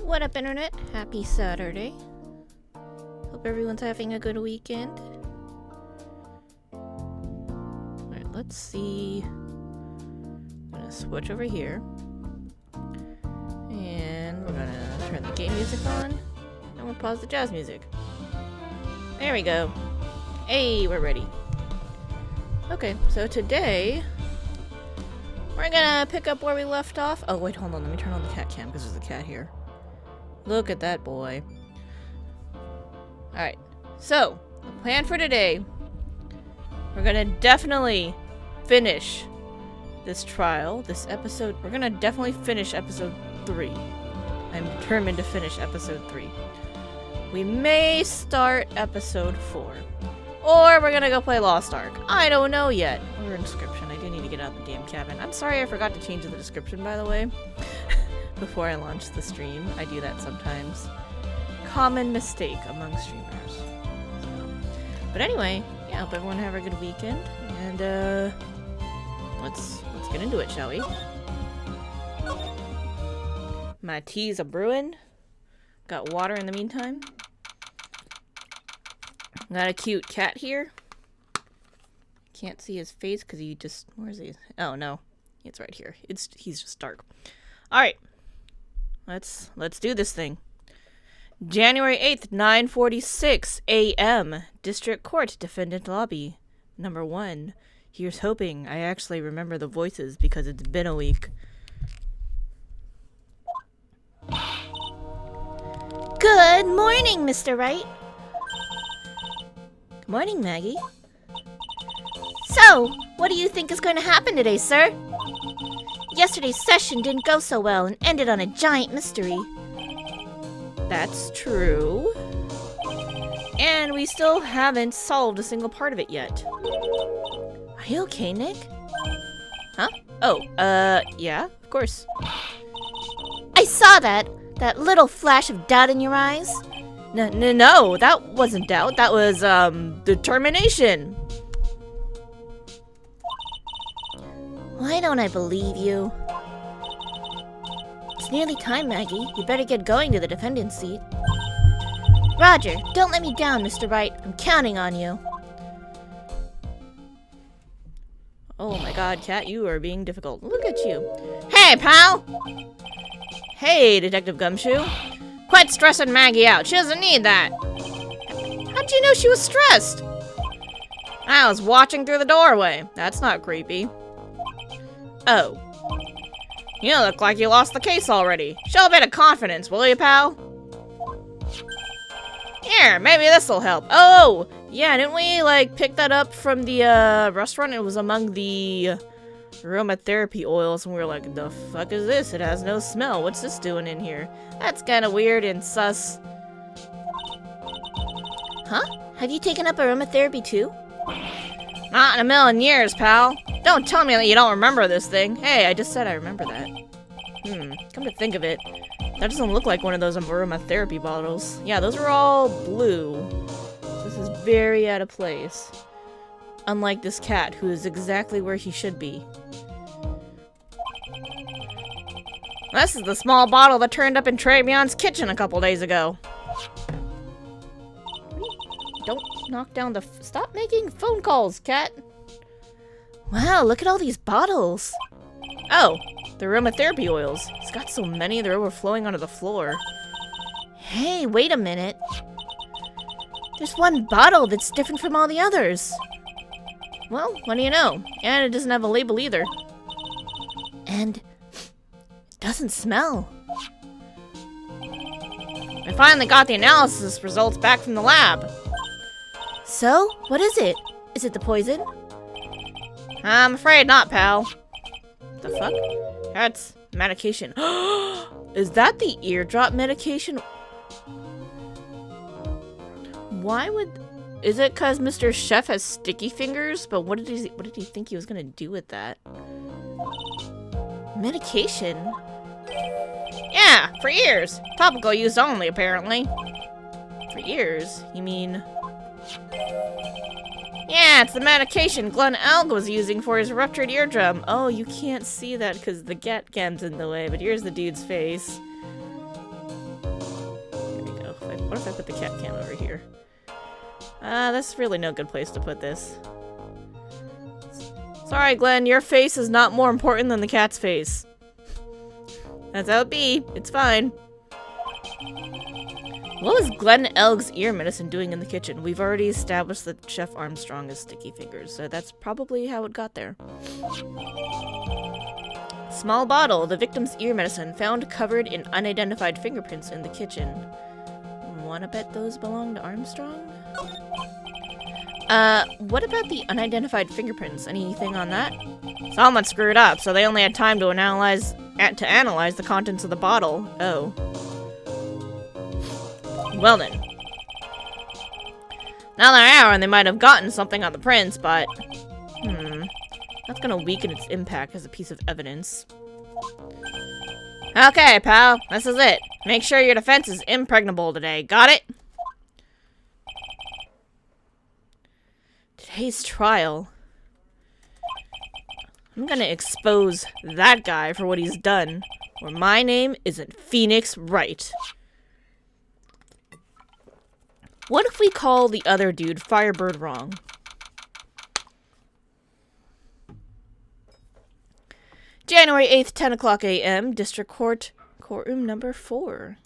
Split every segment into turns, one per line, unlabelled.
What up, Internet? Happy Saturday. Hope everyone's having a good weekend. Alright, let's see. I'm gonna switch over here. And we're gonna turn the game music on. And we'll pause the jazz music. There we go. Hey, we're ready. Okay, so today we're gonna pick up where we left off. Oh, wait, hold on. Let me turn on the cat cam because there's a cat here. Look at that boy. Alright, so the plan for today, we're gonna definitely finish this trial, this episode. We're gonna definitely finish episode 3. I'm determined to finish episode 3. We may start episode 4. Or we're gonna go play Lost Ark. I don't know yet. Or a description. I do need to get out of the damn cabin. I'm sorry I forgot to change the description, by the way. before I launch the stream. I do that sometimes. Common mistake among streamers. But anyway, yeah, hope everyone have a good weekend. And let's get into it, shall we? My tea's a brewing. Got water in the meantime. Got a cute cat here. Can't see his face because he just... Where is he? Oh, no. It's right here. He's just dark. Alright. Let's do this thing. January 8th, 9:46 a.m. District Court, Defendant Lobby. Number 1. Here's hoping I actually remember the voices because it's been a week. Good morning, Mr. Wright. Good morning, Maggie. So, what do you think is going to happen today, sir? Yesterday's session didn't go so well and ended on a giant mystery. That's true. And we still haven't solved a single part of it yet. Are you okay, Nick? Huh? Oh, yeah, of course. I saw that little flash of doubt in your eyes. No, that wasn't doubt. That was, determination. Why don't I believe you? It's nearly time, Maggie. You better get going to the defendant's seat. Roger, don't let me down, Mr. Wright. I'm counting on you. Oh my god, Cat, you are being difficult. Look at you. Hey, pal! Hey, Detective Gumshoe. Quit stressing Maggie out. She doesn't need that. How'd you know she was stressed? I was watching through the doorway. That's not creepy. Oh. You look like you lost the case already. Show a bit of confidence, will you, pal? Here, maybe this'll help. Oh! Yeah, didn't we, like, pick that up from the, restaurant? It was among the aromatherapy oils, and we were like, the fuck is this? It has no smell. What's this doing in here? That's kind of weird and sus. Huh? Have you taken up aromatherapy too? Not in a million years, pal. Don't tell me that you don't remember this thing. Hey, I just said I remember that. Come to think of it, that doesn't look like one of those aromatherapy bottles. Yeah, those are all blue. This is very out of place. Unlike this cat, who is exactly where he should be. This is the small bottle that turned up in Trabion's kitchen a couple days ago. Don't knock down the... Stop making phone calls, cat. Wow, look at all these bottles. Oh, the aromatherapy oils. It's got so many, they're overflowing onto the floor. Hey, wait a minute. There's one bottle that's different from all the others. Well, what do you know? And it doesn't have a label either. And it doesn't smell. I finally got the analysis results back from the lab. So, what is it? Is it the poison? I'm afraid not, pal. The fuck? That's medication. Is that the eardrop medication? Why would... Is it because Mr. Chef has sticky fingers? But what did he think he was gonna do with that? Medication? Yeah, for ears. Topical use only, apparently. For ears? You mean... Yeah, it's the medication Glenn Elg was using for his ruptured eardrum. Oh, you can't see that because the cat cam's in the way, but here's the dude's face. There we go. What if I put the cat cam over here? That's really no good place to put this. Sorry, Glenn, your face is not more important than the cat's face. That's how it be. It's fine. What was Glenn Elg's ear medicine doing in the kitchen? We've already established that Chef Armstrong has sticky fingers, so that's probably how it got there. Small bottle, the victim's ear medicine, found covered in unidentified fingerprints in the kitchen. Wanna bet those belong to Armstrong? What about the unidentified fingerprints? Anything on that? Someone screwed up, so they only had time to analyze the contents of the bottle. Oh. Well then. Another hour and they might have gotten something on the prints, but... That's gonna weaken its impact as a piece of evidence. Okay, pal. This is it. Make sure your defense is impregnable today. Got it? Today's trial. I'm gonna expose that guy for what he's done. Or my name isn't Phoenix Wright. What if we call the other dude Firebird wrong? January 8th, 10 o'clock a.m., District Court, courtroom number 4.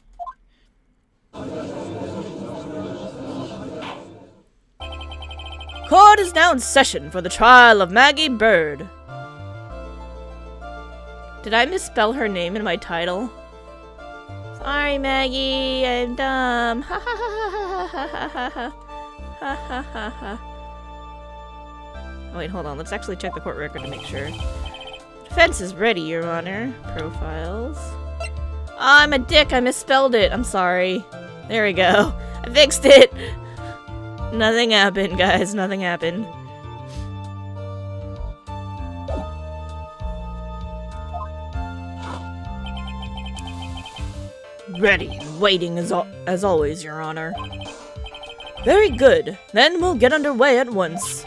Court is now in session for the trial of Maggie Bird. Did I misspell her name in my title? Sorry, Maggie, I'm dumb. Ha ha ha ha ha ha ha ha ha ha ha ha. Oh, wait, hold on. Let's actually check the court record to make sure. Defense is ready, Your Honor. Profiles. Oh, I'm a dick. I misspelled it. I'm sorry. There we go. I fixed it. Nothing happened, guys. Nothing happened. Ready and waiting as always, Your Honor. Very good. Then we'll get underway at once.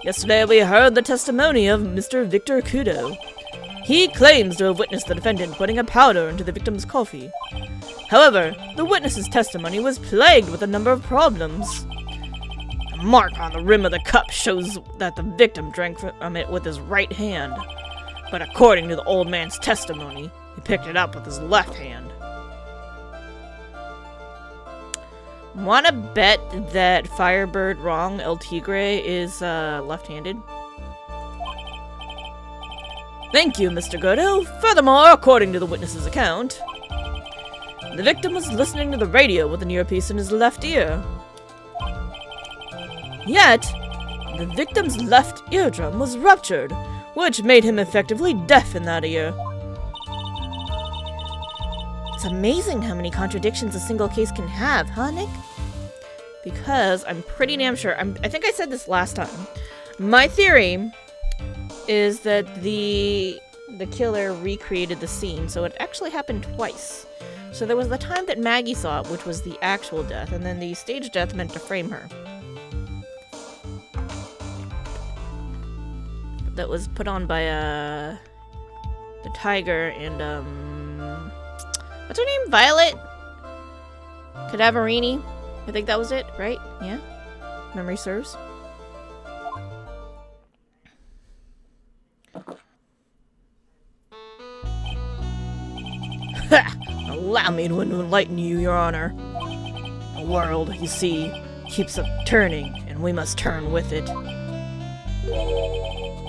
Yesterday we heard the testimony of Mr. Victor Kudo. He claims to have witnessed the defendant putting a powder into the victim's coffee. However, the witness's testimony was plagued with a number of problems. The mark on the rim of the cup shows that the victim drank from it with his right hand. But according to the old man's testimony, he picked it up with his left hand. Wanna bet that Firebird wrong El Tigre is left-handed? Thank you, Mr. Gordo. Furthermore, according to the witness's account, the victim was listening to the radio with an earpiece in his left ear. Yet, the victim's left eardrum was ruptured, which made him effectively deaf in that ear. It's amazing how many contradictions a single case can have, huh, Nick? Because I'm pretty damn sure, I think I said this last time. My theory is that the killer recreated the scene, so it actually happened twice. So there was the time that Maggie saw it, which was the actual death, and then the stage death meant to frame her. That was put on by the tiger and what's her name? Violet Cadaverini. I think that was it, right? Yeah? Memory serves. Allow me to enlighten you, Your Honor. The world, you see, keeps turning, and we must turn with it.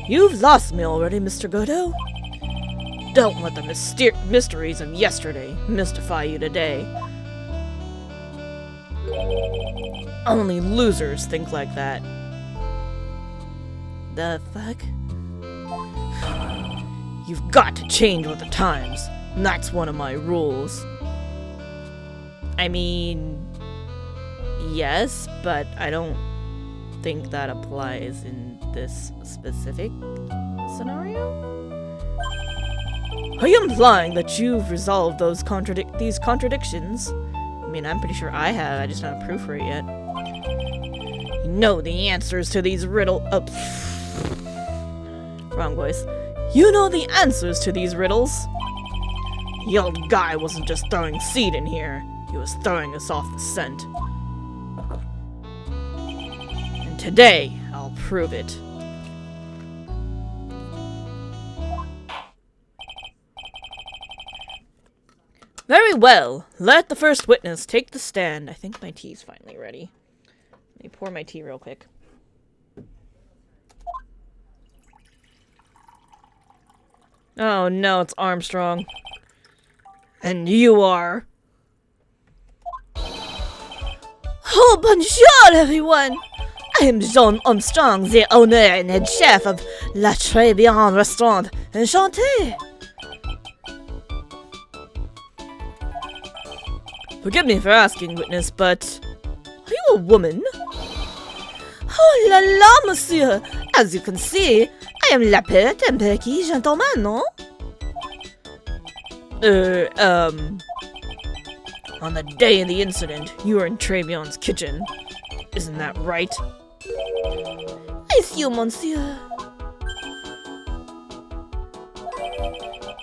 You've lost me already, Mr. Godot. Don't let the mysteries of yesterday mystify you today. Only losers think like that. The fuck? You've got to change with the times. And that's one of my rules. I mean, yes, but I don't think that applies in this specific scenario. Are you implying that you've resolved these contradictions? I mean, I'm pretty sure I have. I just don't have proof for it yet. You know the answers to these riddles. Wrong voice. You know the answers to these riddles. The old guy wasn't just throwing seed in here. He was throwing us off the scent. And today, I'll prove it. Very well. Let the first witness take the stand. I think my tea's finally ready. Let me pour my tea real quick. Oh no, it's Armstrong. And you are... Oh, bonjour, everyone! I am Jean Armstrong, the owner and head chef of La Tribulating Restaurant. Enchanté! Forgive me for asking, witness, but... Are you a woman? Oh la la, monsieur! As you can see, I am la pet and perky gentleman, no? On the day of the incident, you were in Tribulation's kitchen. Isn't that right?
It's you, monsieur.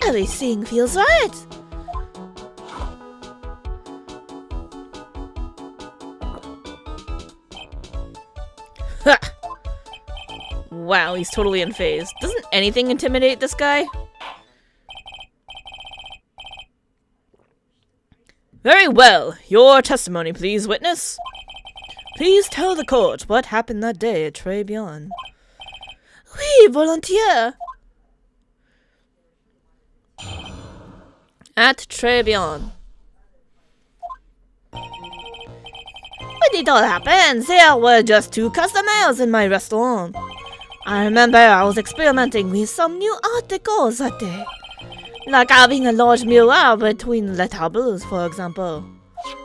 Everything feels right.
Ha! Wow, he's totally unfazed. Doesn't anything intimidate this guy? Very well. Your testimony, please, witness. Please tell the court what happened that day at Tribulation.
Oui, volontiers.
At Tribulation.
When it all happened, there were just 2 customers in my restaurant. I remember I was experimenting with some new art decor that day. Like having a large mirror between the tables, for example.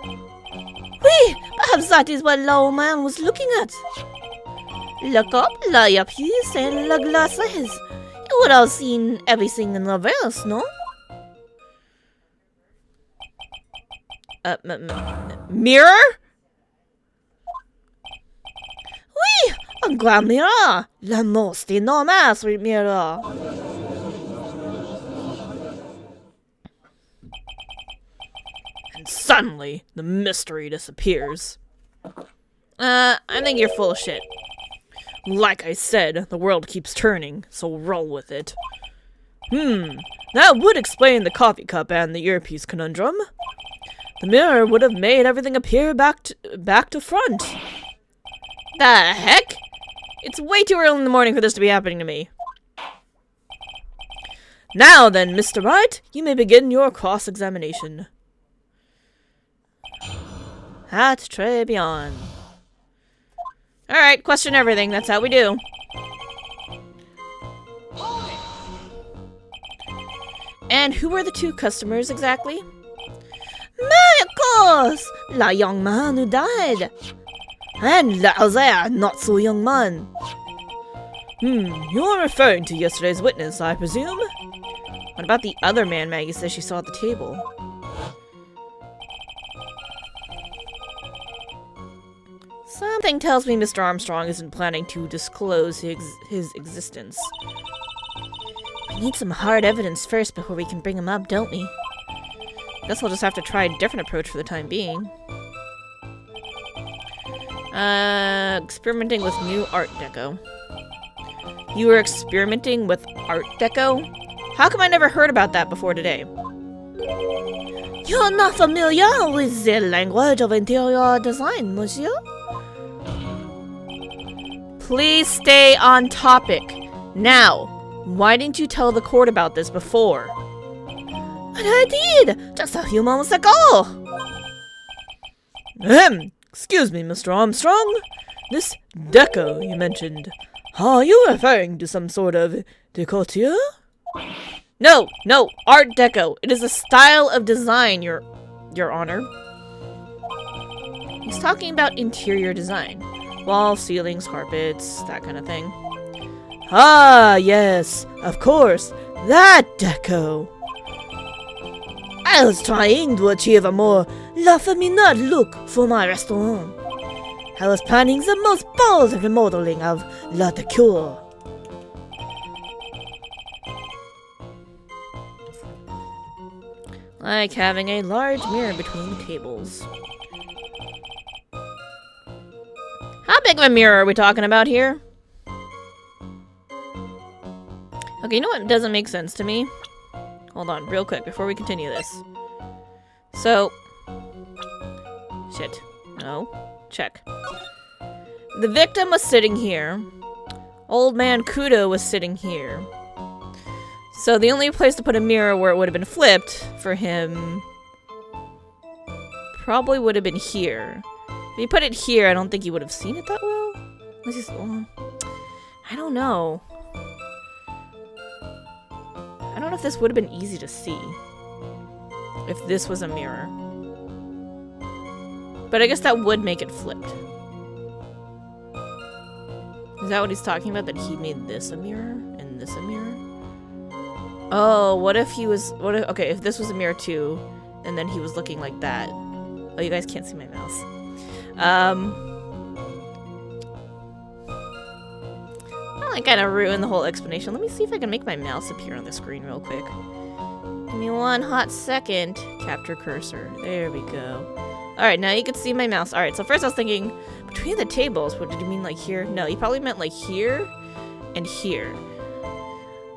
Oui, perhaps that is what the old man was looking at. Look up, the earpiece, and the glasses. You would have seen everything in reverse, no?
Mirror?
Oui, un grand mirror. Le most enormous mirror.
And suddenly, the mystery disappears. I think you're full of shit. Like I said, the world keeps turning, so roll with it. That would explain the coffee cup and the earpiece conundrum. The mirror would have made everything appear back to front. The heck? It's way too early in the morning for this to be happening to me. Now then, Mr. Wright, you may begin your cross-examination. At Tribulation. Alright, question everything. That's how we do. And who were the 2 customers exactly?
Of course! The young man who died. And the other not-so-young man.
You're referring to yesterday's witness, I presume? What about the other man Maggie says she saw at the table? Something tells me Mr. Armstrong isn't planning to disclose his existence.
We need some hard evidence first before we can bring him up, don't we?
Guess we'll just have to try a different approach for the time being. Experimenting with new art deco. You were experimenting with art deco? How come I never heard about that before today?
You're not familiar with the language of interior design, monsieur?
Please stay on topic. Now, why didn't you tell the court about this before?
But I did, just a few moments ago.
Excuse me, Mr. Armstrong. This deco you mentioned, are you referring to some sort of découture? No, art deco. It is a style of design, Your Honor. He's talking about interior design. Walls, ceilings, carpets, that kind of thing. Ah, yes, of course, that deco.
I was trying to achieve a more La Feminine look for my restaurant. I was planning the most bold remodeling of La Decor.
Like having a large mirror between the tables. How big of a mirror are we talking about here? Okay, you know what doesn't make sense to me? Hold on, real quick, before we continue this. So... Shit. No. Check. The victim was sitting here. Old man Kudo was sitting here. So the only place to put a mirror where it would have been flipped for him... probably would have been here. If he put it here, I don't think he would have seen it that well. Unless he's... well, I don't know. I don't know if this would have been easy to see. If this was a mirror. But I guess that would make it flipped. Is that what he's talking about? That he made this a mirror and this a mirror? Oh, what if he was... okay, if this was a mirror too, and then he was looking like that. Oh, you guys can't see my mouse. Well, I kind of ruined the whole explanation. Let me see if I can make my mouse appear on the screen real quick. Give me one hot second. Capture cursor. There we go. Alright, now you can see my mouse. Alright, so first I was thinking, between the tables, what did you mean, like here? No, you probably meant like here and here.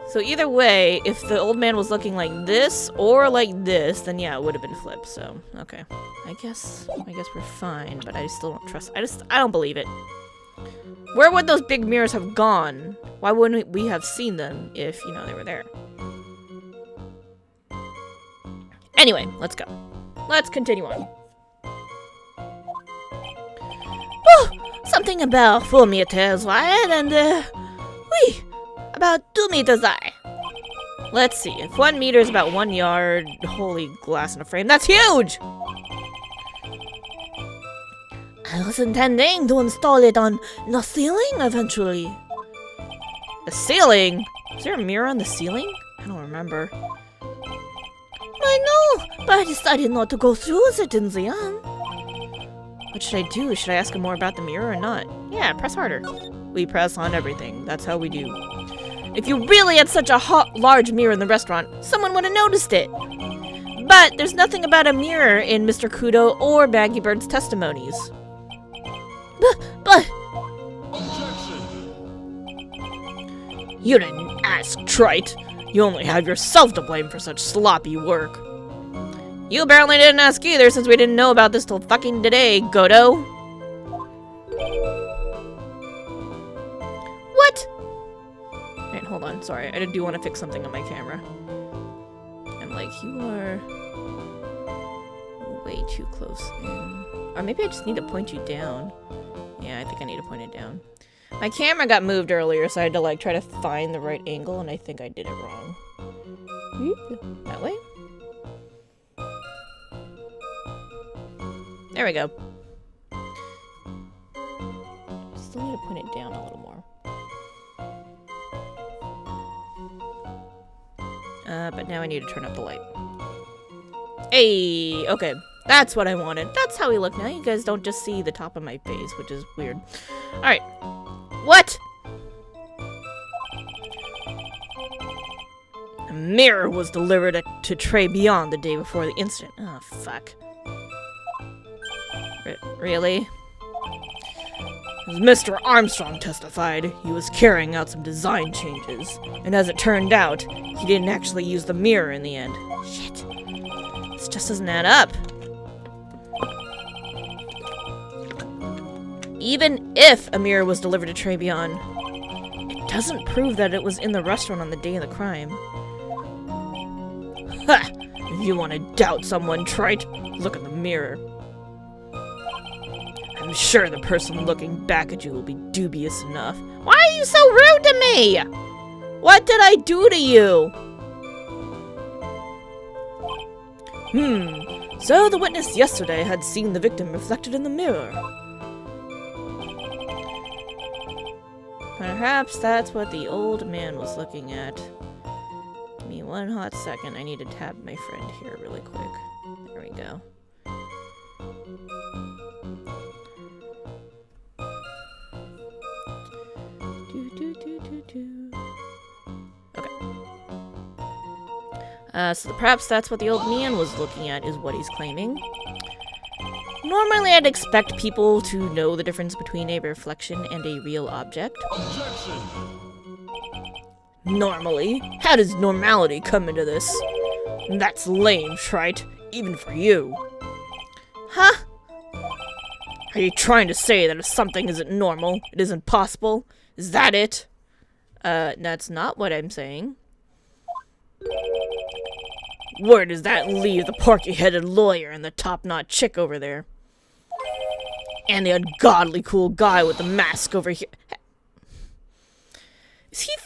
So either way, if the old man was looking like this or like this, then yeah, it would have been flipped. So, okay. I guess we're fine, but I still don't trust. I don't believe it. Where would those big mirrors have gone? Why wouldn't we have seen them if, you know, they were there? Anyway, let's go. Let's continue on.
Oh, something about 4 meters wide and, about 2 meters high.
Let's see. If 1 meter is about 1 yard, holy glass in a frame, that's huge!
I was intending to install it on the ceiling eventually.
The ceiling? Is there a mirror on the ceiling? I don't remember.
I know, but I decided not to go through with it in the end.
What should I do? Should I ask him more about the mirror or not? Yeah, press harder. We press on everything. That's how we do. If you really had such a large mirror in the restaurant, someone would have noticed it. But there's nothing about a mirror in Mr. Kudo or Baggy Bird's testimonies.
But...
You didn't ask, Trite. You only have yourself to blame for such sloppy work. You apparently didn't ask either, since we didn't know about this till fucking today, Godo.
What?
Wait, hold on. Sorry, I do want to fix something on my camera. I'm like, you are way too close in. Or maybe I just need to point you down. Yeah, I think I need to point it down. My camera got moved earlier, so I had to like try to find the right angle, and I think I did it wrong. That way? There we go. Still need to point it down a little more. But now I need to turn up the light. Hey, okay. That's what I wanted. That's how we look now. You guys don't just see the top of my face, which is weird. Alright. What? A mirror was delivered to Trey Beyond the day before the incident. Oh, fuck. Really? As Mr. Armstrong testified, he was carrying out some design changes, and as it turned out, he didn't actually use the mirror in the end. Shit. This just doesn't add up. Even if a mirror was delivered to Trey Beyond, it doesn't prove that it was in the restaurant on the day of the crime. Ha! If you want to doubt someone, Trite, look in the mirror. I'm sure the person looking back at you will be dubious enough. Why are you so rude to me? What did I do to you? So the witness yesterday had seen the victim reflected in the mirror. Perhaps that's what the old man was looking at. Give me one hot second. I need to tab my friend here really quick. There we go. Okay. So perhaps that's what the old man was looking at, is what he's claiming. Normally, I'd expect people to know the difference between a reflection and a real object. Objection. Normally? How does normality come into this? That's lame, Trite, even for you. Huh? Are you trying to say that if something isn't normal, it isn't possible? Is that it? That's not what I'm saying. Where does that leave the porky-headed lawyer and the top-knot chick over there? And the ungodly cool guy with the mask over here. Is he...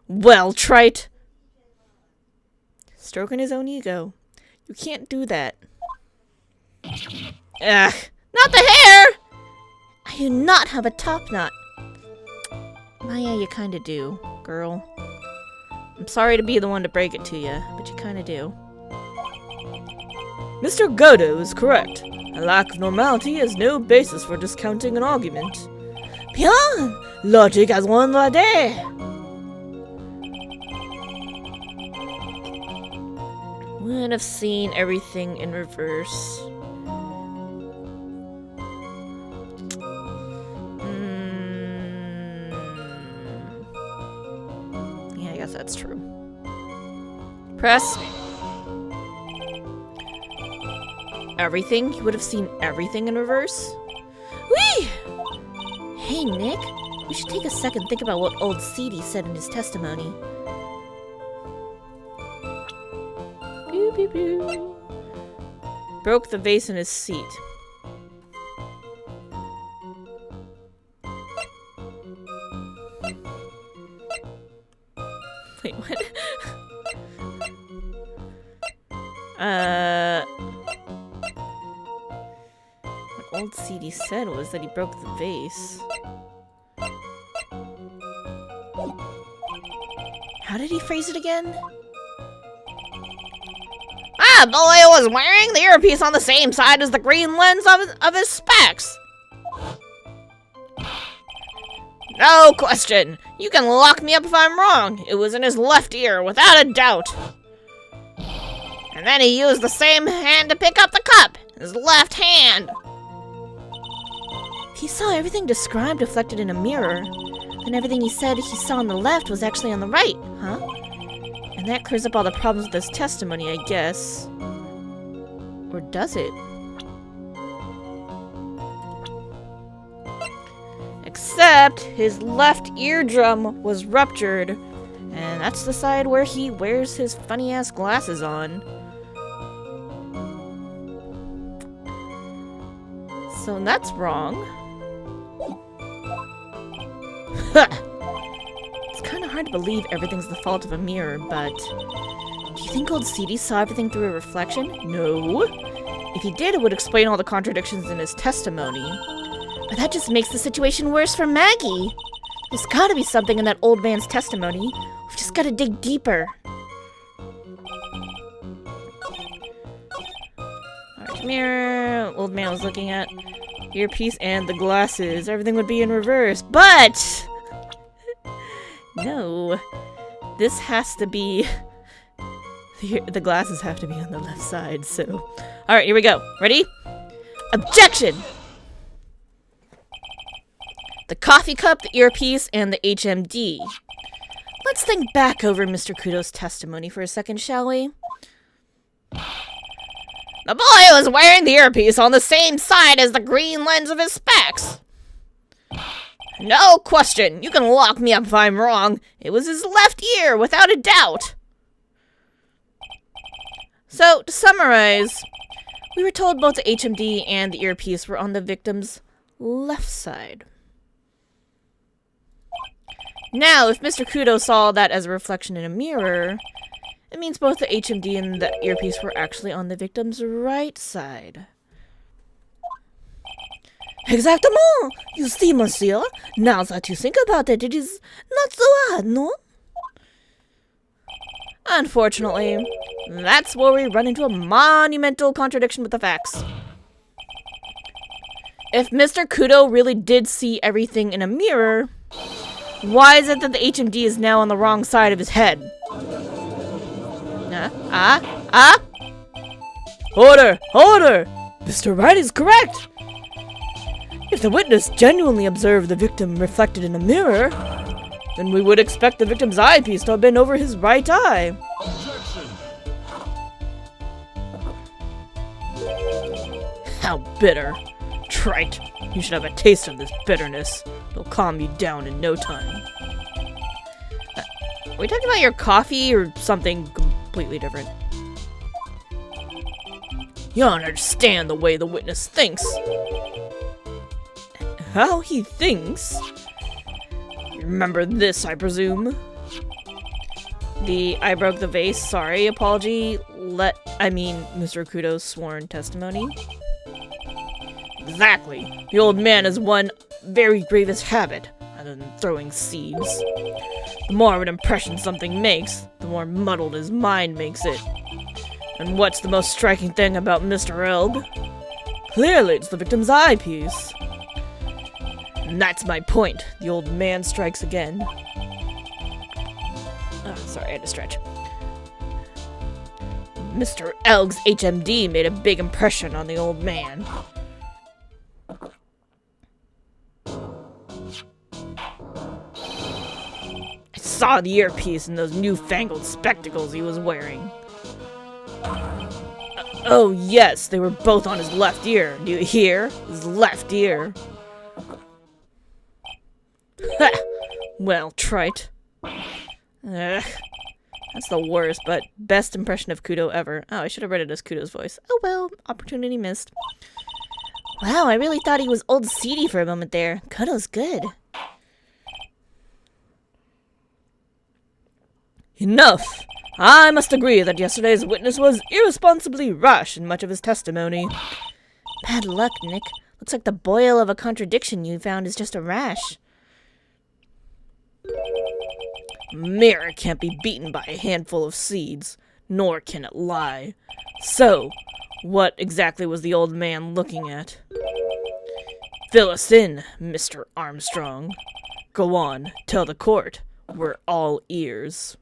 Well, Trite. Stroking his own ego. You can't do that. Ugh. Not the hair! I do not have a top knot. Maya, you kinda do, girl. I'm sorry to be the one to break it to you, but you kinda do.
Mr. Godo is correct. A lack of normality is no basis for discounting an argument. Bien! Logic has won the day!
Would have seen everything in reverse. Yeah, I guess that's true. Press. Everything? You would have seen everything in reverse?
Whee!
Hey, Nick. We should take a second and think about what old CD said in his testimony. Pew, pew, pew. Broke the vase in his seat. Wait, what? What old CD said was that he broke the vase. How did he phrase it again? Ah, boy was wearing the earpiece on the same side as the green lens of his specs. No question. You can lock me up if I'm wrong. It was in his left ear, without a doubt. And then he used the same hand to pick up the cup. His left hand. He saw everything described reflected in a mirror. And everything he said he saw on the left was actually on the right, huh? And that clears up all the problems with his testimony, I guess. Or does it? Except his left eardrum was ruptured. And that's the side where he wears his funny-ass glasses on. So that's wrong. It's kind of hard to believe everything's the fault of a mirror, but... Do you think old CD saw everything through a reflection? No. If he did, it would explain all the contradictions in his testimony. But that just makes the situation worse for Maggie. There's gotta be something in that old man's testimony. We've just gotta dig deeper. Alright, mirror. Old man was looking at earpiece and the glasses. Everything would be in reverse, but... No. This has to be... The glasses have to be on the left side, so... Alright, here we go. Ready? Objection! The coffee cup, the earpiece, and the HMD. Let's think back over Mr. Kudo's testimony for a second, shall we? The boy was wearing the earpiece on the same side as the green lens of his specs. No question. You can lock me up if I'm wrong. It was his left ear, without a doubt. So, to summarize, we were told both the HMD and the earpiece were on the victim's left side. Now, if Mr. Kudo saw that as a reflection in a mirror, it means both the HMD and the earpiece were actually on the victim's right side.
Exactement! You see, monsieur, now that you think about it, it is not so hard, no?
Unfortunately, that's where we run into a monumental contradiction with the facts. If Mr. Kudo really did see everything in a mirror, why is it that the HMD is now on the wrong side of his head?
Order! Order! Mr. Wright is correct! If the witness genuinely observed the victim reflected in a mirror, then we would expect the victim's eyepiece to have been over his right eye.
Objection!
How bitter. Trite. You should have a taste of this bitterness. It'll calm you down in no time.
Are we talking about your coffee or something completely different?
You don't understand the way the witness thinks. How he thinks? You remember this, I presume?
The I broke the vase, sorry, apology, Mr. Kudo's sworn testimony.
Exactly. The old man has one very grievous habit, other than throwing seeds.
The more of an impression something makes, the more muddled his mind makes it. And what's the most striking thing about Mr. Elg? Clearly, it's the victim's eyepiece. And that's my point. The old man strikes again. Oh, sorry, I had to stretch. Mr. Elg's HMD made a big impression on the old man. I saw the earpiece and those newfangled spectacles he was wearing. Oh yes, they were both on his left ear. Do you hear? His left ear. Ha! Well, trite. Ugh. That's the worst, but best impression of Kudo ever. Oh, I should have read it as Kudo's voice. Oh well, opportunity missed. Wow, I really thought he was old seedy for a moment there. Kudo's good. Enough! I must agree that yesterday's witness was irresponsibly rash in much of his testimony. Bad luck, Nick. Looks like the boil of a contradiction you found is just a rash. Mirror can't be beaten by a handful of seeds, nor can it lie. So, what exactly was the old man looking at? Fill us in, Mr. Armstrong. Go on, tell the court. We're all ears.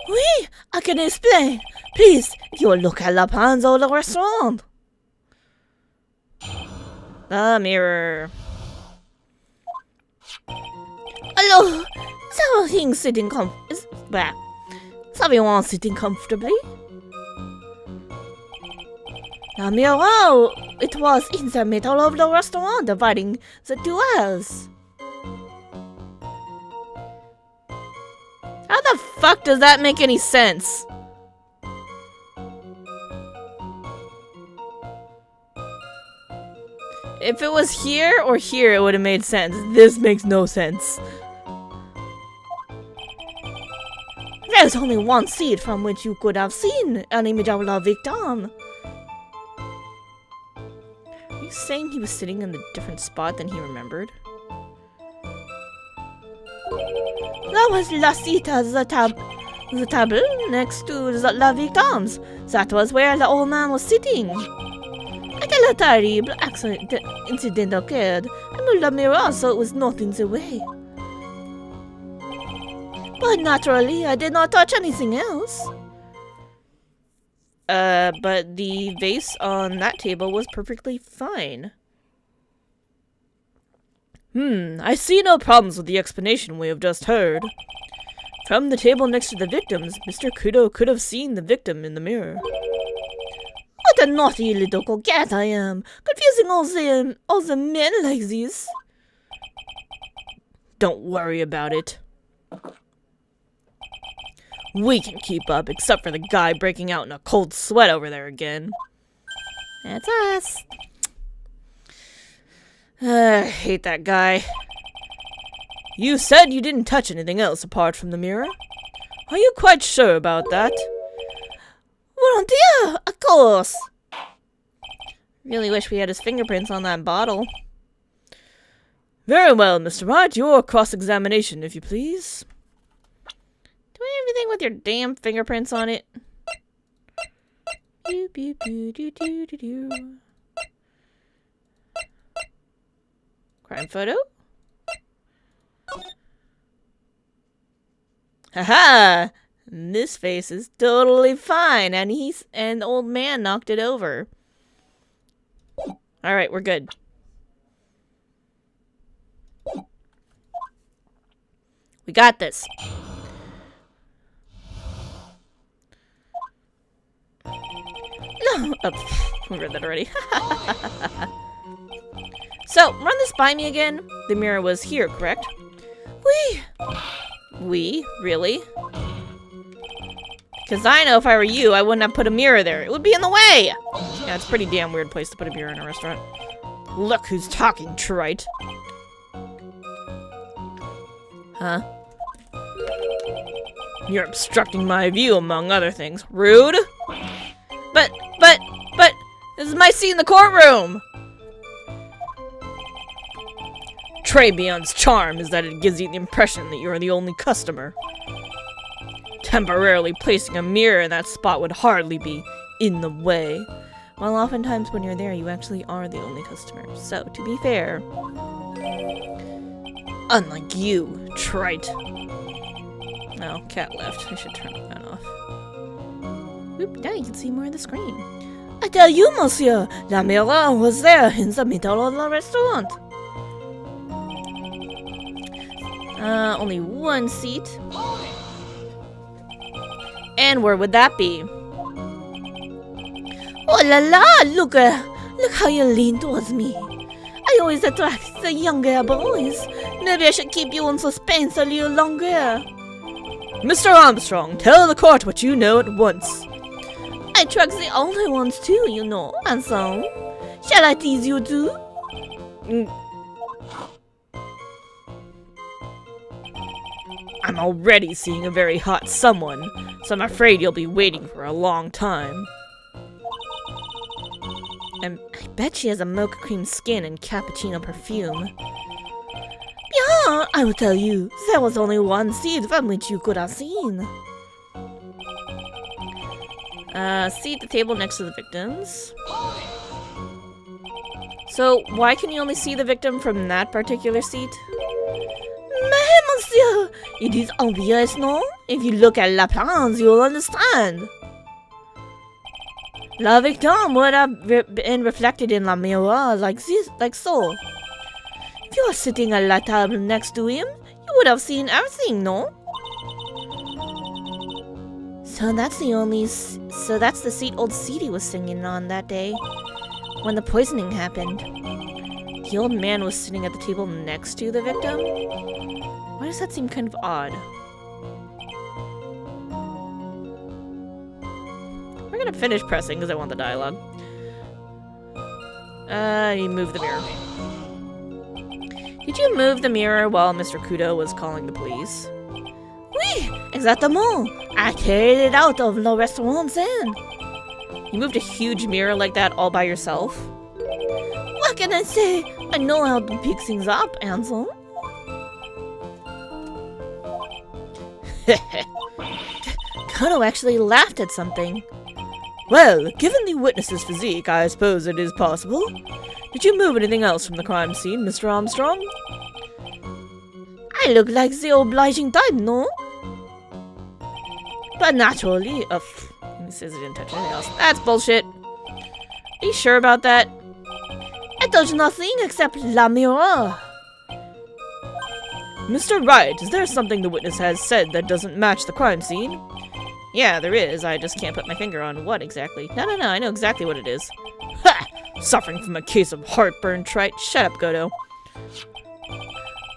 Oui, I can explain. Please, you look at la panzo the restaurant.
The mirror.
Hello, something sitting everyone sitting comfortably. The mirror, it was in the middle of the restaurant, dividing the two aisles.
How the fuck does that make any sense? If it was here or here, it would have made sense. This makes no sense.
There's only one seat from which you could have seen an image of la victim.
Are you saying he was sitting in a different spot than he remembered?
That was la seat at the table next to the la victims. That was where the old man was sitting. A terrible incident occurred, and the mirror, so it was not in the way. But naturally, I did not touch anything else.
But the vase on that table was perfectly fine. I see no problems with the explanation we have just heard. From the table next to the victims, Mr. Kudo could have seen the victim in the mirror.
What a naughty little coquette I am, confusing all the men like this.
Don't worry about it. We can keep up, except for the guy breaking out in a cold sweat over there again.
That's us.
I hate that guy. You said you didn't touch anything else apart from the mirror. Are you quite sure about that?
Well, dear, of course.
Really wish we had his fingerprints on that bottle. Very well, Mr. Wright, your cross-examination, if you please. Do I have anything with your damn fingerprints on it? Crime photo? Haha! This face is totally fine, and the old man knocked it over. Alright, we're good. We got this.
No,
we read that already. So, run this by me again. The mirror was here, correct? We? Really? Because I know if I were you, I wouldn't have put a mirror there. It would be in the way! Yeah, it's a pretty damn weird place to put a mirror in a restaurant. Look who's talking, trite. Huh? You're obstructing my view, among other things. Rude? But, this is my seat in the courtroom! Tribion's charm is that it gives you the impression that you're the only customer. Temporarily placing a mirror in that spot would hardly be in the way. While oftentimes when you're there, you actually are the only customer. So, to be fair, unlike you, trite. Oh, cat left. I should turn that off. Oop, now you can see more of the screen.
I tell you, monsieur, la mirror was there in the middle of the restaurant.
Only one seat. And where would that be?
Oh la la, look how you lean towards me. I always attract the younger boys. Maybe I should keep you in suspense a little longer.
Mr. Armstrong, tell the court what you know at once.
I attract the older ones too, you know, and so. Shall I tease you too?
I'm already seeing a very hot someone, so I'm afraid you'll be waiting for a long time.
I bet she has a mocha cream skin and cappuccino perfume. Yeah, I will tell you, there was only one seat from which you could have seen.
Seat at the table next to the victims. So, why can you only see the victim from that particular seat?
Mais, monsieur, it is obvious, no? If you look at la plans, you'll understand. La victim would have been reflected in la mirror like this, like so. If you were sitting at la table next to him, you would have seen everything, no? So that's the seat old Seedy was singing on that day, when the poisoning happened. The old man was sitting at the table next to the victim? Why does that seem kind of odd?
We're gonna finish pressing because I want the dialogue. You move the mirror. Did you move the mirror while Mr. Kudo was calling the police?
Oui, exactement. I carried it out of the restaurant then.
You moved a huge mirror like that all by yourself?
What can I say? I know how to pick things up, Ansel.
Kono actually laughed at something. Well, given the witness's physique, I suppose it is possible. Did you move anything else from the crime scene, Mr. Armstrong?
I look like the obliging type, no? But naturally,
he says he didn't touch anything else. That's bullshit. Are you sure about that?
I touched nothing except la mirror.
Mr. Wright, is there something the witness has said that doesn't match the crime scene? Yeah, there is. I just can't put my finger on what exactly. No, I know exactly what it is. Ha! Suffering from a case of heartburn, trite. Shut up, Godo.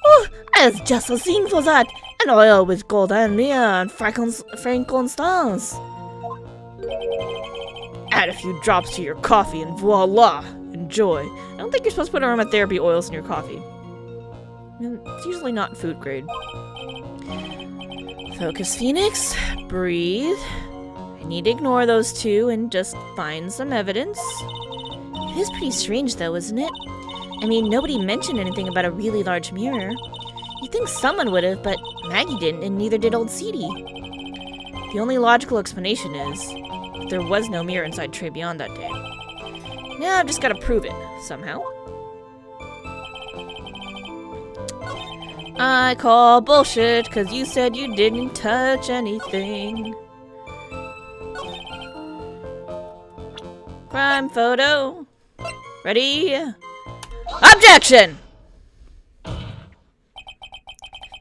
Oh, I was just looking for that. An oil with golden mirror and frankincense.
Add a few drops to your coffee and voila! Enjoy. I don't think you're supposed to put aromatherapy oils in your coffee. It's usually not food grade. Focus, Phoenix. Breathe. I need to ignore those two and just find some evidence.
It is pretty strange though, isn't it? I mean, nobody mentioned anything about a really large mirror. You'd think someone would have, but Maggie didn't, and neither did old Seedy.
The only logical explanation is there was no mirror inside Tribion that day. Now I've just got to prove it, somehow. I call bullshit, because you said you didn't touch anything. Crime photo. Ready? Objection!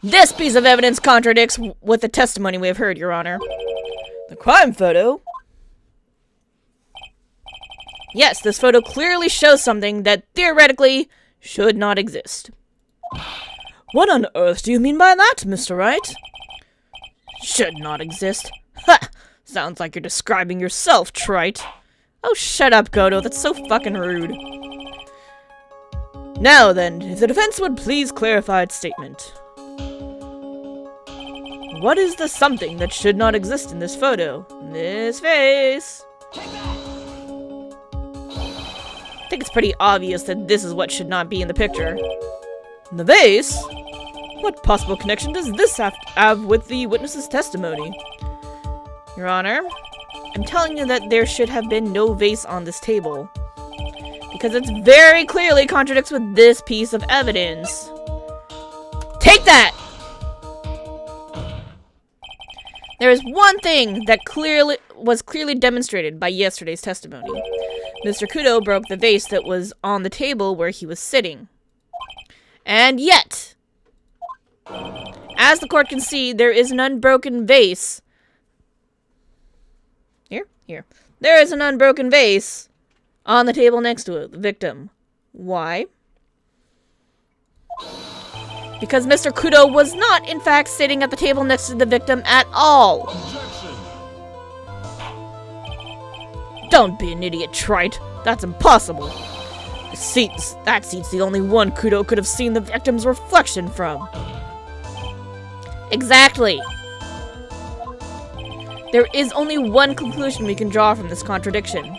This piece of evidence contradicts with the testimony we have heard, Your Honor. The crime photo? Yes, this photo clearly shows something that theoretically should not exist. What on earth do you mean by that, Mr. Wright? Should not exist. Ha! Sounds like you're describing yourself, trite. Oh, shut up, Godo. That's so fucking rude. Now then, if the defense would please clarify its statement. What is the something that should not exist in this photo? This face. I think it's pretty obvious that this is what should not be in the picture. The vase? What possible connection does this have with the witness's testimony? Your Honor, I'm telling you that there should have been no vase on this table. Because it very clearly contradicts with this piece of evidence. Take that! There is one thing that was clearly demonstrated by yesterday's testimony. Mr. Kudo broke the vase that was on the table where he was sitting. And yet, as the court can see, there is an unbroken vase. Here. There is an unbroken vase on the table next to it, the victim. Why? Because Mr. Kudo was not, in fact, sitting at the table next to the victim at all. Don't be an idiot, Wright. That's impossible. That seat's the only one Kudo could have seen the victim's reflection from. Exactly. There is only one conclusion we can draw from this contradiction.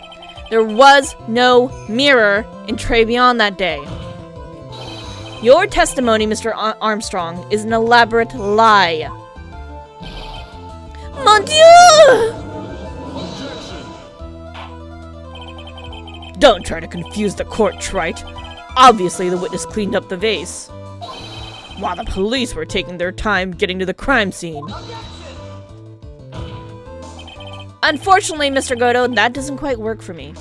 There was no mirror in Tribulations that day. Your testimony, Mr. Armstrong, is an elaborate lie.
Mon Dieu!
Don't try to confuse the court, Wright. Obviously, the witness cleaned up the vase, while the police were taking their time getting to the crime scene. Unfortunately, Mr. Godo, that doesn't quite work for me.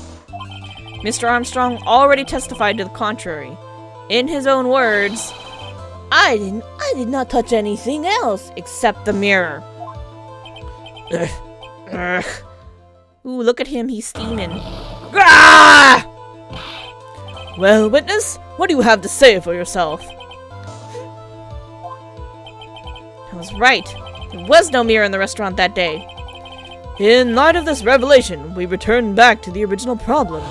Mr. Armstrong already testified to the contrary. In his own words, I did not touch anything else except the mirror. Ooh, look at him, he's steaming. Ah! Well, witness, what do you have to say for yourself? I was right. There was no mirror in the restaurant that day. In light of this revelation, we return back to the original problem.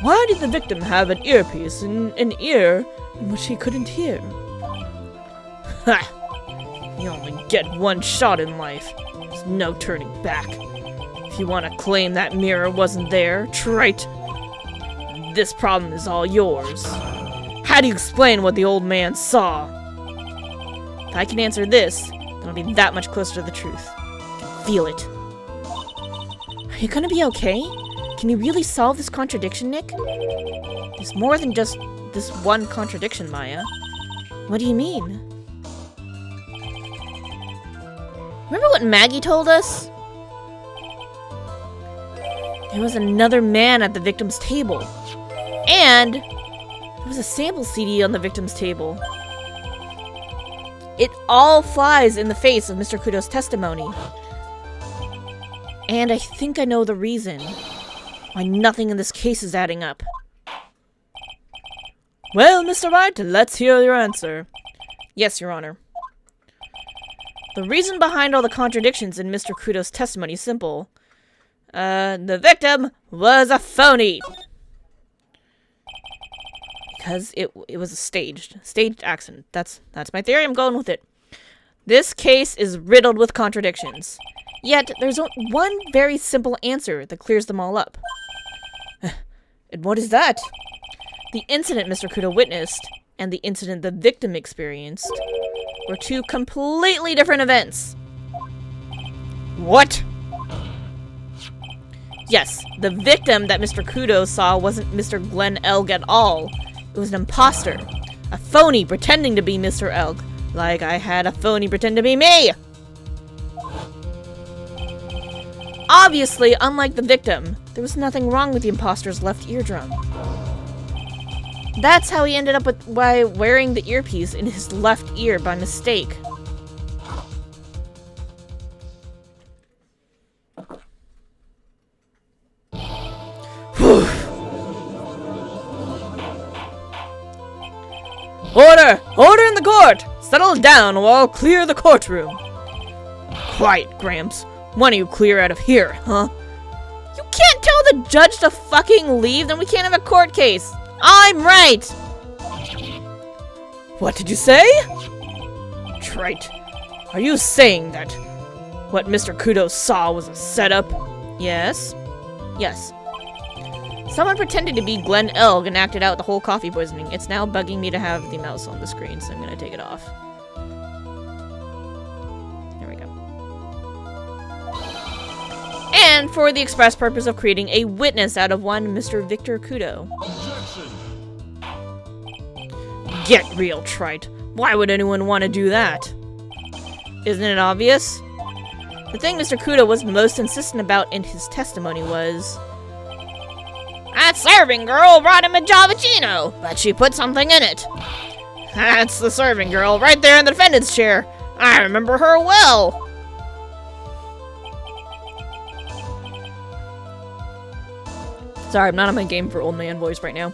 Why did the victim have an earpiece in an ear in which he couldn't hear? Ha! You only get one shot in life. There's no turning back. If you want to claim that mirror wasn't there, Wright, this problem is all yours. How do you explain what the old man saw? If I can answer this, then I'll be that much closer to the truth. I can feel it. Are you gonna be okay? Can you really solve this contradiction, Nick? There's more than just this one contradiction, Maya. What do you mean? Remember what Maggie told us? There was another man at the victim's table. And there was a sample CD on the victim's table. It all flies in the face of Mr. Kudo's testimony. And I think I know the reason why nothing in this case is adding up. Well, Mr. Wright, let's hear your answer. Yes, Your Honor. The reason behind all the contradictions in Mr. Kudo's testimony is simple. The victim was a phony. Because it was a staged accident. That's my theory. I'm going with it. This case is riddled with contradictions. Yet, there's one very simple answer that clears them all up. And what is that? The incident Mr. Kudo witnessed and the incident the victim experienced were two completely different events. What? Yes, the victim that Mr. Kudo saw wasn't Mr. Glenn Elg at all. It was an imposter. A phony pretending to be Mr. Elg. Like I had a phony pretend to be me! Obviously, unlike the victim, there was nothing wrong with the imposter's left eardrum. That's how he ended up by wearing the earpiece in his left ear by mistake. Order! Order in the court! Settle down or I'll clear the courtroom. Quiet, Gramps. Why don't you clear out of here, huh? You can't tell the judge to fucking leave, then we can't have a court case. I'm right! What did you say? Trite. Are you saying that what Mr. Kudo saw was a setup? Yes. Yes. Someone pretended to be Glenn Elg and acted out the whole coffee poisoning. It's now bugging me to have the mouse on the screen, so I'm gonna take it off. There we go. And for the express purpose of creating a witness out of one Mr. Victor Kudo. Get real, Trite. Why would anyone want to do that? Isn't it obvious? The thing Mr. Kudo was most insistent about in his testimony was... That serving girl brought him a Javicino, but she put something in it. That's the serving girl right there in the defendant's chair. I remember her well. Sorry, I'm not on my game for old man voice right now.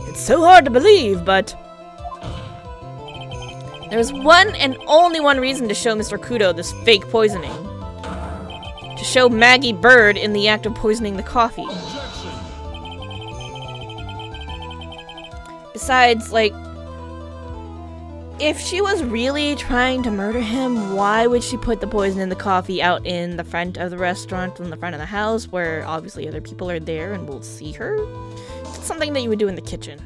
It's so hard to believe, but... There was one and only one reason to show Mr. Kudo this fake poisoning. To show Maggie Bird in the act of poisoning the coffee. Besides, like, if she was really trying to murder him, why would she put the poison in the coffee out in the front of the restaurant, in the front of the house, where obviously other people are there and will see her? It's something that you would do in the kitchen.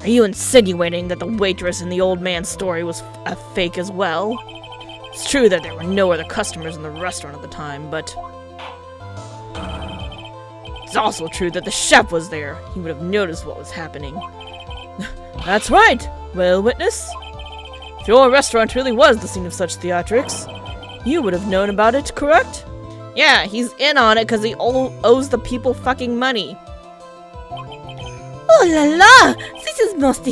Are you insinuating that the waitress in the old man's story was a fake as well? It's true that there were no other customers in the restaurant at the time, but... It's also true that the chef was there. He would have noticed what was happening. That's right! Well, witness? If your restaurant really was the scene of such theatrics, you would have known about it, correct? Yeah, he's in on it because he owes the people fucking money.
Oh la la! This is most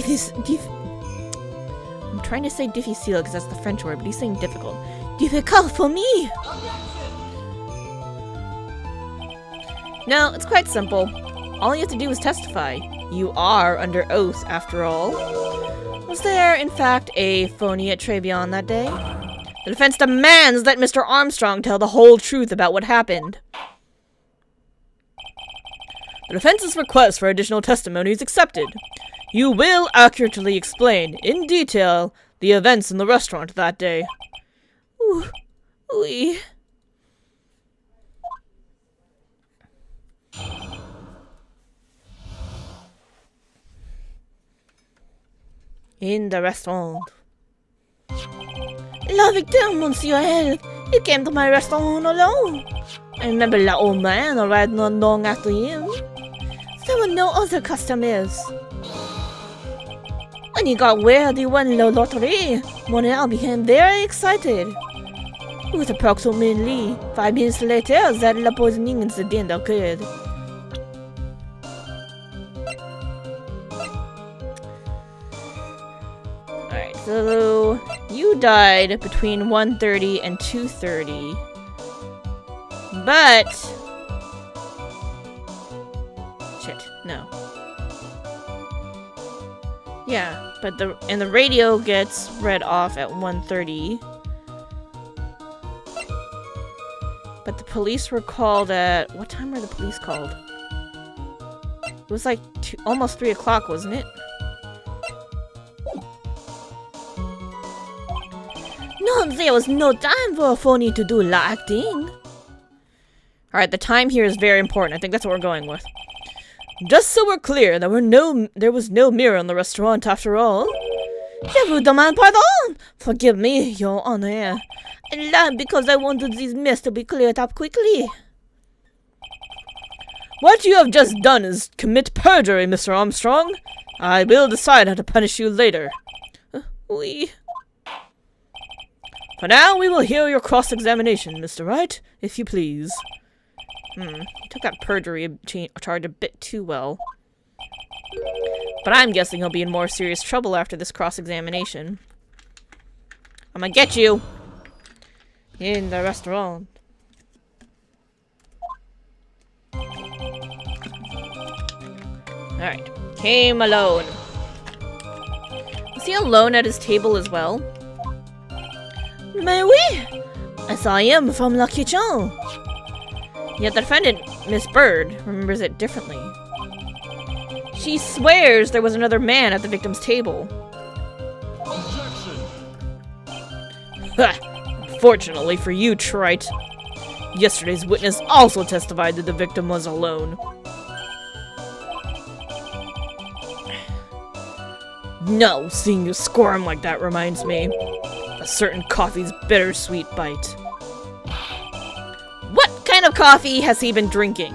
I'm trying to say difficile because that's the French word, but he's saying difficult.
difficult for me.
No, it's quite simple. All you have to do is testify. You are under oath, after all. Was there, in fact, a phony at Tribulations that day? The defense demands that Mr. Armstrong tell the whole truth about what happened. The defense's request for additional testimony is accepted. You will accurately explain, in detail, the events in the restaurant that day.
Oui.
In the restaurant.
La victim, Monsieur L. He came to my restaurant alone. I remember the old man arrived not long after him. There were no other customers. When he got word he won the lottery, Monel became very excited. It was approximately 5 minutes later that the poisoning incident occurred.
Alright, so you died between 1:30 and 2:30. But... Shit, no. Yeah, but the radio gets read off at 1:30. But the police were called at... What time were the police called? It was like almost 3 o'clock, wasn't it?
No, there was no time for a phony to do la acting.
Alright, the time here is very important. I think that's what we're going with. Just so we're clear, there was no mirror in the restaurant after all.
Je vous demande pardon. Forgive me, Your Honor. I lied because I wanted this mess to be cleared up quickly.
What you have just done is commit perjury, Mr. Armstrong. I will decide how to punish you later.
Oui.
For now, we will hear your cross-examination, Mr. Wright, if you please. You took that perjury charge a bit too well. But I'm guessing he'll be in more serious trouble after this cross-examination. I'm gonna get you! In the restaurant. Alright. Came alone. Was he alone at his table as well?
Mais oui! I saw him from the kitchen.
Yet the defendant, Miss Bird, remembers it differently. She swears there was another man at the victim's table. Objection! Unfortunately for you, Trite. Yesterday's witness also testified that the victim was alone. No, seeing you squirm like that reminds me. A certain coffee's bittersweet bite. What kind of coffee has he been drinking?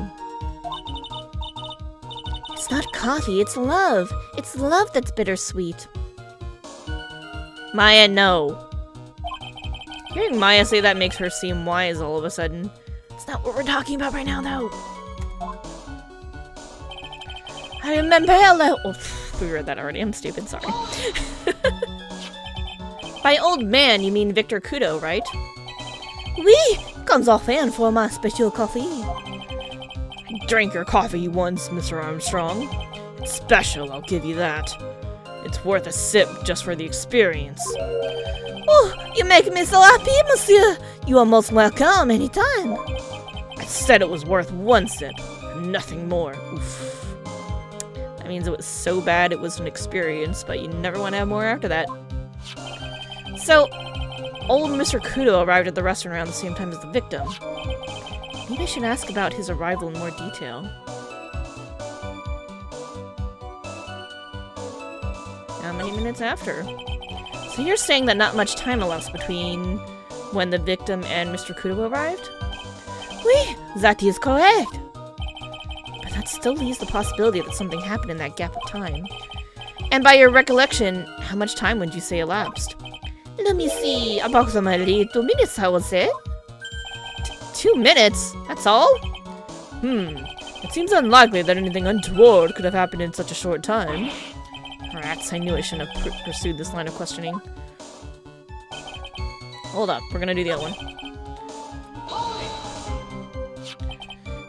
It's not coffee, it's love. It's love that's bittersweet.
Maya, no. Hearing Maya say that makes her seem wise all of a sudden.
It's not what we're talking about right now, though. I remember
we read that already. I'm stupid, sorry. By old man, you mean Victor Kudo, right?
Oui, comes often for my special coffee.
I drank your coffee once, Mr. Armstrong. It's special, I'll give you that. It's worth a sip just for the experience.
Oh, you make me so happy, monsieur. You are most welcome anytime.
I said it was worth one sip, nothing more. Oof. That means it was so bad it was an experience, but you never want to have more after that. So, old Mr. Kudo arrived at the restaurant around the same time as the victim. Maybe I should ask about his arrival in more detail. How many minutes after? So you're saying that not much time elapsed between when the victim and Mr. Kudo arrived?
Oui, that is correct.
But that still leaves the possibility that something happened in that gap of time. And by your recollection, how much time would you say elapsed?
Let me see, approximately 2 minutes, I would say.
2 minutes? That's all? It seems unlikely that anything untoward could have happened in such a short time. Rats, I knew I shouldn't have pursued this line of questioning. Hold up, we're gonna do the other one.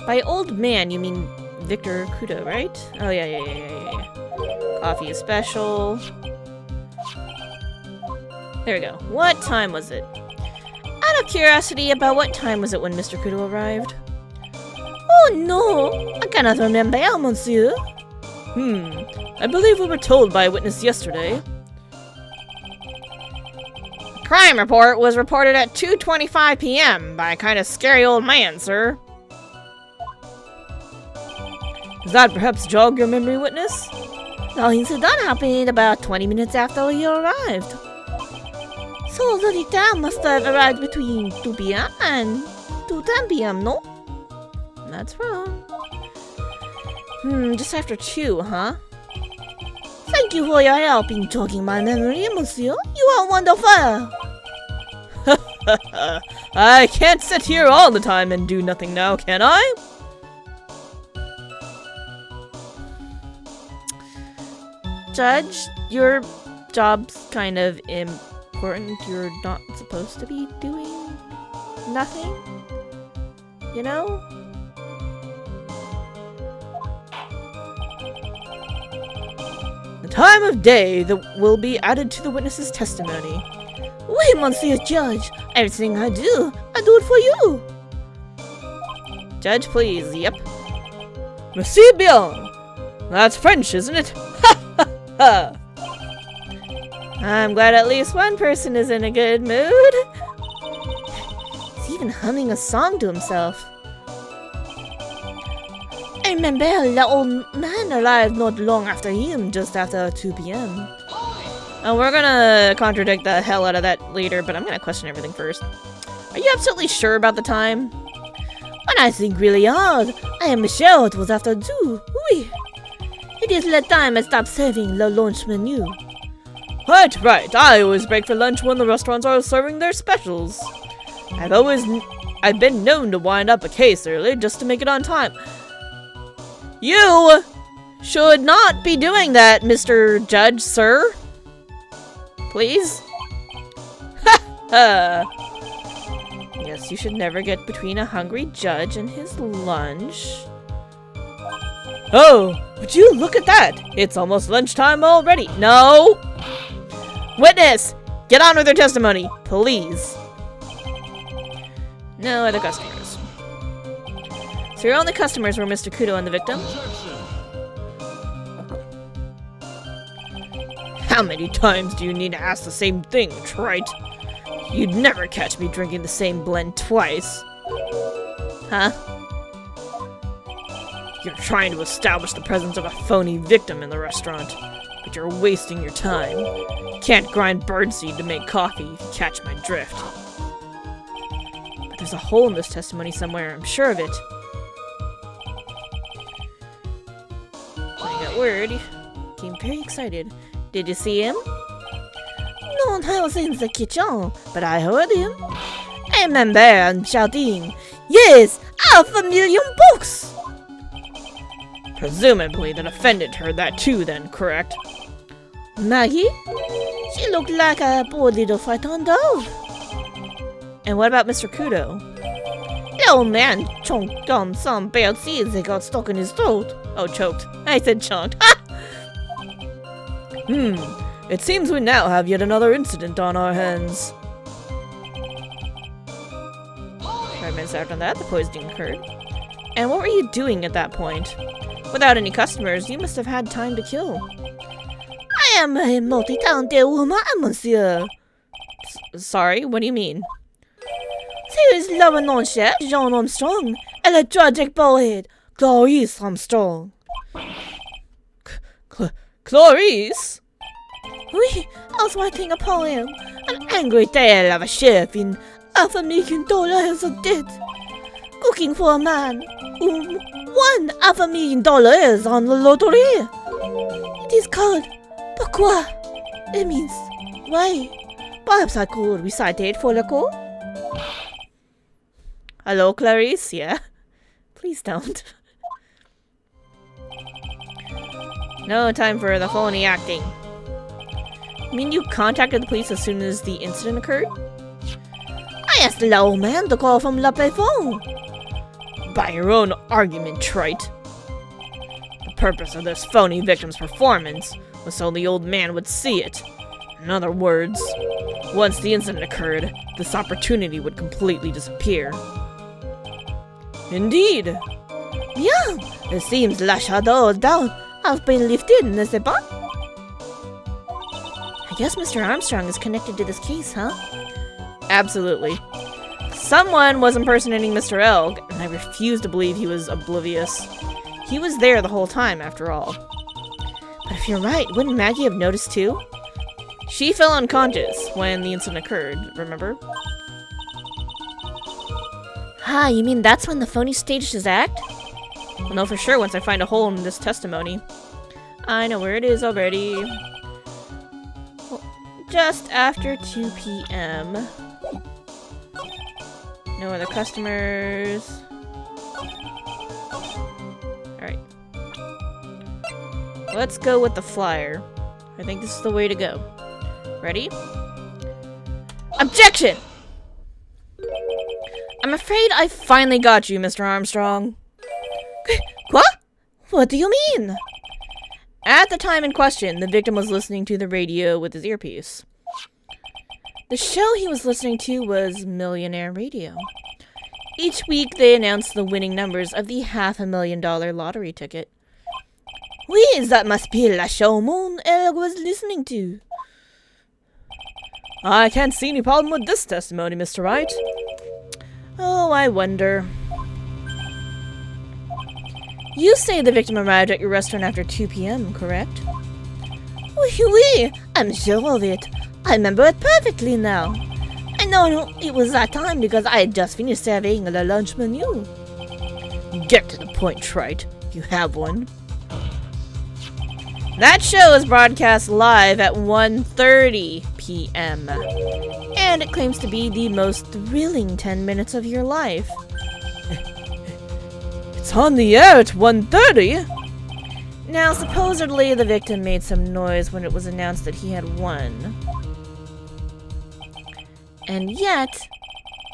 By old man, you mean Victor Kudo, right? Oh, yeah. Coffee is special. There we go. What time was it? Out of curiosity, about what time was it when Mr. Kudo arrived?
Oh no, I cannot remember, monsieur.
I believe we were told by a witness yesterday. The crime report was reported at 2:25 p.m. by a kind of scary old man, sir. Does that perhaps jog your memory, witness?
The incident happened about 20 minutes after you arrived. So the victim must have arrived between 2 p.m. and 2:10 p.m., no?
That's wrong. Just after 2, huh?
Thank you for your help in jogging my memory, monsieur. You are wonderful.
I can't sit here all the time and do nothing now, can I? Judge, your job's kind of important. You're not supposed to be doing nothing, you know? The time of day that will be added to the witness's testimony.
Oui, monsieur judge. Everything I do it for you.
Judge, please. Yep. Merci bien. That's French, isn't it? Ha ha ha. I'm glad at least one person is in a good mood. He's even humming a song to himself.
I remember the old man arrived not long after him, just after 2 p.m.
Oh, we're gonna contradict the hell out of that later, but I'm gonna question everything first. Are you absolutely sure about the time?
When I think really hard, I am sure it was after 2. Oui. It is the time I stopped serving the lunch menu.
Right. I always break for lunch when the restaurants are serving their specials. I've been known to wind up a case early just to make it on time. You should not be doing that, Mr. Judge, sir. Please? Ha ha! Yes, you should never get between a hungry judge and his lunch. Oh, would you look at that? It's almost lunchtime already. No! Witness! Get on with your testimony, please. No other customers. So your only customers were Mr. Kudo and the victim? How many times do you need to ask the same thing, Wright? You'd never catch me drinking the same blend twice.
Huh?
You're trying to establish the presence of a phony victim in the restaurant, but you're wasting your time. You can't grind birdseed to make coffee, if you catch my drift. But there's a hole in this testimony somewhere, I'm sure of it. I got word. Became very excited. Did you see him?
No, I was in the kitchen, but I heard him. I remember him shouting, "Yes, 500,000 books!"
Presumably the defendant heard that too then, correct?
Maggie? She looked like a poor little frightened dog.
And what about Mr. Kudo?
The old man choked on some bad seeds that got stuck in his throat.
Oh, choked. I said chunked. It seems we now have yet another incident on our hands. 5 minutes after that, the poisoning occurred. And what were you doing at that point? Without any customers, you must have had time to kill.
I am a multi-talented woman, monsieur.
Sorry, what do you mean?
There is le non chef Jean Armstrong and a tragic bowhead, Clarice Armstrong.
Clarice?
Oui, I was writing a poem, an angry tale of a chef in $500,000 of debt, cooking for a man who won $500,000 on the lottery. It is called Pourquoi? It means why. Perhaps I could recite it for the court.
Hello, Clarice? Yeah? Please don't. No time for the phony acting. You mean you contacted the police as soon as the incident occurred?
I asked the old man to call from La Payphone.
By your own argument, Trite. The purpose of this phony victim's performance was so the old man would see it. In other words, once the incident occurred, this opportunity would completely disappear. Indeed.
Yeah, it seems la shadow down has been lifted, n'est-ce pas?
I guess Mr. Armstrong is connected to this case, huh? Absolutely. Someone was impersonating Mr. Elg, and I refuse to believe he was oblivious. He was there the whole time, after all. But if you're right, wouldn't Maggie have noticed too? She fell unconscious when the incident occurred, remember?
Ah, you mean that's when the phony staged his act?
I'll know for sure once I find a hole in this testimony. I know where it is already. Well, just after 2 p.m. No other customers. Alright. Let's go with the flyer. I think this is the way to go. Ready? Objection! I'm afraid I finally got you, Mr. Armstrong.
What? What do you mean?
At the time in question, the victim was listening to the radio with his earpiece. The show he was listening to was Millionaire Radio. Each week, they announced the winning numbers of the $500,000 lottery ticket.
Oui, that must be la show Moon Elg was listening to.
I can't see any problem with this testimony, Mr. Wright. Oh, I wonder. You say the victim arrived at your restaurant after 2 p.m., correct?
Oui, I'm sure of it. I remember it perfectly now. I know it was that time because I had just finished serving the lunch menu.
Get to the point, Trite. You have one. That show is broadcast live at 1:30 p.m. And it claims to be the most thrilling 10 minutes of your life. It's on the air at 1:30? Now, supposedly, the victim made some noise when it was announced that he had won. And yet,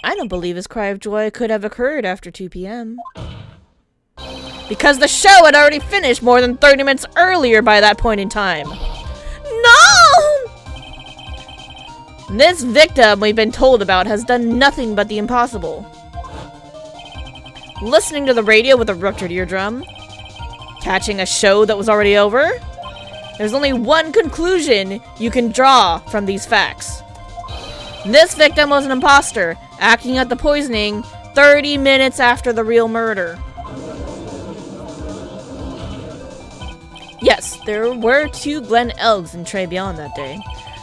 I don't believe his cry of joy could have occurred after 2 p.m. Because the show had already finished more than 30 minutes earlier by that point in time.
No!
This victim we've been told about has done nothing but the impossible. Listening to the radio with a ruptured eardrum. Catching a show that was already over. There's only one conclusion you can draw from these facts. This victim was an imposter, acting out the poisoning 30 minutes after the real murder. Yes, there were 2 Glen Elgs in Tribulations that day.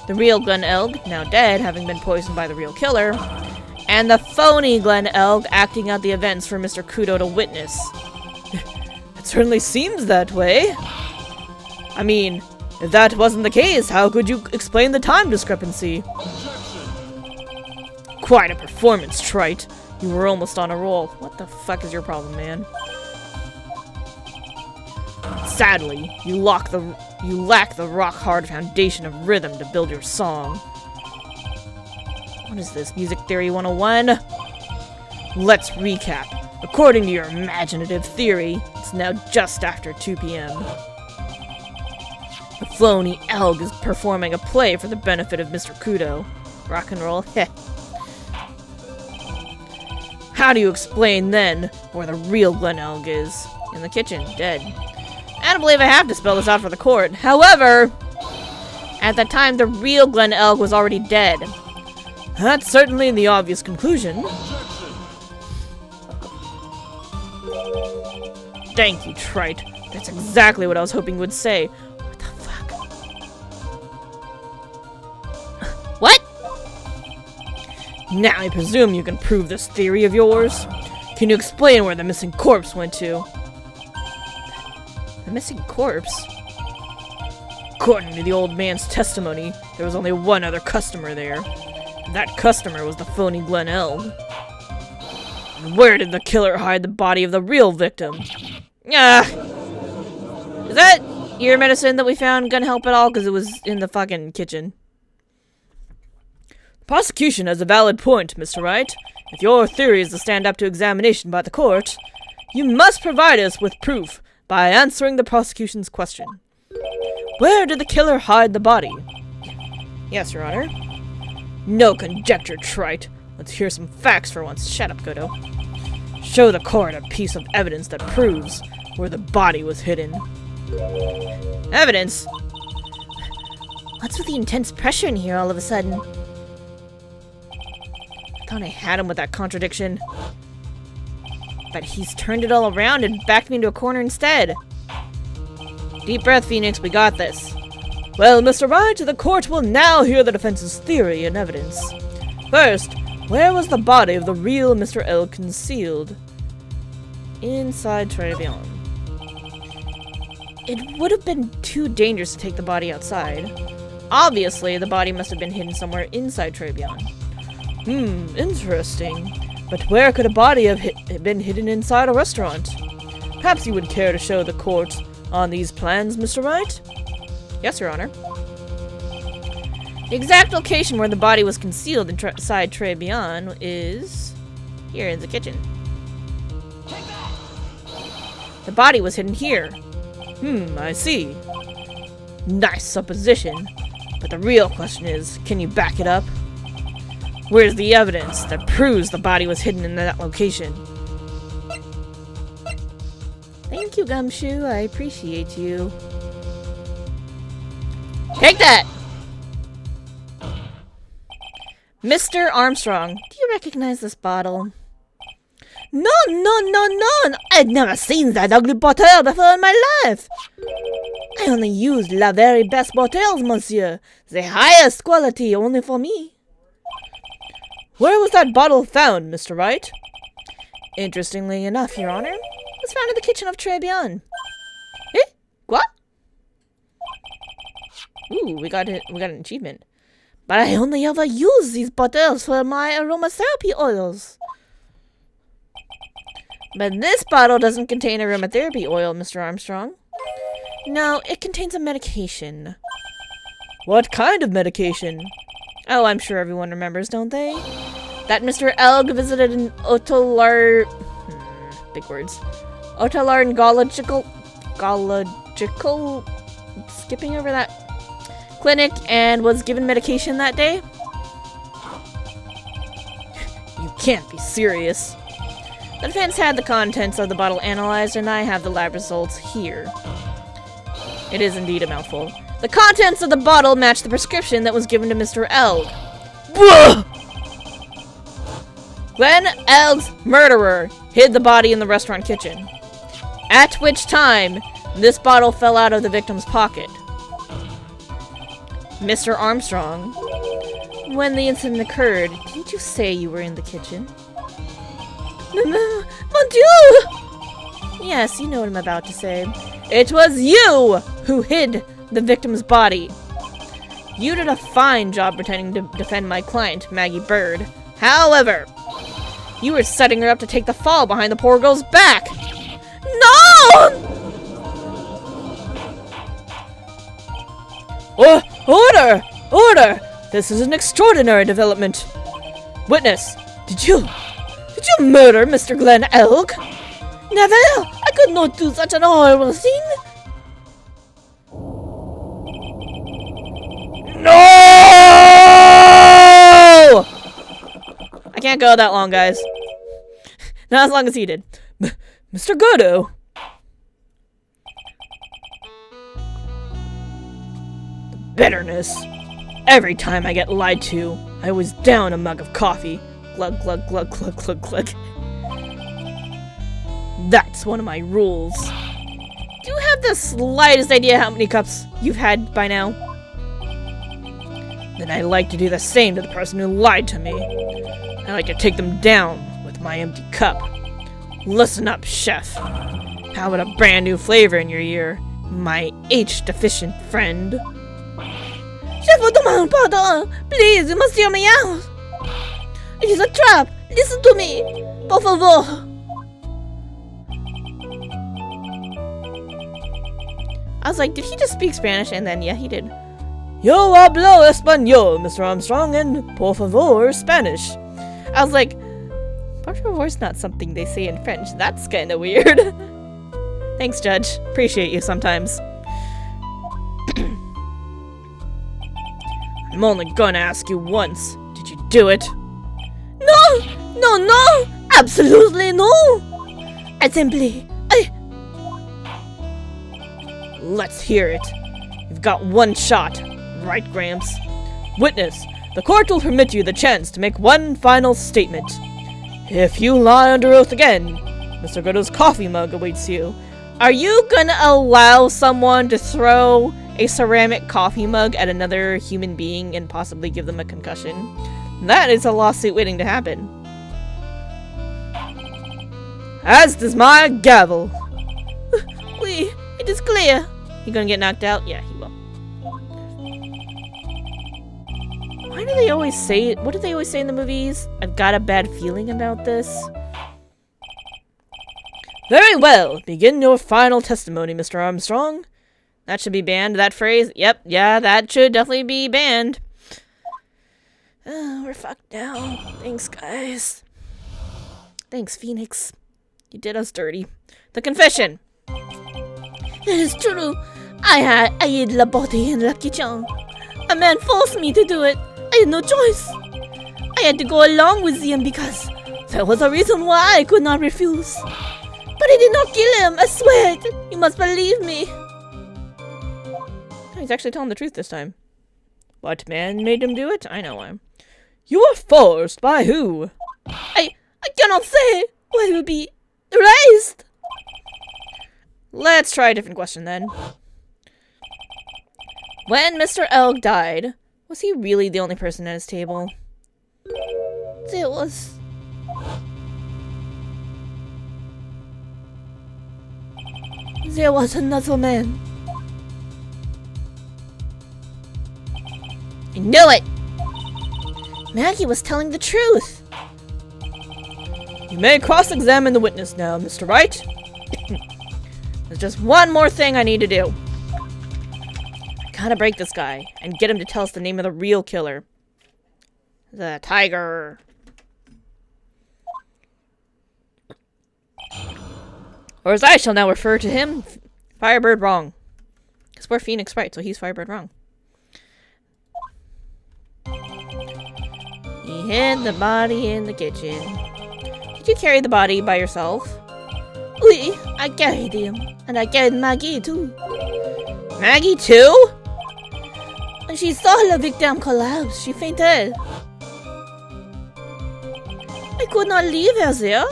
The real Glen Elg, now dead, having been poisoned by the real killer, and the phony Glen Elg acting out the events for Mr. Kudo to witness. It certainly seems that way. I mean, if that wasn't the case, how could you explain the time discrepancy? Quite a performance, Trite. You were almost on a roll. What the fuck is your problem, man? Sadly, you lack the rock-hard foundation of rhythm to build your song. What is this, Music Theory 101? Let's recap. According to your imaginative theory, it's now just after 2 p.m. The phony Elg is performing a play for the benefit of Mr. Kudo. Rock and roll, heh. How do you explain, then, where the real Glen Elg is? In the kitchen, dead. I don't believe I have to spell this out for the court. However, at that time, the real Glen Elg was already dead. That's certainly the obvious conclusion. Thank you, Trite. That's exactly what I was hoping you would say. What the fuck? What? Now I presume you can prove this theory of yours. Can you explain where the missing corpse went to? The missing corpse? According to the old man's testimony, there was only one other customer there. That customer was the phony Glen Elg. And where did the killer hide the body of the real victim? Is that ear medicine that we found gonna help at all? Because it was in the fucking kitchen. The prosecution has a valid point, Mr. Wright. If your theory is to stand up to examination by the court, you must provide us with proof by answering the prosecution's question. Where did the killer hide the body? Yes, Your Honor. No conjecture, Trite. Let's hear some facts for once. Shut up, Godo. Show the court a piece of evidence that proves where the body was hidden. Evidence?
What's with the intense pressure in here all of a sudden?
I thought I had him with that contradiction. But he's turned it all around and backed me into a corner instead. Deep breath, Phoenix. We got this. Well, Mr. Wright, the court will now hear the defense's theory and evidence. First, where was the body of the real Mr. L concealed? Inside Tribulations. It would have been too dangerous to take the body outside. Obviously, the body must have been hidden somewhere inside Tribulations. Interesting. But where could a body have been hidden inside a restaurant? Perhaps you would care to show the court on these plans, Mr. Wright? Yes, Your Honor. The exact location where the body was concealed inside Tribulations is here in the kitchen. The body was hidden here. I see. Nice supposition. But the real question is, can you back it up? Where's the evidence that proves the body was hidden in that location?
Thank you, Gumshoe. I appreciate you.
Take that! Mr. Armstrong,
do you recognize this bottle? No! I'd never seen that ugly bottle before in my life. I only use la very best bottles, monsieur. The highest quality, only for me.
Where was that bottle found, Mr. Wright? Interestingly enough, Your Honor, it was found in the kitchen of Tribulations. Eh? What? Ooh, we got an achievement.
But I only ever use these bottles for my aromatherapy oils.
But this bottle doesn't contain aromatherapy oil, Mr. Armstrong.
No, it contains a medication.
What kind of medication? Oh, I'm sure everyone remembers, don't they? That Mr. Elg visited an big words. Otolaryngological... skipping over that clinic and was given medication that day? You can't be serious. The defense had the contents of the bottle analyzed, and I have the lab results here. It is indeed a mouthful. The contents of the bottle match the prescription that was given to Mr. Elg. Glenn Elg's murderer hid the body in the restaurant kitchen. At which time, this bottle fell out of the victim's pocket. Mr. Armstrong, when the incident occurred, didn't you say you were in the kitchen?
Mon Dieu!
Yes, you know what I'm about to say. It was you who hid the victim's body. You did a fine job pretending to defend my client, Maggie Bird. However, you were setting her up to take the fall behind the poor girl's back.
No!
Order! Order! This is an extraordinary development. Witness, did you murder Mr. Glenn Elk?
Never! I could not do such an horrible thing!
No! I can't go that long, guys. Not as long as he did. Mr. Godo. The bitterness. Every time I get lied to, I always down a mug of coffee. Glug, glug, glug, glug, glug, glug. That's one of my rules. Do you have the slightest idea how many cups you've had by now? Then I like to do the same to the person who lied to me. I like to take them down with my empty cup. Listen up, chef. How about a brand new flavor in your ear, my H-deficient friend?
Chef, pardon! Please, you must hear me out! It is a trap! Listen to me! Por favor!
I was like, did he just speak Spanish? And then, yeah, he did. Yo hablo español, Mr. Armstrong, and por favor, Spanish. I was like, por favor is not something they say in French. That's kind of weird. Thanks, Judge. Appreciate you sometimes. I'm only gonna ask you once. Did you do it?
No! No, no! Absolutely no! I simply...
Let's hear it. You've got one shot. Right, Gramps? Witness, the court will permit you the chance to make one final statement. If you lie under oath again, Mr. Godo's coffee mug awaits you. Are you gonna allow someone to throw a ceramic coffee mug at another human being and possibly give them a concussion? That is a lawsuit waiting to happen. As does my gavel.
Oui, it is clear.
You gonna get knocked out? Yeah, he will. Why do they always say... What do they always say in the movies? I've got a bad feeling about this. Very well. Begin your final testimony, Mr. Armstrong. That should be banned, that phrase. Yep, yeah, that should definitely be banned.
We're fucked now. Thanks, guys.
Thanks, Phoenix. You did us dirty. The confession.
It is true. I hid the body in the kitchen. A man forced me to do it. I had no choice. I had to go along with him because there was a reason why I could not refuse. But I did not kill him, I swear it. You must believe me.
He's actually telling the truth this time. What man made him do it? I know him. You were forced by who?
I cannot say. What will be erased?
Let's try a different question then. When Mr. Elk died, was he really the only person at his table?
There was... There was another man.
I knew it! Maggie was telling the truth. You may cross-examine the witness now, Mr. Wright. There's just one more thing I need to do. I gotta break this guy and get him to tell us the name of the real killer. The tiger. Or as I shall now refer to him, Firebird Wrong. Because we're Phoenix Wright, so he's Firebird Wrong. He hid the body in the kitchen. Did you carry the body by yourself?
Oui, I carried him. And I carried Maggie too.
Maggie too?
And she saw the victim collapse. She fainted. I could not leave her there.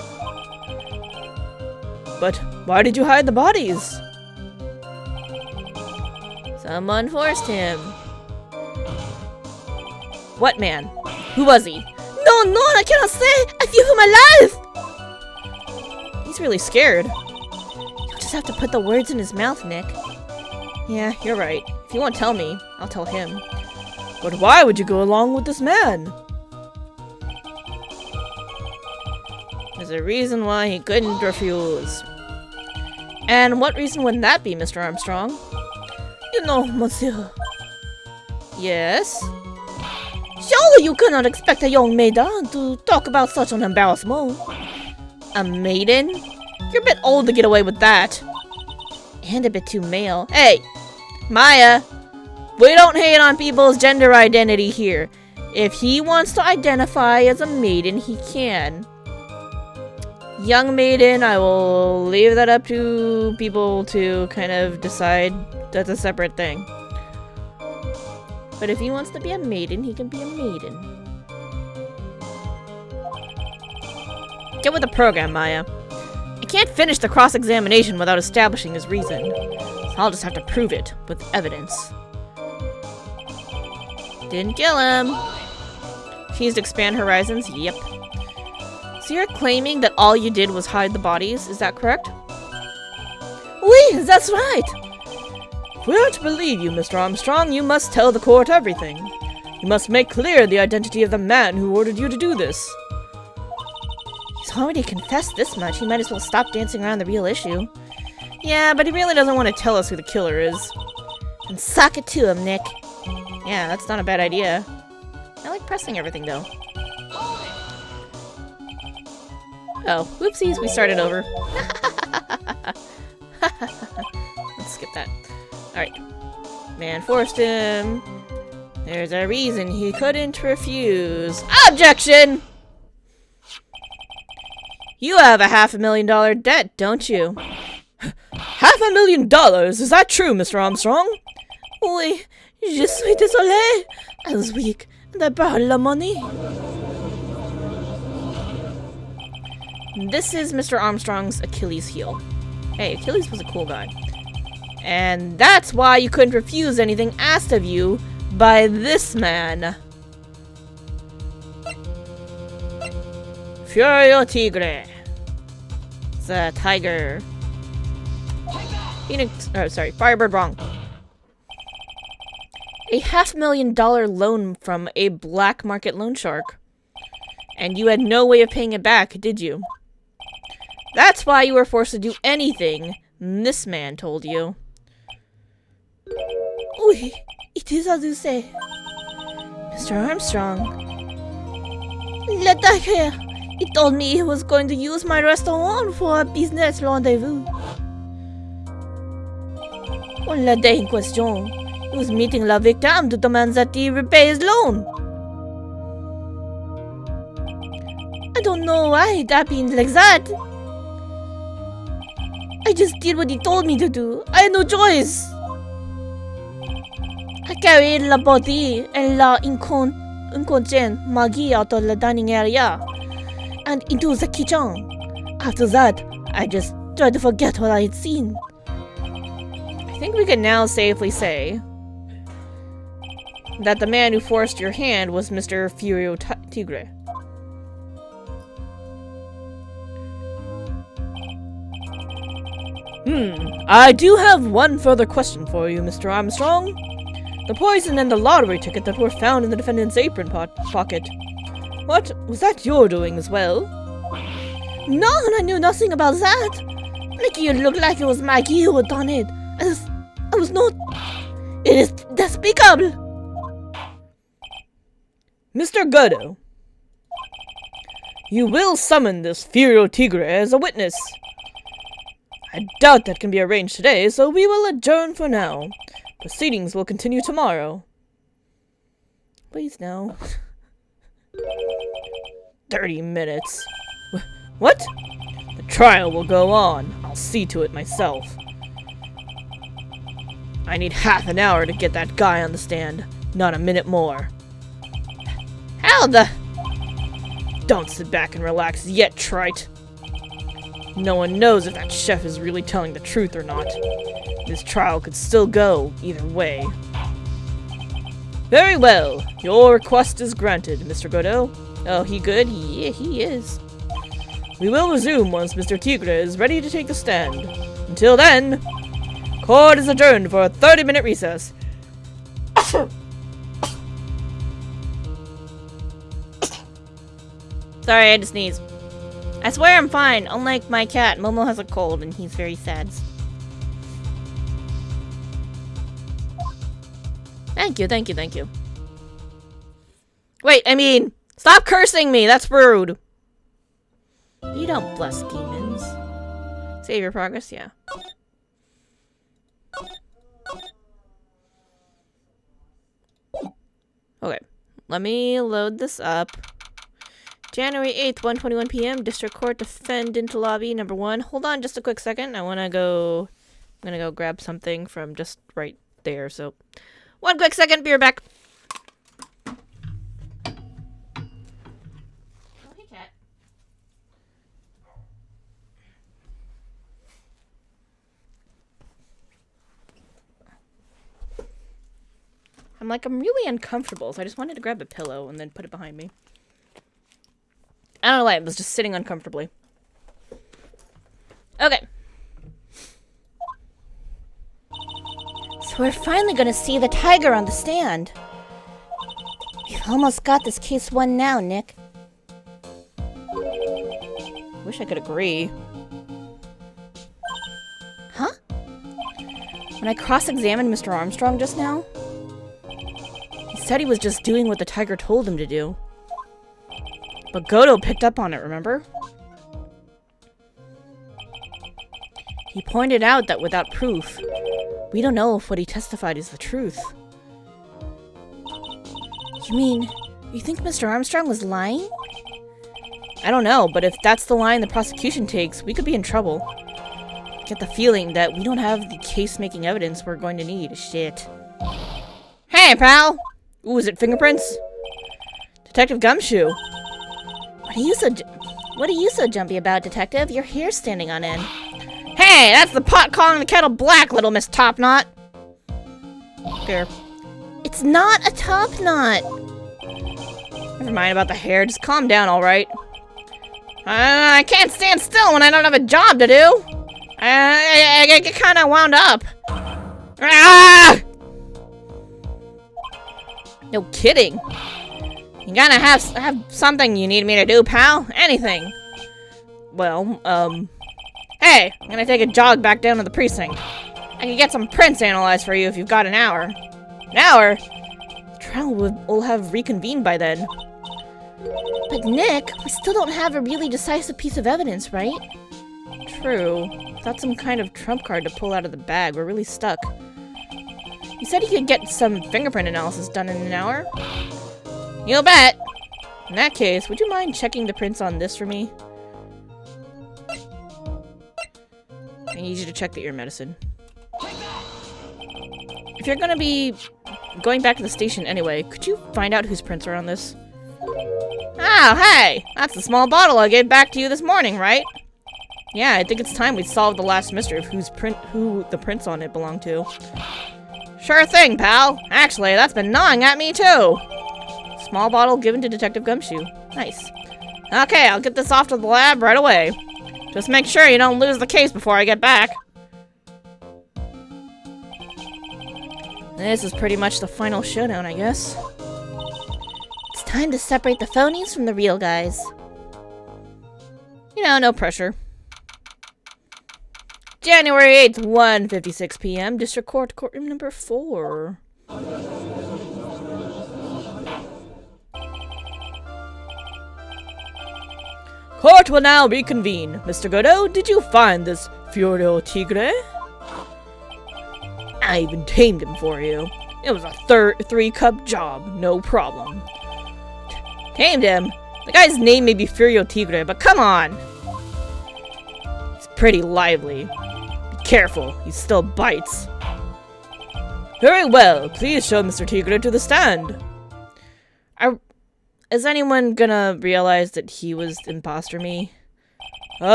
But why did you hide the bodies? Someone forced him. What man? Who was he?
No, I cannot say. I fear for my life.
He's really scared. You just have to put the words in his mouth, Nick. Yeah, you're right. If you won't tell me, I'll tell him. But why would you go along with this man? There's a reason why he couldn't refuse. And what reason would that be, Mr. Armstrong?
You know, monsieur.
Yes?
Surely you cannot expect a young maiden to talk about such an embarrassment.
A maiden? You're a bit old to get away with that. And a bit too male. Hey! Maya! We don't hate on people's gender identity here. If he wants to identify as a maiden, he can. Young maiden, I will leave that up to people to kind of decide. That's a separate thing. But if he wants to be a maiden, he can be a maiden. Get with the program, Maya. I can't finish the cross-examination without establishing his reason. So I'll just have to prove it with evidence. Didn't kill him. She needs to expand horizons? Yep. So you're claiming that all you did was hide the bodies, is that correct?
Oui, that's right.
If we are to believe you, Mr. Armstrong, you must tell the court everything. You must make clear the identity of the man who ordered you to do this. He's already confessed this much, he might as well stop dancing around the real issue. Yeah, but he really doesn't want to tell us who the killer is.
And sock it to him, Nick.
Yeah, that's not a bad idea. I like pressing everything, though. Oh, whoopsies, we started over. Let's skip that. Alright. Man forced him. There's a reason he couldn't refuse. Objection! You have a $500,000 debt, don't you? $500,000? Is that true, Mr. Armstrong?
Oui, je suis désolé. I was weak, and I borrowed the money.
This is Mr. Armstrong's Achilles heel. Hey, Achilles was a cool guy. And that's why you couldn't refuse anything asked of you by this man. Furio Tigre. It's a tiger. Phoenix, oh, sorry, Firebird wrong. A $500,000 loan from a black market loan shark. And you had no way of paying it back, did you? That's why you were forced to do anything this man told you.
Oui, it is as you say.
Mr. Armstrong.
Let that hear. He told me he was going to use my restaurant for a business rendezvous. On la day in question, he was meeting la victim to demand that he repay his loan. I don't know why it happened like that. I just did what he told me to do. I had no choice. I carried la body and la inconscient Maggie out of the dining area and into the kitchen. After that, I just tried to forget what I had seen.
I think we can now safely say that the man who forced your hand was Mr. Furio Tigre. I do have one further question for you, Mr. Armstrong. The poison and the lottery ticket that were found in the defendant's apron pocket. What? Was that your doing as well?
No, I knew nothing about that. Making it look like it was Maggie who had done it. I was not. It is despicable.
Mr. Godot, you will summon this Furio Tigre as a witness. I doubt that can be arranged today, so we will adjourn for now. Proceedings will continue tomorrow. Please no. 30 minutes. What? The trial will go on. I'll see to it myself. I need half an hour to get that guy on the stand. Not a minute more. How the... Don't sit back and relax yet, Trite. No one knows if that chef is really telling the truth or not. This trial could still go either way. Very well. Your request is granted, Mr. Godot. Oh, he good? Yeah, he is. We will resume once Mr. Tigre is ready to take the stand. Until then, court is adjourned for a 30-minute recess.
Sorry, I had to sneeze. I swear I'm fine. Unlike my cat, Momo has a cold and he's very sad.
Thank you, thank you, thank you. Wait, I mean, stop cursing me! That's rude!
You don't bless demons.
Save your progress, yeah. Okay, let me load this up. January 8th, 1:21 p.m. District Court, Defendant Lobby, number 1. Hold on just a quick second. I'm gonna go grab something from just right there, so... One quick second, be right back.
Oh, hey, cat.
I'm really uncomfortable, so I just wanted to grab a pillow and then put it behind me. I don't know why, it was just sitting uncomfortably. Okay.
So we're finally gonna see the tiger on the stand. We've almost got this case won now, Nick.
Wish I could agree.
Huh?
When I cross-examined Mr. Armstrong just now, he said he was just doing what the tiger told him to do. But Godot picked up on it, remember? He pointed out that without proof, we don't know if what he testified is the truth.
You mean, you think Mr. Armstrong was lying?
I don't know, but if that's the line the prosecution takes, we could be in trouble. I get the feeling that we don't have the case-making evidence we're going to need. Shit. Hey, pal! Ooh, is it fingerprints? Detective Gumshoe.
What are you so jumpy about, Detective? Your hair's standing on end.
Hey, that's the pot calling the kettle black, little Miss Topknot. Here.
It's not a top knot.
Never mind about the hair. Just calm down, all right? I can't stand still when I don't have a job to do. I get kind of wound up. Ah! No kidding. You gotta have something you need me to do, pal. Anything. Well, hey, I'm gonna take a jog back down to the precinct. I can get some prints analyzed for you if you've got an hour. An hour? The trial will have reconvened by then.
But Nick, we still don't have a really decisive piece of evidence, right?
True. Without some kind of trump card to pull out of the bag, we're really stuck. You said he could get some fingerprint analysis done in an hour? You bet! In that case, would you mind checking the prints on this for me? I need you to check the ear medicine. If you're gonna be going back to the station anyway, could you find out whose prints are on this? Oh, hey! That's the small bottle I gave back to you this morning, right? Yeah, I think it's time we solved the last mystery of who the prints on it belong to. Sure thing, pal. Actually, that's been gnawing at me too. Small bottle given to Detective Gumshoe. Nice. Okay, I'll get this off to the lab right away. Just make sure you don't lose the case before I get back. This is pretty much the final showdown, I guess.
It's time to separate the phonies from the real guys.
You know, no pressure. January 8th, 1:56 p.m. District Court, courtroom number 4. Court will now reconvene. Mr. Godot, did you find this Fiordo Tigre? I even tamed him for you. It was a 3-cup job, no problem. Tamed him? The guy's name may be Furio Tigre, but come on! He's pretty lively. Be careful, he still bites. Very well, please show Mr. Tigre to the stand. is anyone gonna realize that he was imposter me?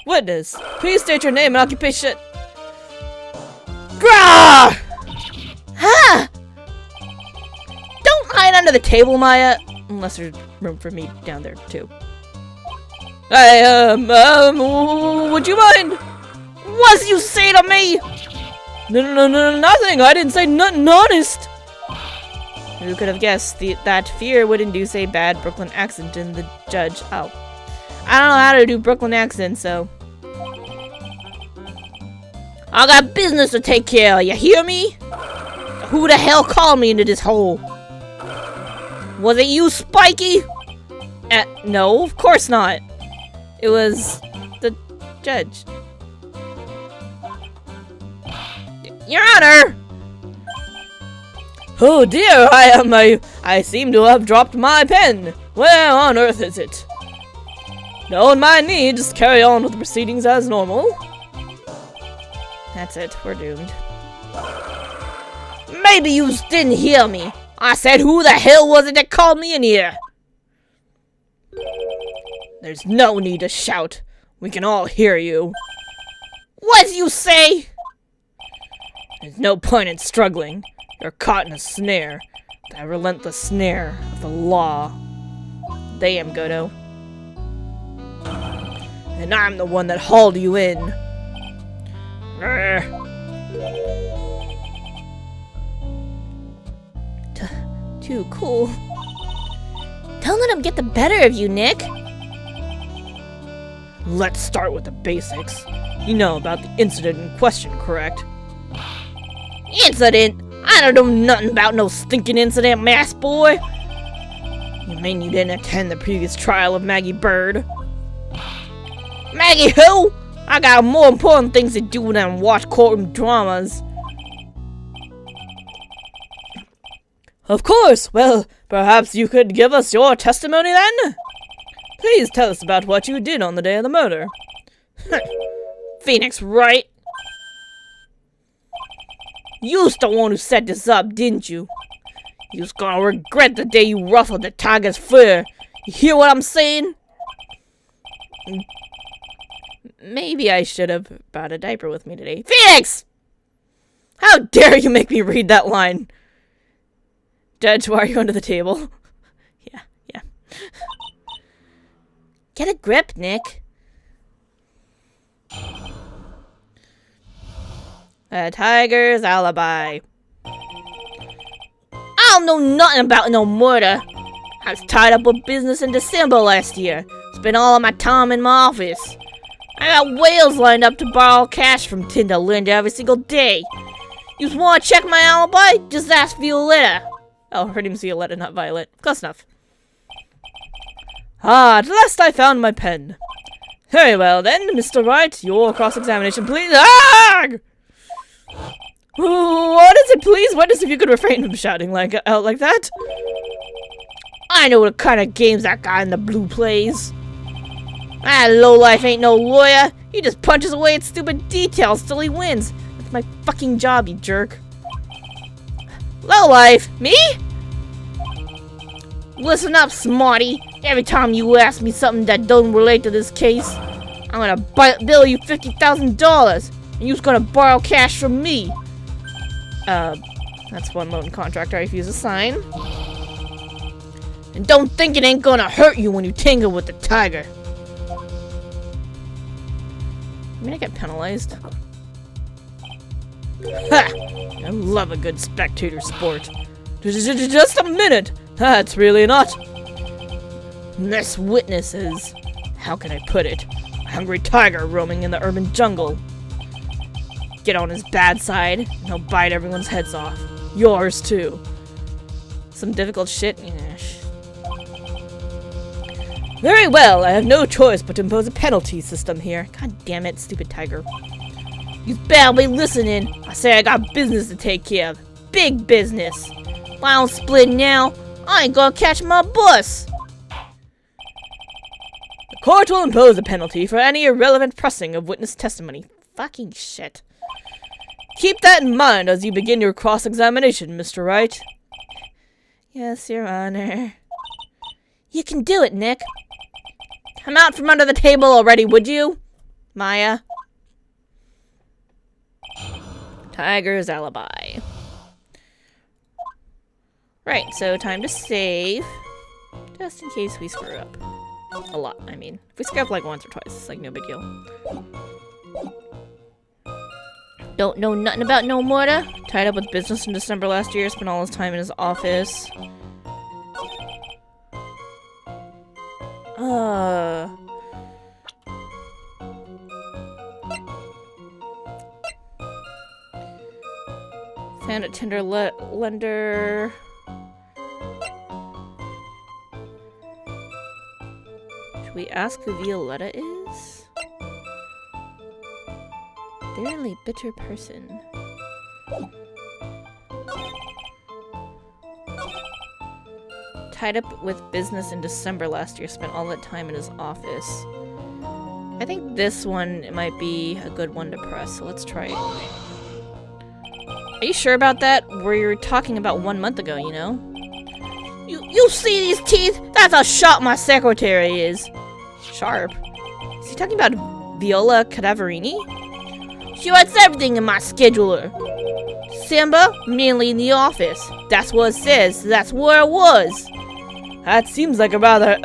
Witness, please state your name and occupation. Grah!
Huh?
Don't hide under the table, Maya. Unless there's room for me down there, too. Would you mind?
What'd you say to me?
No, nothing. I didn't say nothing honest. Who could have guessed that fear would induce a bad Brooklyn accent in the judge? Oh. I don't know how to do Brooklyn accent, so.
I got business to take care of, you hear me? Who the hell called me into this hole? Was it you, Spiky?
No, of course not. It was the judge.
Your Honor!
Oh dear, I seem to have dropped my pen. Where on earth is it? Don't mind me, just carry on with the proceedings as normal. That's it, we're doomed.
Maybe you didn't hear me. I said who the hell was it that called me in here?
There's no need to shout. We can all hear you.
What'd you say?
There's no point in struggling. You're caught in a snare. That relentless snare of the law. Damn, Godo. And I'm the one that hauled you in.
Too cool. Don't let him get the better of you, Nick.
Let's start with the basics. You know about the incident in question, correct?
Incident? I don't know nothing about no stinking incident, mass boy.
You mean you didn't attend the previous trial of Maggie Bird?
Maggie who? I got more important things to do than watch courtroom dramas.
Of course. Well, perhaps you could give us your testimony then? Please tell us about what you did on the day of the murder.
Phoenix Wright. You's the one who set this up, didn't you? You's gonna regret the day you ruffled the tiger's fur. You hear what I'm saying?
Maybe I should have brought a diaper with me today.
Phoenix!
How dare you make me read that line? Judge, why are you under the table? Yeah.
Get a grip, Nick.
A tiger's alibi.
I don't know nothing about no murder. I was tied up with business in December last year. Spent all of my time in my office. I got whales lined up to borrow cash from Tinder Linda every single day. You want to check my alibi? Just ask Violetta.
Oh, her name's Violetta, not Violet. Close enough. At last I found my pen. Very well then, Mr. Wright, your cross-examination, please. What is it, please? Witness, if you could refrain from shouting out like that.
I know the kind of games that guy in the blue plays. That lowlife ain't no lawyer. He just punches away at stupid details till he wins. That's my fucking job, you jerk. Lowlife? Me? Listen up, smarty. Every time you ask me something that don't relate to this case, I'm gonna bill you $50,000, and you're gonna borrow cash from me.
That's one loan contract I refuse to sign.
And don't think it ain't gonna hurt you when you tangle with the tiger.
I mean, I get penalized. Ha! I love a good spectator sport. Just a minute! That's really not. This witness is, how can I put it, a hungry tiger roaming in the urban jungle. Get on his bad side, and he'll bite everyone's heads off. Yours too. Some difficult shit? Yeah. Very well, I have no choice but to impose a penalty system here. God damn it, stupid tiger.
You better be listening. I say I got business to take care of. Big business. If I don't split now, I ain't gonna catch my bus.
The court will impose a penalty for any irrelevant pressing of witness testimony. Fucking shit. Keep that in mind as you begin your cross-examination, Mr. Wright. Yes, Your Honor.
You can do it, Nick.
Come out from under the table already, would you? Maya. Tiger's alibi. Right, so time to save. Just in case we screw up. A lot, I mean. If we screw up like once or twice, it's like no big deal. Don't know nothing about no mortar. Tied up with business in December last year. Spent all his time in his office. Found a Tinder lender. Should we ask who Violetta is? Barely bitter person. Tied up with business in December last year. Spent all that time in his office. I think this one might be a good one to press, so let's try it. Are you sure about that? We were talking about 1 month ago, you know?
You see these teeth? That's how sharp my secretary is.
Sharp? Is he talking about Viola Cadaverini?
She writes everything in my scheduler. December, mainly in the office. That's what it says. That's where it was.
That seems like a rather,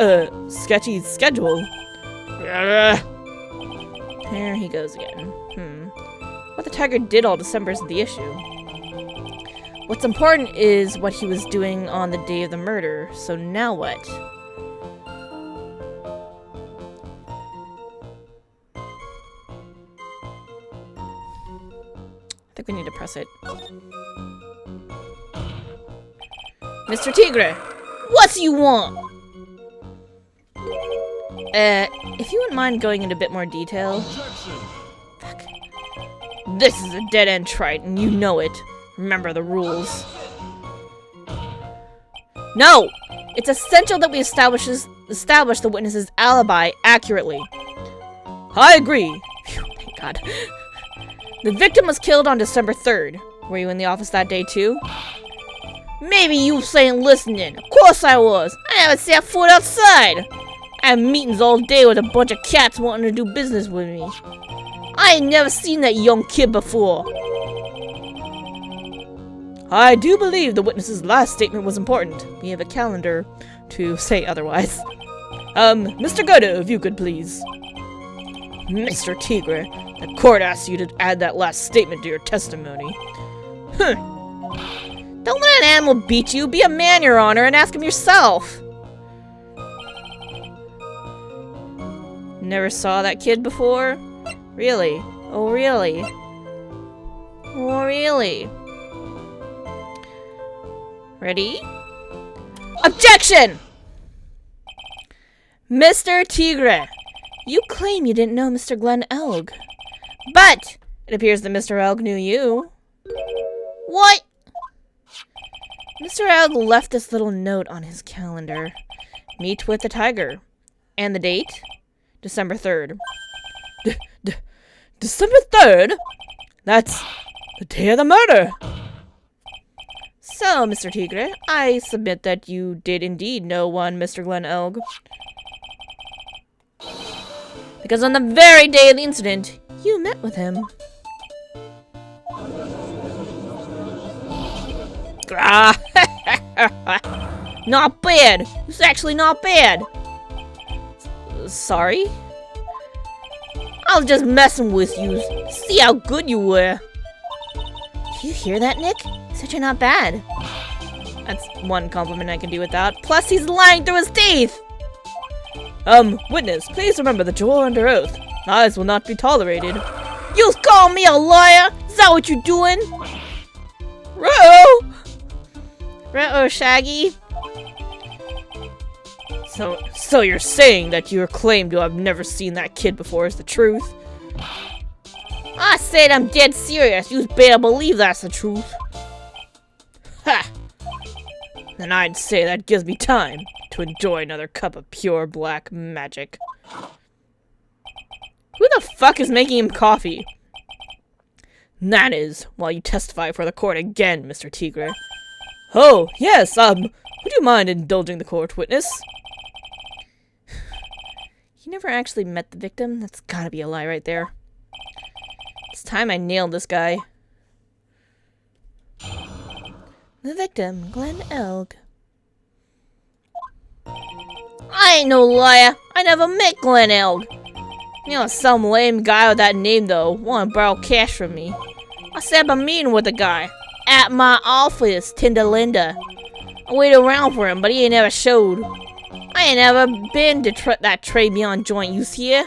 sketchy schedule. There he goes again. What the tiger did all December isn't the issue. What's important is what he was doing on the day of the murder. So now what? I think we need to press it. Mr. Tigre!
What you want?
If you wouldn't mind going into a bit more detail. Fuck. This is a dead-end Triton, you know it. Remember the rules. No! It's essential that we establish the witness's alibi accurately. I agree. Phew, thank God. The victim was killed on December 3rd. Were you in the office that day too?
Maybe you ain't listening. Of course I was. I haven't set foot outside. I had meetings all day with a bunch of cats wanting to do business with me. I ain't never seen that young kid before.
I do believe the witness's last statement was important. We have a calendar to say otherwise. Mr. Godo, if you could please. Mr. Tigre, the court asks you to add that last statement to your testimony.
Don't let an animal beat you. Be a man, Your Honor, and ask him yourself.
Never saw that kid before? Really? Oh, really? Oh, really? Ready? Objection! Mr. Tigre, you claim you didn't know Mr. Glenn Elg. But it appears that Mr. Elg knew you.
What?
Mr. Elg left this little note on his calendar. Meet with the tiger. And the date? December 3rd. December 3rd? That's the day of the murder. So, Mr. Tigre, I submit that you did indeed know one Mr. Glenn Elg. Because on the very day of the incident, you met with him.
Not bad. It's actually not bad.
Sorry?
I was just messing with you. See how good you were.
Do you hear that, Nick? He said you're not bad. That's one compliment I can do without. Plus, he's lying through his teeth! Witness, please remember that you are under oath. Lies will not be tolerated.
You call me a liar? Is that what you're doing?
Ruh-oh, Shaggy. So you're saying that your claim to have never seen that kid before is the truth?
I said I'm dead serious. You better believe that's the truth.
Ha! Then I'd say that gives me time to enjoy another cup of pure black magic. Who the fuck is making him coffee? That is, while you testify for the court again, Mr. Tigre. Oh, yes, would you mind indulging the court, witness? He never actually met the victim? That's gotta be a lie right there. It's time I nailed this guy.
The victim, Glenn Elg. I ain't no liar. I never met Glenn Elg. You know, some lame guy with that name, though, wanted to borrow cash from me. I set up a meeting with the guy. At my office, Tinderlinda. I waited around for him, but he ain't never showed. I ain't never been to that Tribulations joint, you see?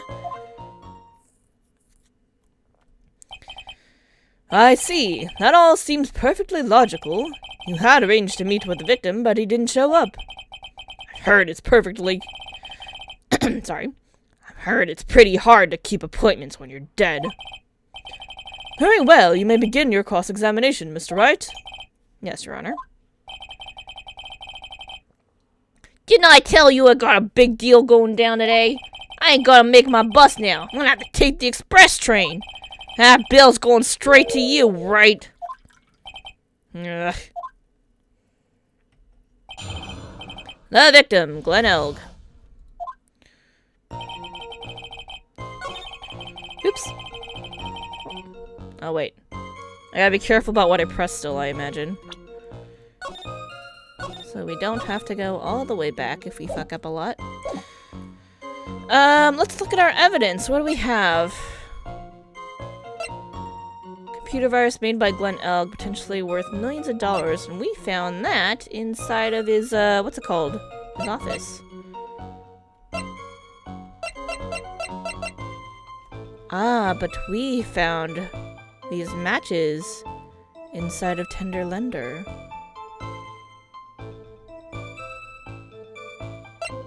I see. That all seems perfectly logical. You had arranged to meet with the victim, but he didn't show up. I've heard it's perfectly... Sorry. I've heard it's pretty hard to keep appointments when you're dead. Very well, you may begin your cross-examination, Mr. Wright. Yes, Your Honor.
Didn't I tell you I got a big deal going down today? I ain't gonna make my bus now. I'm gonna have to take the express train. That bill's going straight to you, Wright?
Ugh. The victim, Glenn Elg. Oops. Oh, wait. I gotta be careful about what I press still, I imagine. So we don't have to go all the way back if we fuck up a lot. Let's look at our evidence. What do we have? Computer virus made by Glenn Elg, potentially worth millions of dollars, and we found that inside of his, what's it called? His office. Ah, but we found these matches inside of Tenderlender.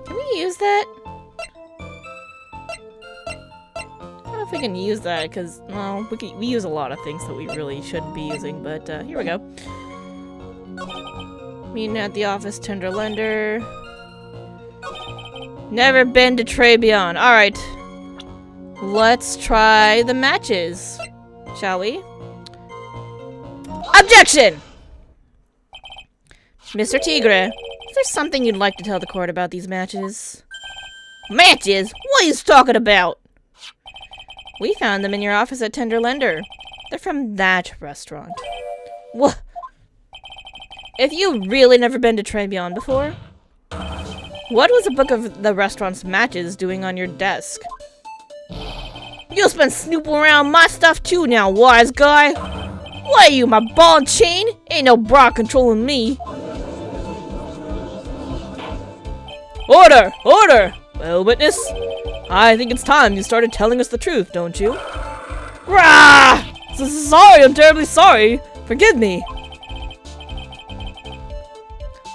Can we use that? I don't know if we can use that, because, well, we use a lot of things that we really shouldn't be using, but here we go. Meeting at the office, Tenderlender. Never been to Tribulations. Alright. Let's try the matches, shall we? Objection! Mr. Tigre, is there something you'd like to tell the court about these matches?
Matches? What are you talking about?
We found them in your office at Tenderlender. They're from that restaurant.
What?
If you really never been to Tribulations before, what was a book of the restaurant's matches doing on your desk?
You've been snooping around my stuff too now, wise guy. What are you, my ball and chain? Ain't no bra controlling me.
Order! Order! Well, witness, I think it's time you started telling us the truth, don't you?
Rah!
Sorry, I'm terribly sorry. Forgive me.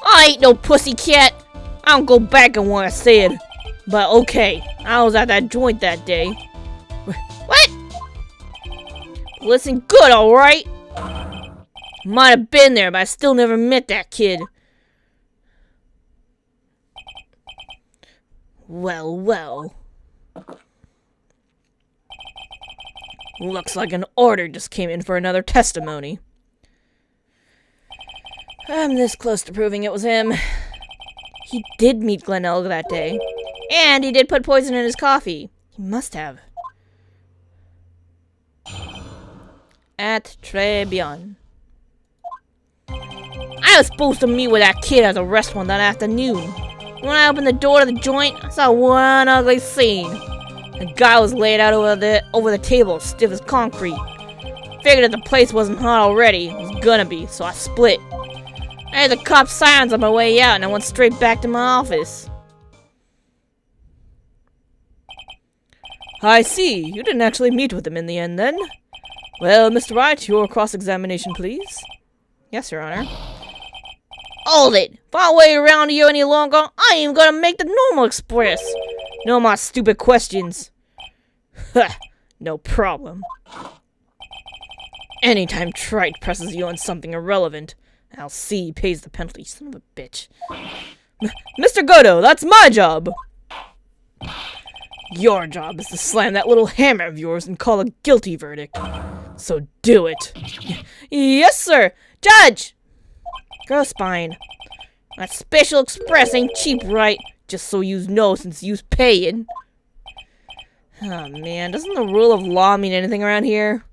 I ain't no pussycat. I don't go back on what I said. But okay, I was at that joint that day. What? Listen good, alright? Might have been there, but I still never met that kid.
Well, well. Looks like an order just came in for another testimony. I'm this close to proving it was him. He did meet Glenn Elg that day. And he did put poison in his coffee. He must have. At Tribulations.
I was supposed to meet with that kid at the restaurant that afternoon. When I opened the door to the joint, I saw one ugly scene. The guy was laid out over the table, stiff as concrete. Figured if the place wasn't hot already, it was gonna be, so I split. I heard the cop's sirens on my way out, and I went straight back to my office.
I see. You didn't actually meet with him in the end, then? Well, Mr. Wright, your cross-examination, please. Yes, Your Honor.
Hold it! If I wait around here any longer, I ain't even gonna make the normal express. No more stupid questions.
Ha! No problem. Anytime Trite presses you on something irrelevant, I'll see he pays the penalty, son of a bitch. Mr. Godot, that's my job! Your job is to slam that little hammer of yours and call a guilty verdict. So do it. Yes, sir! Judge! Grow spine.
That special express ain't cheap, right? Just so yous know, since yous payin'.
Oh man, doesn't the rule of law mean anything around here?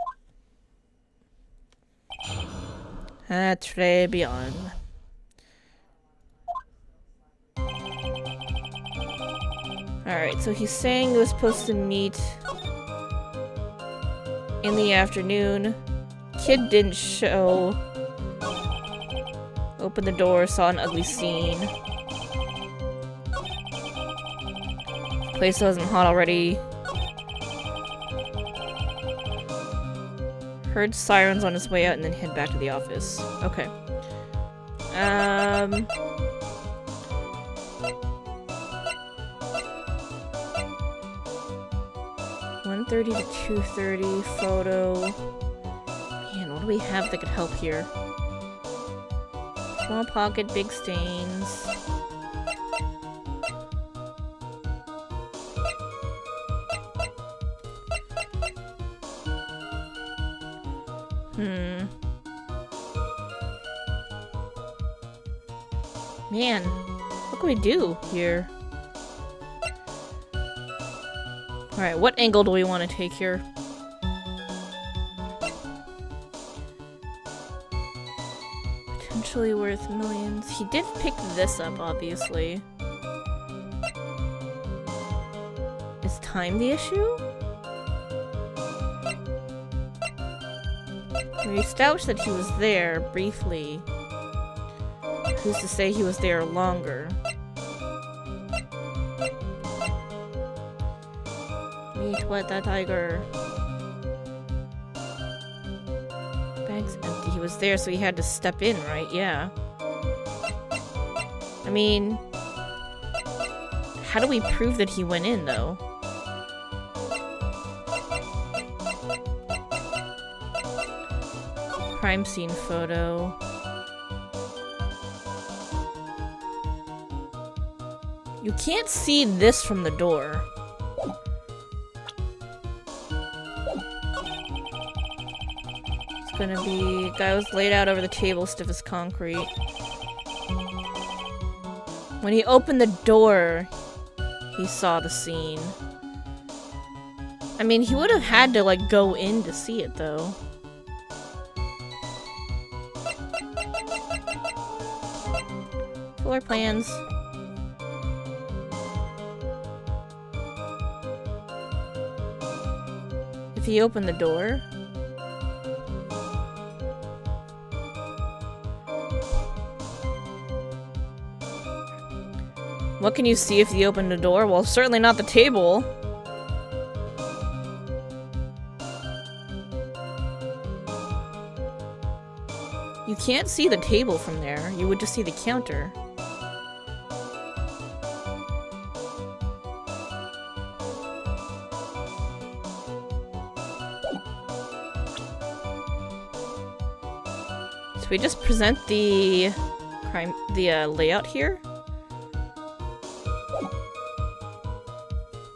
Tribulations. Alright, so he's saying he was supposed to meet in the afternoon. Kid didn't show. Opened the door, saw an ugly scene. Place wasn't hot already. Heard sirens on his way out and then head back to the office. Okay. 1:30 to 2:30 photo. Man, what do we have that could help here? Small pocket, big stains. Man, what can we do here? Alright, what angle do we want to take here? Potentially worth millions. He did pick this up, obviously. Is time the issue? We established that he was there briefly. Who's to say he was there longer? Meet what that tiger. Bag's empty. He was there, so he had to step in, right? Yeah. I mean, how do we prove that he went in, though? Crime scene photo. You can't see this from the door. It's gonna be... guy was laid out over the table, stiff as concrete. When he opened the door, he saw the scene. I mean, he would have had to, like, go in to see it, though. Floor plans. If he opened the door... What can you see if you open the door? Well, certainly not the table. You can't see the table from there. You would just see the counter. So we just present the layout here.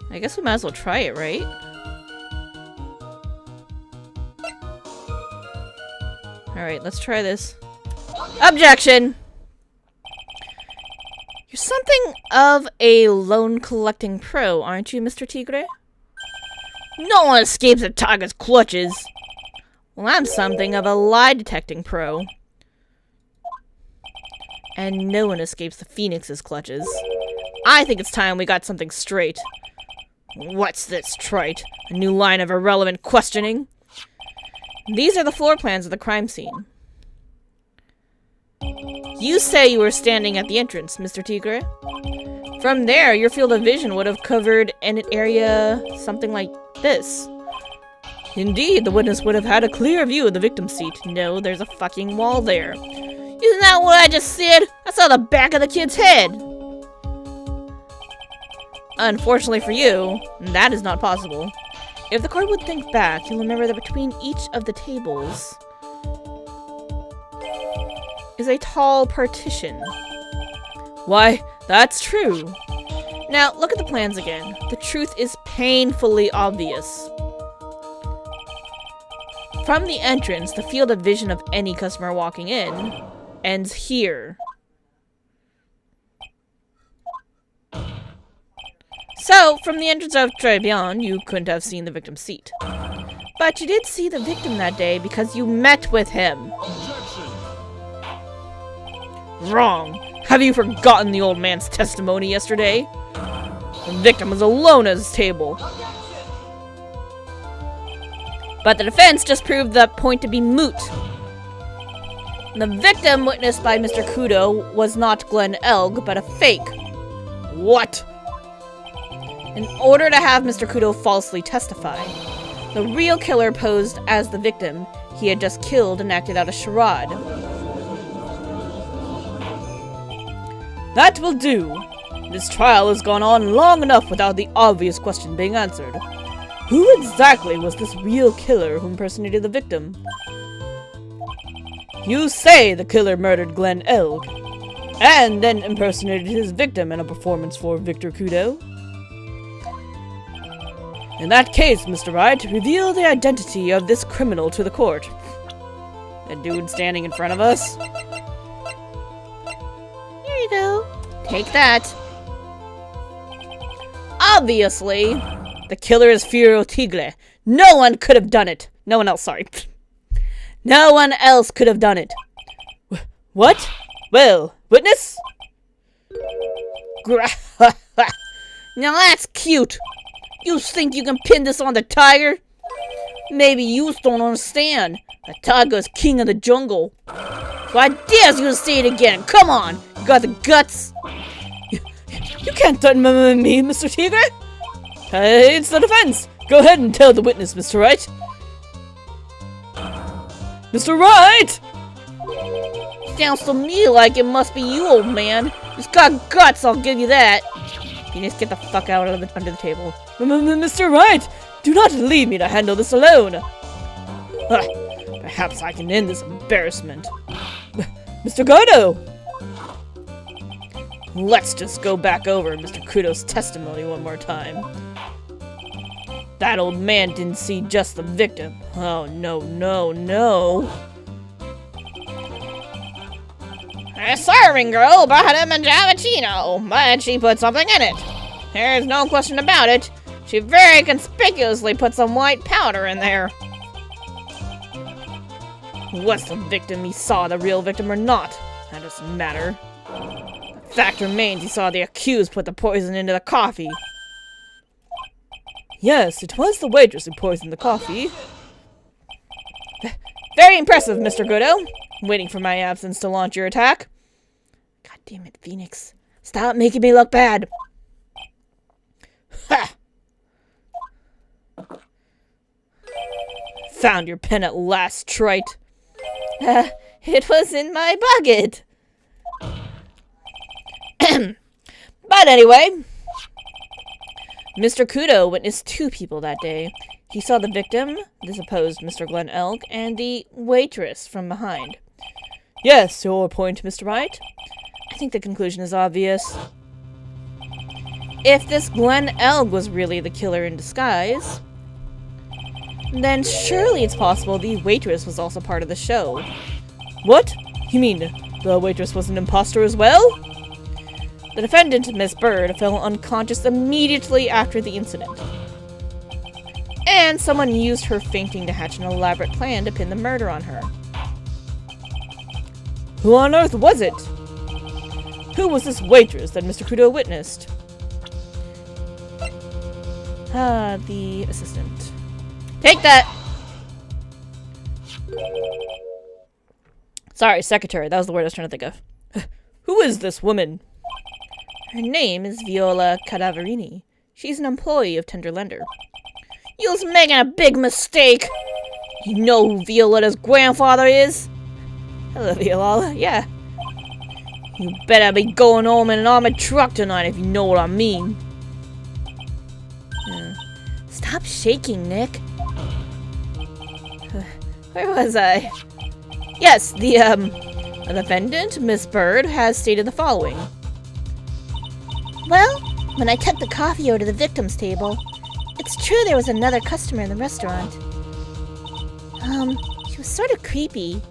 I guess we might as well try it, right? Alright, let's try this. Objection! You're something of a loan-collecting pro, aren't you, Mr. Tigre? No one escapes a tiger's clutches! Well, I'm something of a lie-detecting pro. And no one escapes the Phoenix's clutches. I think it's time we got something straight. What's this, trite? A new line of irrelevant questioning? These are the floor plans of the crime scene. You say you were standing at the entrance, Mr. Tigre. From there, your field of vision would have covered an area something like this. Indeed, the witness would have had a clear view of the victim's seat. No, there's a fucking wall there. Isn't that what I just said? I saw the back of the kid's head. Unfortunately for you, that is not possible. If the card would think back, you'll remember that between each of the tables is a tall partition. Why, that's true. Now, look at the plans again. The truth is painfully obvious. From the entrance, the field of vision of any customer walking in ends here. So, from the entrance of Tribulations, you couldn't have seen the victim's seat. But you did see the victim that day because you met with him. Wrong. Have you forgotten the old man's testimony yesterday? The victim was alone at his table. But the defense just proved that point to be moot. The victim witnessed by Mr. Kudo was not Glenn Elg, but a fake. What? In order to have Mr. Kudo falsely testify, the real killer posed as the victim he had just killed and acted out a charade. That will do. This trial has gone on long enough without the obvious question being answered. Who exactly was this real killer who impersonated the victim? You say the killer murdered Glenn Elg, and then impersonated his victim in a performance for Victor Kudo? In that case, Mr. Wright, reveal the identity of this criminal to the court. That dude standing in front of us?
Here you go.
Take that. Obviously, the killer is Firo Tigre. No one could have done it. No one else, sorry. No one else could have done it. What? Well, witness? Now that's cute. You think you can pin this on the tiger? Maybe you don't understand. The tiger is king of the jungle. So I dare you to say it again. Come on. You got the guts. You can't threaten me, Mr. Tigre. It's the defense. Go ahead and tell the witness, Mr. Wright. Mr. Wright! Sounds to me like it must be you, old man. He's got guts, I'll give you that. You just get the fuck out of under the table. Mr. Wright! Do not leave me to handle this alone. Perhaps I can end this embarrassment. Mr. Godo! Let's just go back over Mr. Kudo's testimony one more time. That old man didn't see just the victim. Oh, no, no, no. A serving girl brought him a cappuccino, but she put something in it. There's no question about it. She very conspicuously put some white powder in there. Was the victim he saw the real victim or not? That doesn't matter. The fact remains he saw the accused put the poison into the coffee. Yes, it was the waitress who poisoned the coffee. Very impressive, Mr. Godo. Waiting for my absence to launch your attack. God damn it, Phoenix. Stop making me look bad. Ha! Found your pen at last, Trite.
It was in my bucket.
But anyway, Mr. Kudo witnessed two people that day. He saw the victim, the supposed Mr. Glenn Elk, and the waitress from behind. Yes, your point, Mr. Wright. I think the conclusion is obvious. If this Glenn Elk was really the killer in disguise, then surely it's possible the waitress was also part of the show. What? You mean the waitress was an imposter as well? The defendant, Miss Bird, fell unconscious immediately after the incident. And someone used her fainting to hatch an elaborate plan to pin the murder on her. Who on earth was it? Who was this waitress that Mr. Kudo witnessed? The assistant. Take that! Sorry, secretary. That was the word I was trying to think of. Who is this woman? Her name is Viola Cadaverini. She's an employee of Tenderlender. You's making a big mistake! You know who Viola's grandfather is? Hello, Viola. Yeah. You better be going home in an armored truck tonight if you know what I mean. Stop shaking, Nick. Where was I? Yes, the defendant, Miss Bird, has stated the following.
Well, when I took the coffee over to the victim's table, it's true there was another customer in the restaurant. She was sort of creepy.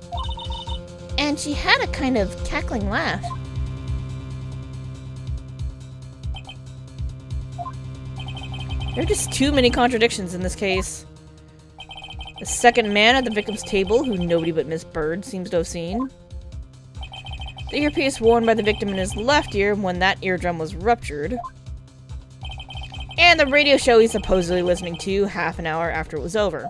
And she had a kind of cackling laugh.
There are just too many contradictions in this case. The second man at the victim's table, who nobody but Miss Bird seems to have seen. The earpiece worn by the victim in his left ear when that eardrum was ruptured. And the radio show he's supposedly listening to half an hour after it was over.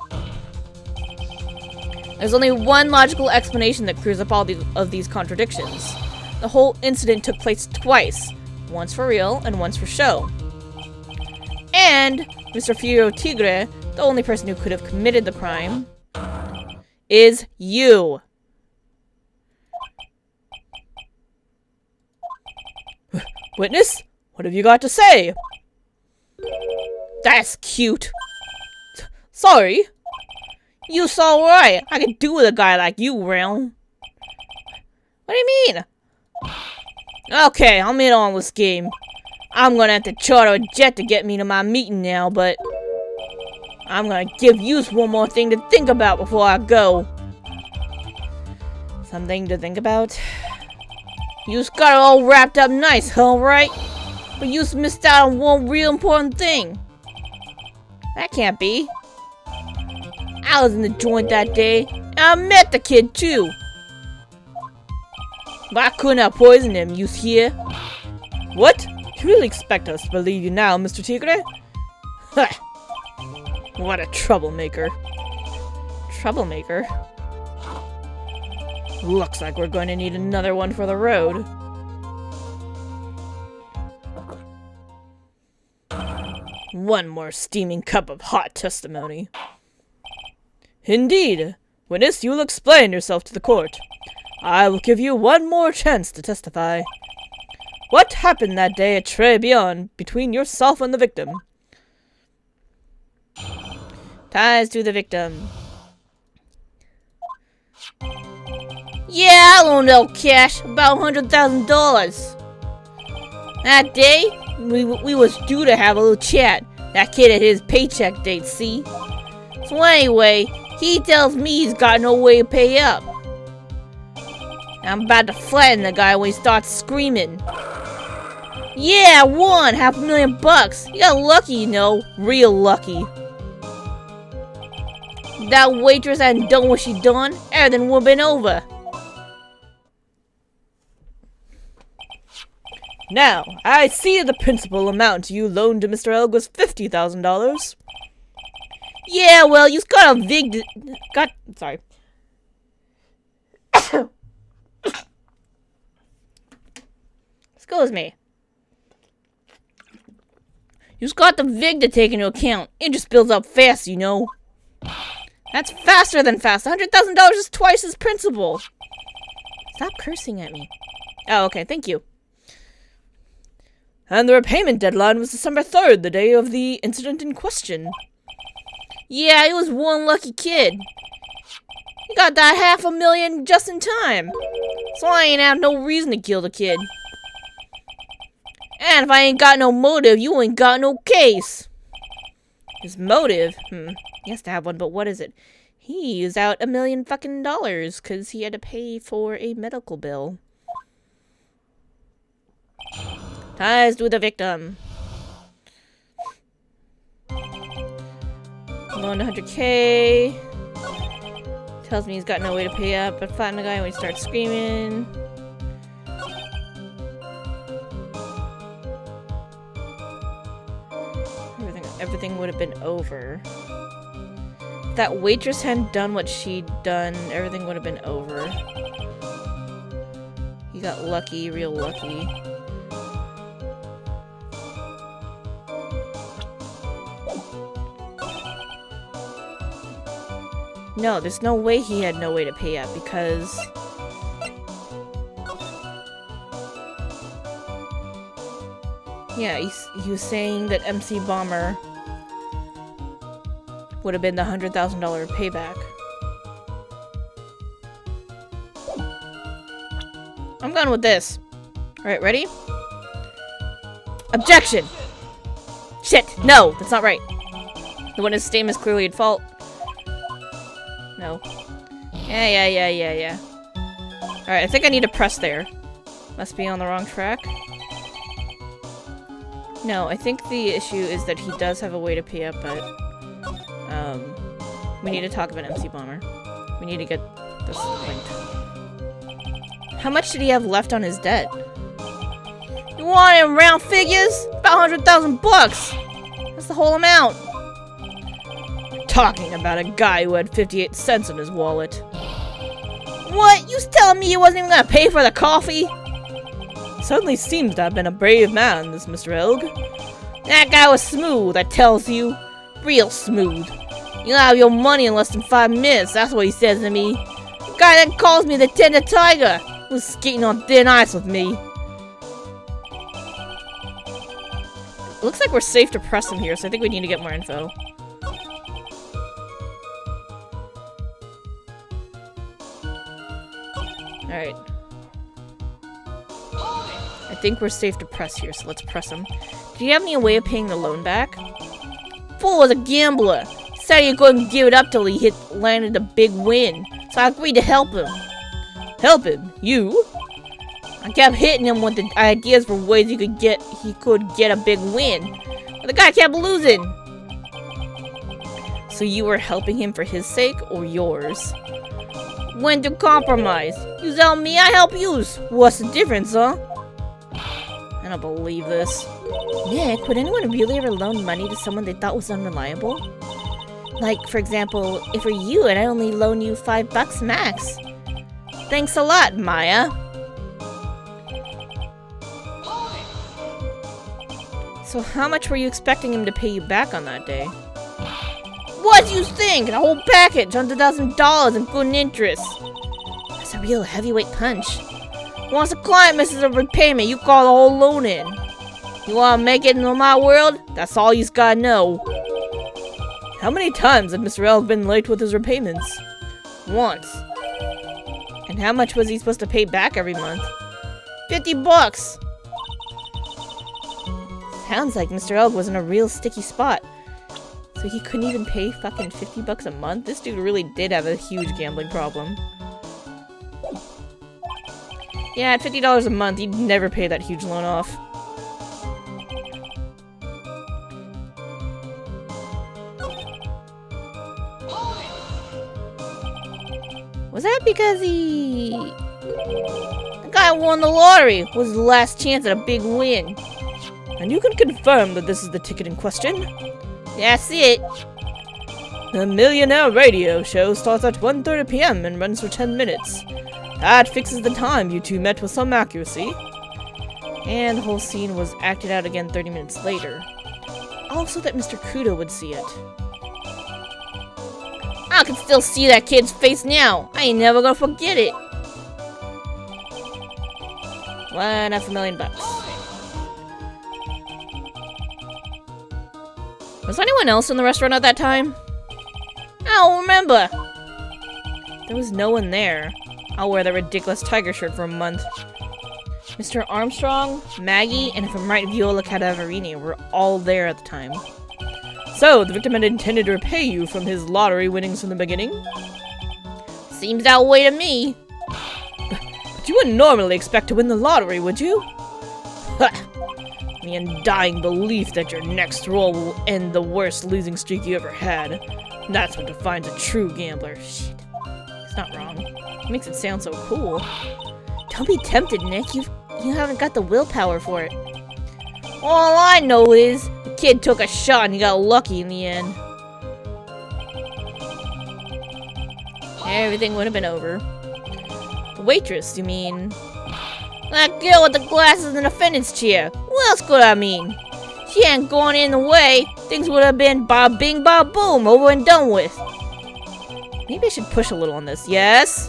There's only one logical explanation that clears up all of these contradictions. The whole incident took place twice. Once for real, and once for show. And Mr. Fio Tigre, the only person who could have committed the crime, is you. Witness, what have you got to say? That's cute. Sorry. You saw right. I can do with a guy like you, Realm. What do you mean? Okay, I'm in on this game. I'm gonna have to charter a jet to get me to my meeting now, but I'm gonna give you one more thing to think about before I go. Something to think about? You's got it all wrapped up nice, huh, Wright? But you's missed out on one real important thing. That can't be. I was in the joint that day, and I met the kid too. But I couldn't have poisoned him, you hear? What? You really expect us to believe you now, Mr. Tigre? What a troublemaker. Troublemaker? Looks like we're going to need another one for the road. One more steaming cup of hot testimony. Indeed. Witness, you will explain yourself to the court. I will give you one more chance to testify. What happened that day at Tribulations between yourself and the victim? Ties to the victim. Yeah, I loaned out cash, about $100,000. That day, we was due to have a little chat. That kid had his paycheck date, see? So anyway, he tells me he's got no way to pay up. I'm about to flatten the guy when he starts screaming. Yeah, I won! $500,000! You got lucky, you know. Real lucky. That waitress hadn't done what she done, everything would've been over. Now, I see the principal amount you loaned to Mr. Elg was $50,000. Yeah, well, you've got a vig... Sorry. Excuse me. You've got the vig to take into account. It just builds up fast, you know. That's faster than fast. $100,000 is twice as principal. Stop cursing at me. Oh, okay, thank you. And the repayment deadline was December 3rd, the day of the incident in question. Yeah, he was one lucky kid. He got that $500,000 just in time. So I ain't have no reason to kill the kid. And if I ain't got no motive, you ain't got no case. His motive? He has to have one, but what is it? He used out $1 million fucking dollars because he had to pay for a medical bill. Ties to the victim. Loaned $100K. Tells me he's got no way to pay up, but flatten the guy when he starts screaming. Everything would have been over. If that waitress hadn't done what she'd done, everything would have been over. He got lucky, real lucky. No, there's no way he had no way to pay up because... Yeah, he was saying that MC Bomber would have been the $100,000 payback. I'm going with this. Alright, ready? Objection! Shit! No! That's not right. The witness statement is clearly at fault. No. Yeah. Alright, I think I need to press there. Must be on the wrong track. No, I think the issue is that he does have a way to pay up, but we need to talk about MC Bomber. We need to get this linked. How much did he have left on his debt? You want it in round figures? About 100,000 bucks. That's the whole amount. Talking about a guy who had 58 cents in his wallet. What? You telling me he wasn't even gonna pay for the coffee? Suddenly seems to have been a brave man, this Mr. Elg. That guy was smooth, I tells you. Real smooth. You'll have your money in less than 5 minutes, that's what he says to me. The guy that calls me the tender tiger was skating on thin ice with me. Looks like we're safe to press him here, so I think we need to get more info. Alright. I think we're safe to press here, so let's press him. Do you have any way of paying the loan back? Fool was a gambler. Said he couldn't give it up till he landed a big win. So I agreed to help him. Help him? You? I kept hitting him with the ideas for ways he could get a big win. But the guy kept losing. So you were helping him for his sake or yours? When to compromise. You help me, I help you. What's the difference, huh? I don't believe this. Nick, would anyone really ever loan money to someone they thought was unreliable? Like, for example, if we're you and I only loan you $5 max. Thanks a lot, Maya. So how much were you expecting him to pay you back on that day? What do you think? A whole package, $100,000 in good interest. That's a real heavyweight punch. Once a client misses a repayment, you call the whole loan in. You wanna make it in my world? That's all you's gotta know. How many times have Mr. Elg been late with his repayments? Once. And how much was he supposed to pay back every month? $50. Sounds like Mr. Elg was in a real sticky spot. So he couldn't even pay fucking $50 a month? This dude really did have a huge gambling problem. Yeah, at $50 a month, he'd never pay that huge loan off. Was that because the guy who won the lottery was the last chance at a big win? And you can confirm that this is the ticket in question? That's it. The Millionaire Radio Show starts at 1:30 p.m. and runs for 10 minutes. That fixes the time you two met with some accuracy. And the whole scene was acted out again 30 minutes later. Also that Mr. Kudo would see it. I can still see that kid's face now. I ain't never gonna forget it. $500,000. Was anyone else in the restaurant at that time? I don't remember. There was no one there. I'll wear that ridiculous tiger shirt for a month. Mr. Armstrong, Maggie, and if I'm right, Viola Cadaverini were all there at the time. So, the victim had intended to repay you from his lottery winnings from the beginning? Seems that way to me. But you wouldn't normally expect to win the lottery, would you? Ha! The undying belief that your next roll will end the worst losing streak you ever had. That's what defines a true gambler. Shit. It's not wrong. It makes it sound so cool. Don't be tempted, Nick. You haven't got the willpower for it. All I know is the kid took a shot and he got lucky in the end. Everything would have been over. The waitress, you mean? That girl with the glasses in the defendant's chair. What else could I mean? She hadn't gone in the way. Things would have been ba bing ba boom, over and done with. Maybe I should push a little on this. Yes?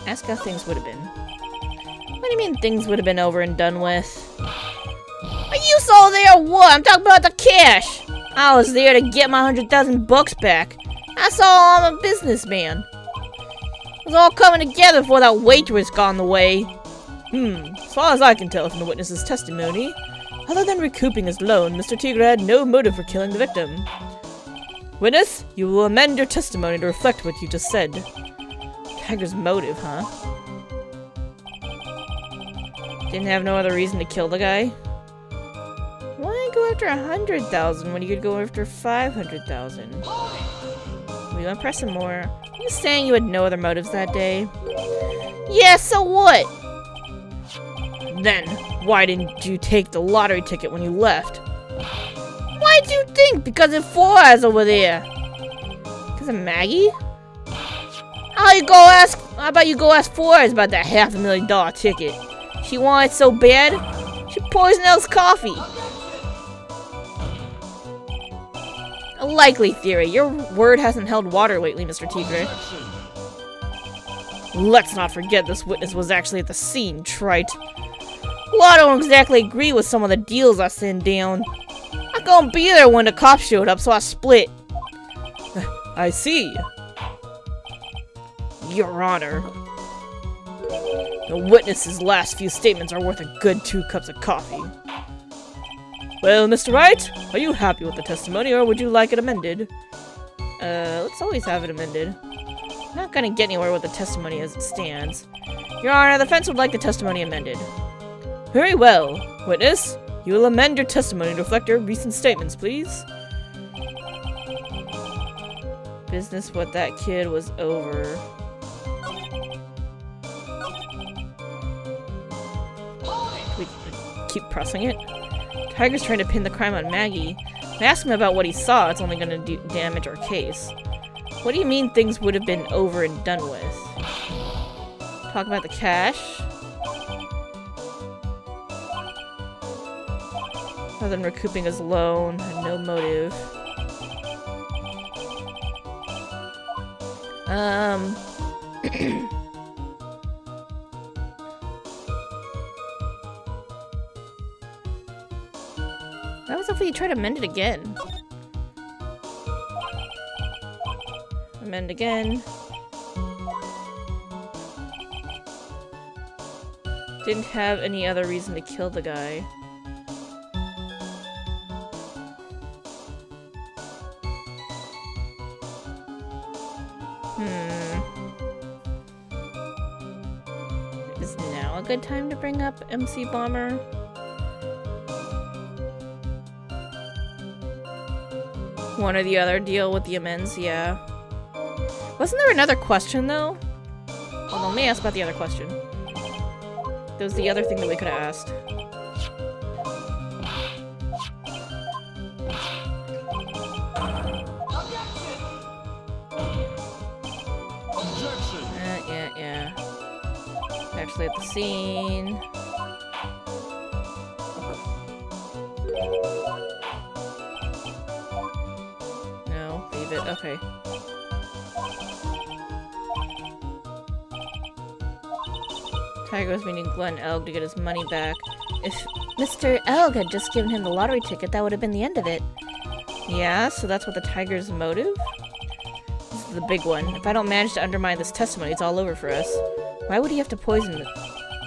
Ask how things would have been. What do you mean things would have been over and done with? Are you so there or what? I'm talking about the cash. I was there to get my $100,000 back. That's all. I'm a businessman. It was all coming together before that waitress got in the way. As far as I can tell from the witness's testimony, other than recouping his loan, Mr. Tigre had no motive for killing the victim. Witness, you will amend your testimony to reflect what you just said. Tiger's motive, huh? Didn't have no other reason to kill the guy? Why go after 100,000 when you could go after 500,000? We want to press him more. Are you saying you had no other motives that day?
Yeah, so what?
Then, why didn't you take the lottery ticket when you left?
Why'd you think? Because of 4 Eyes over there.
Because of Maggie?
How about you go ask 4 Eyes about that $500,000 ticket? She wanted it so bad, she poisoned Elle's coffee.
A likely theory. Your word hasn't held water lately, Mr. Tigre. Let's not forget this witness was actually at the scene, Trite.
Well, I don't exactly agree with some of the deals I sent down. I couldn't be there when the cops showed up, so I split.
I see. Your Honor. The witness's last few statements are worth a good 2 cups of coffee. Well, Mr. Wright, are you happy with the testimony, or would you like it amended? Let's always have it amended. I'm not gonna get anywhere with the testimony as it stands. Your Honor, the defense would like the testimony amended. Very well. Witness, you will amend your testimony to reflect your recent statements, please. Business with that kid was over. We keep pressing it? Tiger's trying to pin the crime on Maggie. If I ask him about what he saw, it's only going to do damage our case. What do you mean things would have been over and done with? Talk about the cash? Other than recouping his loan, and no motive. That was if we try to amend it again. Amend again. Didn't have any other reason to kill the guy. Is now a good time to bring up MC Bomber? One or the other, deal with the amends, yeah. Wasn't there another question, though? Hold on, let me ask about the other question. There was the other thing that we could have asked. Yeah. Actually at the scene. No, leave it. Okay. Tiger was meeting Glenn Elg to get his money back. If Mr. Elg had just given him the lottery ticket, that would have been the end of it. Yeah, so that's what the Tiger's motive? This is the big one. If I don't manage to undermine this testimony, it's all over for us. Why would he have to poison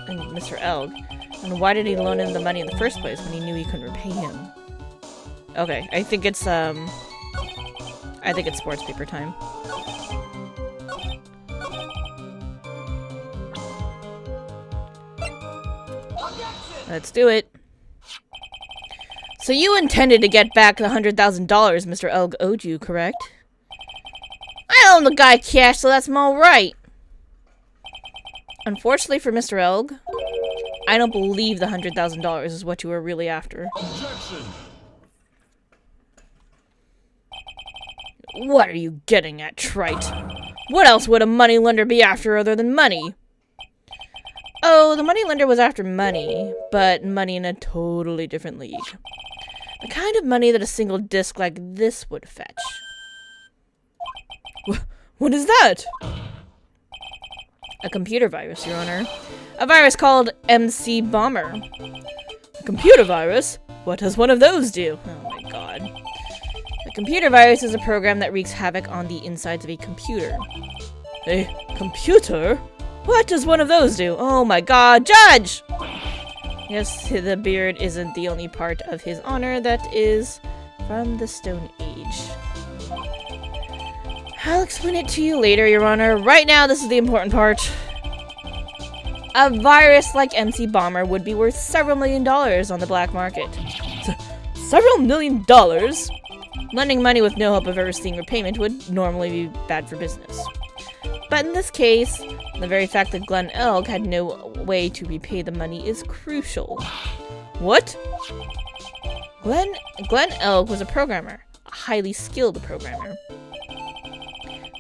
Mr. Elg? And why did he loan him the money in the first place when he knew he couldn't repay him? Okay, I think it's sports paper time. Let's do it. So you intended to get back the $100,000 Mr. Elg owed you, correct?
I own the guy cash, so that's all right.
Unfortunately for Mr. Elg, I don't believe the $100,000 is what you were really after. Objection. What are you getting at, Trite? What else would a moneylender be after other than money? Oh, the moneylender was after money, but money in a totally different league. The kind of money that a single disc like this would fetch. What is that? A computer virus, Your Honor. A virus called MC Bomber. A computer virus? What does one of those do? Oh my god. A computer virus is a program that wreaks havoc on the insides of a computer. A computer? What does one of those do? Oh my god, Judge! Yes, the beard isn't the only part of his honor that is from the Stone Age. I'll explain it to you later, Your Honor. Right now, this is the important part. A virus like MC Bomber would be worth several $1 million on the black market. Several $1 million? Lending money with no hope of ever seeing repayment would normally be bad for business. But in this case, the very fact that Glen Elg had no way to repay the money is crucial. What? Glen Elg was a programmer, a highly skilled programmer.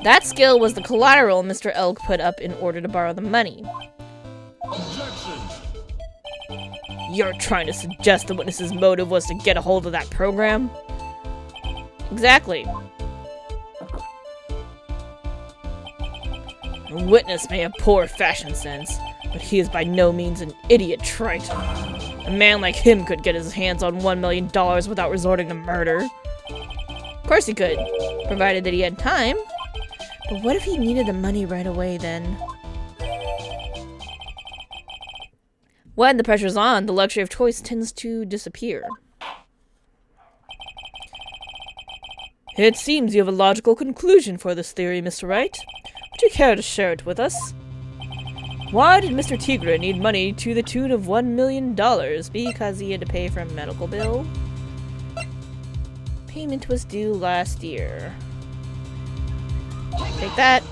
That skill was the collateral Mr. Elg put up in order to borrow the money.
Objection!
You're trying to suggest the witness's motive was to get a hold of that program? Exactly. A witness may have poor fashion sense, but he is by no means an idiot, Trite. A man like him could get his hands on $1 million without resorting to murder. Of course he could, provided that he had time. But what if he needed the money right away then? When the pressure's on, the luxury of choice tends to disappear. It seems you have a logical conclusion for this theory, Mr. Wright. Would you care to share it with us? Why did Mr. Tigre need money to the tune of $1 million? Because he had to pay for a medical bill? Payment was due last year. Take that.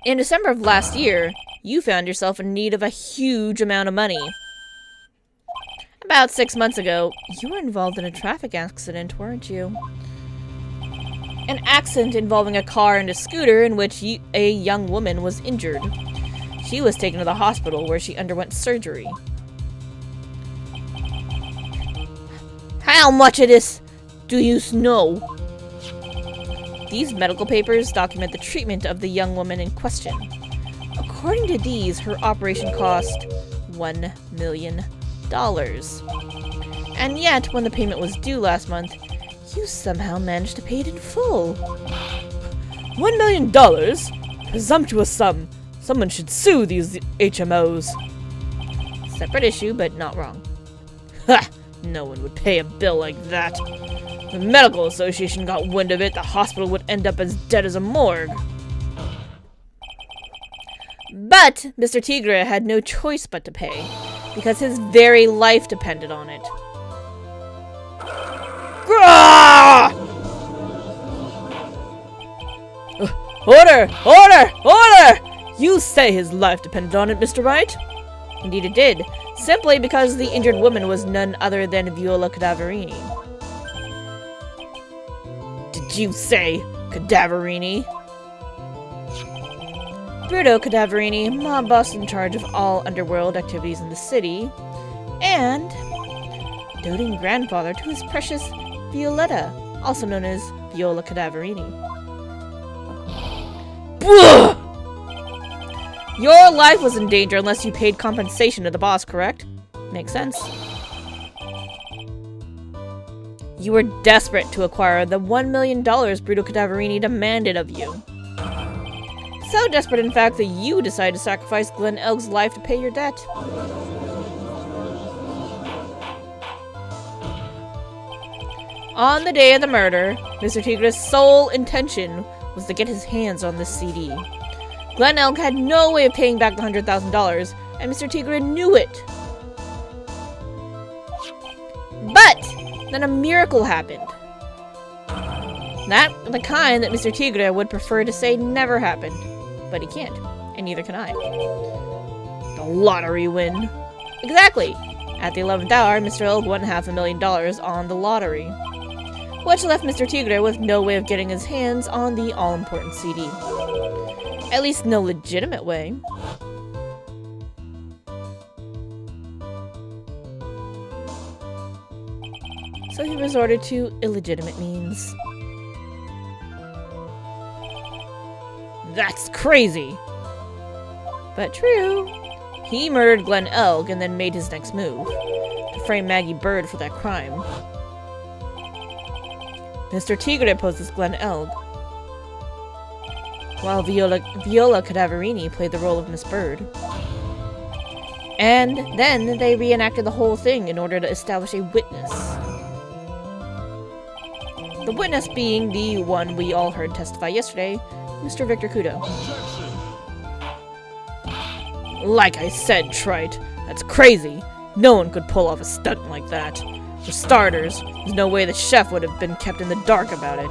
In December of last year, you found yourself in need of a huge amount of money. About 6 months ago, you were involved in a traffic accident, weren't you? An accident involving a car and a scooter in which a young woman was injured. She was taken to the hospital where she underwent surgery. How much of this do you know? These medical papers document the treatment of the young woman in question. According to these, her operation cost $1 million. And yet, when the payment was due last month, you somehow managed to pay it in full. $1 million? Presumptuous sum. Someone should sue these HMOs. Separate issue, but not wrong. Ha! No one would pay a bill like that. The medical association got wind of it, the hospital would end up as dead as a morgue. But Mr. Tigre had no choice but to pay, because his very life depended on it. Order! Order! Order! You say his life depended on it, Mr. Wright? Indeed it did, simply because the injured woman was none other than Viola Cadaverini. Did you say Cadaverini? Bruto Cadaverini, mob boss in charge of all underworld activities in the city, and doting grandfather to his precious Violetta, also known as Viola Cadaverini. Blah! Your life was in danger unless you paid compensation to the boss, correct? Makes sense. You were desperate to acquire the $1 million Bruto Cadaverini demanded of you. So desperate, in fact, that you decided to sacrifice Glen Elg's life to pay your debt. On the day of the murder, Mr. Tigre's sole intention was to get his hands on this CD. Glen Elg had no way of paying back the $100,000, and Mr. Tigre knew it. But then a miracle happened. Not the kind that Mr. Tigre would prefer to say never happened. But he can't, and neither can I. The lottery win. Exactly. At the 11th hour, Mr. Elg won $500,000 on the lottery, which left Mr. Tigre with no way of getting his hands on the all-important CD. At least no legitimate way. So he resorted to illegitimate means. That's crazy! But true. He murdered Glen Elg and then made his next move, to frame Maggie Bird for that crime. Mr. Tigre poses Glen Elg, while Viola Cadaverini played the role of Miss Bird. And then they reenacted the whole thing in order to establish a witness. The witness being the one we all heard testify yesterday, Mr. Victor Kudo. Like I said, Trite, that's crazy. No one could pull off a stunt like that. For starters, there's no way the chef would have been kept in the dark about it.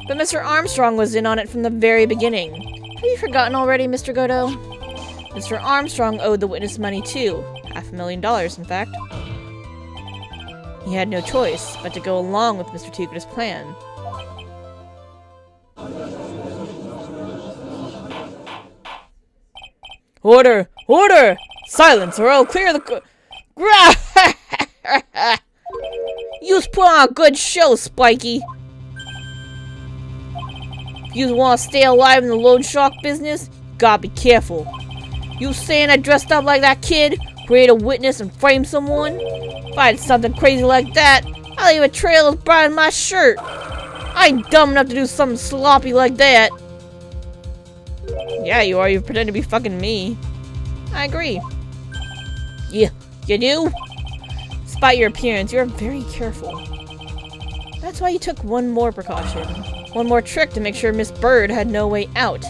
But Mr. Armstrong was in on it from the very beginning. Have you forgotten already, Mr. Godot? Mr. Armstrong owed the witness money too. $500,000, in fact. He had no choice but to go along with Mr. Tigre's plan. Order! Order! Silence, or I'll clear the...
You's put on a good show, Spiky. If you want to stay alive in the loan shark business, you gotta be careful. You saying I dressed up like that kid, create a witness, and frame someone? If I did something crazy like that, I'd leave a trail as bright as my shirt. I ain't dumb enough to do something sloppy like that.
Yeah, you are. You pretend to be fucking me. I agree.
Yeah, you do?
Despite your appearance, you're very careful. That's why you took one more precaution. One more trick to make sure Miss Bird had no way out.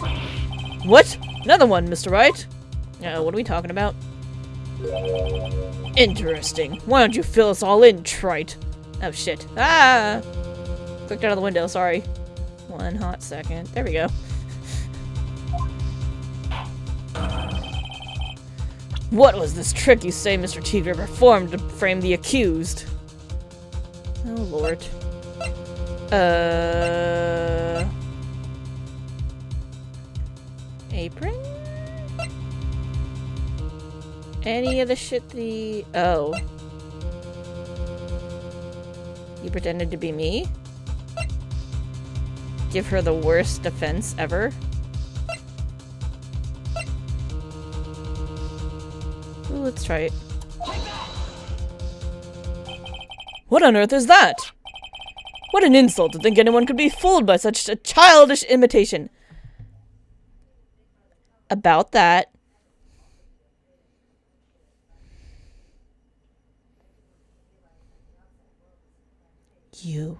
What? Another one, Mr. Wright? What are we talking about? Interesting. Why don't you fill us all in, Trite? Oh, shit. Ah! Clicked out of the window, sorry. One hot second. There we go. What was this trick you say Mr. Tigre performed to frame the accused? Oh, Lord. Apron? Any of the shit the... Oh. You pretended to be me? Give her the worst defense ever? Ooh, let's try it. What on earth is that? What an insult to think anyone could be fooled by such a childish imitation. About that. You.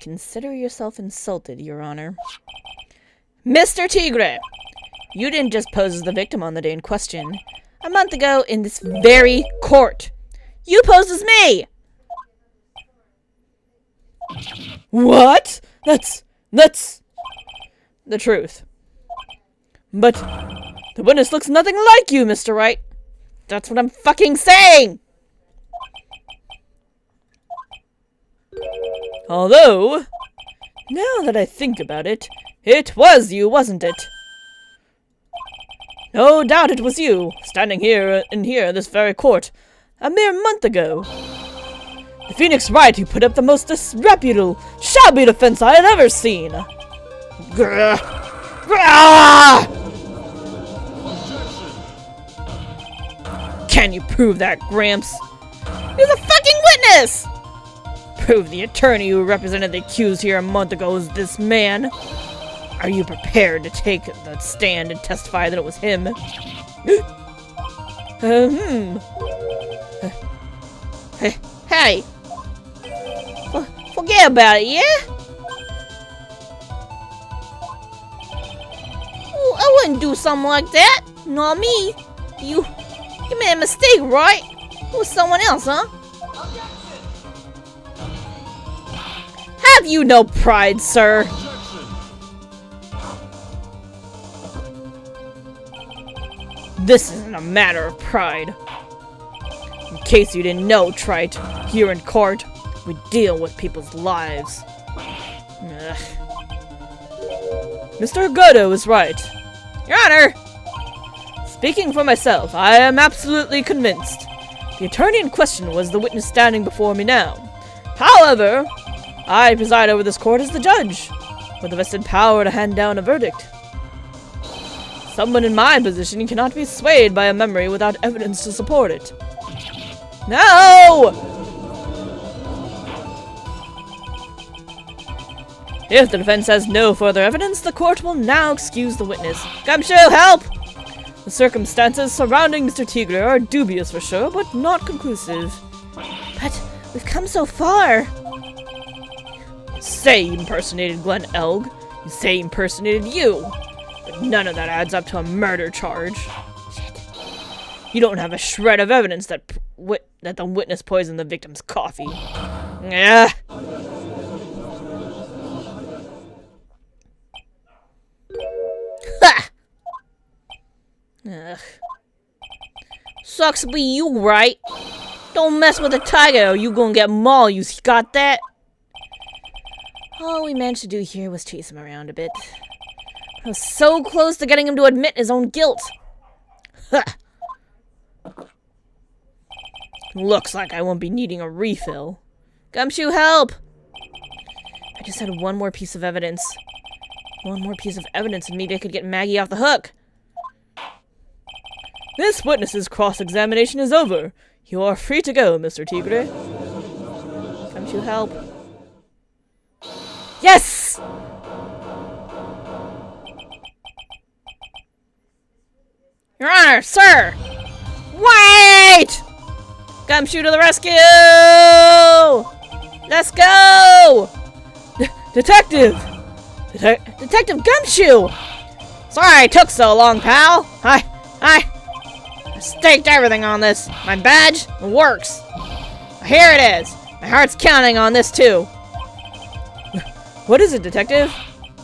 Consider yourself insulted, Your Honor. Mr. Tigre! You didn't just pose as the victim on the day in question. A month ago, in this very court, you posed as me! What? That's the truth. But the witness looks nothing like you, Mr. Wright. That's what I'm fucking saying! Although, now that I think about it, it was you, wasn't it? No doubt it was you, standing here in this very court, a mere month ago. The Phoenix Wright who put up the most disreputable, shabby defense I had ever seen. Grr. Grr. Can you prove that, Gramps? You're the fucking witness! Prove the attorney who represented the accused here a month ago was this man. Are you prepared to take the stand and testify that it was him?
Hey. Forget about it, yeah? Oh, I wouldn't do something like that. Not me. You made a mistake, right? It was someone else, huh?
Have you no pride, sir? This isn't a matter of pride. In case you didn't know, Trite, here in court, we deal with people's lives. Ugh. Mr. Godot is right. Your Honor! Speaking for myself, I am absolutely convinced. The attorney in question was the witness standing before me now. However, I preside over this court as the judge, with the vested power to hand down a verdict. Someone in my position cannot be swayed by a memory without evidence to support it. No! If the defense has no further evidence, the court will now excuse the witness. Gumshoe, help! The circumstances surrounding Mr. Tigre are dubious for sure, but not conclusive.
But we've come so far.
Say he impersonated Glenn Elg. You say he impersonated you. none of that adds up to a murder charge. Shit. You don't have a shred of evidence that the witness poisoned the victim's coffee. Yeah. Ha! Ugh. Sucks to be you, Wright. Don't mess with the tiger or you gonna get mauled, you got that? All we managed to do here was chase him around a bit. I was so close to getting him to admit his own guilt. Ha! Looks like I won't be needing a refill. Gumshoe, help! I just had one more piece of evidence. One more piece of evidence and maybe I could get Maggie off the hook. This witness's cross-examination is over. You are free to go, Mr. Tigre. Gumshoe, help. Yes! Your Honor, sir! Wait! Gumshoe to the rescue! Let's go! Detective! Detective Gumshoe! Sorry it took so long, pal. I staked everything on this. My badge works. Here it is. My heart's counting on this, too. What is it, Detective?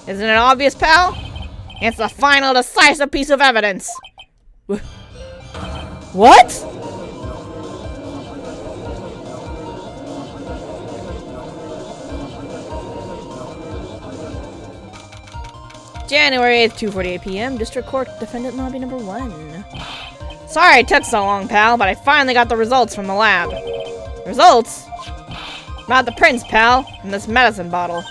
Isn't it obvious, pal? It's the final decisive piece of evidence. What? January 8th, 2:48 p.m. District Court, Defendant Lobby number 1. Sorry it took so long, pal, but I finally got the results from the lab. Results? About the prints, pal, in this medicine bottle.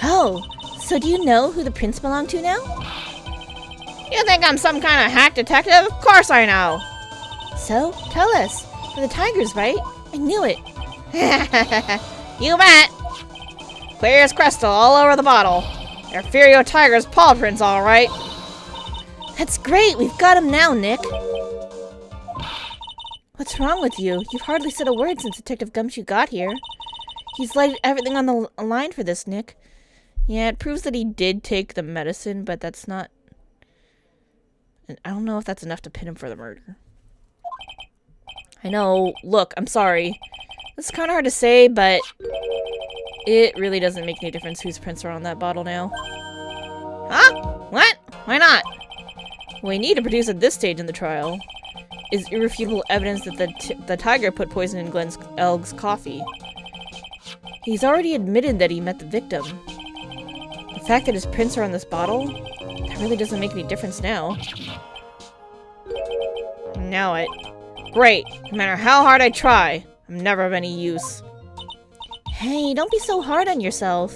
Oh, so do you know who the prints belong to now?
You think I'm some kind of hack detective? Of course I know.
So, tell us. For the tigers, right? I knew it.
You bet. Clear as crystal all over the bottle. They're Furio Tiger's paw prints, all right.
That's great. We've got him now, Nick. What's wrong with you? You've hardly said a word since Detective Gumshoe got here. He's laid everything on the line for this, Nick.
Yeah, it proves that he did take the medicine, but that's not... I don't know if that's enough to pin him for the murder. I know. Look, I'm sorry. It's kind of hard to say, but it really doesn't make any difference whose prints are on that bottle now. Huh? What? Why not? What we need to produce at this stage in the trial is irrefutable evidence that the tiger put poison in Glenn Elg's coffee. He's already admitted that he met the victim. The fact that his prints are on this bottle, that really doesn't make any difference now. Now it. Great. No matter how hard I try, I'm never of any use.
Hey, don't be so hard on yourself.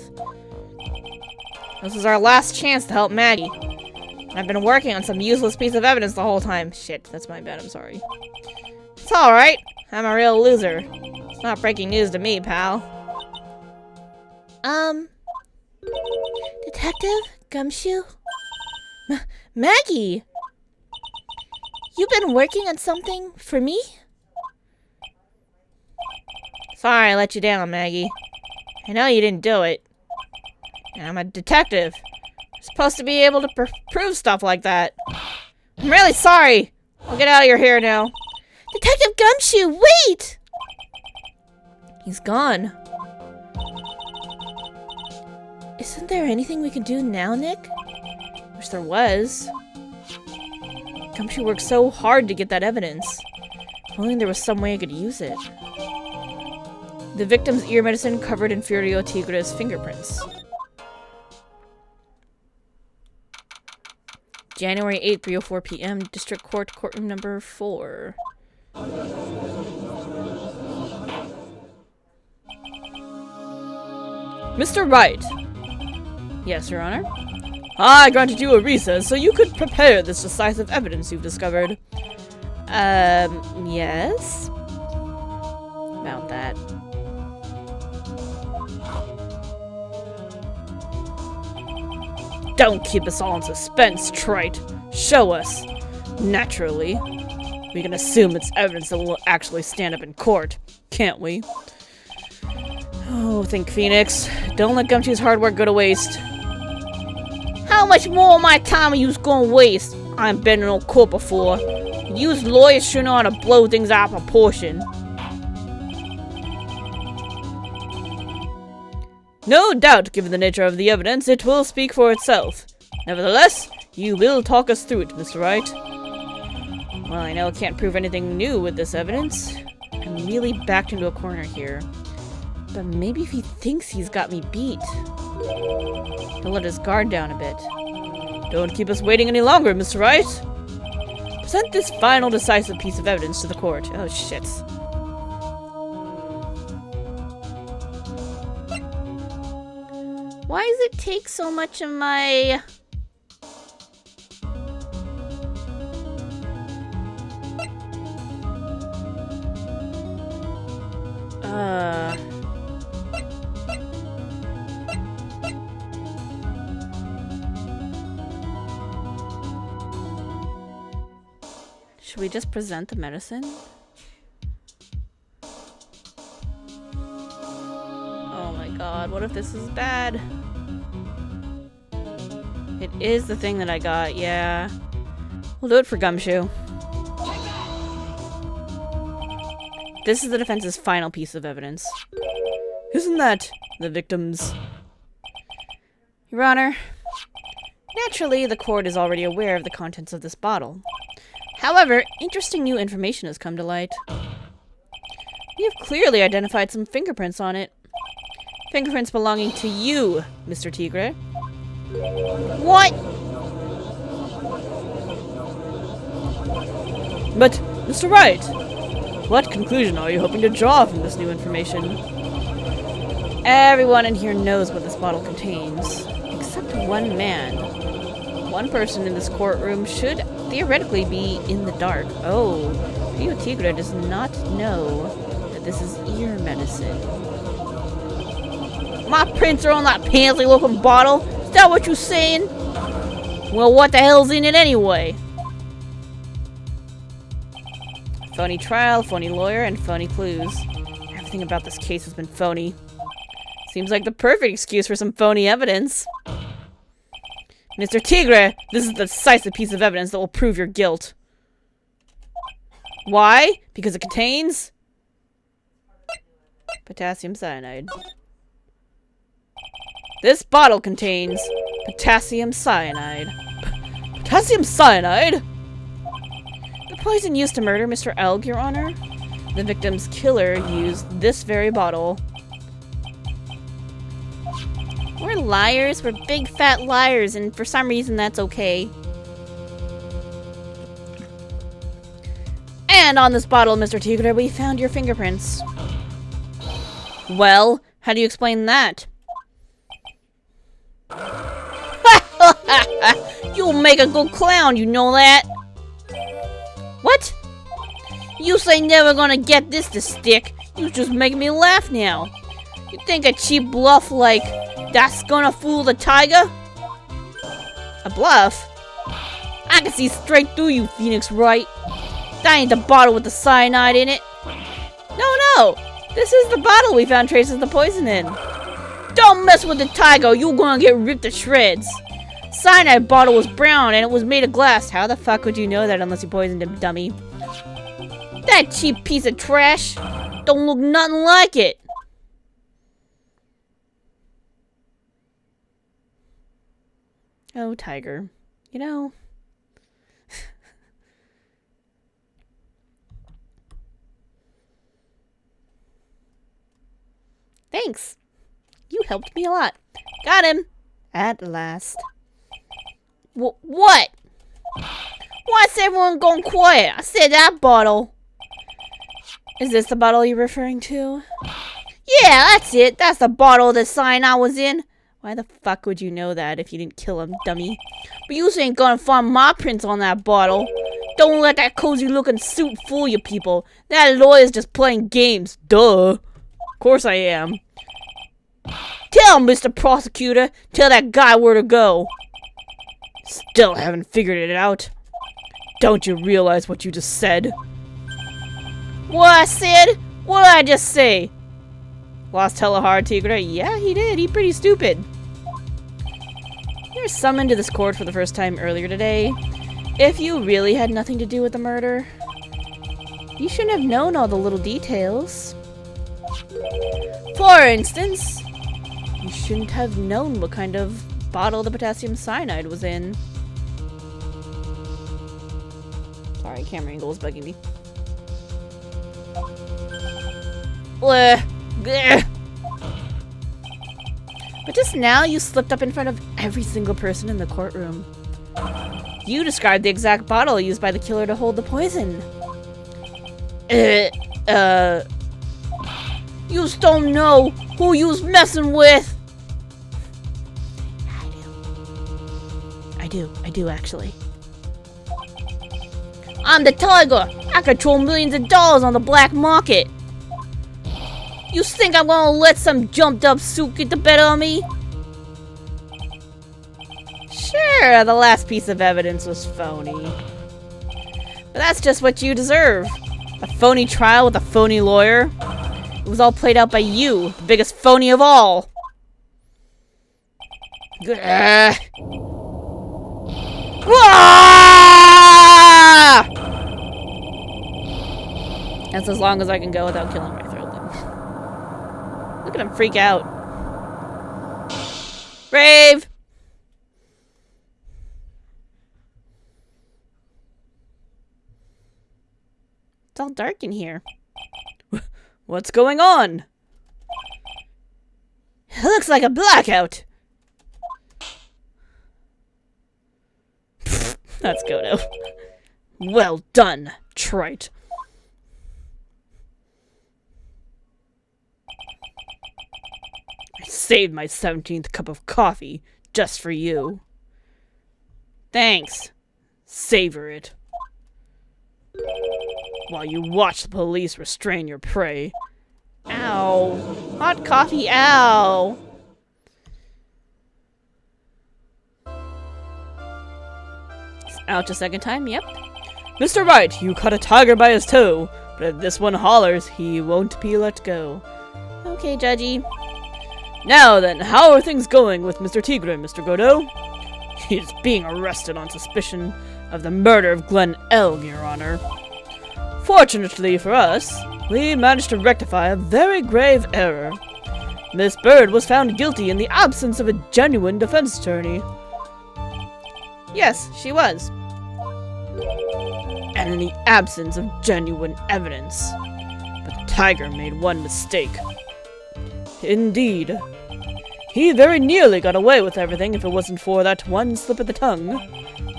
This is our last chance to help Maggie. I've been working on some useless piece of evidence the whole time. Shit, that's my bad, I'm sorry. It's alright. I'm a real loser. It's not breaking news to me, pal.
Detective Gumshoe? Maggie! You've been working on something for me?
Sorry I let you down, Maggie. I know you didn't do it. I'm a detective. I'm supposed to be able to prove stuff like that. I'm really sorry. I'll get out of your hair now.
Detective Gumshoe, wait!
He's gone.
Isn't there anything we can do now, Nick?
Wish there was. Gumshoe worked so hard to get that evidence. If only there was some way I could use it. The victim's ear medicine covered in Furio Tigre's fingerprints. January 8th, 3:04 p.m. District Court, Courtroom number 4. Mr. Wright. Yes, Your Honor? I granted you a recess so you could prepare this decisive evidence you've discovered. Yes? About that. Don't keep us all in suspense, Trite. Show us. Naturally. We can assume it's evidence that will actually stand up in court, can't we? Oh, think Phoenix. Don't let Gumshoe's hard work go to waste.
How much more of my time are you gonna waste? I ain't been in no court before. Use lawyers sure know how to blow things out of proportion.
No doubt, given the nature of the evidence, it will speak for itself. Nevertheless, you will talk us through it, Mr. Wright. Well, I know I can't prove anything new with this evidence. I'm really backed into a corner here. But maybe if he thinks he's got me beat, he'll let his guard down a bit. Don't keep us waiting any longer, Mr. Wright. Present this final decisive piece of evidence to the court. Oh, shit.
Why does it take so much of my...
Should we just present the medicine? Oh my god, what if this is bad? It is the thing that I got, yeah. We'll do it for Gumshoe. This is the defense's final piece of evidence. Isn't that the victim's? Your Honor, naturally the court is already aware of the contents of this bottle. However, interesting new information has come to light. We have clearly identified some fingerprints on it. Fingerprints belonging to you, Mr. Tigre.
What?
But, Mr. Wright, what conclusion are you hoping to draw from this new information? Everyone in here knows what this bottle contains, except one man. One person in this courtroom should theoretically be in the dark. Oh, Rio Tigre does not know that this is ear medicine.
My prints are on that pansy-looking bottle? Is that what you're saying? Well, what the hell's in it anyway?
Phony trial, phony lawyer, and phony clues. Everything about this case has been phony. Seems like the perfect excuse for some phony evidence. Mr. Tigre, this is the decisive piece of evidence that will prove your guilt. Why? Because it contains potassium cyanide. This bottle contains potassium cyanide. Potassium cyanide? The poison used to murder Mr. Elg, Your Honor. The victim's killer used this very bottle.
We're liars. We're big fat liars, and for some reason that's okay.
And on this bottle, Mr. Tigre, we found your fingerprints. Well, how do you explain that?
You'll make a good clown, you know that? What? You say never gonna get this to stick. You just make me laugh now. You think a cheap bluff like that's gonna fool the tiger?
A bluff?
I can see straight through you, Phoenix Wright. That ain't the bottle with the cyanide in it.
No. This is the bottle we found traces of the poison in.
Don't mess with the tiger, you're gonna get ripped to shreds. Cyanide bottle was brown and it was made of glass.
How the fuck would you know that unless you poisoned him, dummy?
That cheap piece of trash don't look nothing like it.
Oh, Tiger. You know...
Thanks. You helped me a lot. Got him.
At last.
What? Why's everyone going quiet? I said that bottle.
Is this the bottle you're referring to?
Yeah, that's it. That's the bottle the cyanide was in.
Why the fuck would you know that if you didn't kill him, dummy?
But you ain't gonna find my prints on that bottle. Don't let that cozy looking suit fool you people. That lawyer's just playing games. Duh.
Of course I am.
Tell him, Mr. Prosecutor. Tell that guy where to go.
Still haven't figured it out. Don't you realize what you just said?
What I said? What did I just say?
Lost hella hard, Tigre. Yeah, he did. He pretty stupid. You were summoned to this court for the first time earlier today. If you really had nothing to do with the murder, you shouldn't have known all the little details. For instance, you shouldn't have known what kind of bottle the potassium cyanide was in. Sorry, camera angle is bugging me. Bleh. Bleh. But just now, you slipped up in front of every single person in the courtroom. You described the exact bottle used by the killer to hold the poison. You don't know who you's messing with. I do actually. I'm the tiger. I control millions of dollars on the black market. You think I'm gonna let some jumped up suit get the better of me? Sure, the last piece of evidence was phony. But that's just what you deserve. A phony trial with a phony lawyer. It was all played out by you, the biggest phony of all. Ah! That's as long as I can go without killing my throat. Look at him freak out. Brave! It's all dark in here. What's going on?
It looks like a blackout.
That's Godo. Well done, Trite. I saved my 17th cup of coffee just for you. Thanks. Savor it. While you watch the police restrain your prey. Ow. Hot coffee, ow. Ouch a second time, yep. Mr. Wright, you caught a tiger by his toe, but if this one hollers, he won't be let go. Okay, Judgy. Now then, how are things going with Mr. Tigre, Mr. Godot? He's being arrested on suspicion of the murder of Glenn Elg, Your Honor. Fortunately for us, we managed to rectify a very grave error. Miss Bird was found guilty in the absence of a genuine defense attorney. Yes, she was. And in the absence of genuine evidence. But the tiger made one mistake. Indeed. He very nearly got away with everything if it wasn't for that one slip of the tongue.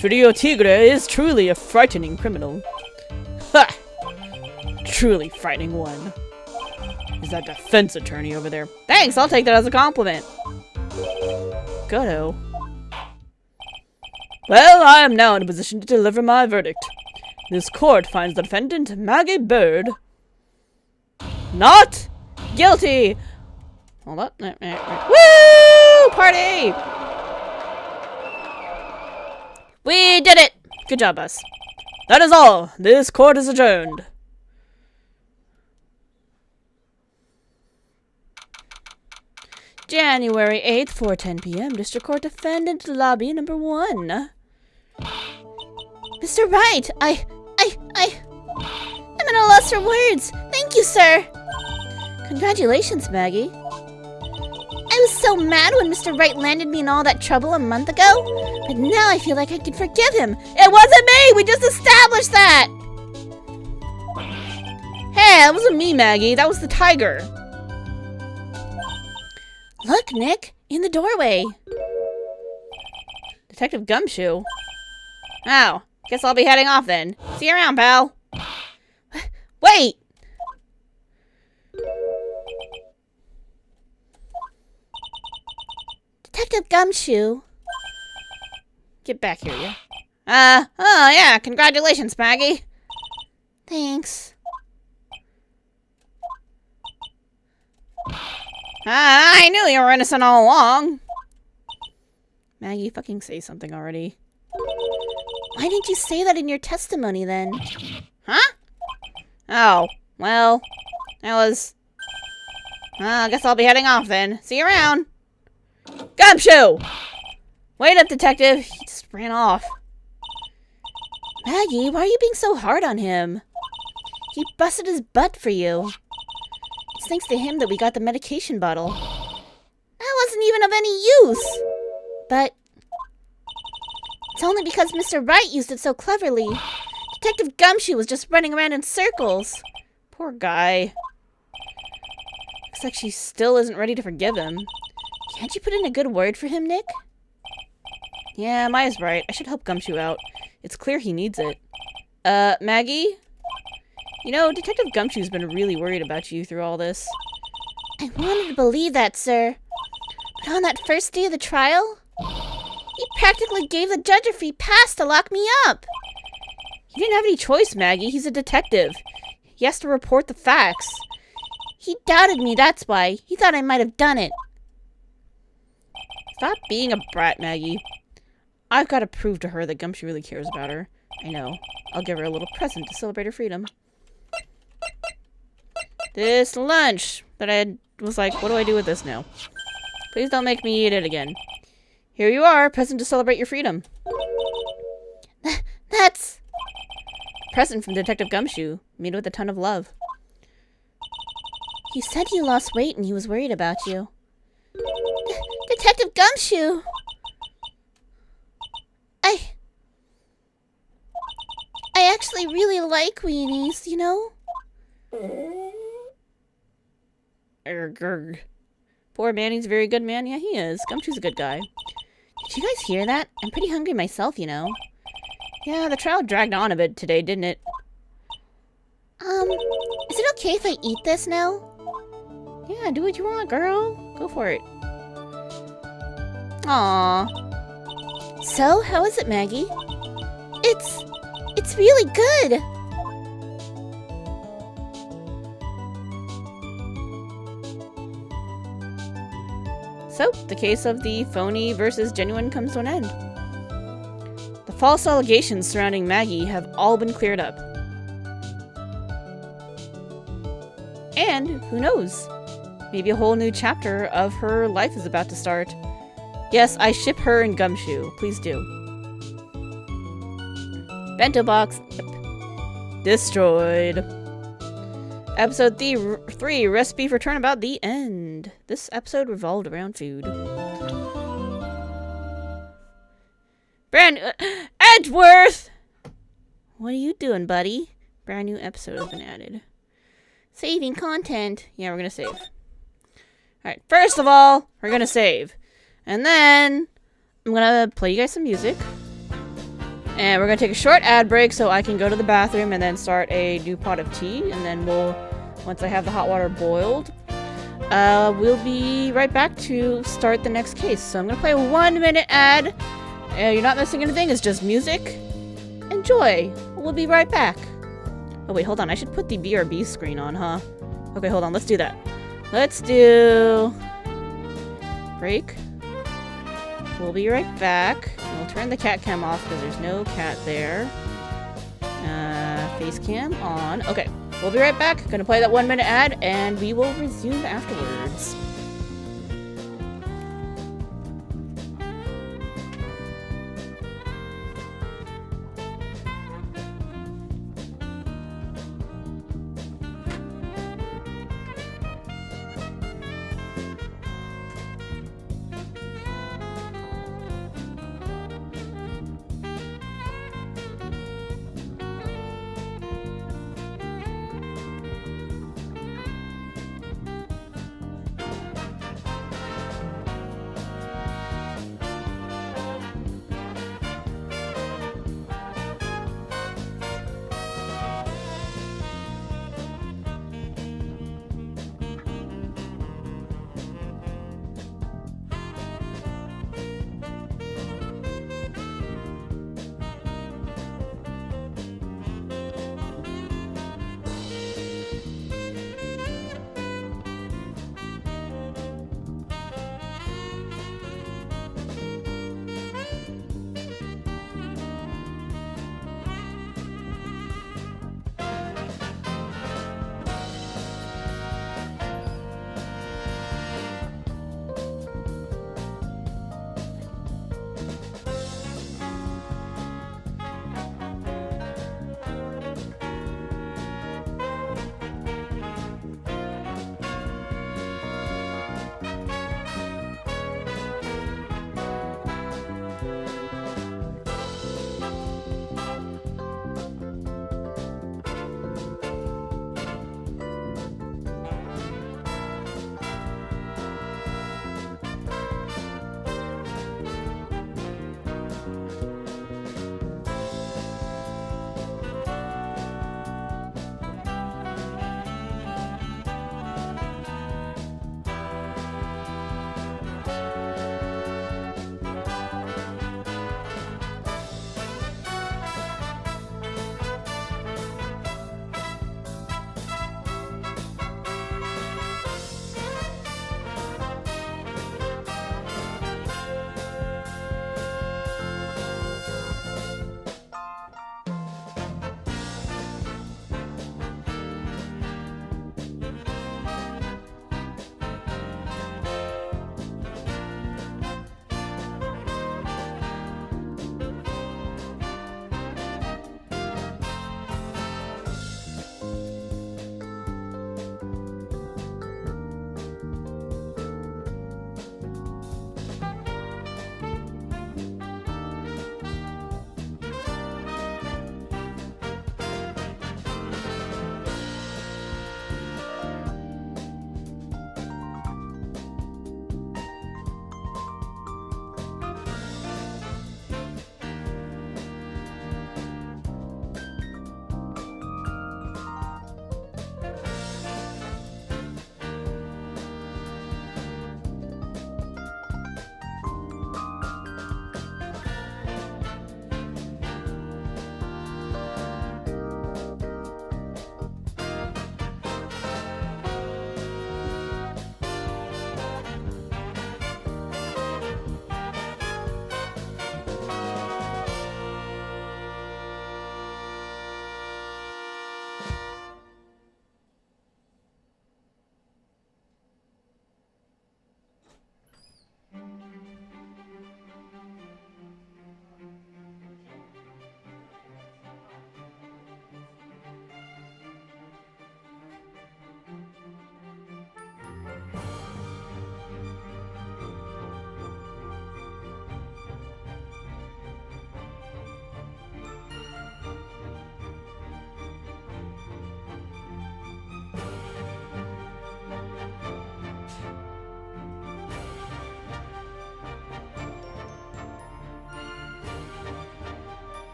Frio Tigre is truly a frightening criminal. Ha! Truly frightening one. Is that defense attorney over there? Thanks, I'll take that as a compliment. Godo. Well, I am now in a position to deliver my verdict. This court finds the defendant, Maggie Bird, not guilty. Hold up. Woo! Party! We did it! Good job, us. That is all. This court is adjourned. January 8th, 4:10 p.m. District Court Defendant Lobby number 1.
Mr. Wright, I'm at a loss for words. Thank you, sir.
Congratulations, Maggie.
I was so mad when Mr. Wright landed me in all that trouble a month ago, but now I feel like I can forgive him.
It wasn't me! We just established that! Hey, that wasn't me, Maggie. That was the tiger.
Look, Nick, in the doorway.
Detective Gumshoe. Oh, guess I'll be heading off then. See you around, pal. Wait!
Detective Gumshoe.
Get back here, yeah? Oh yeah, congratulations, Maggie.
Thanks.
I knew you were innocent all along. Maggie, fucking say something already.
Why didn't you say that in your testimony then?
Huh? Oh, well, that was... I guess I'll be heading off then. See you around. Gumshoe! Wait up, detective! He just ran off.
Maggie, why are you being so hard on him? He busted his butt for you. It's thanks to him that we got the medication bottle. That wasn't even of any use! But it's only because Mr. Wright used it so cleverly. Detective Gumshoe was just running around in circles.
Poor guy. Looks like she still isn't ready to forgive him.
Can't you put in a good word for him, Nick?
Yeah, Maya's right. I should help Gumshoe out. It's clear he needs it. Maggie? You know, Detective Gumshoe's been really worried about you through all this.
I wanted to believe that, sir. But on that first day of the trial, he practically gave the judge a free pass to lock me up.
He didn't have any choice, Maggie. He's a detective. He has to report the facts.
He doubted me, that's why. He thought I might have done it.
Stop being a brat, Maggie. I've got to prove to her that Gumshoe really cares about her. I know. I'll give her a little present to celebrate her freedom. This lunch that I was like, what do I do with this now? Please don't make me eat it again. Here you are, present to celebrate your freedom.
That's...
Present from Detective Gumshoe, made with a ton of love.
He said you lost weight and he was worried about you. Detective Gumshoe! I actually really like weenies, you know?
Erg. Poor Manny's a very good man. Yeah, he is. Gumshoe's a good guy.
Did you guys hear that? I'm pretty hungry myself, you know.
Yeah, the trial dragged on a bit today, didn't it?
Is it okay if I eat this now?
Yeah, do what you want, girl. Go for it. Aww.
So, how is it, Maggie? It's really good!
So, the case of the phony versus genuine comes to an end. The false allegations surrounding Maggie have all been cleared up. And, who knows? Maybe a whole new chapter of her life is about to start. Yes, I ship her and Gumshoe. Please do. Bento box. Yep. Destroyed. Episode 3, Recipe for Turnabout, the end. This episode revolved around food. Edgeworth! What are you doing, buddy? Brand new episode has been added. Saving content. Yeah, we're gonna save. Alright, first of all, we're gonna save. And then, I'm gonna play you guys some music. And we're gonna take a short ad break so I can go to the bathroom and then start a new pot of tea. And then once I have the hot water boiled, we'll be right back to start the next case. So I'm gonna play a 1-minute ad. You're not missing anything, it's just music. Enjoy. We'll be right back. Oh wait, hold on, I should put the BRB screen on, huh? Okay, hold on, let's do that. Let's do... break. We'll be right back. We'll turn the cat cam off because there's no cat there. Face cam on. Okay, we'll be right back. Gonna play that 1-minute ad and we will resume afterwards.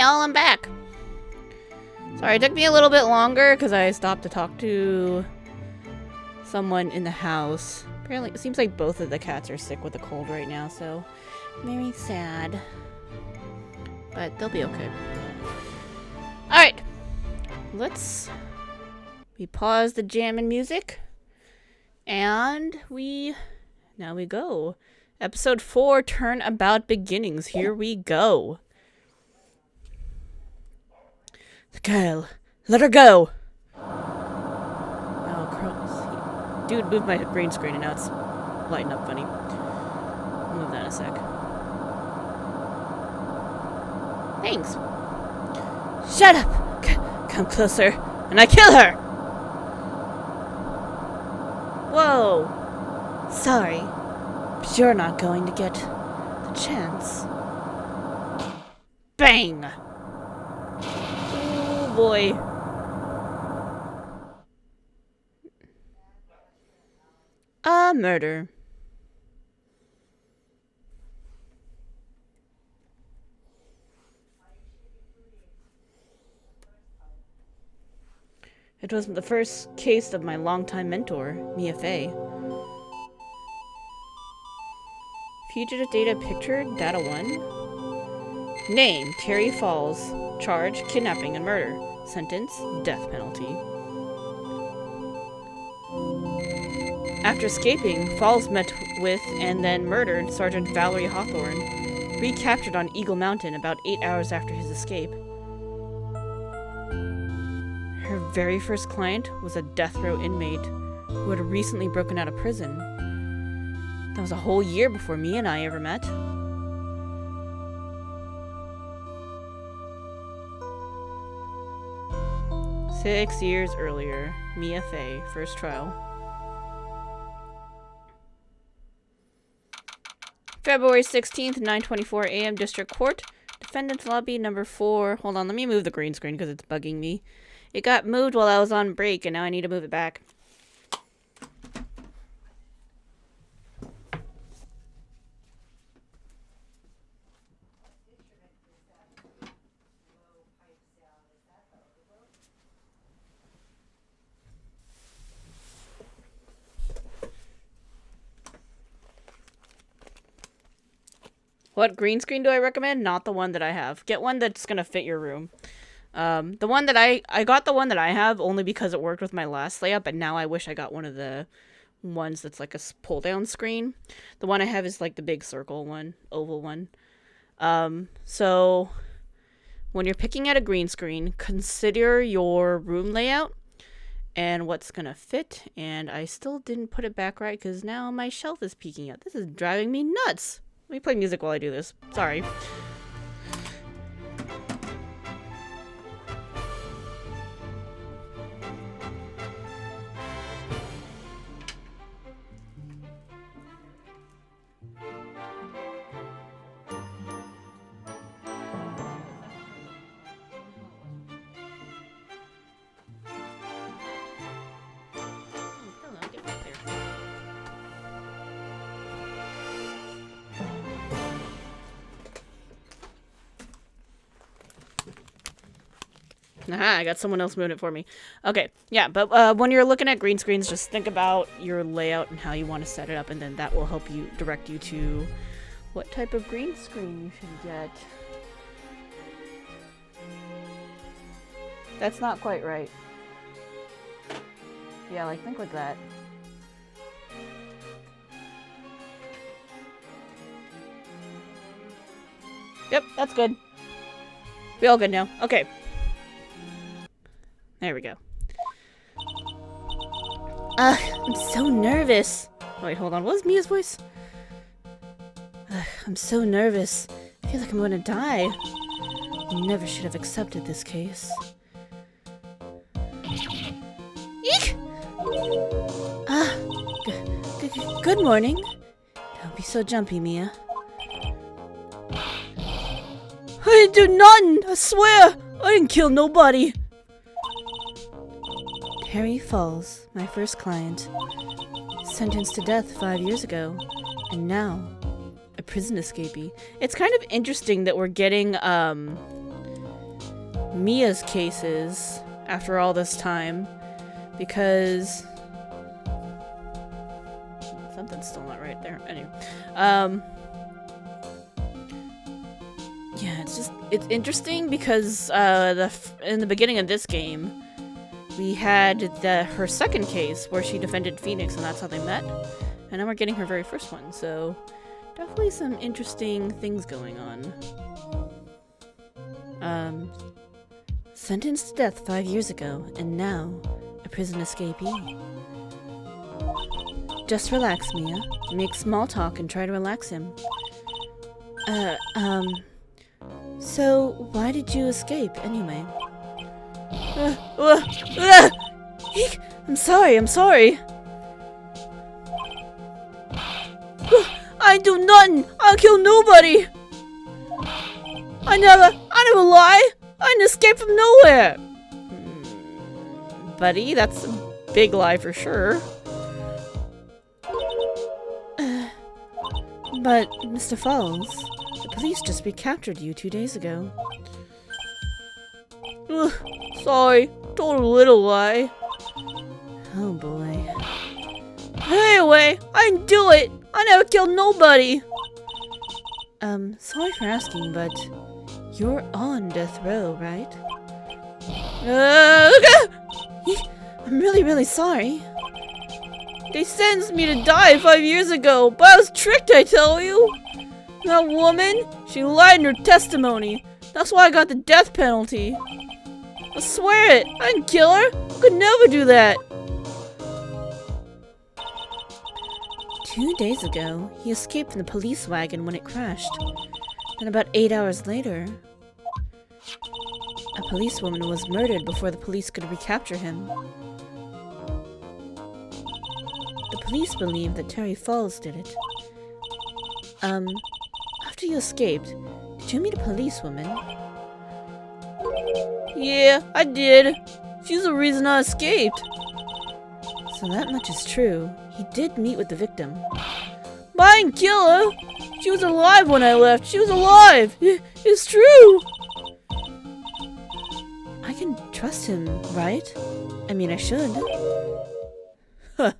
y'all, I'm back. Sorry, it took me a little bit longer because I stopped to talk to someone in the house. Apparently, it seems like both of the cats are sick with a cold right now, so very sad. But they'll be okay. Alright. We pause the jamming music. And now we go. Episode 4, Turnabout Beginnings. Here we go. The girl. Let her go. Oh, crows. Dude, moved my green screen and now it's lighting up funny. I'll move that in a sec. Thanks. Shut up. Come closer. And I kill her. Whoa. Sorry. But you're not going to get the chance. Bang. Oh boy. A murder. It was the first case of my longtime mentor, Mia Fey. Fugitive data picture, data 1. Name, Terry Falls. Charge, kidnapping and murder. Sentence, death penalty. After escaping, Falls met with and then murdered Sergeant Valerie Hawthorne, recaptured on Eagle Mountain about 8 hours after his escape. Her very first client was a death row inmate who had recently broken out of prison. That was a whole year before me and I ever met. Six years earlier, Mia Fey, first trial. February 16th, 9:24 a.m. District Court. Defendant's lobby number 4. Hold on, let me move the green screen because it's bugging me. It got moved while I was on break, and now I need to move it back. What green screen do I recommend? Not the one that I have. Get one that's gonna fit your room. The one that I got the one that I have only because it worked with my last layout, but now I wish I got one of the ones that's like a pull down screen. The one I have is like the big circle one, oval one. So when you're picking out a green screen, consider your room layout and what's gonna fit. And I still didn't put it back right because now my shelf is peeking out. This is driving me nuts. Let me play music while I do this. Sorry. Aha, I got someone else moving it for me. Okay, yeah, but when you're looking at green screens, just think about your layout and how you want to set it up, and then that will help you direct you to what type of green screen you should get. That's not quite right. Yeah, like, think like that. Yep, that's good. We all good now. Okay. There we go. I'm so nervous. Wait, hold on. What was Mia's voice? I'm so nervous. I feel like I'm gonna die. I never should have accepted this case. Eek! Good morning. Don't be so jumpy, Mia. I didn't do nothing! I swear! I didn't kill nobody! Harry Falls, my first client, sentenced to death 5 years ago, and now a prison escapee. It's kind of interesting that we're getting Mia's cases after all this time, because something's still not right there. Anyway, yeah, it's interesting because in the beginning of this game, we had her second case where she defended Phoenix, and that's how they met. And now we're getting her very first one, so definitely some interesting things going on. Sentenced to death 5 years ago, and now a prison escapee. Just relax, Mia. Make small talk and try to relax him. So why did you escape anyway? I'm sorry. I do nothing. I'll kill nobody. I never lie. I didn't escape from nowhere. Buddy, that's a big lie for sure. But, Mr. Falls, the police just recaptured you 2 days ago. Sorry, told a little lie. Oh boy. Anyway, I didn't do it. I never killed nobody. Sorry for asking, but you're on death row, right? I'm really sorry. They sentenced me to die 5 years ago, but I was tricked, I tell you. That woman, she lied in her testimony. That's why I got the death penalty. I swear it, I didn't kill her. I could never do that. 2 days ago, he escaped from the police wagon when it crashed. Then about 8 hours later, a policewoman was murdered before the police could recapture him. The police believe that Terry Falls did it. After you escaped, did you meet a policewoman? Yeah, I did. She's the reason I escaped. So that much is true. He did meet with the victim. But I didn't kill her. She was alive when I left. She was alive. It's true. I can trust him, right? I mean, I should. Huh.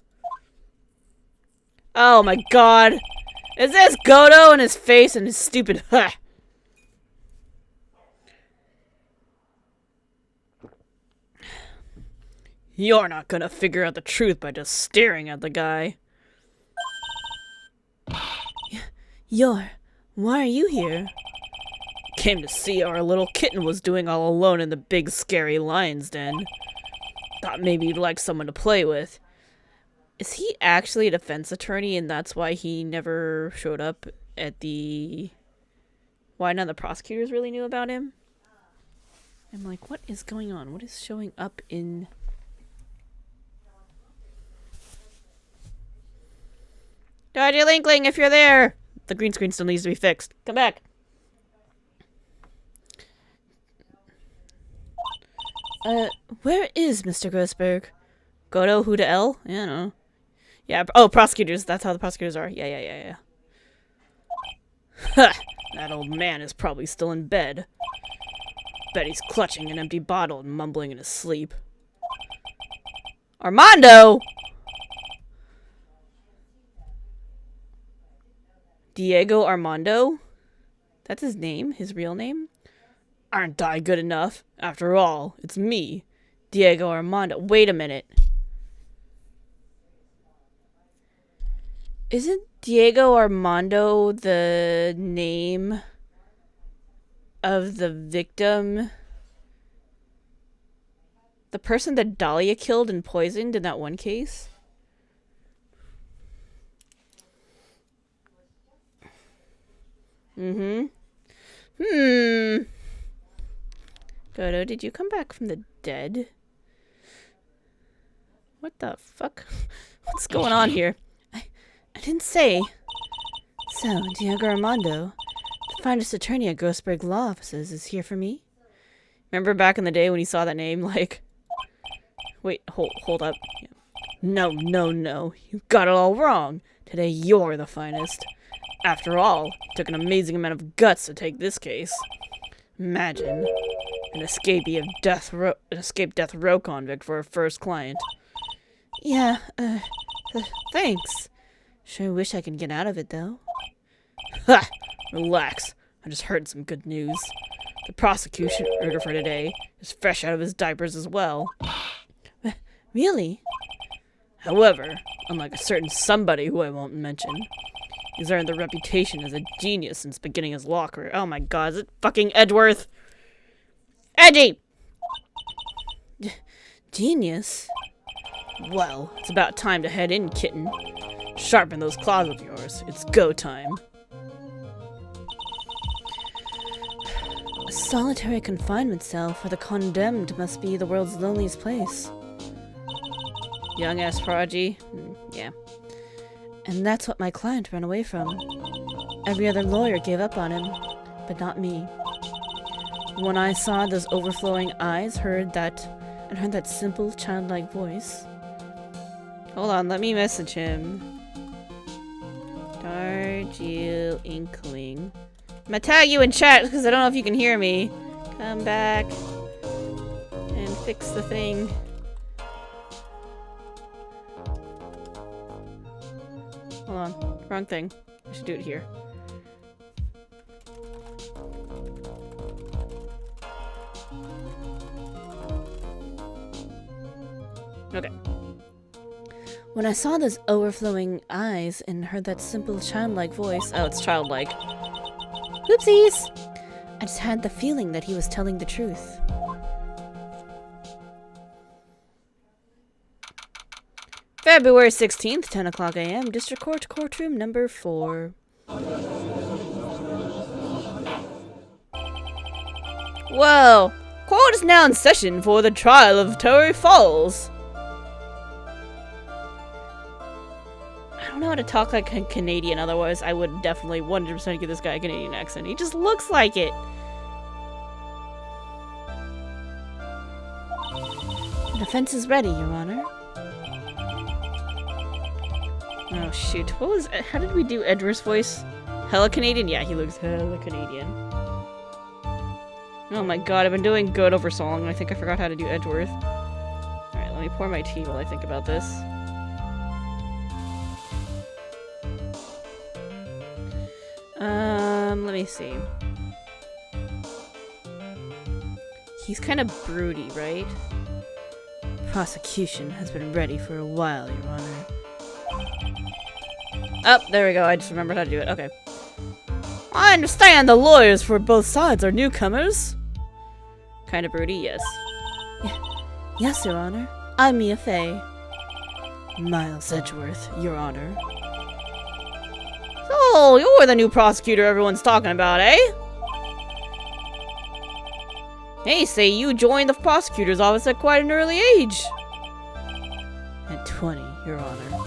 Oh my god. Is this Godo in his face and his stupid huh? You're not gonna figure out the truth by just staring at the guy. Why are you here? Came to see how our little kitten was doing all alone in the big scary lion's den. Thought maybe you'd like someone to play with. Is he actually a defense attorney and that's why he never showed up at the... Why none of the prosecutors really knew about him? I'm like, what is going on? What is showing up in... Dodgy Linkling, if you're there! The green screen still needs to be fixed. Come back. Where is Mr. Grossberg? Godo, who to L? Yeah, I don't know. Yeah, oh, prosecutors. That's how the prosecutors are. Yeah. Ha! That old man is probably still in bed. Bet he's clutching an empty bottle and mumbling in his sleep. Armando! Diego Armando? That's his name? His real name? Aren't I good enough? After all, it's me, Diego Armando. Wait a minute. Isn't Diego Armando the name of the victim? The person that Dahlia killed and poisoned in that one case? Godo, did you come back from the dead? What the fuck? What's going on here? I didn't say. So, Diego Armando, the finest attorney at Grossberg Law Offices, is here for me? Remember back in the day when you saw that name, like... Wait, hold up. No. You got it all wrong. Today you're the finest. After all, it took an amazing amount of guts to take this case. Imagine. An escaped death row convict for a first client.
Yeah, thanks. Sure wish I could get out of it, though.
Ha! Relax. I just heard some good news. The prosecution order for today is fresh out of his diapers as well.
Really?
However, unlike a certain somebody who I won't mention, he's earned the reputation as a genius since beginning his law career. Oh my god, is it fucking Edgeworth? Edgy!
Genius?
Well, it's about time to head in, kitten. Sharpen those claws of yours. It's go time.
A solitary confinement cell for the condemned must be the world's loneliest place.
Young-ass prodigy? Yeah.
And that's what my client ran away from. Every other lawyer gave up on him, but not me. When I saw those overflowing eyes, heard that simple, childlike voice.
Hold on, let me message him. Dargil Inkling. I'm gonna tag you in chat because I don't know if you can hear me. Come back and fix the thing. Hold on, wrong thing. I should do it here. Okay.
When I saw those overflowing eyes and heard that simple, childlike voice,
Oh, it's childlike.
whoopsies! I just had the feeling that he was telling the truth.
February 16th, 10 o'clock a.m., District Court, courtroom number 4. Whoa! Court is now in session for the trial of Terry Falls. I don't know how to talk like a Canadian, otherwise I would definitely 100% give this guy a Canadian accent. He just looks like it.
The defense is ready, Your Honor.
Oh shoot, how did we do Edward's voice? Hella Canadian? Yeah, he looks hella Canadian. Oh my god, I've been doing good over so long, and I think I forgot how to do Edgeworth. Alright, let me pour my tea while I think about this. Let me see. He's kind of broody, right?
Prosecution has been ready for a while, Your Honor.
Oh, there we go. I just remembered how to do it. Okay. I understand the lawyers for both sides are newcomers. Kind of broody, yes.
Yes, Your Honor. I'm Mia Fey.
Miles Edgeworth, Your Honor. So, you're the new prosecutor everyone's talking about, eh? Hey, say you joined the prosecutor's office at quite an early age. At 20, Your Honor.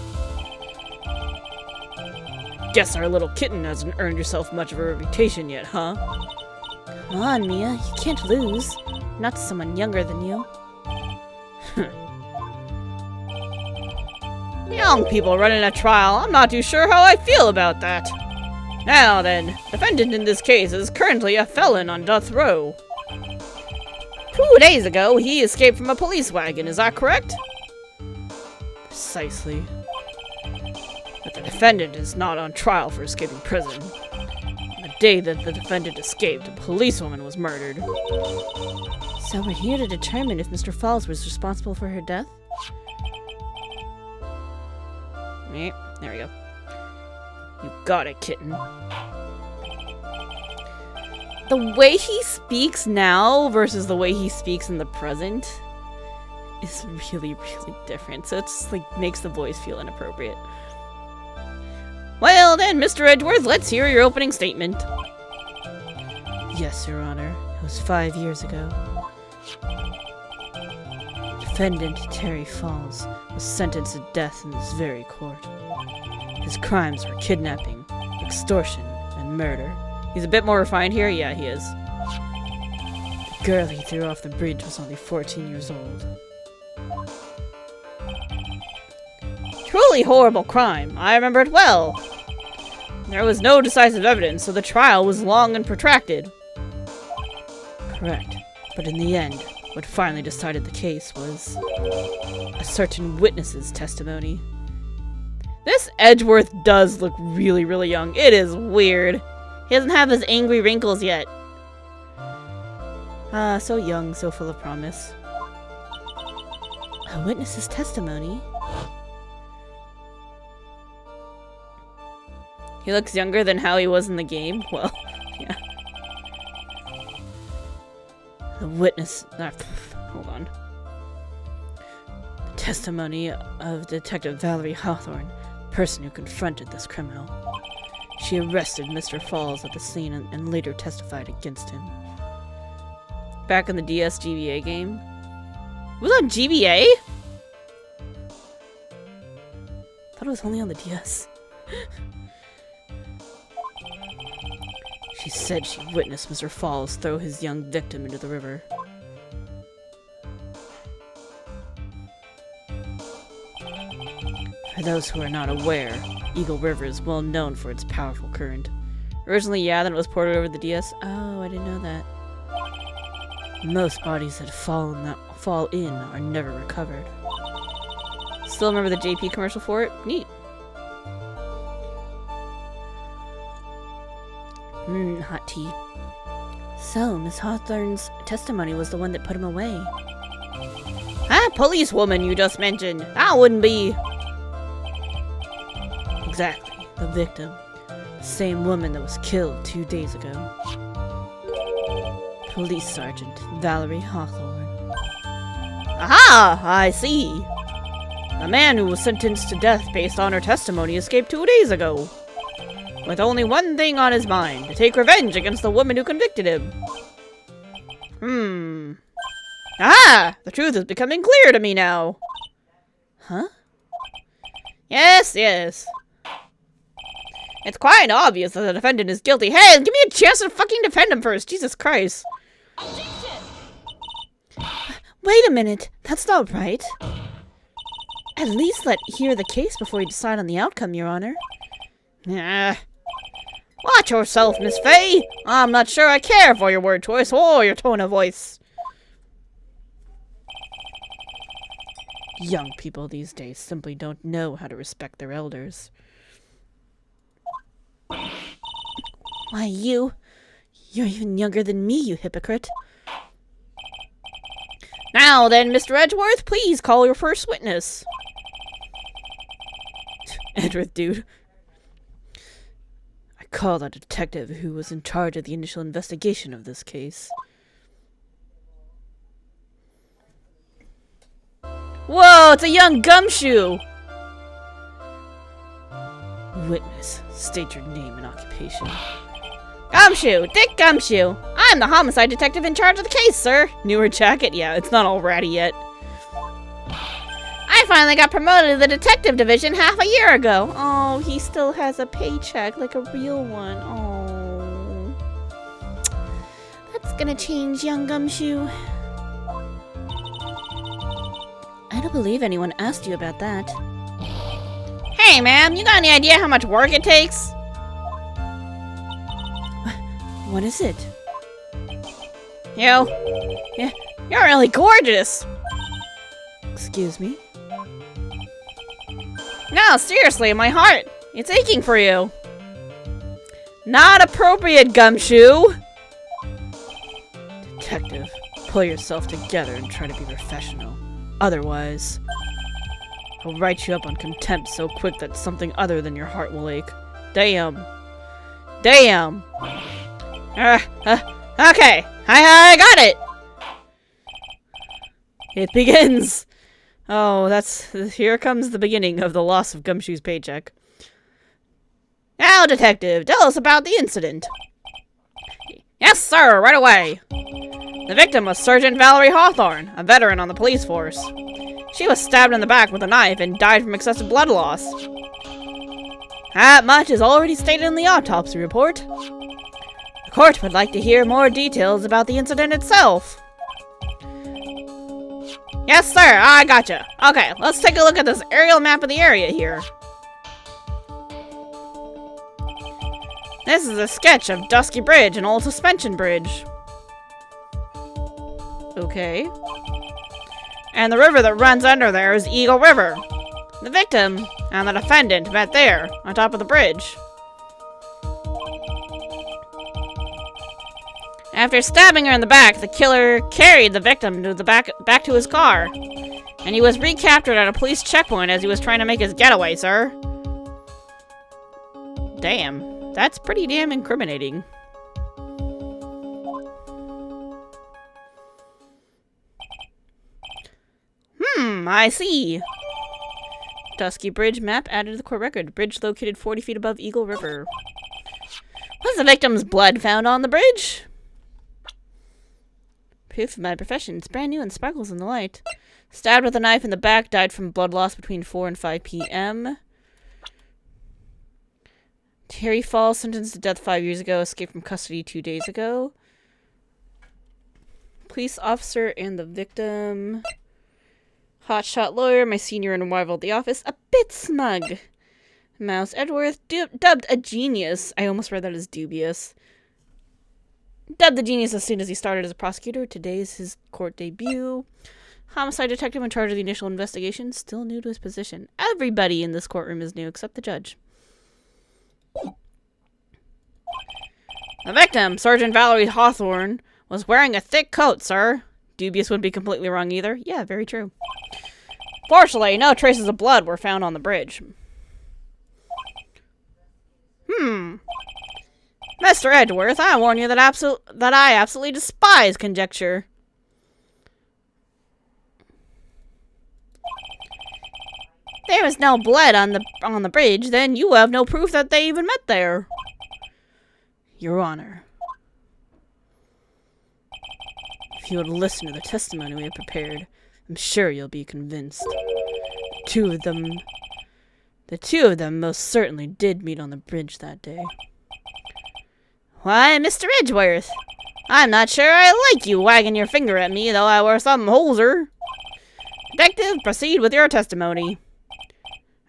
Guess our little kitten hasn't earned yourself much of a reputation yet, huh?
Come on, Mia. You can't lose. Not to someone younger than you.
Young people running a trial, I'm not too sure how I feel about that. Now then, defendant in this case is currently a felon on death row. 2 days ago, he escaped from a police wagon, is that correct? Precisely. But the defendant is not on trial for escaping prison. On the day that the defendant escaped, a policewoman was murdered.
So we're here to determine if Mr. Falls was responsible for her death?
There we go. You got it, kitten. The way he speaks now versus the way he speaks in the present is really, really different. So it's like makes the voice feel inappropriate. Well then, Mr. Edgeworth, let's hear your opening statement.
Yes, Your Honor. It was 5 years ago. Defendant Terry Falls was sentenced to death in this very court. His crimes were kidnapping, extortion, and murder.
He's a bit more refined here? Yeah, he is.
The girl he threw off the bridge was only 14 years old.
Truly horrible crime. I remember it well. There was no decisive evidence, so the trial was long and protracted.
Correct.
But in the end, what finally decided the case was a certain witness's testimony. This Edgeworth does look really, really young. It is weird. He doesn't have his angry wrinkles yet. Ah, so young, so full of promise. A witness's testimony? He looks younger than how he was in the game? Well, yeah. The witness... hold on. The testimony of Detective Valerie Hawthorne, the person who confronted this criminal. She arrested Mr. Falls at the scene and later testified against him. Back in the DS GBA game? Was it on GBA? Thought it was only on the DS. She said she witnessed Mr. Falls throw his young victim into the river. For those who are not aware, Eagle River is well known for its powerful current. Originally, yeah, then it was ported over the DS. Oh, I didn't know that. Most bodies that fall in are never recovered. Still remember the JP commercial for it? Neat. Hot tea. So, Miss Hawthorne's testimony was the one that put him away. Ah, policewoman you just mentioned. That wouldn't be... Exactly, the victim. The same woman that was killed 2 days ago. Police Sergeant Valerie Hawthorne. Aha! I see! The man who was sentenced to death based on her testimony escaped 2 days ago. With only one thing on his mind, to take revenge against the woman who convicted him. Ah! The truth is becoming clear to me now. Huh? Yes, yes. It's quite obvious that the defendant is guilty. Hey, give me a chance to fucking defend him first. Jesus Christ.
Wait a minute. That's not right. At least hear the case before you decide on the outcome, Your Honor.
Watch yourself, Miss Faye. I'm not sure I care for your word choice or your tone of voice. Young people these days simply don't know how to respect their elders.
Why, you're even younger than me, you hypocrite.
Now then, Mr. Edgeworth, please call your first witness. Edgeworth, dude. I called a detective who was in charge of the initial investigation of this case. Whoa, it's a young gumshoe! Witness, state your name and occupation. Gumshoe! Dick Gumshoe! I'm the homicide detective in charge of the case, sir! Newer jacket? Yeah, it's not all ratty yet. I finally got promoted to the detective division half a year ago. Oh, he still has a paycheck, like a real one. Oh. That's gonna change, young Gumshoe.
I don't believe anyone asked you about that.
Hey, ma'am, you got any idea how much work it takes?
What is it?
You're really gorgeous.
Excuse me?
No, seriously, my heart. It's aching for you. Not appropriate, Gumshoe. Detective, pull yourself together and try to be professional. Otherwise, I'll write you up on contempt so quick that something other than your heart will ache. Damn. Damn. Okay. I got it. It begins. Oh, here comes the beginning of the loss of Gumshoe's paycheck. Now, detective, tell us about the incident. Yes, sir, right away. The victim was Sergeant Valerie Hawthorne, a veteran on the police force. She was stabbed in the back with a knife and died from excessive blood loss. That much is already stated in the autopsy report. The court would like to hear more details about the incident itself. Yes, sir, I gotcha. Okay, let's take a look at this aerial map of the area here. This is a sketch of Dusky Bridge, an old suspension bridge. Okay. And the river that runs under there is Eagle River. The victim and the defendant met there, on top of the bridge. After stabbing her in the back, the killer carried the victim to the back to his car. And he was recaptured at a police checkpoint as he was trying to make his getaway, sir. Damn. That's pretty damn incriminating. I see. Dusky Bridge map added to the court record. Bridge located 40 feet above Eagle River. Was the victim's blood found on the bridge? Proof of my profession. It's brand new and sparkles in the light. Stabbed with a knife in the back. Died from blood loss between 4 and 5 p.m. Terry Falls, sentenced to death 5 years ago. Escaped from custody 2 days ago. Police officer and the victim. Hotshot lawyer, my senior and rival at the office, a bit smug. Mouse Edgeworth, dubbed a genius. I almost read that as dubious. Dubbed the genius as soon as he started as a prosecutor. Today is his court debut. Homicide detective in charge of the initial investigation, still new to his position. Everybody in this courtroom is new except the judge. The victim, Sergeant Valerie Hawthorne, was wearing a thick coat, sir. Dubious wouldn't be completely wrong either. Yeah, very true. Fortunately, no traces of blood were found on the bridge. Mr. Edgeworth, I warn you that I absolutely despise conjecture. There is no blood on the bridge, then you have no proof that they even met there. Your Honor. If you would listen to the testimony we have prepared, I'm sure you'll be convinced. The two of them most certainly did meet on the bridge that day. Why, Mr. Edgeworth, I'm not sure I like you wagging your finger at me, though I were some hoser. Detective, proceed with your testimony.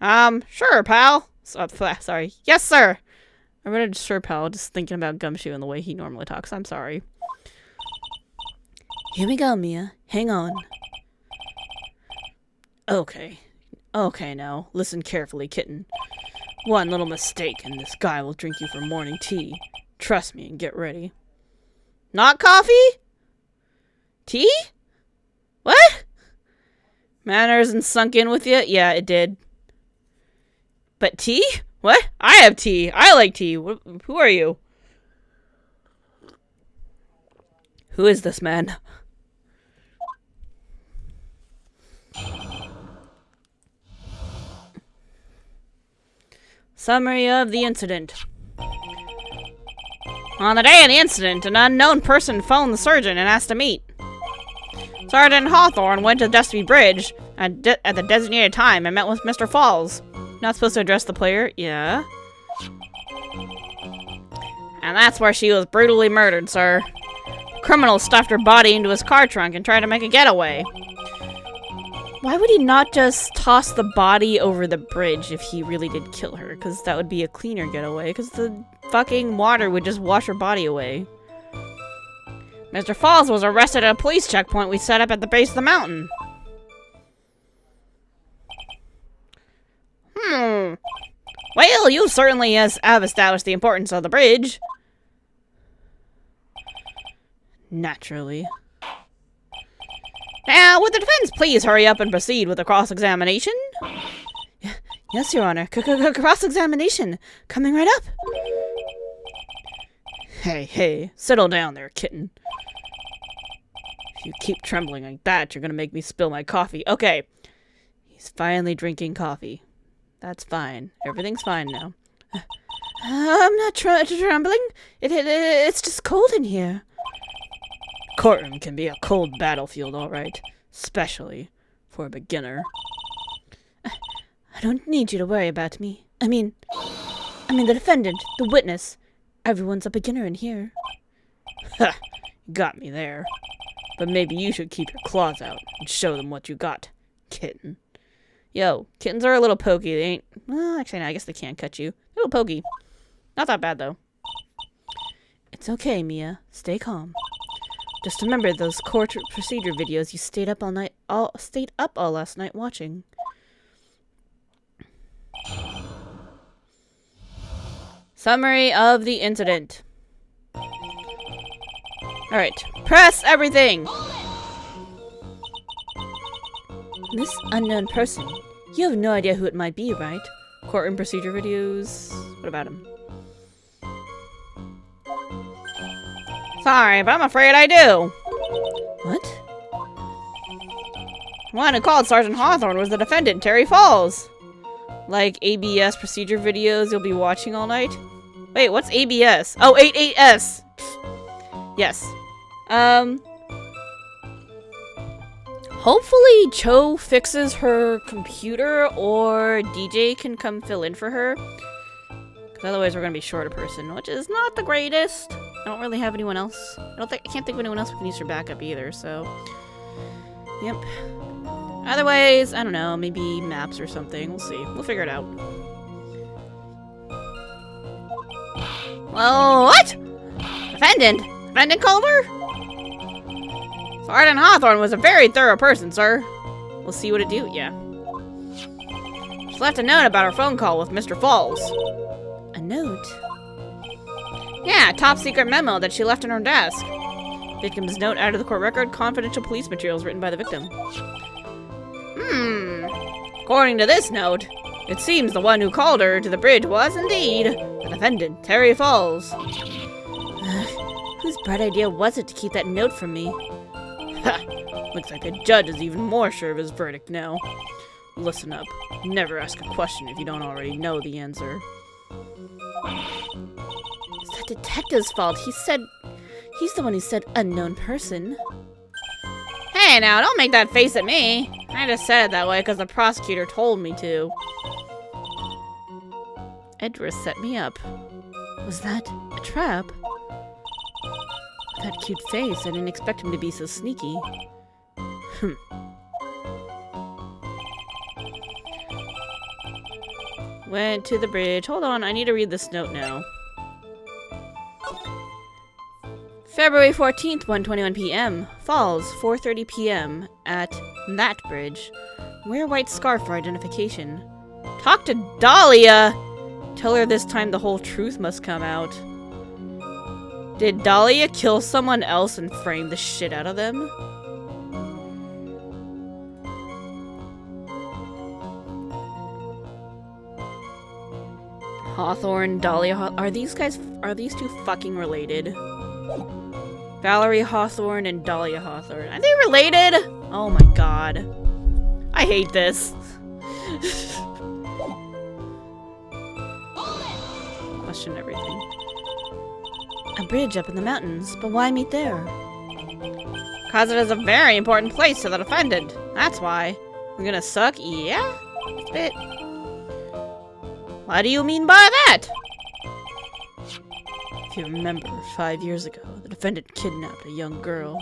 Sure, pal. Sorry. Yes, sir. I read it, sure, pal, just thinking about Gumshoe and the way he normally talks. I'm sorry. Here we go, Mia. Hang on. Okay. Okay, now. Listen carefully, kitten. One little mistake and this guy will drink you for morning tea. Trust me and get ready. Not coffee? Tea? What? Manners and sunk in with you? Yeah, it did. But tea? What? I have tea. I like tea. Who are you? Who is this man? Summary of the incident. On the day of the incident, an unknown person phoned the surgeon and asked to meet. Sergeant Hawthorne went to Dusty Bridge at the designated time and met with Mr. Falls. Not supposed to address the player? Yeah. And that's where she was brutally murdered, sir. The criminal stuffed her body into his car trunk and tried to make a getaway. Why would he not just toss the body over the bridge if he really did kill her? Because that would be a cleaner getaway, because the fucking water would just wash her body away. Mr. Falls was arrested at a police checkpoint we set up at the base of the mountain. Well, you certainly have established the importance of the bridge. Naturally. Now, would the defense please hurry up and proceed with the cross-examination? Yes, Your Honor. Cross-examination. Coming right up. Hey, settle down there, kitten. If you keep trembling like that, you're gonna make me spill my coffee. Okay. He's finally drinking coffee. That's fine. Everything's fine now. I'm not trembling. It's just cold in here. Courtroom can be a cold battlefield, all right. Especially for a beginner. I don't need you to worry about me. I mean the defendant, the witness. Everyone's a beginner in here. Ha! Got me there. But maybe you should keep your claws out and show them what you got, kitten. Yo, kittens are a little pokey. They ain't... Well, actually, no, I guess they can't cut you. A little pokey. Not that bad, though. It's okay, Mia. Stay calm. Just remember those court procedure videos you stayed up all last night watching. Summary of the incident. Alright, press everything! This unknown person. You have no idea who it might be, right? Courtroom procedure videos. What about him? Sorry, but I'm afraid I do. What? The one who called Sergeant Hawthorne was the defendant, Terry Falls. Like ABS procedure videos you'll be watching all night? Wait, what's ABS? Oh, 88S! Yes. Hopefully Cho fixes her computer or DJ can come fill in for her. Because otherwise we're going to be short a person, which is not the greatest. I don't really have anyone else. I can't think of anyone else who can use her backup either, so. Yep. Otherwise, I don't know, maybe maps or something. We'll see. We'll figure it out. Well, what? Defendant? Defendant called her? Sergeant Hawthorne was a very thorough person, sir. We'll see what it do, yeah. She left a note about her phone call with Mr. Falls. A note? Yeah, a top secret memo that she left on her desk. Victim's note out of the court record, confidential police materials written by the victim. According to this note, it seems the one who called her to the bridge was indeed the defendant, Terry Falls. Whose bright idea was it to keep that note from me? Looks like the judge is even more sure of his verdict now. Listen up. Never ask a question if you don't already know the answer. It's that detective's fault. He's the one who said unknown person. Hey now, don't make that face at me. I just said it that way because the prosecutor told me to. Edward set me up. Was that a trap? That cute face, I didn't expect him to be so sneaky. Went to the bridge. Hold on, I need to read this note now. February 14th, 1:21 p.m. Falls, 4:30 p.m. at that bridge. Wear white scarf for identification. Talk to Dahlia! Tell her this time the whole truth must come out. Did Dahlia kill someone else and frame the shit out of them? Hawthorne, Dahlia, are these two fucking related? Valerie Hawthorne and Dahlia Hawthorne. Are they related? Oh my god. I hate this. Question everything. A bridge up in the mountains, but why meet there? Cause it is a very important place to the defendant. That's why. We're gonna suck? Yeah? A bit. What do you mean by that? If you remember, 5 years ago, the defendant kidnapped a young girl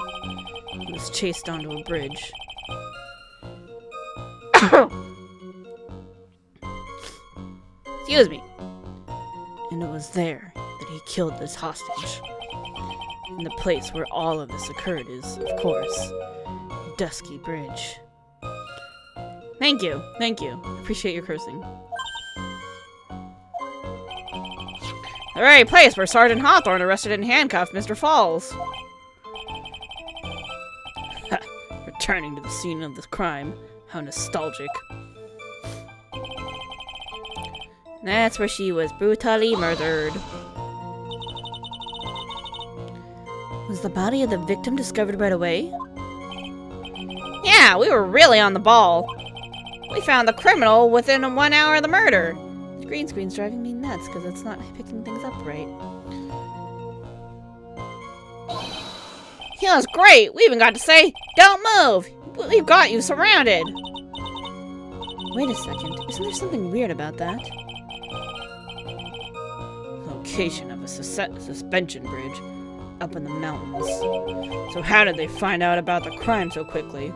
who was chased onto a bridge. Excuse me. And it was there that he killed this hostage. And the place where all of this occurred is, of course, Dusky Bridge. Thank you. Thank you. Appreciate your cursing. The very place where Sergeant Hawthorne arrested and handcuffed Mr. Falls. Returning to the scene of the crime. How nostalgic. That's where she was brutally murdered. Was the body of the victim discovered right away? Yeah, we were really on the ball. We found the criminal within 1 hour of the murder. The green screen's driving me nuts because it's not picking things up right. He was great. We even got to say, "Don't move. We've got you surrounded." Wait a second. Isn't there something weird about that? Location of a suspension bridge up in the mountains. So how did they find out about the crime so quickly?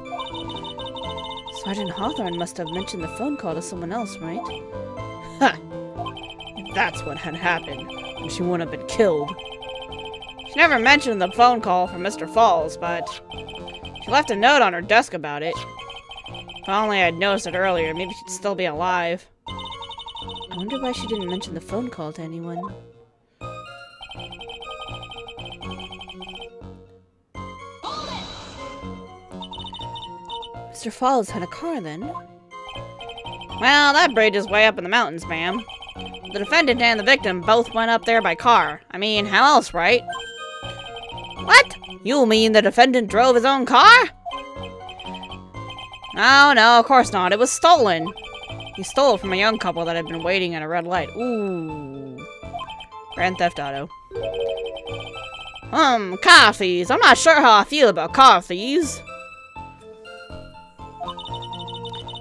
Sergeant Hawthorne must have mentioned the phone call to someone else, right? Ha! If that's what had happened, then she wouldn't have been killed. She She never mentioned the phone call from Mr. Falls, but she left a note on her desk about it. If only I'd noticed it earlier, maybe she'd still be alive. I wonder why she didn't mention the phone call to anyone. Mr. Falls had a car then? Well, that bridge is way up in the mountains, ma'am. The defendant and the victim both went up there by car. I mean, how else, right? What? You mean the defendant drove his own car? Oh, no, of course not. It was stolen. He stole it from a young couple that had been waiting at a red light. Ooh. Grand Theft Auto. Car thieves. I'm not sure how I feel about car thieves.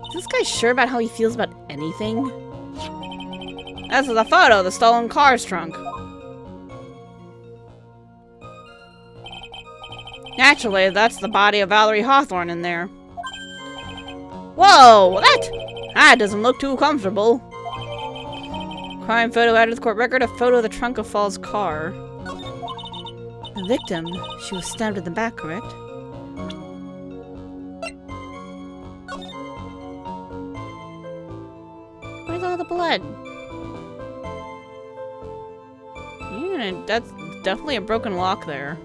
Is this guy sure about how he feels about anything? This is a photo of the stolen car's trunk. Naturally, that's the body of Valerie Hawthorne in there. Whoa! That doesn't look too comfortable. Crime photo added to the court record, a photo of the trunk of Fall's car. The victim, she was stabbed in the back, correct? Where's all the blood? Yeah, that's definitely a broken lock there.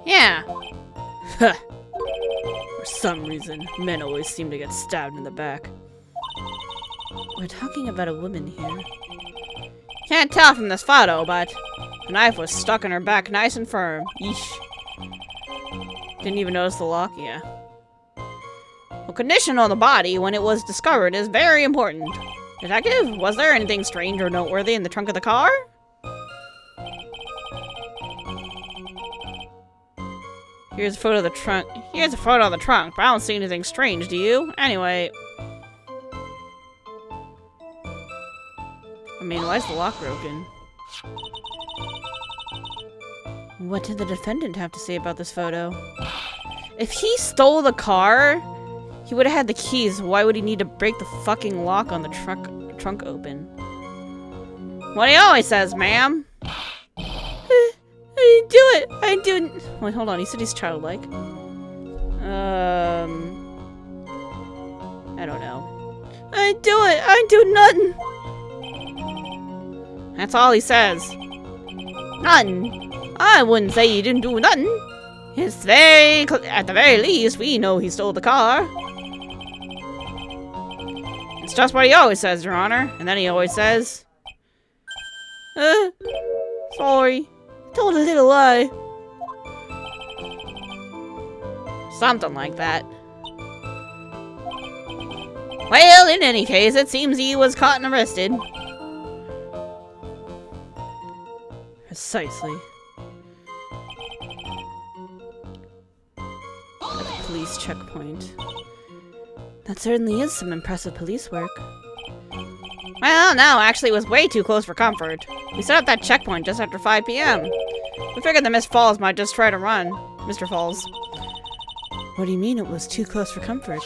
Yeah. For some reason, men always seem to get stabbed in the back. We're talking about a woman here. Can't tell from this photo, but the knife was stuck in her back nice and firm. Yeesh. Didn't even notice the lock, yeah. The condition on the body when it was discovered is very important. Detective, was there anything strange or noteworthy in the trunk of the car? Here's a photo of the trunk. Here's a photo of the trunk, but I don't see anything strange, do you? Anyway. I mean, why is the lock broken? What did the defendant have to say about this photo? If he stole the car, he would have had the keys. Why would he need to break the fucking lock on the trunk open? What he always says, ma'am. I didn't do it. I didn't. Wait, hold on. He said he's childlike. I don't know. I didn't do it. I didn't do nothing. That's all he says. Nothing. I wouldn't say he didn't do nothing. It's at the very least, we know he stole the car. It's just what he always says, Your Honor. And then he always says, sorry. Told a little lie. Something like that. Well, in any case, it seems he was caught and arrested. Precisely. At the police checkpoint. That certainly is some impressive police work. Well, no, actually it was way too close for comfort. We set up that checkpoint just after 5 p.m. We figured that Miss Falls might just try to run. Mr. Falls. What do you mean it was too close for comfort?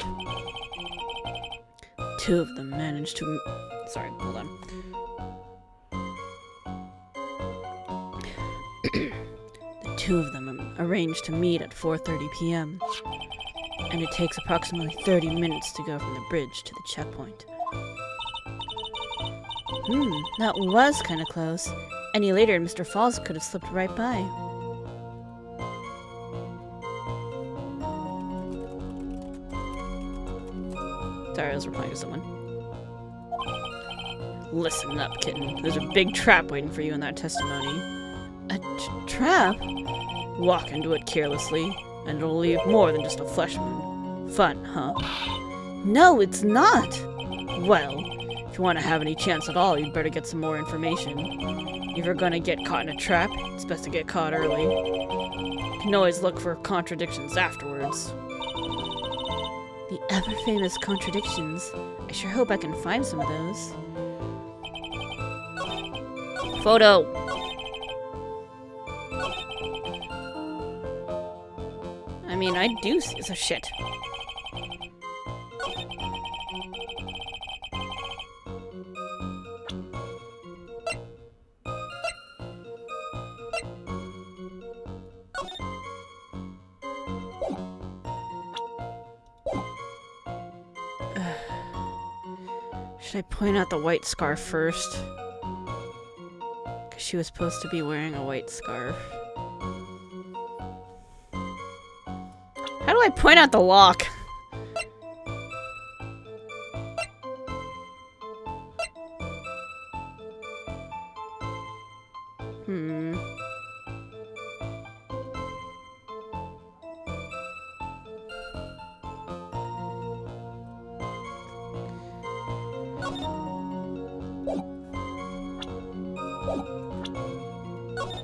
Two of them managed to... Sorry, hold on. The two of them arranged to meet at 4:30 p.m. And it takes approximately 30 minutes to go from the bridge to the checkpoint. That was kind of close. Any later, Mr. Falls could have slipped right by. Sorry, I was replying to someone. Listen up, kitten. There's a big trap waiting for you in that testimony. A trap? Walk into it carelessly, and it'll leave more than just a flesh wound. Fun, huh? No, it's not! Well, if you want to have any chance at all, you'd better get some more information. If you're gonna get caught in a trap, it's best to get caught early. You can always look for contradictions afterwards. The ever-famous contradictions. I sure hope I can find some of those. Photo! I mean, I do see some shit. Should I point out the white scarf first? Because she was supposed to be wearing a white scarf. How do I point out the lock?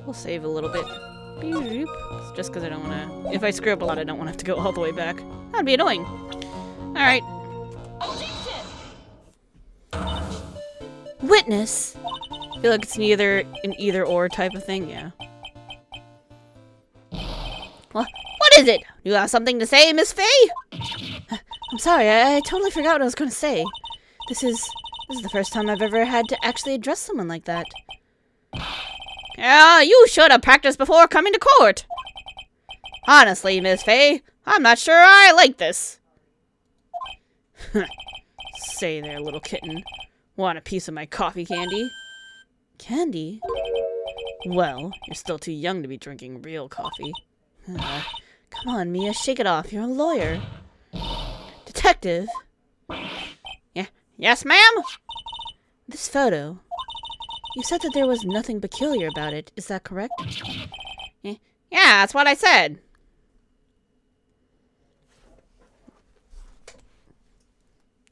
We'll save a little bit. It's just because I don't want to... If I screw up a lot, I don't want to have to go all the way back. That'd be annoying. Alright.
Witness.
I feel like it's neither an either-or type of thing, yeah.
What is it? You have something to say, Miss Faye? I'm sorry, I totally forgot what I was going to say. This is the first time I've ever had to actually address someone like that.
Yeah, you should have practiced before coming to court. Honestly, Miss Faye, I'm not sure I like this. Say there, little kitten. Want a piece of my coffee candy?
Candy?
Well, you're still too young to be drinking real coffee.
Come on, Mia, shake it off. You're a lawyer. Detective?
Yeah. Yes, ma'am?
This photo. You said that there was nothing peculiar about it. Is that correct?
Yeah, that's what I said.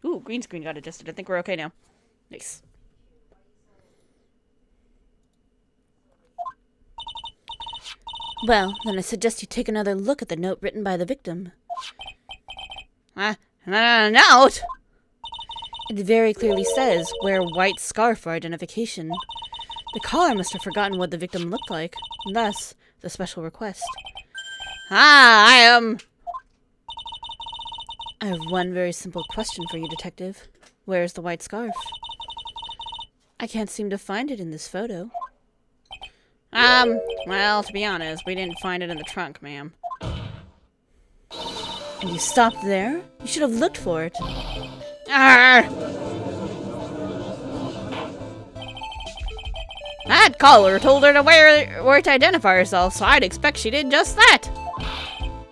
Ooh, green screen got adjusted. I think we're okay now. Nice.
Well, then I suggest you take another look at the note written by the victim.
Note?
It very clearly says, wear white scarf for identification. The caller must have forgotten what the victim looked like, and thus, the special request.
I
have one very simple question for you, Detective. Where's the white scarf? I can't seem to find it in this photo.
Well, to be honest, we didn't find it in the trunk, ma'am.
And you stopped there? You should have looked for it.
That caller told her to where to identify herself, so I'd expect she did just that.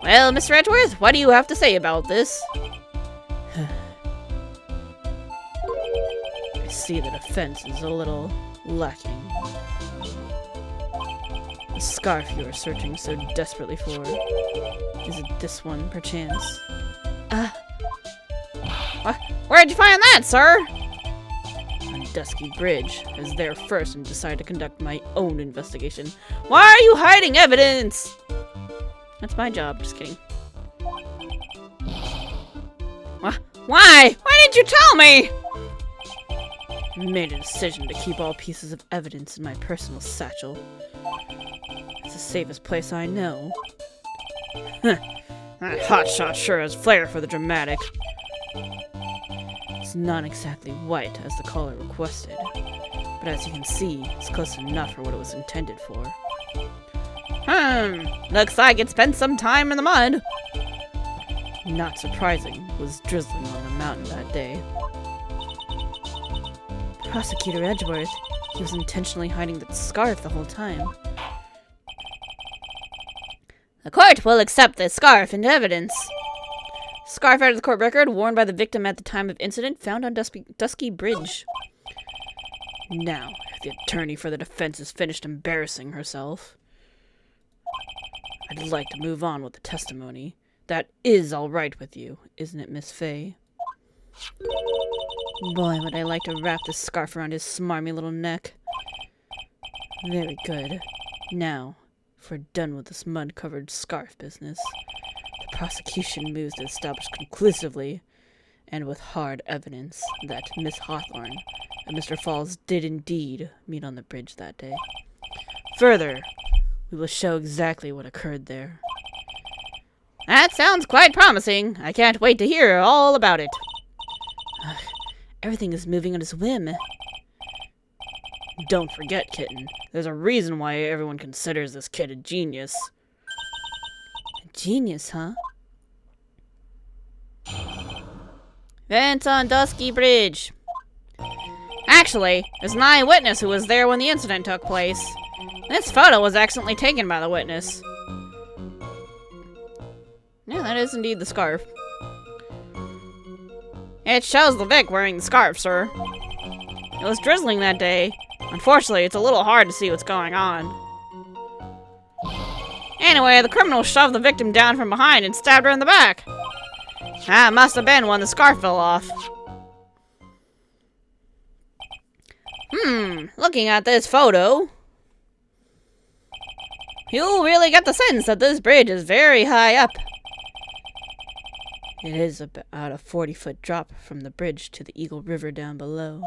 Well, Mr. Edgeworth, what do you have to say about this? I see the defense is a little lacking. The scarf you are searching so desperately for. Is it this one, perchance? Where'd you find that, sir? On Dusky Bridge. I was there first and decided to conduct my own investigation. Why are you hiding evidence? That's my job, just kidding. Why? Why didn't you tell me? I made a decision to keep all pieces of evidence in my personal satchel. It's the safest place I know. That hotshot sure has flair for the dramatic. It's not exactly white, as the caller requested, but as you can see, it's close enough for what it was intended for. Looks like it spent some time in the mud. Not surprising, it was drizzling on the mountain that day.
Prosecutor Edgeworth, he was intentionally hiding the scarf the whole time.
The court will accept this scarf into evidence. Scarf out of the court record, worn by the victim at the time of incident, found on Dusky Bridge. Now, if the attorney for the defense is finished embarrassing herself, I'd like to move on with the testimony. That is all right with you, isn't it, Miss Faye? Boy, would I like to wrap this scarf around his smarmy little neck. Very good. Now, if we're done with this mud-covered scarf business, the prosecution moves to establish conclusively, and with hard evidence, that Miss Hawthorne and Mr. Falls did indeed meet on the bridge that day. Further, we will show exactly what occurred there. That sounds quite promising. I can't wait to hear all about it.
Everything is moving on his whim.
Don't forget, kitten. There's a reason why everyone considers this kid a genius.
A genius, huh?
Events on Dusky Bridge. Actually, there's an eyewitness who was there when the incident took place. This photo was accidentally taken by the witness. Yeah, that is indeed the scarf. It shows the Vic wearing the scarf, sir. It was drizzling that day. Unfortunately, it's a little hard to see what's going on. Anyway, the criminal shoved the victim down from behind and stabbed her in the back. That must have been when the scarf fell off. Looking at this photo, you really get the sense that this bridge is very high up. It is about a 40-foot drop from the bridge to the Eagle River down below.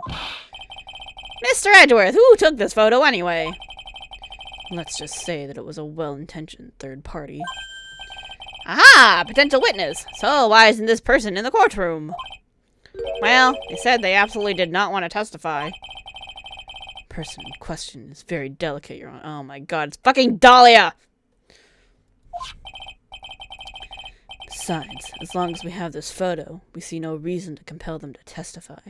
Mr. Edgeworth, who took this photo anyway? Let's just say that it was a well-intentioned third party. Aha! Potential witness! So why isn't this person in the courtroom? Well, they said they absolutely did not want to testify. Person in question is very delicate, Your Honor. Oh my god, it's fucking Dahlia! Besides, as long as we have this photo, we see no reason to compel them to testify.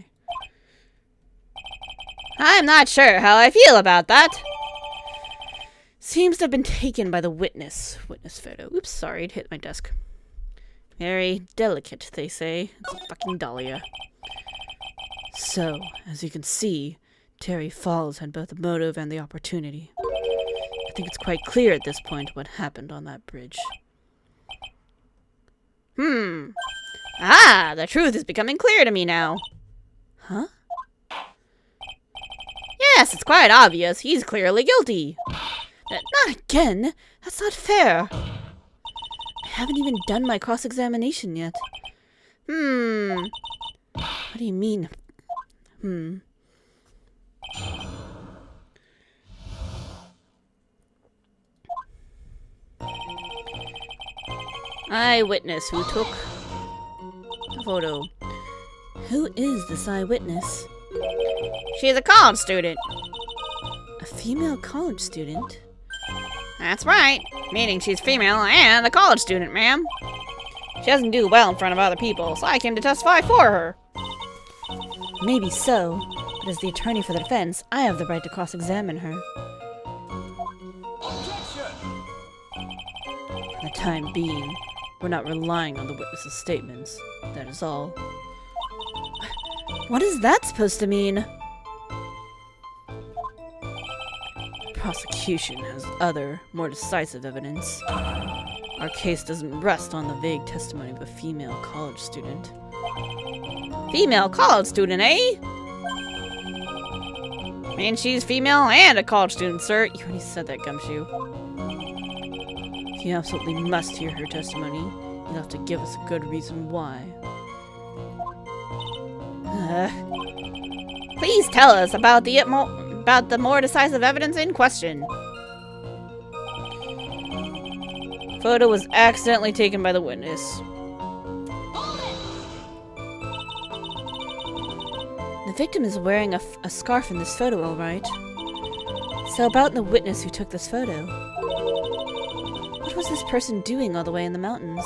I'm not sure how I feel about that. Seems to have been taken by the witness. Witness photo. Oops, sorry, it hit my desk. Very delicate, they say. It's fucking Dahlia. So, as you can see, Terry Falls had both the motive and the opportunity. I think it's quite clear at this point what happened on that bridge. Ah, the truth is becoming clear to me now. Huh? Yes, it's quite obvious. He's clearly guilty. Not again. That's not fair. I haven't even done my cross-examination yet. What do you mean? Eyewitness who took the photo. Who is this eyewitness? She's a college student. A female college student? That's right. Meaning she's female and a college student, ma'am. She doesn't do well in front of other people, so I came to testify for her. Maybe so, but as the attorney for the defense, I have the right to cross-examine her. For the time being, we're not relying on the witness's statements. That is all. What is that supposed to mean? The prosecution has other, more decisive evidence. Our case doesn't rest on the vague testimony of a female college student. Female college student, eh? I mean, she's female and a college student, sir. You already said that, Gumshoe. If you absolutely must hear her testimony, you'll have to give us a good reason why. Please tell us about the more decisive evidence in question. Photo was accidentally taken by the witness. The victim is wearing a scarf in this photo, all right. So about the witness who took this photo. What was this person doing all the way in the mountains?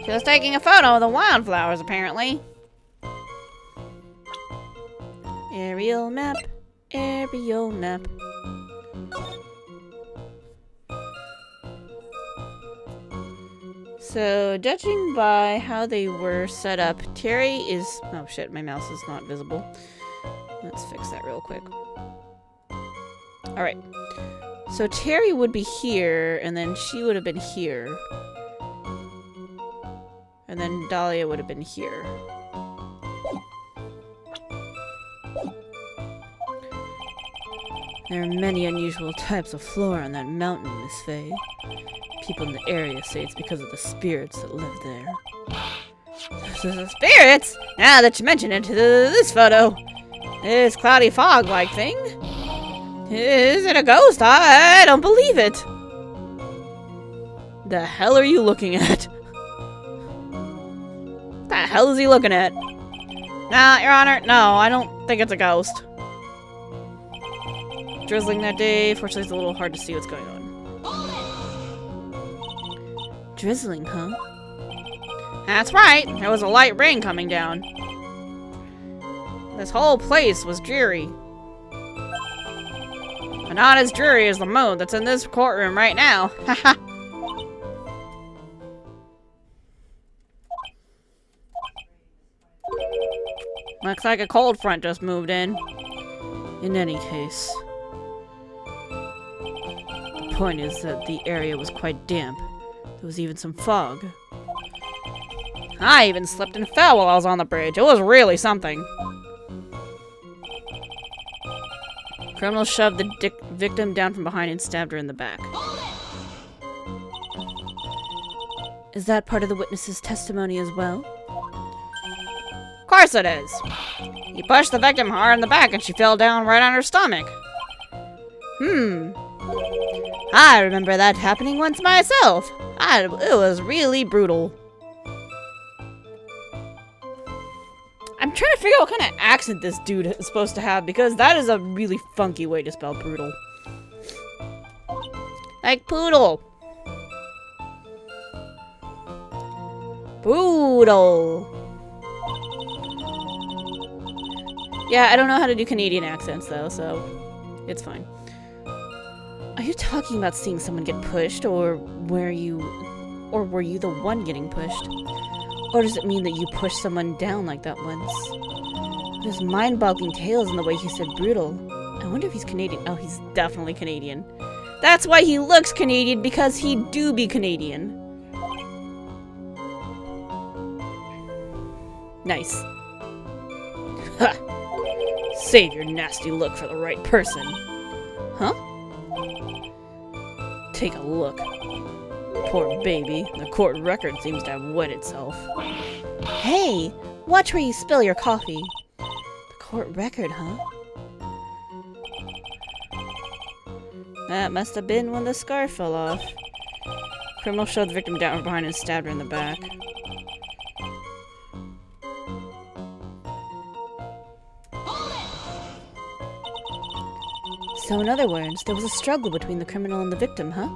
She was taking a photo of the wildflowers, apparently. Aerial map. Aerial map. So, judging by how they were set up, Terry is... Oh shit, my mouse is not visible. Let's fix that real quick. Alright. So Terry would be here, and then she would have been here. And then Dahlia would have been here. There are many unusual types of flora on that mountain, Miss Faye. People in the area say it's because of the spirits that live there. The spirits? Now that you mention it, this photo. This cloudy fog-like thing. Is it a ghost? I don't believe it. The hell are you looking at? The hell is he looking at? Nah, Your Honor, no, I don't think it's a ghost. Drizzling that day. Fortunately, it's a little hard to see what's going on. Drizzling, huh? That's right. There was a light rain coming down. This whole place was dreary. But not as dreary as the moon that's in this courtroom right now. Haha. Looks like a cold front just moved in. In any case, the point is that the area was quite damp. There was even some fog. I even slipped and fell while I was on the bridge. It was really something. Criminal shoved the victim down from behind and stabbed her in the back. Is that part of the witness's testimony as well? Of course it is. He pushed the victim hard in the back and she fell down right on her stomach. I remember that happening once myself. It was really brutal. I'm trying to figure out what kind of accent this dude is supposed to have, because that is a really funky way to spell brutal. Like poodle. Poodle. Yeah, I don't know how to do Canadian accents though, so it's fine. Are you talking about seeing someone get pushed, or were you the one getting pushed? Or does it mean that you pushed someone down like that once? There's mind-boggling tales in the way he said brutal. I wonder if he's Canadian. Oh, he's definitely Canadian. That's why he looks Canadian, because he do be Canadian. Nice. Ha! Save your nasty look for the right person. Huh? Take a look. Poor baby. The court record seems to have wet itself. Hey! Watch where you spill your coffee. The court record, huh? That must have been when the scarf fell off. Criminal shoved the victim down from behind and stabbed her in the back. So in other words, there was a struggle between the criminal and the victim, huh?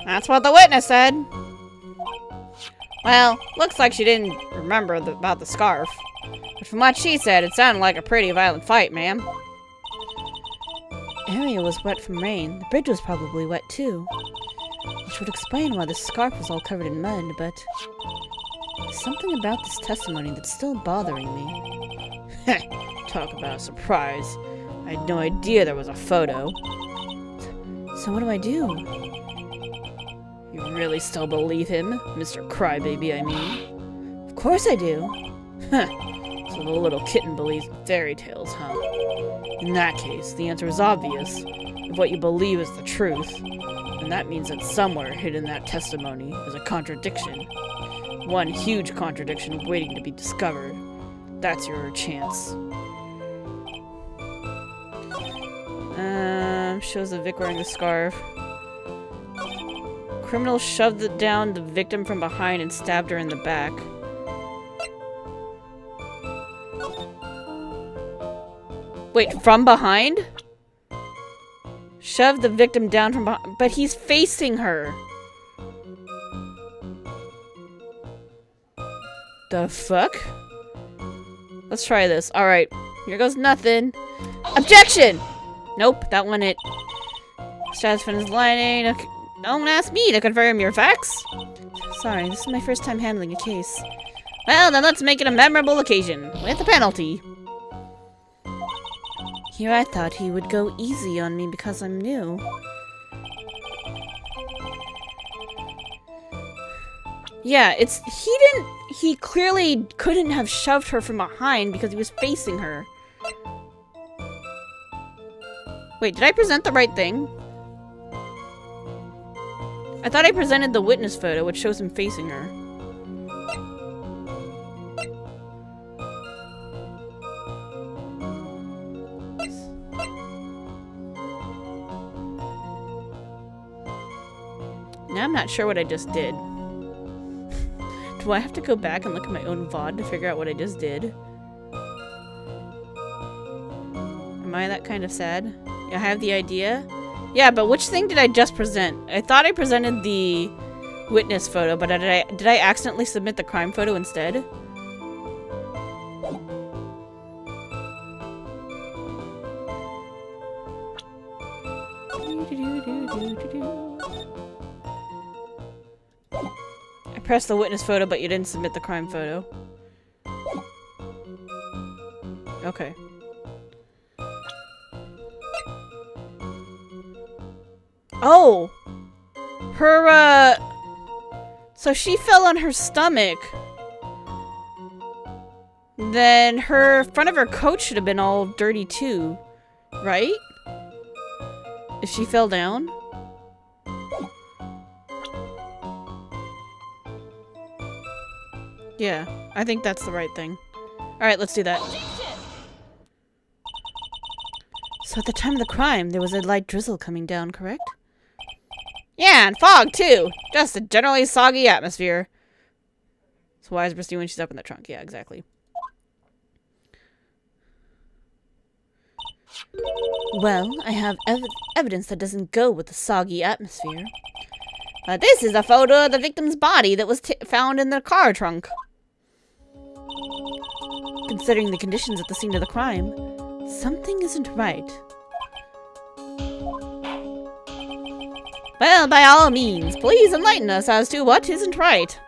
That's what the witness said. Well, looks like she didn't remember about the scarf. But from what she said, it sounded like a pretty violent fight, ma'am. The area was wet from rain. The bridge was probably wet too. Which would explain why the scarf was all covered in mud, but there's something about this testimony that's still bothering me. Talk about a surprise. I had no idea there was a photo. So what do I do? You really still believe him? Mr. Crybaby, I mean. Of course I do. Huh. So the little kitten believes fairy tales, huh? In that case, the answer is obvious. If what you believe is the truth, then that means that somewhere hidden in that testimony is a contradiction. One huge contradiction waiting to be discovered. That's your chance. Shows the Vic wearing the scarf. Criminal shoved down the victim from behind and stabbed her in the back. Wait, from behind? Shoved the victim down from behind, but he's facing her. The fuck? Let's try this. Alright, here goes nothing. Objection! Nope, that one it. Status fin is lining. Okay. Don't ask me to confirm your facts. Sorry, this is my first time handling a case. Well, then let's make it a memorable occasion, with a penalty. Here I thought he would go easy on me because I'm new. Yeah, he clearly couldn't have shoved her from behind because he was facing her. Wait, did I present the right thing? I thought I presented the witness photo, which shows him facing her. Now I'm not sure what I just did. Do I have to go back and look at my own VoD to figure out what I just did? Am I that kind of sad? I have the idea. Yeah, but which thing did I just present? I thought I presented the witness photo, but did I accidentally submit the crime photo instead? I pressed the witness photo, but you didn't submit the crime photo. Okay. Oh! Her, so she fell on her stomach. Then her front of her coat should have been all dirty too, right? If she fell down? Yeah, I think that's the right thing. Alright, let's do that. So at the time of the crime, there was a light drizzle coming down, correct? Yeah, and fog too! Just a generally soggy atmosphere. So why is Bristy when she's up in the trunk? Yeah, exactly. Well, I have evidence that doesn't go with the soggy atmosphere. But this is a photo of the victim's body that was found in the car trunk. Considering the conditions at the scene of the crime, something isn't right. Well, by all means, please enlighten us as to what isn't right.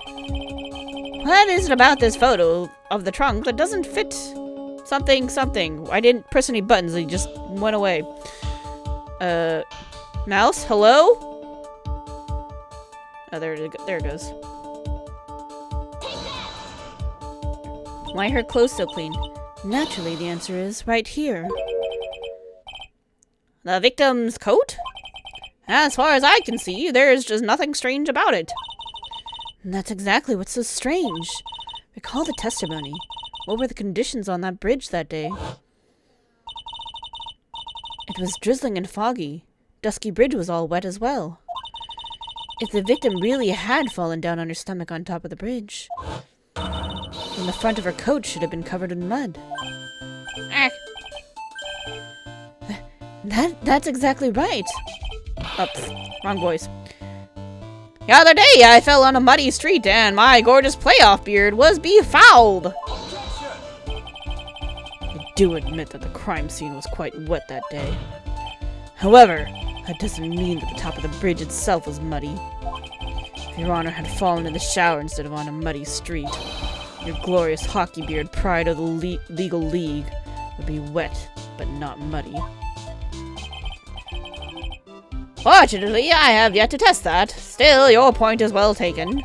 What is it about this photo of the trunk that doesn't fit something something? I didn't press any buttons, they just went away. Mouse, hello? Oh, there it goes. Why are her clothes so clean? Naturally, the answer is right here. The victim's coat? As far as I can see, there's just nothing strange about it. That's exactly what's so strange. Recall the testimony. What were the conditions on that bridge that day? It was drizzling and foggy. Dusky Bridge was all wet as well. If the victim really had fallen down on her stomach on top of the bridge, then the front of her coat should have been covered in mud. That's exactly right. Oops, wrong voice. The other day, I fell on a muddy street and my gorgeous playoff beard was befouled. I do admit that the crime scene was quite wet that day. However, that doesn't mean that the top of the bridge itself was muddy. If Your Honor had fallen in the shower instead of on a muddy street, your glorious hockey beard, pride of the legal league, would be wet, but not muddy. Fortunately, I have yet to test that. Still, your point is well taken.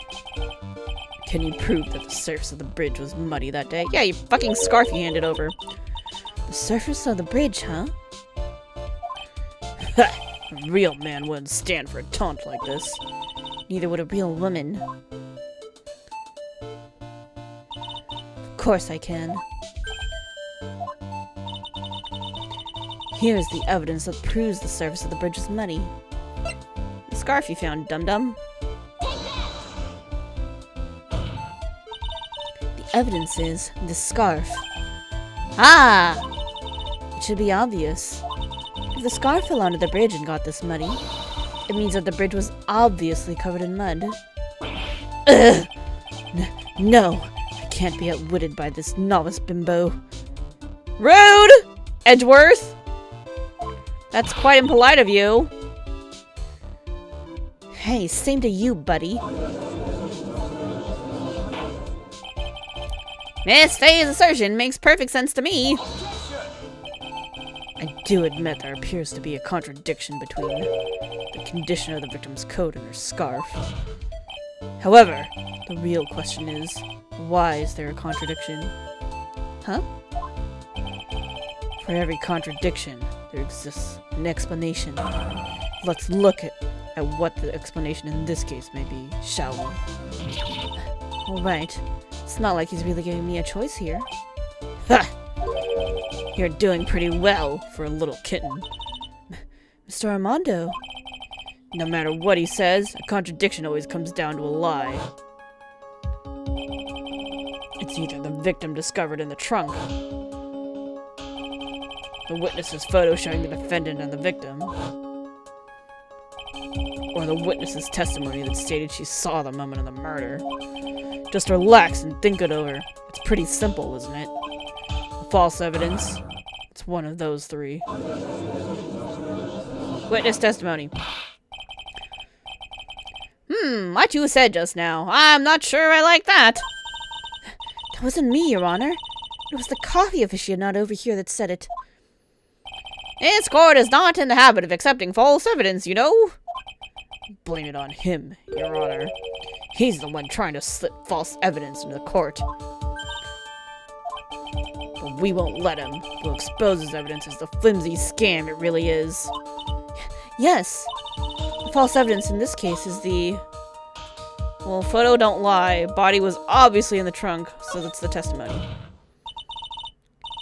Can you prove that the surface of the bridge was muddy that day? Yeah, you fucking scarf you handed over. The surface of the bridge, huh? Ha! A real man wouldn't stand for a taunt like this. Neither would a real woman. Of course I can. Here's the evidence that proves the surface of the bridge is muddy. The scarf you found, dum-dum. The evidence is the scarf. Ah! It should be obvious. If the scarf fell onto the bridge and got this muddy, it means that the bridge was obviously covered in mud. Ugh! No, I can't be outwitted by this novice bimbo. Rude! Edgeworth! That's quite impolite of you. Hey, same to you, buddy. Miss Faye's assertion makes perfect sense to me. I do admit there appears to be a contradiction between the condition of the victim's coat and her scarf. However, the real question is, why is there a contradiction? Huh? For every contradiction, there exists an explanation. Let's look at what the explanation in this case may be, shall we? Alright. It's not like he's really giving me a choice here. Ha! You're doing pretty well for a little kitten. Mr. Armando. No matter what he says, a contradiction always comes down to a lie. It's either the victim discovered in the trunk, the witness's photo showing the defendant and the victim, or the witness's testimony that stated she saw the moment of the murder. Just relax and think it over. It's pretty simple, isn't it? The false evidence. It's one of those three. Witness testimony. What you said just now. I'm not sure I like that.
That wasn't me, Your Honor. It was the coffee aficionado over here that said it.
This court is not in the habit of accepting false evidence, you know. Blame it on him, Your Honor. He's the one trying to slip false evidence into the court. But we won't let him. We'll expose his evidence as the flimsy scam it really is.
Yes. The false evidence in this case is the...
Well, photo don't lie. Body was obviously in the trunk, so that's the testimony.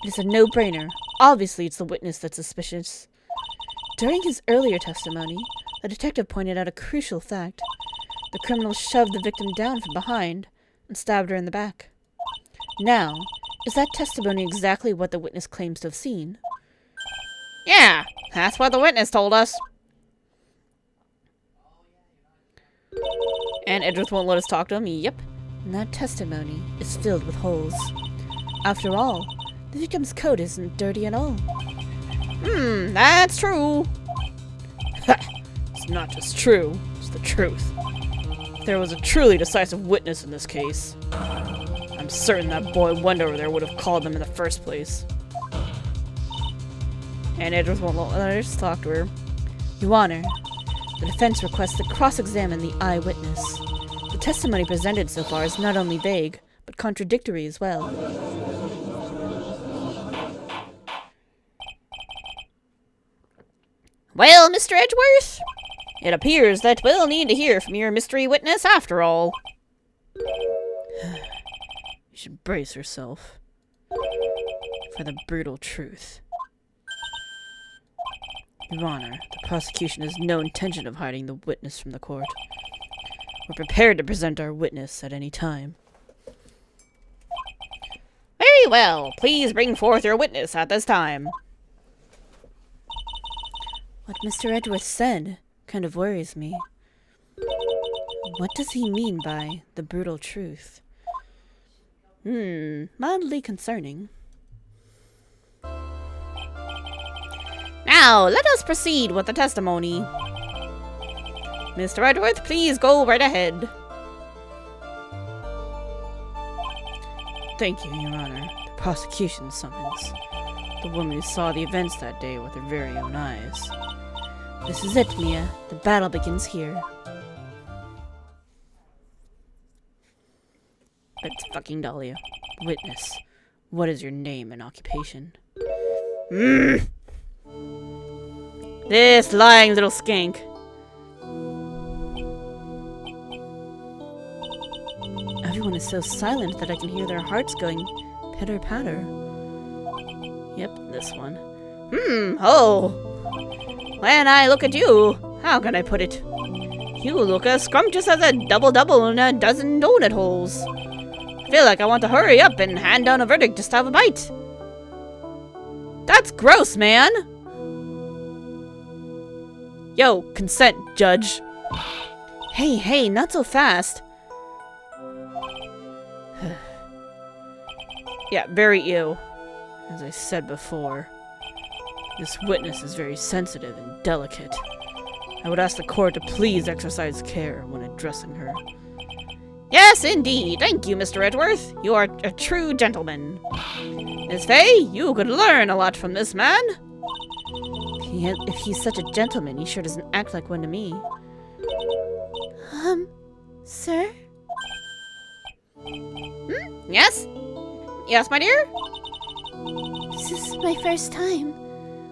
It is a no-brainer. Obviously, it's the witness that's suspicious. During his earlier testimony, the detective pointed out a crucial fact. The criminal shoved the victim down from behind and stabbed her in the back. Now, is that testimony exactly what the witness claims to have seen?
Yeah, that's what the witness told us. And Edgeworth won't let us talk to him? Yep.
And that testimony is filled with holes. After all, the victim's coat isn't dirty at all.
That's true. It's not just true, it's the truth. If there was a truly decisive witness in this case, I'm certain that boy Wend over there would have called them in the first place. And Edgeworth won't let us talk to her.
Your Honor, the defense requests to cross-examine the eyewitness. The testimony presented so far is not only vague, but contradictory as well.
Well, Mr. Edgeworth, it appears that we'll need to hear from your mystery witness after all.
You should brace yourself for the brutal truth. Your Honor, the prosecution has no intention of hiding the witness from the court. We're prepared to present our witness at any time.
Very well. Please bring forth your witness at this time.
What Mr. Edgeworth said kind of worries me. What does he mean by the brutal truth? Mildly concerning.
Now, let us proceed with the testimony. Mr. Edgeworth, please go right ahead.
Thank you, Your Honor. The prosecution summons the woman who saw the events that day with her very own eyes. This is it, Mia. The battle begins here.
It's fucking Dahlia.
Witness, what is your name and occupation?
This lying little skank.
Everyone is so silent that I can hear their hearts going pitter-patter.
Yep, this one. Oh. When I look at you, how can I put it? You look as scrumptious as a double-double in a dozen donut holes. I feel like I want to hurry up and hand down a verdict just to have a bite. That's gross, man. Yo, consent, judge.
Hey, not so fast.
Yeah, very ew. As I said before, this witness is very sensitive and delicate. I would ask the court to please exercise care when addressing her. Yes, indeed. Thank you, Mr. Edgeworth. You are a true gentleman. Miss Faye, you could learn a lot from this man.
If he's such a gentleman, he sure doesn't act like one to me. Sir?
Yes? Yes, my dear?
This is my first time,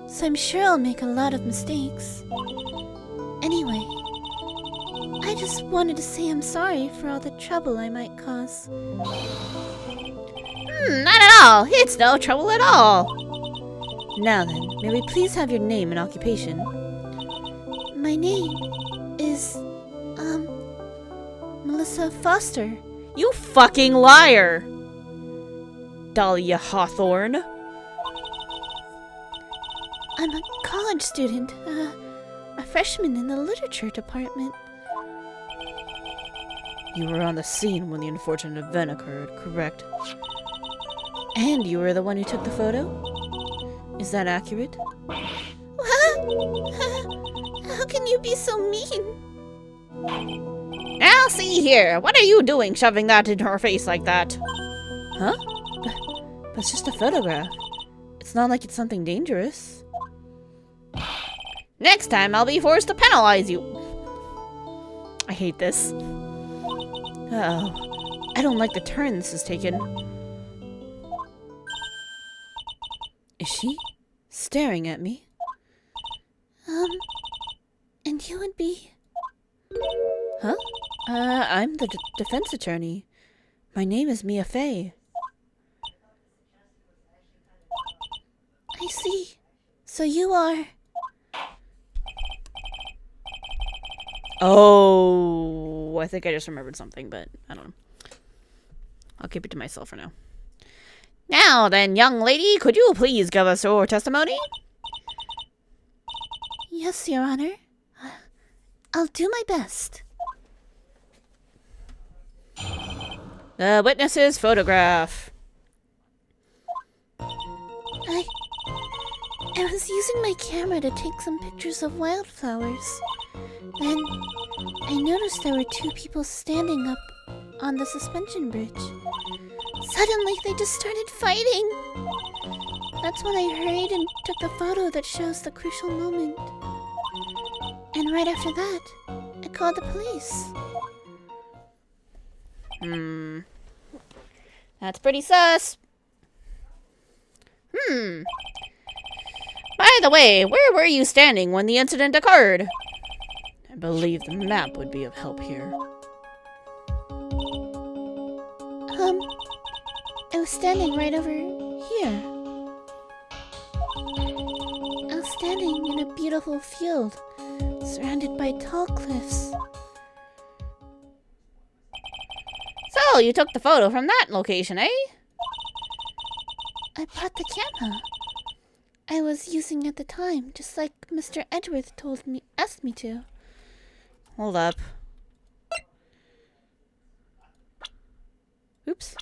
so I'm sure I'll make a lot of mistakes. Anyway, I just wanted to say I'm sorry for all the trouble I might cause.
Not at all. It's no trouble at all.
Now then, may we please have your name and occupation? My name is, Melissa Foster.
You fucking liar! Dahlia Hawthorne.
I'm a college student, a freshman in the literature department.
You were on the scene when the unfortunate event occurred, correct?
And you were the one who took the photo?
Is that accurate?
How can you be so mean?
Now see here, what are you doing shoving that into her face like that? Huh? But it's just a photograph. It's not like it's something dangerous. Next time I'll be forced to penalize you. I hate this. Oh, I don't like the turn this has taken. Is she staring at me?
And you would be...
Huh? I'm the defense attorney. My name is Mia Fey.
I see. So you are...
Oh, I think I just remembered something, but I don't know. I'll keep it to myself for now. Now then, young lady, could you please give us your testimony?
Yes, Your Honor. I'll do my best.
The witness's photograph.
I was using my camera to take some pictures of wildflowers. Then I noticed there were two people standing up on the suspension bridge. Suddenly they just started fighting. That's when I hurried and took the photo that shows the crucial moment. And right after that, I called the police.
That's pretty sus. By the way, where were you standing when the incident occurred? I believe the map would be of help here.
I was standing right over here. I was standing in a beautiful field, surrounded by tall cliffs.
So, you took the photo from that location, eh?
I brought the camera I was using at the time, just like Mr. Edgeworth asked me to.
Hold up. Oops.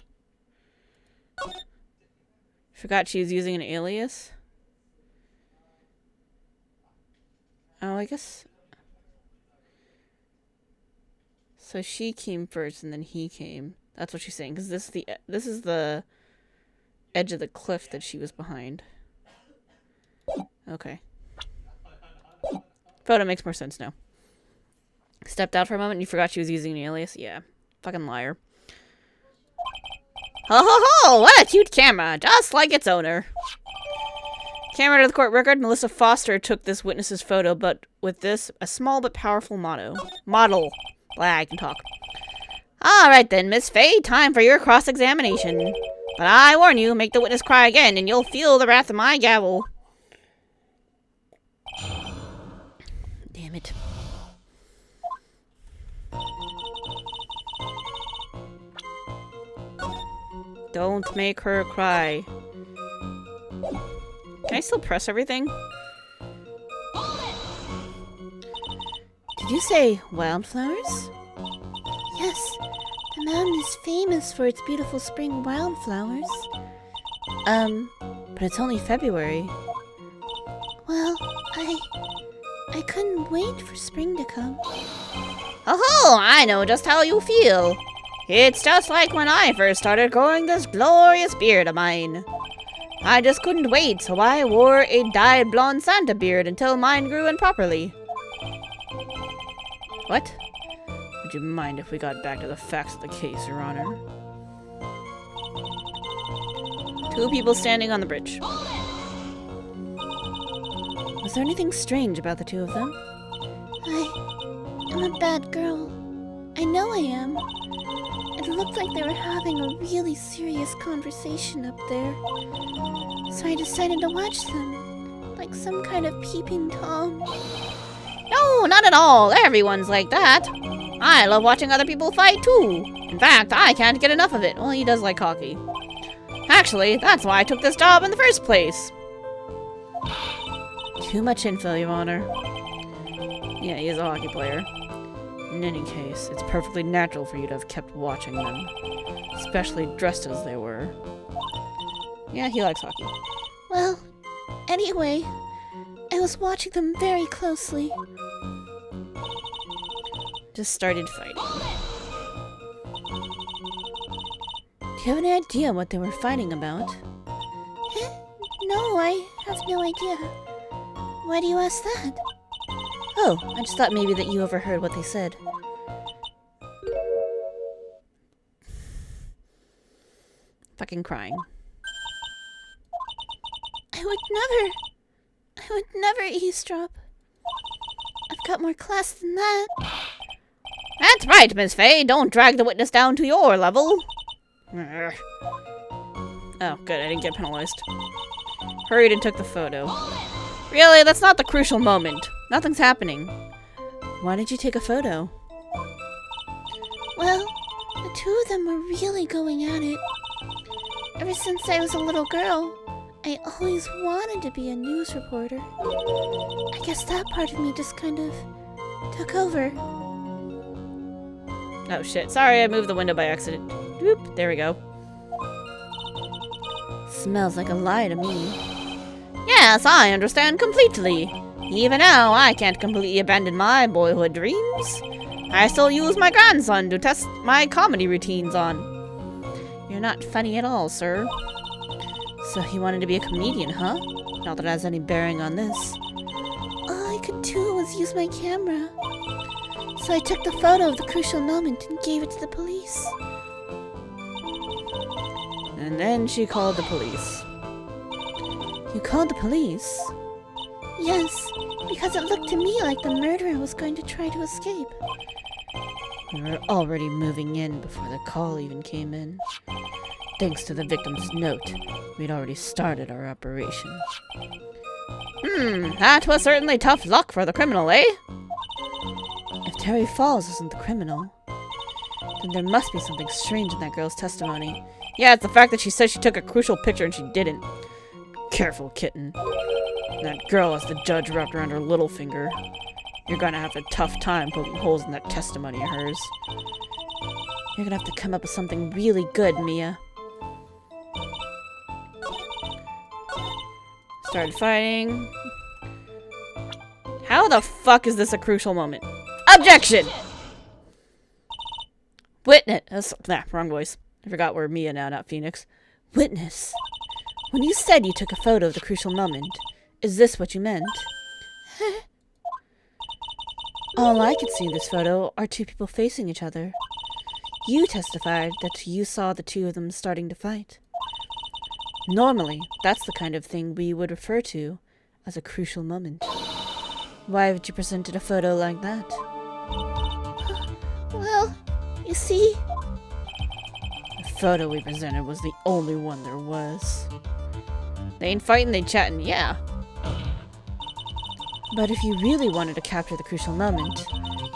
Forgot she was using an alias. Oh, I guess. So she came first and then he came. That's what she's saying, because this is the edge of the cliff that she was behind. Okay. Photo makes more sense now. Stepped out for a moment and you forgot she was using an alias? Yeah. Fucking liar. Ho ho ho! What a cute camera! Just like its owner. Camera to the court record. Melissa Foster took this witness's photo, but with this, a small but powerful model. Blah, I can talk. Alright then, Miss Fey, time for your cross-examination. But I warn you, make the witness cry again, and you'll feel the wrath of my gavel. Damn it. Don't make her cry. Can I still press everything? Did you say wildflowers?
Yes, the mountain is famous for its beautiful spring wildflowers.
But it's only February.
Well, I couldn't wait for spring to come.
Oh, I know just how you feel. It's just like when I first started growing this glorious beard of mine. I just couldn't wait, so I wore a dyed blonde Santa beard until mine grew in properly. What? Would you mind if we got back to the facts of the case, Your Honor? Two people standing on the bridge. Was there anything strange about the two of them?
I'm a bad girl. I know I am. It looked like they were having a really serious conversation up there. So I decided to watch them, like some kind of peeping Tom.
No, not at all. Everyone's like that. I love watching other people fight too. In fact, I can't get enough of it. Well, he does like hockey. Actually, that's why I took this job in the first place. Too much info, Your Honor. Yeah, he is a hockey player. In any case, it's perfectly natural for you to have kept watching them. Especially dressed as they were. Yeah, he likes hockey.
Well, Anyway, I was watching them very closely.
Just started fighting. Do you have any idea what they were fighting about?
No, I have no idea. Why do you ask that?
Oh, I just thought maybe that you overheard what they said. Fucking crying.
I would never eavesdrop. I've got more class than that.
That's right, Miss Faye. Don't drag the witness down to your level. Urgh. Oh, good. I didn't get penalized. Hurried and took the photo. Really? That's not the crucial moment. Nothing's happening. Why did you take a photo?
Well, the two of them were really going at it. Ever since I was a little girl, I always wanted to be a news reporter. I guess that part of me just kind of took over.
Oh shit. Sorry, I moved the window by accident. Whoop. There we go. Smells like a lie to me. Yes, I understand completely. Even now, I can't completely abandon my boyhood dreams. I still use my grandson to test my comedy routines on. You're not funny at all, sir. So you wanted to be a comedian, huh? Not that it has any bearing on this.
All I could do was use my camera. So I took the photo of the crucial moment and gave it to the police.
And then she called the police. You called the police?
Yes, because it looked to me like the murderer was going to try to escape.
We were already moving in before the call even came in. Thanks to the victim's note, we'd already started our operation. That was certainly tough luck for the criminal, eh? If Terry Falls isn't the criminal, then there must be something strange in that girl's testimony. Yeah, it's the fact that she says she took a crucial picture and she didn't. Careful, kitten. That girl has the judge wrapped around her little finger. You're gonna have a tough time poking holes in that testimony of hers. You're gonna have to come up with something really good, Mia. Started fighting. How the fuck is this a crucial moment? Objection! Witness. Wrong voice. I forgot we're Mia now, not Phoenix. Witness. When you said you took a photo of the crucial moment, is this what you meant? All I could see in this photo are two people facing each other. You testified that you saw the two of them starting to fight. Normally, that's the kind of thing we would refer to as a crucial moment. Why would you presented a photo like that?
Well, you see...
The photo we presented was the only one there was. They ain't fighting, they chatting, yeah. But if you really wanted to capture the crucial moment,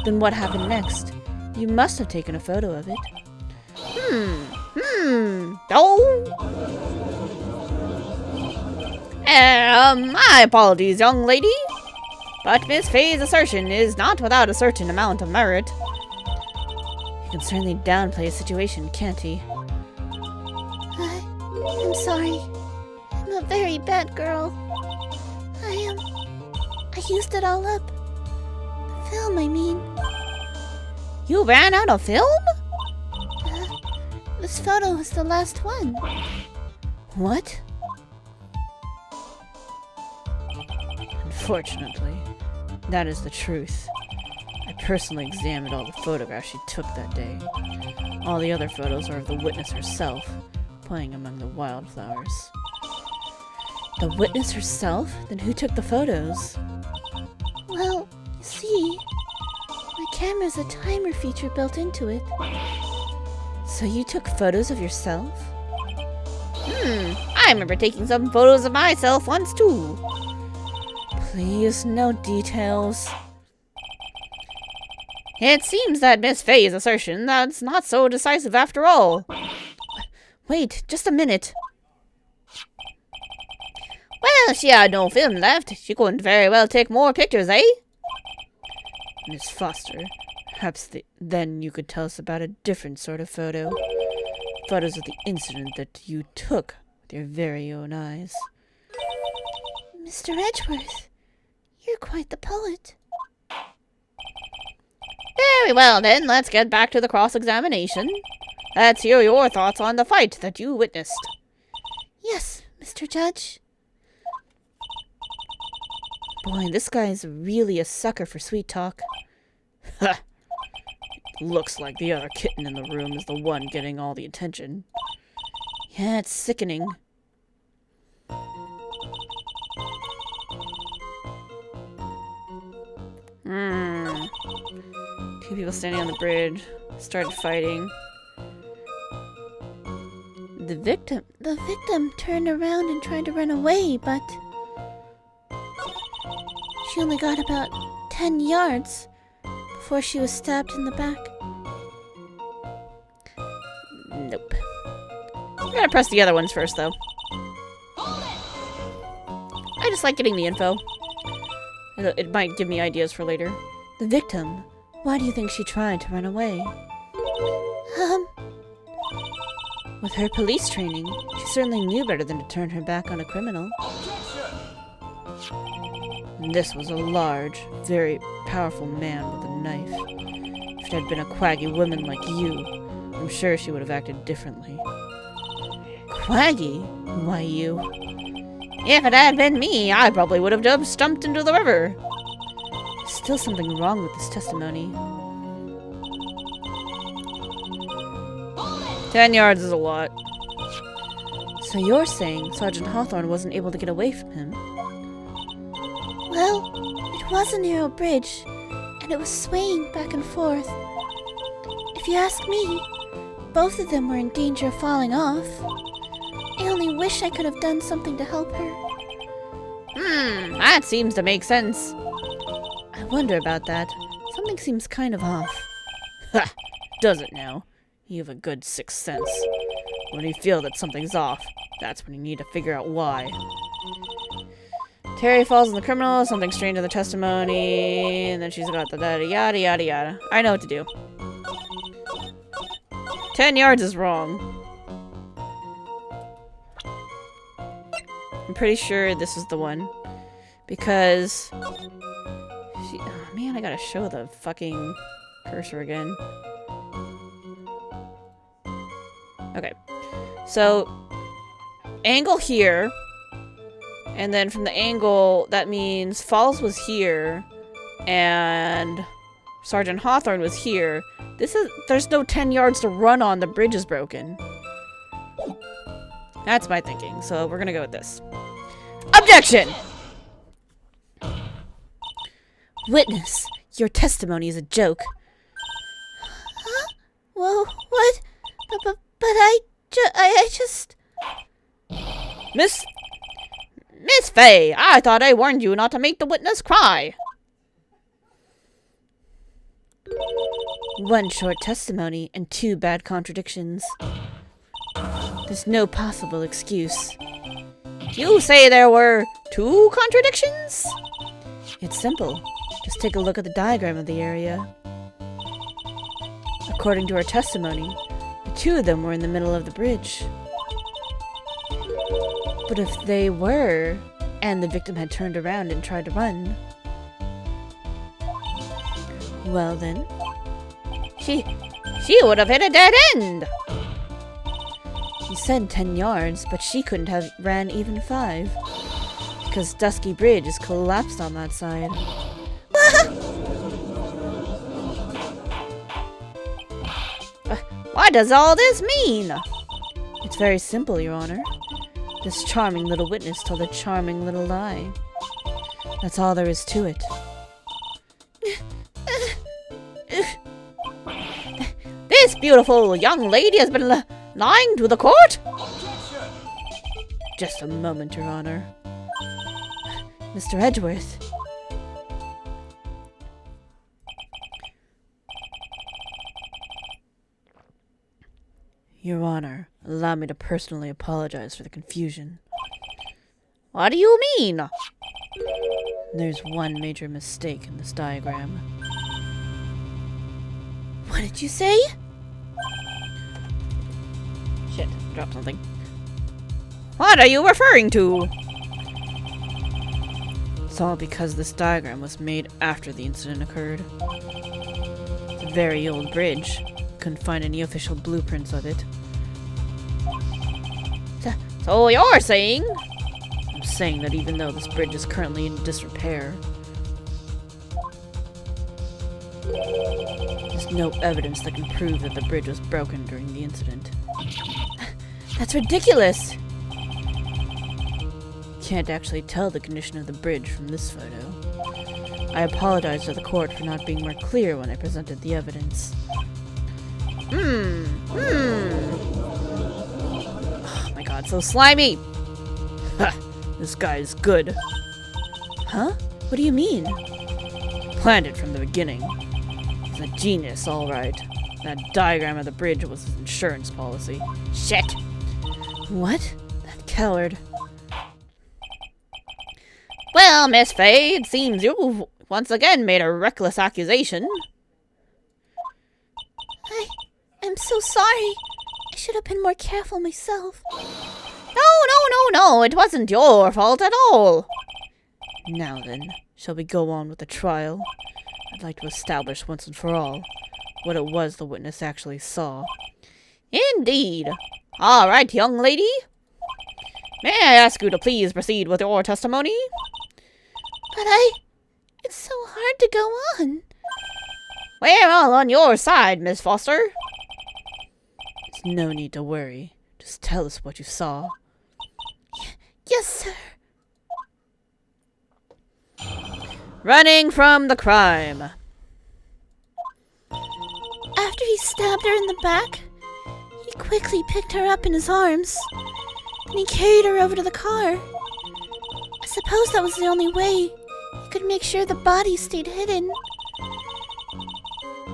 then what happened next? You must have taken a photo of it. Oh! My apologies, young lady. But Miss Faye's assertion is not without a certain amount of merit. He can certainly downplay a situation, can't he?
I'm sorry. I'm a very bad girl. I used it all up. The film, I mean.
You ran out of film?
This photo was the last one.
What? Unfortunately, that is the truth. I personally examined all the photographs she took that day. All the other photos are of the witness herself, playing among the wildflowers. The witness herself? Then who took the photos?
Well, you see, my camera's a timer feature built into it.
So you took photos of yourself? I remember taking some photos of myself once too. Please, no details. It seems that Miss Faye's assertion that's not so decisive after all. Wait, just a minute. Well, she had no film left. She couldn't very well take more pictures, eh? Miss Foster, perhaps then you could tell us about a different sort of photo. Photos of the incident that you took with your very own eyes.
Mr. Edgeworth, you're quite the poet.
Very well, then. Let's get back to the cross-examination. Let's hear your thoughts on the fight that you witnessed.
Yes, Mr. Judge.
Boy, this guy's really a sucker for sweet talk. Ha! Looks like the other kitten in the room is the one getting all the attention. Yeah, it's sickening. Two people standing on the bridge started fighting.
The victim turned around and tried to run away, but she only got about 10 yards before she was stabbed in the back.
Nope. I'm gonna press the other ones first, though. I just like getting the info. It might give me ideas for later.
The victim, why do you think she tried to run away?
With her police training, she certainly knew better than to turn her back on a criminal. This was a large, very powerful man with a knife. If it had been a quaggy woman like you, I'm sure she would have acted differently.
Quaggy? Why, you?
If it had been me, I probably would have just stumped into the river.
There's still something wrong with this testimony.
10 yards is a lot.
So you're saying Sergeant Hawthorne wasn't able to get away from him? Well, it was a narrow bridge, and it was swaying back and forth. If you ask me, both of them were in danger of falling off. I only wish I could have done something to help her.
That seems to make sense.
I wonder about that. Something seems kind of off.
Ha! Does it now? You have a good sixth sense. When you feel that something's off, that's when you need to figure out why. Terry falls on the criminal, something strange in the testimony, and then she's got the yada yada yada. I know what to do. 10 yards is wrong. I'm pretty sure this is the one. Because... oh man, I gotta show the fucking cursor again. Okay. So, angle here. And then from the angle, that means Falls was here. And Sergeant Hawthorne was here. There's no 10 yards to run on. The bridge is broken. That's my thinking. So we're gonna go with this. Objection!
Witness, your testimony is a joke. Huh? Whoa, what? But I just...
Miss Faye, I thought I warned you not to make the witness cry.
One short testimony and 2 bad contradictions. There's no possible excuse.
You say there were 2 contradictions?
It's simple. Just take a look at the diagram of the area. According to her testimony, the 2 of them were in the middle of the bridge. But if they were, and the victim had turned around and tried to run, well then,
she would have hit a dead end.
You said 10 yards, but she couldn't have ran even 5. Because Dusky Bridge is collapsed on that side.
What does all this mean?
It's very simple, Your Honor. This charming little witness told a charming little lie. That's all there is to it.
This beautiful young lady has been lying to the court?
Just a moment, Your Honor. Mr. Edgeworth. Your Honor, allow me to personally apologize for the confusion.
What do you mean?
There's one major mistake in this diagram. What did you say?
Shit, dropped something. What are you referring to? It's all because this diagram was made after the incident occurred. It's a very old bridge. Couldn't find any official blueprints of it.
So you're saying?
I'm saying that even though this bridge is currently in disrepair, there's no evidence that can prove that the bridge was broken during the incident.
That's ridiculous!
Can't actually tell the condition of the bridge from this photo. I apologize to the court for not being more clear when I presented the evidence.
Oh my god, so slimy!
Ha! This guy is good.
Huh? What do you mean?
Planned it from the beginning. He's a genius, alright. That diagram of the bridge was his insurance policy.
Shit!
What? That coward.
Well, Miss Faye, it seems you've once again made a reckless accusation. I'm so sorry. I should have been more careful myself. No, it wasn't your fault at all.
Now then, shall we go on with the trial? I'd like to establish once and for all what it was the witness actually saw.
Indeed. All right, young lady. May I ask you to please proceed with your testimony? But it's so hard to go on. We're all on your side, Miss Foster.
There's no need to worry. Just tell us what you saw.
Yes, sir. Running from the crime. After he stabbed her in the back, he quickly picked her up in his arms, and he carried her over to the car. I suppose that was the only way he could make sure the body stayed hidden.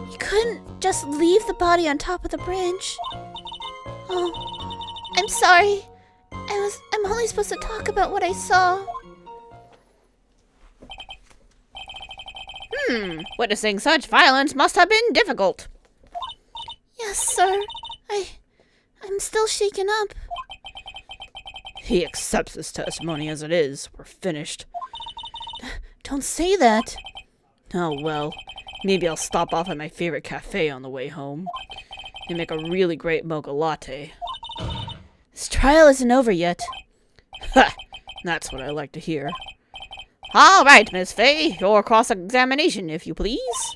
He couldn't just leave the body on top of the bridge. Oh, I'm sorry. I'm only supposed to talk about what I saw. Witnessing such violence must have been difficult. Yes, sir. I'm still shaken up.
He accepts his testimony as it is. We're finished.
Don't say that.
Oh well, maybe I'll stop off at my favorite cafe on the way home. They make a really great mocha latte.
This trial isn't over yet.
Ha! That's what I like to hear.
All right, Miss Faye, your cross-examination, if you please.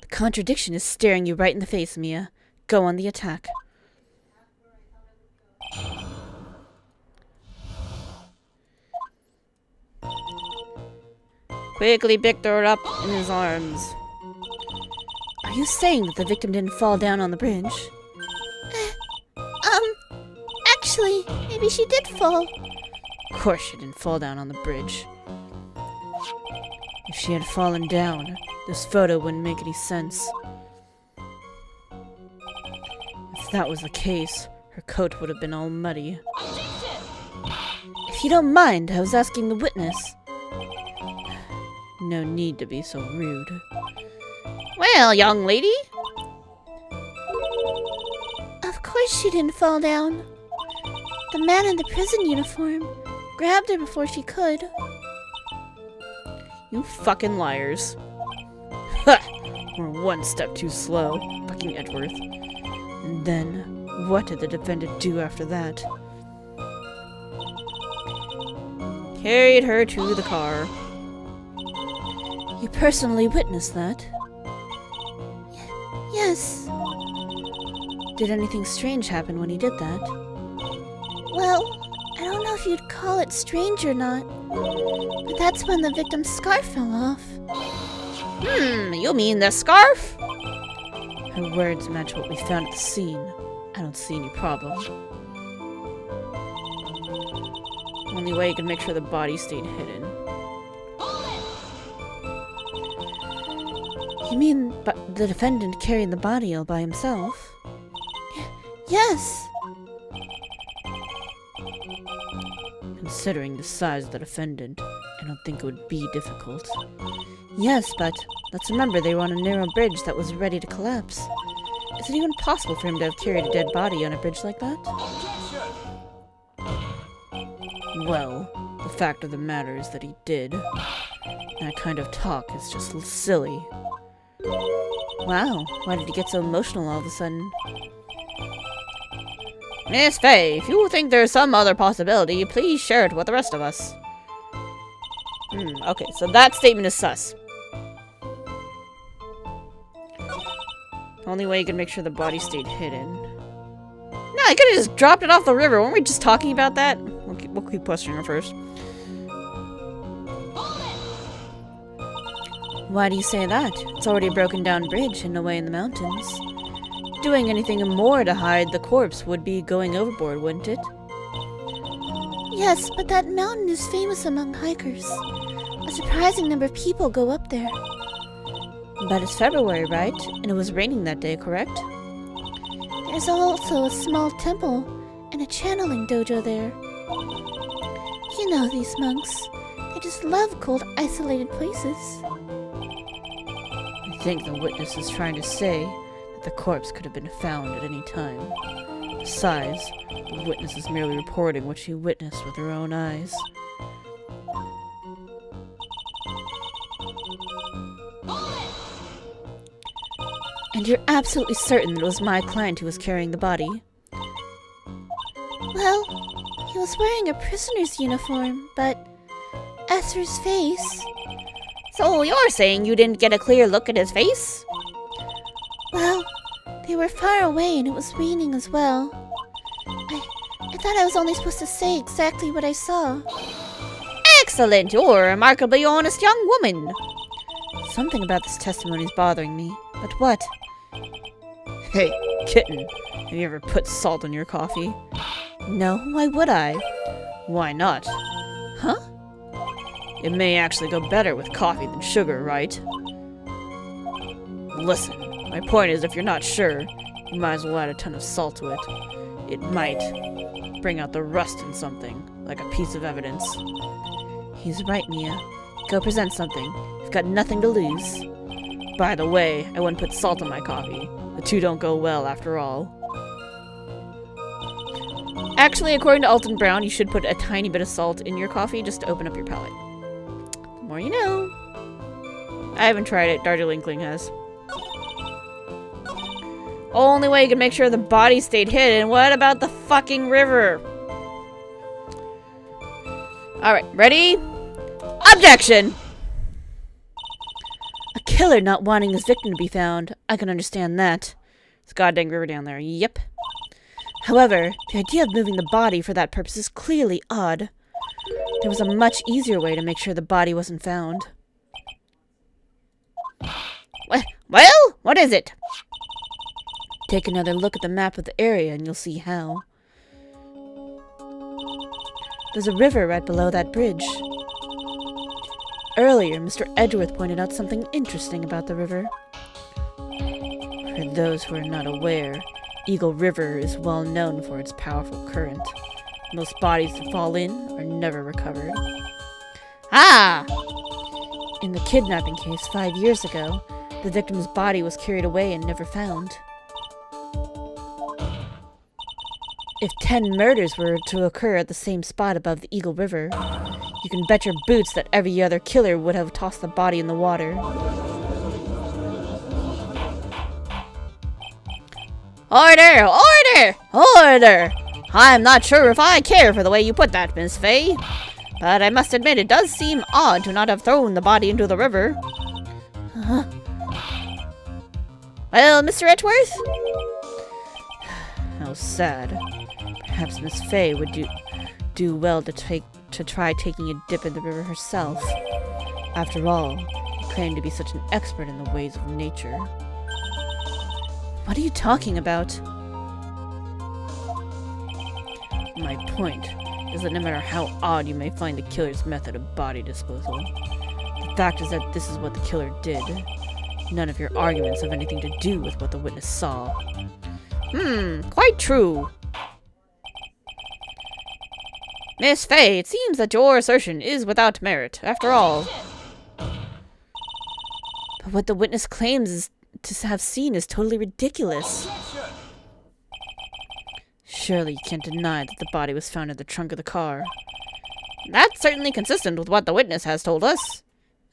The contradiction is staring you right in the face, Mia. Go on the attack.
Quickly picked her up in his arms.
Are you saying that the victim didn't fall down on the bridge?
Actually, maybe she did fall.
Of course she didn't fall down on the bridge. If she had fallen down, this photo wouldn't make any sense. If that was the case, her coat would have been all muddy.
If you don't mind, I was asking the witness.
No need to be so rude.
Well, young lady. Of course she didn't fall down. The man in the prison uniform grabbed her before she could.
You fucking liars. Ha! We're one step too slow, fucking Edworth. And then, what did the defendant do after that?
Carried her to the car.
You personally witnessed that?
Yes.
Did anything strange happen when he did that?
Well, I don't know if you'd call it strange or not, but that's when the victim's scarf fell off. You mean the scarf?
Her words match what we found at the scene. I don't see any problem. Only way you can make sure the body stayed hidden. You mean the defendant carrying the body all by himself?
Yes.
Considering the size of the defendant, I don't think it would be difficult. Yes, but let's remember they were on a narrow bridge that was ready to collapse. Is it even possible for him to have carried a dead body on a bridge like that? Well, the fact of the matter is that he did. That kind of talk is just silly. Wow, why did he get so emotional all of a sudden? Miss Faye, if you think there's some other possibility, please share it with the rest of us. Okay, so that statement is sus. Only way you can make sure the body stayed hidden. No, I could have just dropped it off the river. Weren't we just talking about that? We'll keep questioning her first. Why do you say that? It's already a broken down bridge and away in the mountains. Doing anything more to hide the corpse would be going overboard, wouldn't it?
Yes, but that mountain is famous among hikers. A surprising number of people go up there.
But it's February, right? And it was raining that day, correct?
There's also a small temple and a channeling dojo there. You know these monks. They just love cold, isolated places.
I think the witness is trying to say that the corpse could have been found at any time. Besides, the witness is merely reporting what she witnessed with her own eyes.
And you're absolutely certain that it was my client who was carrying the body? Well, he was wearing a prisoner's uniform, but as for his face...
So you're saying you didn't get a clear look at his face?
Well, they were far away and it was raining as well. I thought I was only supposed to say exactly what I saw.
Excellent! You're a remarkably honest young woman! Something about this testimony is bothering me. But what? Hey, kitten. Have you ever put salt in your coffee? No, why would I? Why not? Huh? It may actually go better with coffee than sugar, right? Listen, my point is if you're not sure, you might as well add a ton of salt to it. It might bring out the rust in something, like a piece of evidence. He's right, Mia. Go present something. You've got nothing to lose. By the way, I wouldn't put salt in my coffee. The two don't go well, after all. Actually, according to Alton Brown, you should put a tiny bit of salt in your coffee just to open up your palate. The more you know. I haven't tried it. Darjeeling has. Only way you can make sure the body stayed hidden. What about the fucking river? Alright, ready? Objection! A killer not wanting his victim to be found. I can understand that. It's a goddamn river down there. Yep. However, the idea of moving the body for that purpose is clearly odd. There was a much easier way to make sure the body wasn't found. Well, what is it? Take another look at the map of the area and you'll see how. There's a river right below that bridge. Earlier, Mr. Edgeworth pointed out something interesting about the river. For those who are not aware, Eagle River is well known for its powerful current. Most bodies that fall in are never recovered. Ah! In the kidnapping case 5 years ago, the victim's body was carried away and never found. If 10 murders were to occur at the same spot above the Eagle River, you can bet your boots that every other killer would have tossed the body in the water. Order! Order! Order! I'm not sure if I care for the way you put that, Miss Faye, but I must admit it does seem odd to not have thrown the body into the river. Well, Mr. Edgeworth? How sad. Perhaps Miss Faye would do well to try taking a dip in the river herself. After all, you claim to be such an expert in the ways of nature. What are you talking about? My point is that no matter how odd you may find the killer's method of body disposal, the fact is that this is what the killer did. None of your arguments have anything to do with what the witness saw. Quite true. Miss Faye, it seems that your assertion is without merit, after all. But what the witness claims to have seen is totally ridiculous. Surely you can't deny that the body was found in the trunk of the car. That's certainly consistent with what the witness has told us.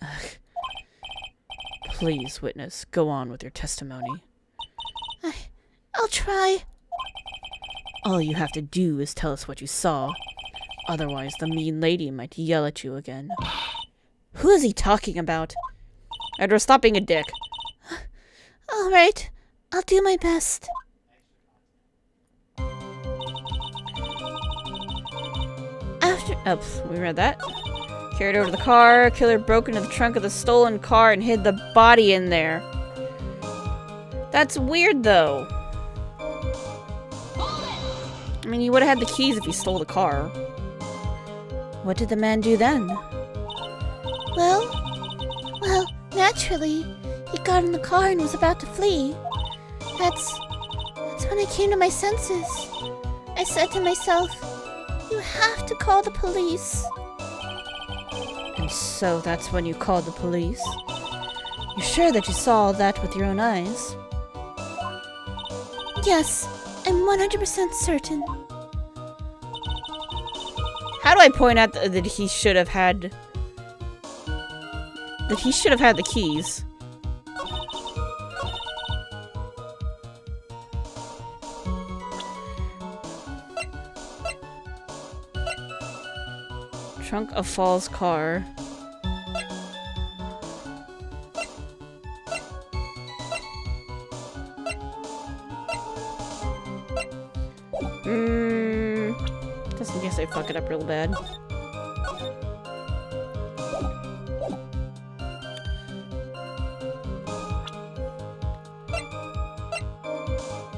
Ugh. Please, witness, go on with your testimony.
I'll try.
All you have to do is tell us what you saw. Otherwise, the mean lady might yell at you again. Who is he talking about? Edward, stop being a dick.
All right, I'll do my best.
We read that. Carried over to the car. Killer broke into the trunk of the stolen car and hid the body in there. That's weird, though. I mean, he would have had the keys if he stole the car. What did the man do then?
Well, naturally, he got in the car and was about to flee. That's when I came to my senses. I said to myself, you have to call the police.
And so that's when you called the police? You're sure that you saw all that with your own eyes?
Yes, I'm 100% certain.
How do I point out that he should have had... that he should have had the keys? Trunk of Fall's car. Just in case I fuck it up real bad.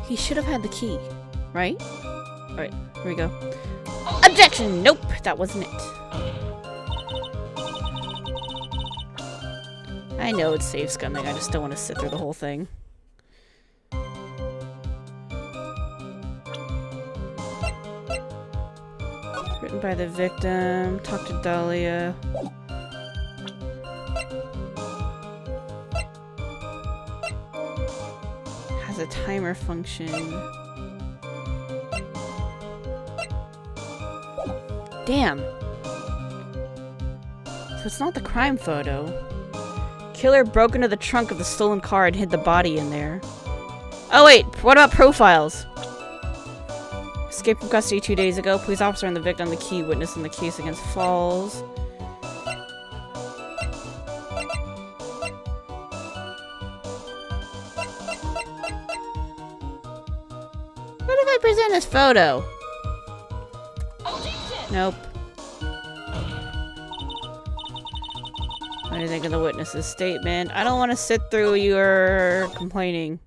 He should have had the key, right? Alright, here we go. Objection! Nope, that wasn't it. I know it's save scumming, I just don't want to sit through the whole thing. Written by the victim, talk to Dahlia. Has a timer function. Damn. So it's not the crime photo. Killer broke into the trunk of the stolen car and hid the body in there. Oh wait, what about profiles? Escaped from custody 2 days ago. Police officer and the victim, the key witness in the case against Falls. What if I present this photo? Nope. What do you think of the witness's statement? I don't want to sit through your complaining.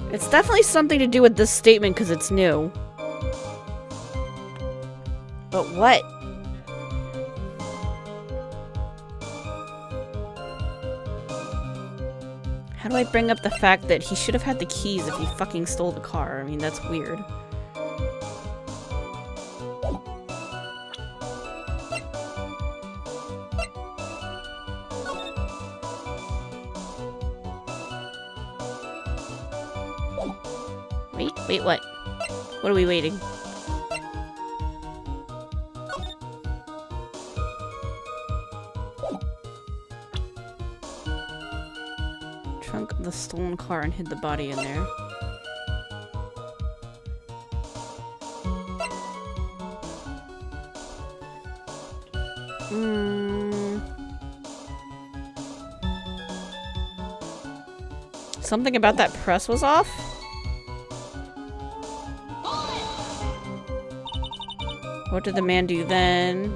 It's definitely something to do with this statement because it's new. But what? How do I bring up the fact that he should have had the keys if he fucking stole the car? I mean, that's weird. Wait, what? What are we waiting? Trunk of the stolen car and hid the body in there. Something about that press was off? What did the man do then?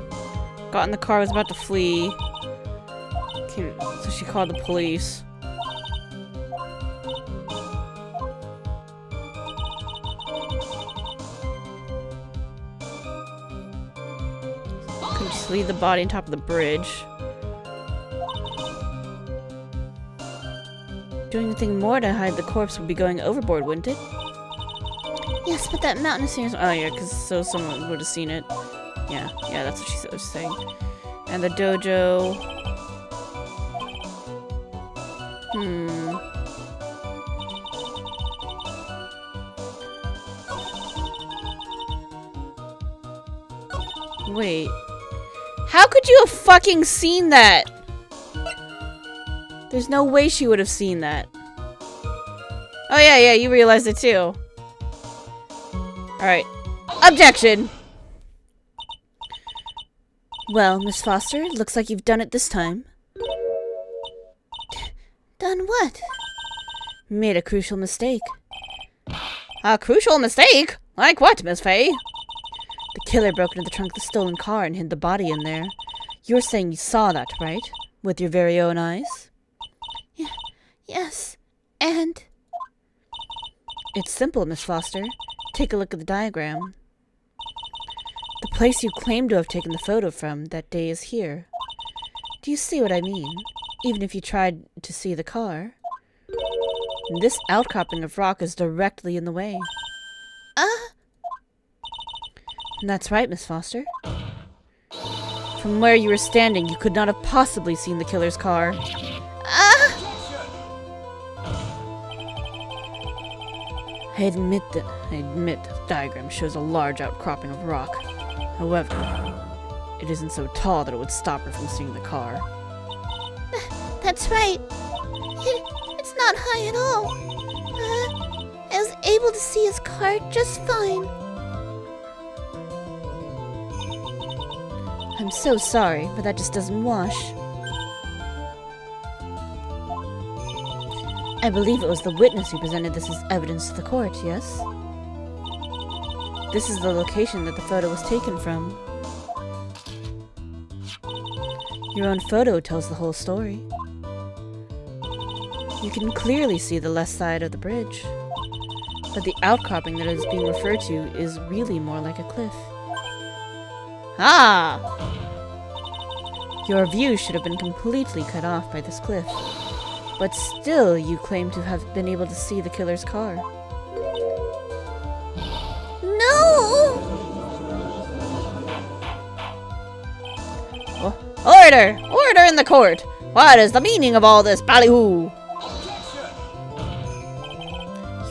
Got in the car, was about to flee. So she called the police. Could just leave the body on top of the bridge. Doing anything more to hide the corpse would be going overboard, wouldn't it?
Yes, but that mountain is serious.
Oh yeah, because so someone would have seen it. Yeah, that's what she was saying. And the dojo. Wait. How could you have fucking seen that? There's no way she would have seen that. Oh yeah, you realized it too. Alright. Objection!
Well, Miss Foster, looks like you've done it this time. Done what? Made a crucial mistake.
A crucial mistake? Like what, Miss Faye?
The killer broke into the trunk of the stolen car and hid the body in there. You're saying you saw that, right? With your very own eyes? Yes. And? It's simple, Miss Foster. Take a look at the diagram. The place you claim to have taken the photo from that day is here. Do you see what I mean? Even if you tried to see the car. This outcropping of rock is directly in the way. That's right, Miss Foster. From where you were standing, you could not have possibly seen the killer's car. I admit the diagram shows a large outcropping of rock. However, it isn't so tall that it would stop her from seeing the car.
That's right. It's not high at all. I was able to see his car just fine.
I'm so sorry, but that just doesn't wash. I believe it was the witness who presented this as evidence to the court, yes? This is the location that the photo was taken from. Your own photo tells the whole story. You can clearly see the left side of the bridge, but the outcropping that is being referred to is really more like a cliff.
Ah!
Your view should have been completely cut off by this cliff, but still you claim to have been able to see the killer's car.
No!
Order! Order in the court! What is the meaning of all this ballyhoo?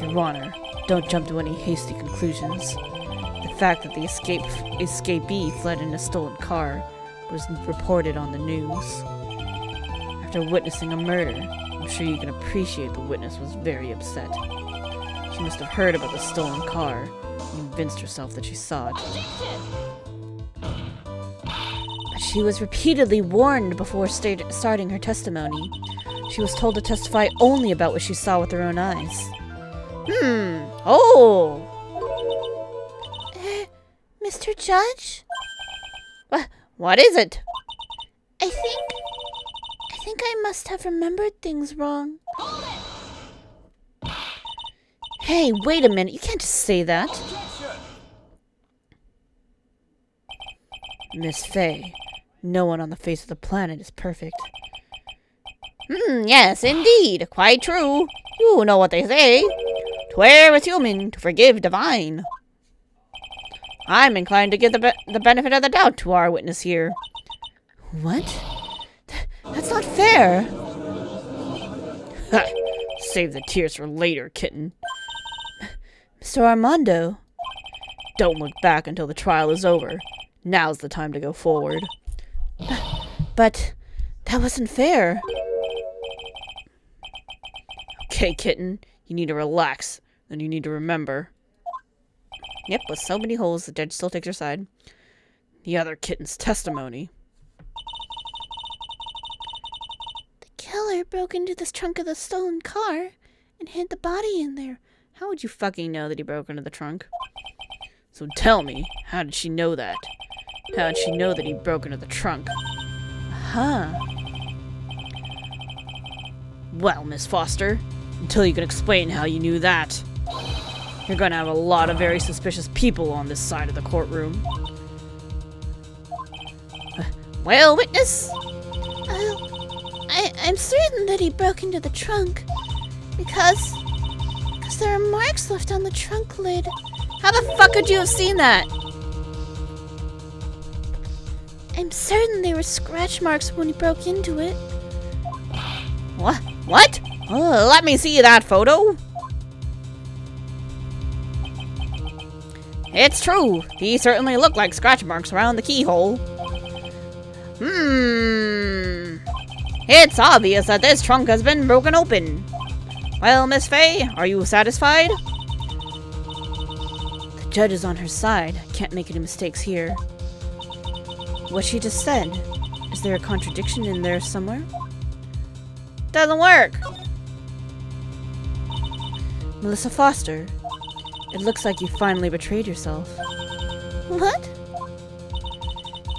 Your Honor, don't jump to any hasty conclusions. The fact that the escapee fled in a stolen car was reported on the news. After witnessing a murder, I'm sure you can appreciate the witness was very upset. She must have heard about the stolen car and convinced herself that she saw it. But she was repeatedly warned before starting her testimony. She was told to testify only about what she saw with her own eyes.
Oh!
Mr. Judge?
What is it?
I think I must have remembered things wrong.
Hey, wait a minute. You can't just say that. Miss Faye, no one on the face of the planet is perfect.
Yes, indeed. Quite true. You know what they say. To err is human, to forgive divine. I'm inclined to give the benefit of the doubt to our witness here.
What? That's not fair.
Save the tears for later, kitten.
Mr. Armando.
Don't look back until the trial is over. Now's the time to go forward.
But that wasn't fair.
Okay, kitten. You need to relax. And you need to remember. Yep, with so many holes, the judge still takes her side. The other kitten's testimony.
The killer broke into the trunk of the stolen car and hid the body in there.
How would you fucking know that he broke into the trunk? So tell me, how did she know that? How did she know that he broke into the trunk?
Huh.
Well, Miss Foster, until you can explain how you knew that, you're gonna have a lot of very suspicious people on this side of the courtroom. Well, witness?
I'm certain that he broke into the trunk because there are marks left on the trunk lid.
How the fuck could you have seen that?
I'm certain they were scratch marks when he broke into it.
What? Let me see that photo. It's true. These certainly look like scratch marks around the keyhole. It's obvious that this trunk has been broken open. Well, Miss Faye, are you satisfied? The judge is on her side. Can't make any mistakes here. What she just said. Is there a contradiction in there somewhere? Doesn't work. Melissa Foster, it looks like you finally betrayed yourself.
What?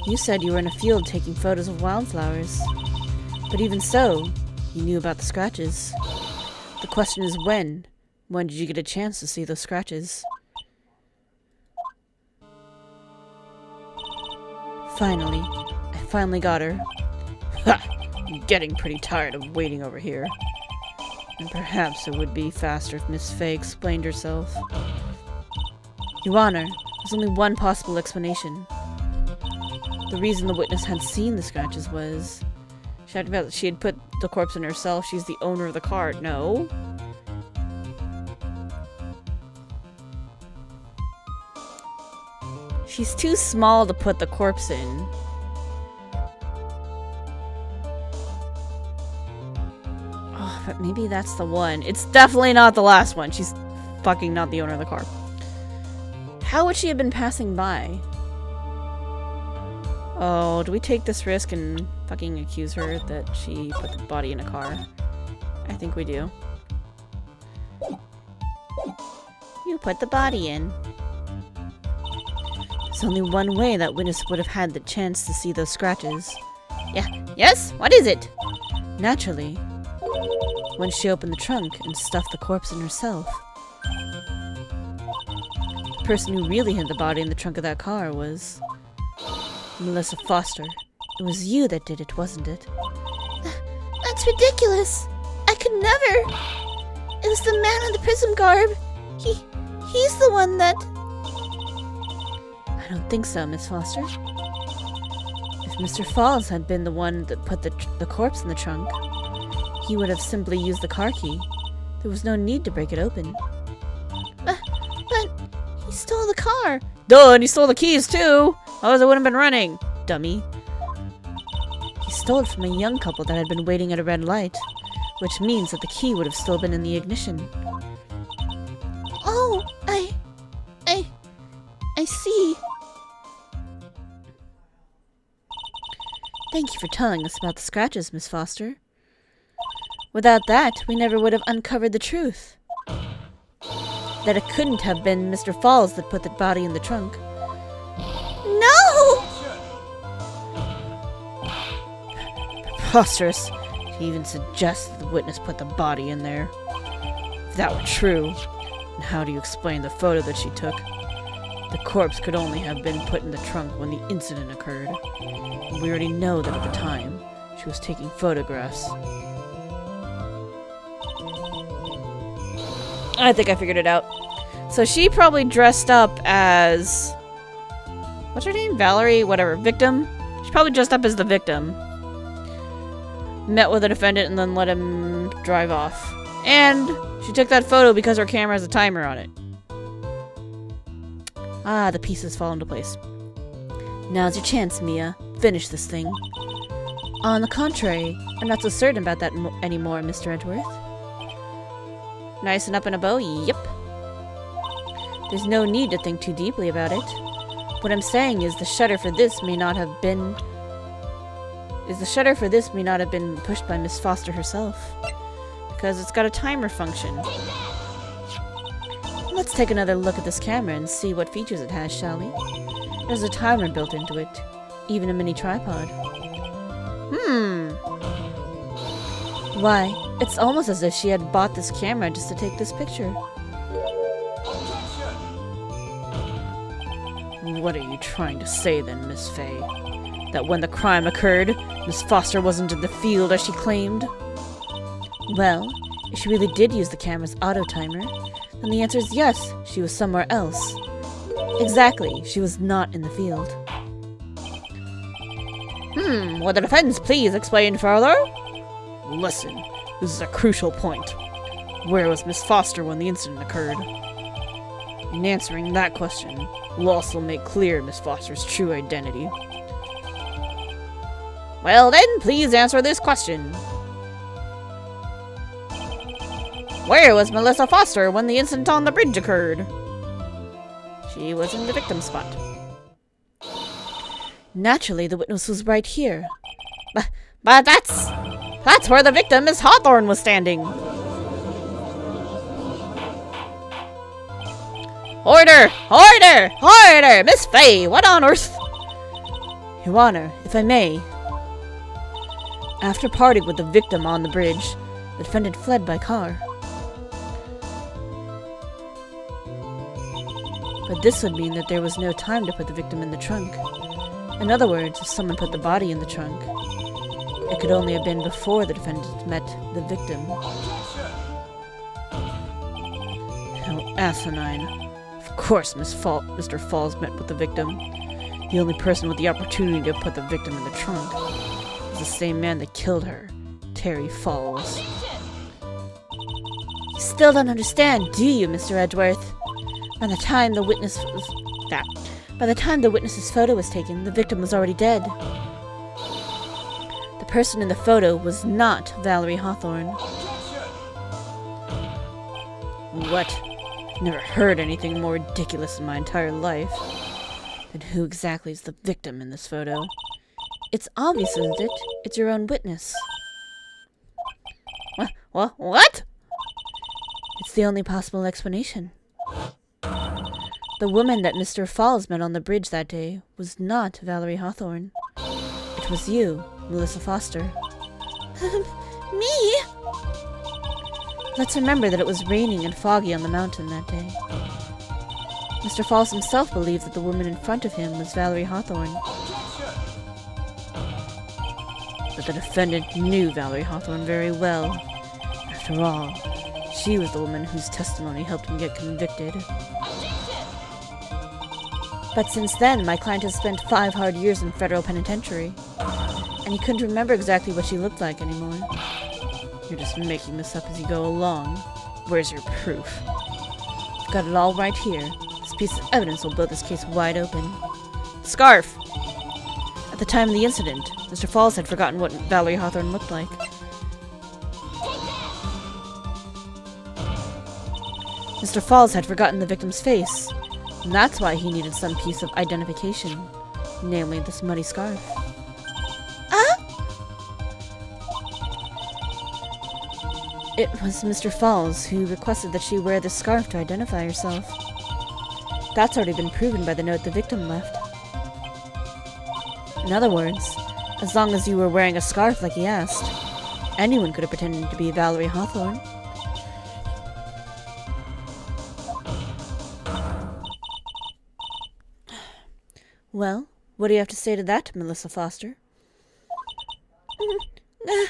You said you were in a field taking photos of wildflowers. But even so, you knew about the scratches. The question is when? When did you get a chance to see those scratches? Finally. I finally got her. Ha! I'm getting pretty tired of waiting over here. And perhaps it would be faster if Miss Faye explained herself. Your Honor, there's only one possible explanation. The reason the witness had seen the scratches was... She had put the corpse in herself. She's the owner of the car. No. She's too small to put the corpse in. Oh, but maybe that's the one. It's definitely not the last one. She's fucking not the owner of the car. How would she have been passing by? Oh, do we take this risk and fucking accuse her that she put the body in a car? I think we do.
You put the body in.
There's only one way that witness would have had the chance to see those scratches.
Yeah. Yes? What is it?
Naturally. When she opened the trunk and stuffed the corpse in herself. The person who really hid the body in the trunk of that car was... Melissa Foster. It was you that did it, wasn't it?
That's ridiculous. I could never. It was the man in the prism garb. He's the one that...
I don't think so, Miss Foster. If Mr. Falls had been the one that put the corpse in the trunk, he would have simply used the car key. There was no need to break it open.
But he stole the car.
Duh, and he stole the keys too! Otherwise it wouldn't have been running, dummy. He stole it from a young couple that had been waiting at a red light, which means that the key would have still been in the ignition.
Oh, I see.
Thank you for telling us about the scratches, Miss Foster. Without that, we never would have uncovered the truth. That it couldn't have been Mr. Falls that put the body in the trunk.
No!
Preposterous. He even suggests that the witness put the body in there. If that were true, then how do you explain the photo that she took? The corpse could only have been put in the trunk when the incident occurred. And we already know that at the time, she was taking photographs. I think I figured it out. So she probably dressed up as... What's her name? Valerie? Whatever. Victim? She probably dressed up as the victim. Met with the defendant and then let him drive off. And she took that photo because her camera has a timer on it. Ah, the pieces fall into place. Now's your chance, Mia. Finish this thing. On the contrary, I'm not so certain about that anymore, Mr. Edgeworth. Nice and up in a bow? Yep. There's no need to think too deeply about it. What I'm saying is the shutter for this may not have been... pushed by Miss Foster herself. Because it's got a timer function. Let's take another look at this camera and see what features it has, shall we? There's a timer built into it. Even a mini tripod. Why, it's almost as if she had bought this camera just to take this picture. What are you trying to say then, Miss Faye? That when the crime occurred, Miss Foster wasn't in the field as she claimed? Well, if she really did use the camera's auto timer, then the answer is yes, she was somewhere else. Exactly, she was not in the field. Will the defense please explain further? Listen, this is a crucial point. Where was Miss Foster when the incident occurred? In answering that question, Lost will make clear Miss Foster's true identity. Well then, please answer this question. Where was Melissa Foster when the incident on the bridge occurred? She was in the victim spot.
Naturally, the witness was right here.
But that's where the victim, Miss Hawthorne, was standing. Order! Order! Order! Miss Fay, what on earth?
Your Honor, if I may. After parting with the victim on the bridge, the defendant fled by car. But this would mean that there was no time to put the victim in the trunk. In other words, if someone put the body in the trunk, it could only have been before the defendant met the victim. How asinine. Of course Mr. Falls met with the victim. The only person with the opportunity to put the victim in the trunk was the same man that killed her, Terry Falls. You still don't understand, do you, Mr. Edgeworth? By the time the witness's photo was taken, the victim was already dead. The person in the photo was not Valerie Hawthorne.
What? I've never heard anything more ridiculous in my entire life.
Then who exactly is the victim in this photo? It's obvious, isn't it? It's your own witness.
What?
It's the only possible explanation. The woman that Mr. Falls met on the bridge that day was not Valerie Hawthorne. It was you, Melissa Foster.
Me?
Let's remember that it was raining and foggy on the mountain that day. Mr. Falls himself believed that the woman in front of him was Valerie Hawthorne.
But the defendant knew Valerie Hawthorne very well. After all, she was the woman whose testimony helped him get convicted.
But since then, my client has spent 5 hard years in federal penitentiary, and he couldn't remember exactly what she looked like anymore.
You're just making this up as you go along. Where's your proof?
I've got it all right here. This piece of evidence will blow this case wide open.
Scarf!
At the time of the incident, Mr. Falls had forgotten what Valerie Hawthorne looked like. Mr. Falls had forgotten the victim's face, and that's why he needed some piece of identification, namely this muddy scarf. It was Mr. Falls who requested that she wear this scarf to identify herself. That's already been proven by the note the victim left. In other words, as long as you were wearing a scarf like he asked, anyone could have pretended to be Valerie Hawthorne. Well, what do you have to say to that, Melissa Foster?
No!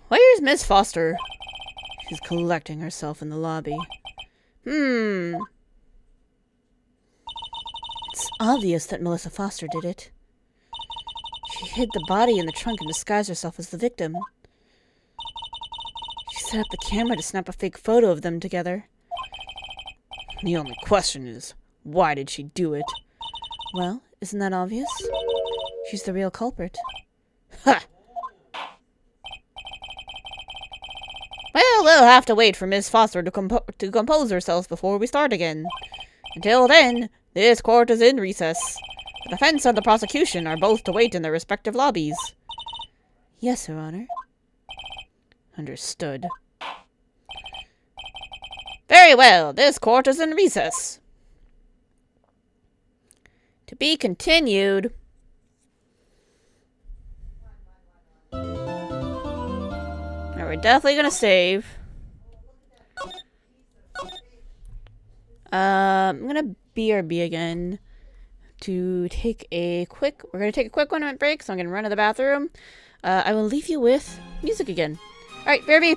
Where's Miss Foster?
She's collecting herself in the lobby.
It's
It's obvious that Melissa Foster did it. She hid the body in the trunk and disguised herself as the victim. She set up the camera to snap a fake photo of them together.
The only question is, why did she do it?
Well, isn't that obvious? She's the real culprit.
Ha! Well, we'll have to wait for Miss Foster to compose herself before we start again. Until then, this court is in recess. The defense and the prosecution are both to wait in their respective lobbies.
Yes, Your Honor.
Understood. Very well, this court is in recess. To be continued. Now we're definitely gonna save. I'm gonna BRB again to take a quick. We're gonna take a quick 1 minute break, so I'm gonna run to the bathroom. I will leave you with music again. All right, BRB.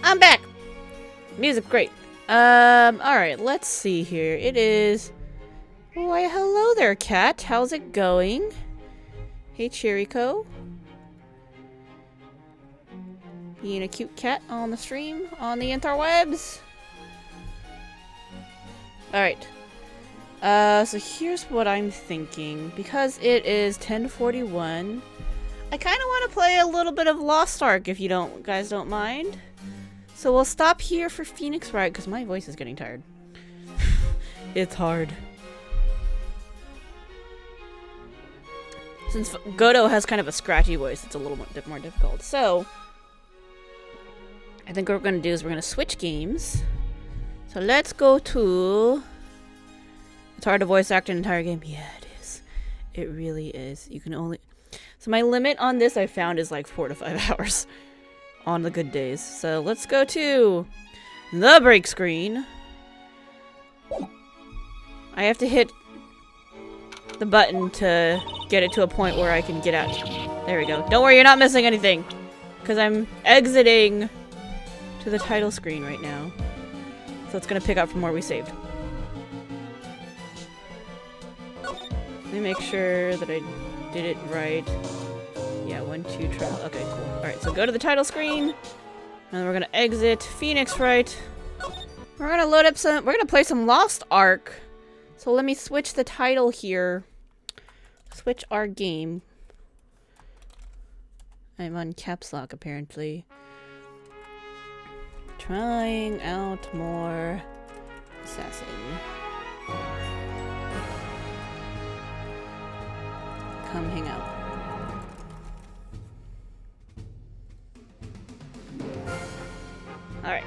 I'm back! Music, great. Alright, let's see here. It is... Why, hello there, cat. How's it going? Hey, Chirico. Being a cute cat on the stream, on the interwebs. Alright. So here's what I'm thinking. Because it is 10:41, I kind of want to play a little bit of Lost Ark, if you guys don't mind. So we'll stop here for Phoenix Wright, because my voice is getting tired. It's hard. Since Godot has kind of a scratchy voice, it's a little bit more difficult. So, I think what we're going to do is we're going to switch games. So let's go to... It's hard to voice act an entire game. Yeah, it is. It really is. You can only... So my limit on this I found is like 4 to 5 hours. On the good days. So let's go to the break screen. I have to hit the button to get it to a point where I can get out. There we go. Don't worry, you're not missing anything. Because I'm exiting to the title screen right now. So it's going to pick up from where we saved. Let me make sure that I did it right. Yeah, 1, 2, trial. Okay, cool. Alright, so go to the title screen. And then we're going to exit Phoenix Wright. We're going to load up some... We're going to play some Lost Ark. So let me switch the title here. Switch our game. I'm on caps lock, apparently. Trying out more assassin. Come hang out. Alright.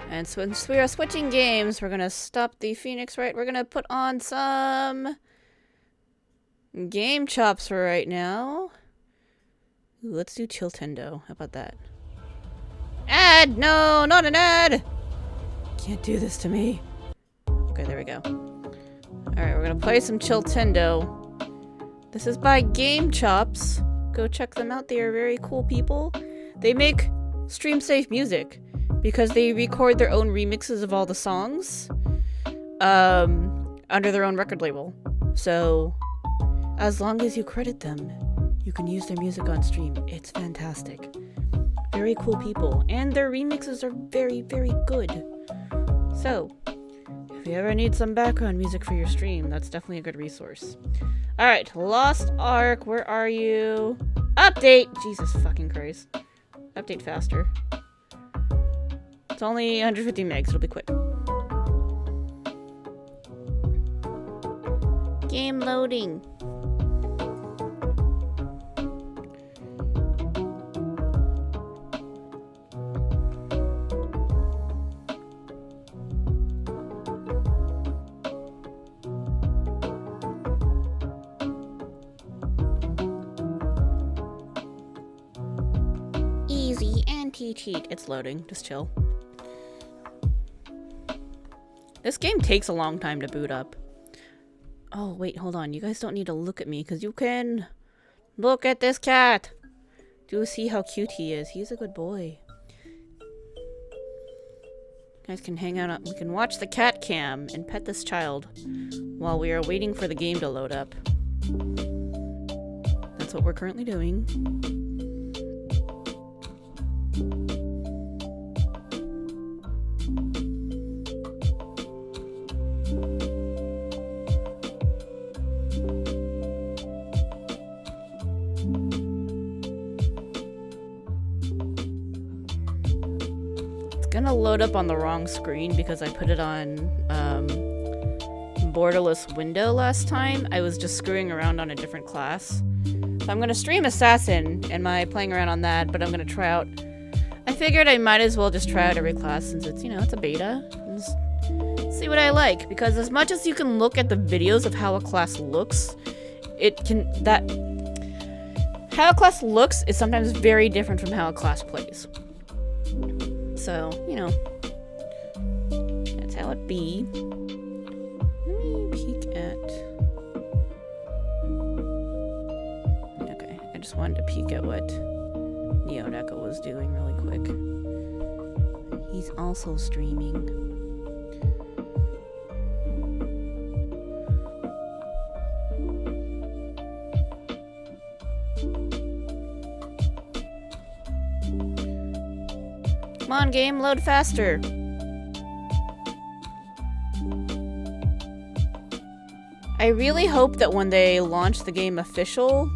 And since we are switching games, we're gonna stop the Phoenix Wright. We're gonna put on some game chops for right now. Ooh, let's do Chiltendo. How about that? Ad! No, not an ad! Can't do this to me. Okay, there we go. Alright, we're gonna play some Chiltendo. This is by Game Chops. Go check them out. They are very cool people. They make stream-safe music because they record their own remixes of all the songs under their own record label. So, as long as you credit them, you can use their music on stream. It's fantastic. Very cool people. And their remixes are very, very good. So, if you ever need some background music for your stream, that's definitely a good resource. Alright, Lost Ark, where are you? Update! Jesus fucking Christ. Update faster. It's only 150 megs, it'll be quick. Game loading. Easy anti-cheat. It's loading. Just chill. This game takes a long time to boot up. Oh, wait, hold on. You guys don't need to look at me, because you can look at this cat. Do see how cute he is. He's a good boy. You guys can hang out. We can watch the cat cam and pet this child while we are waiting for the game to load up. That's what we're currently doing. Gonna load up on the wrong screen because I put it on borderless window last time. I was just screwing around on a different class. So I'm gonna stream Assassin and my playing around on that, but I'm gonna try out... I figured I might as well just try out every class since it's, you know, it's a beta. And just see what I like, because as much as you can look at the videos of how a class looks, how a class looks is sometimes very different from how a class plays. So, you know, that's how it be. Let me peek at... Okay, I just wanted to peek at what Neon Echo was doing really quick. He's also streaming. Come on, game, load faster. I really hope that when they launch the game official,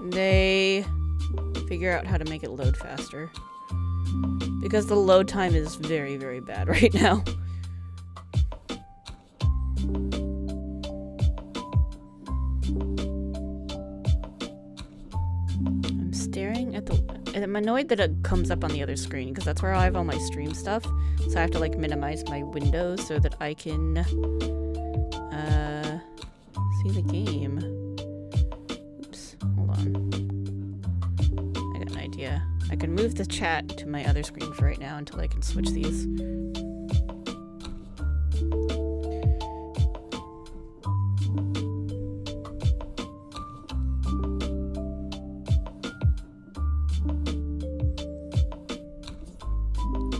they figure out how to make it load faster. Because the load time is very, very bad right now. I'm staring at the... I'm annoyed that it comes up on the other screen, because that's where I have all my stream stuff. So I have to, like, minimize my windows so that I can... see the game. Oops, hold on. I got an idea. I can move the chat to my other screen for right now until I can switch these.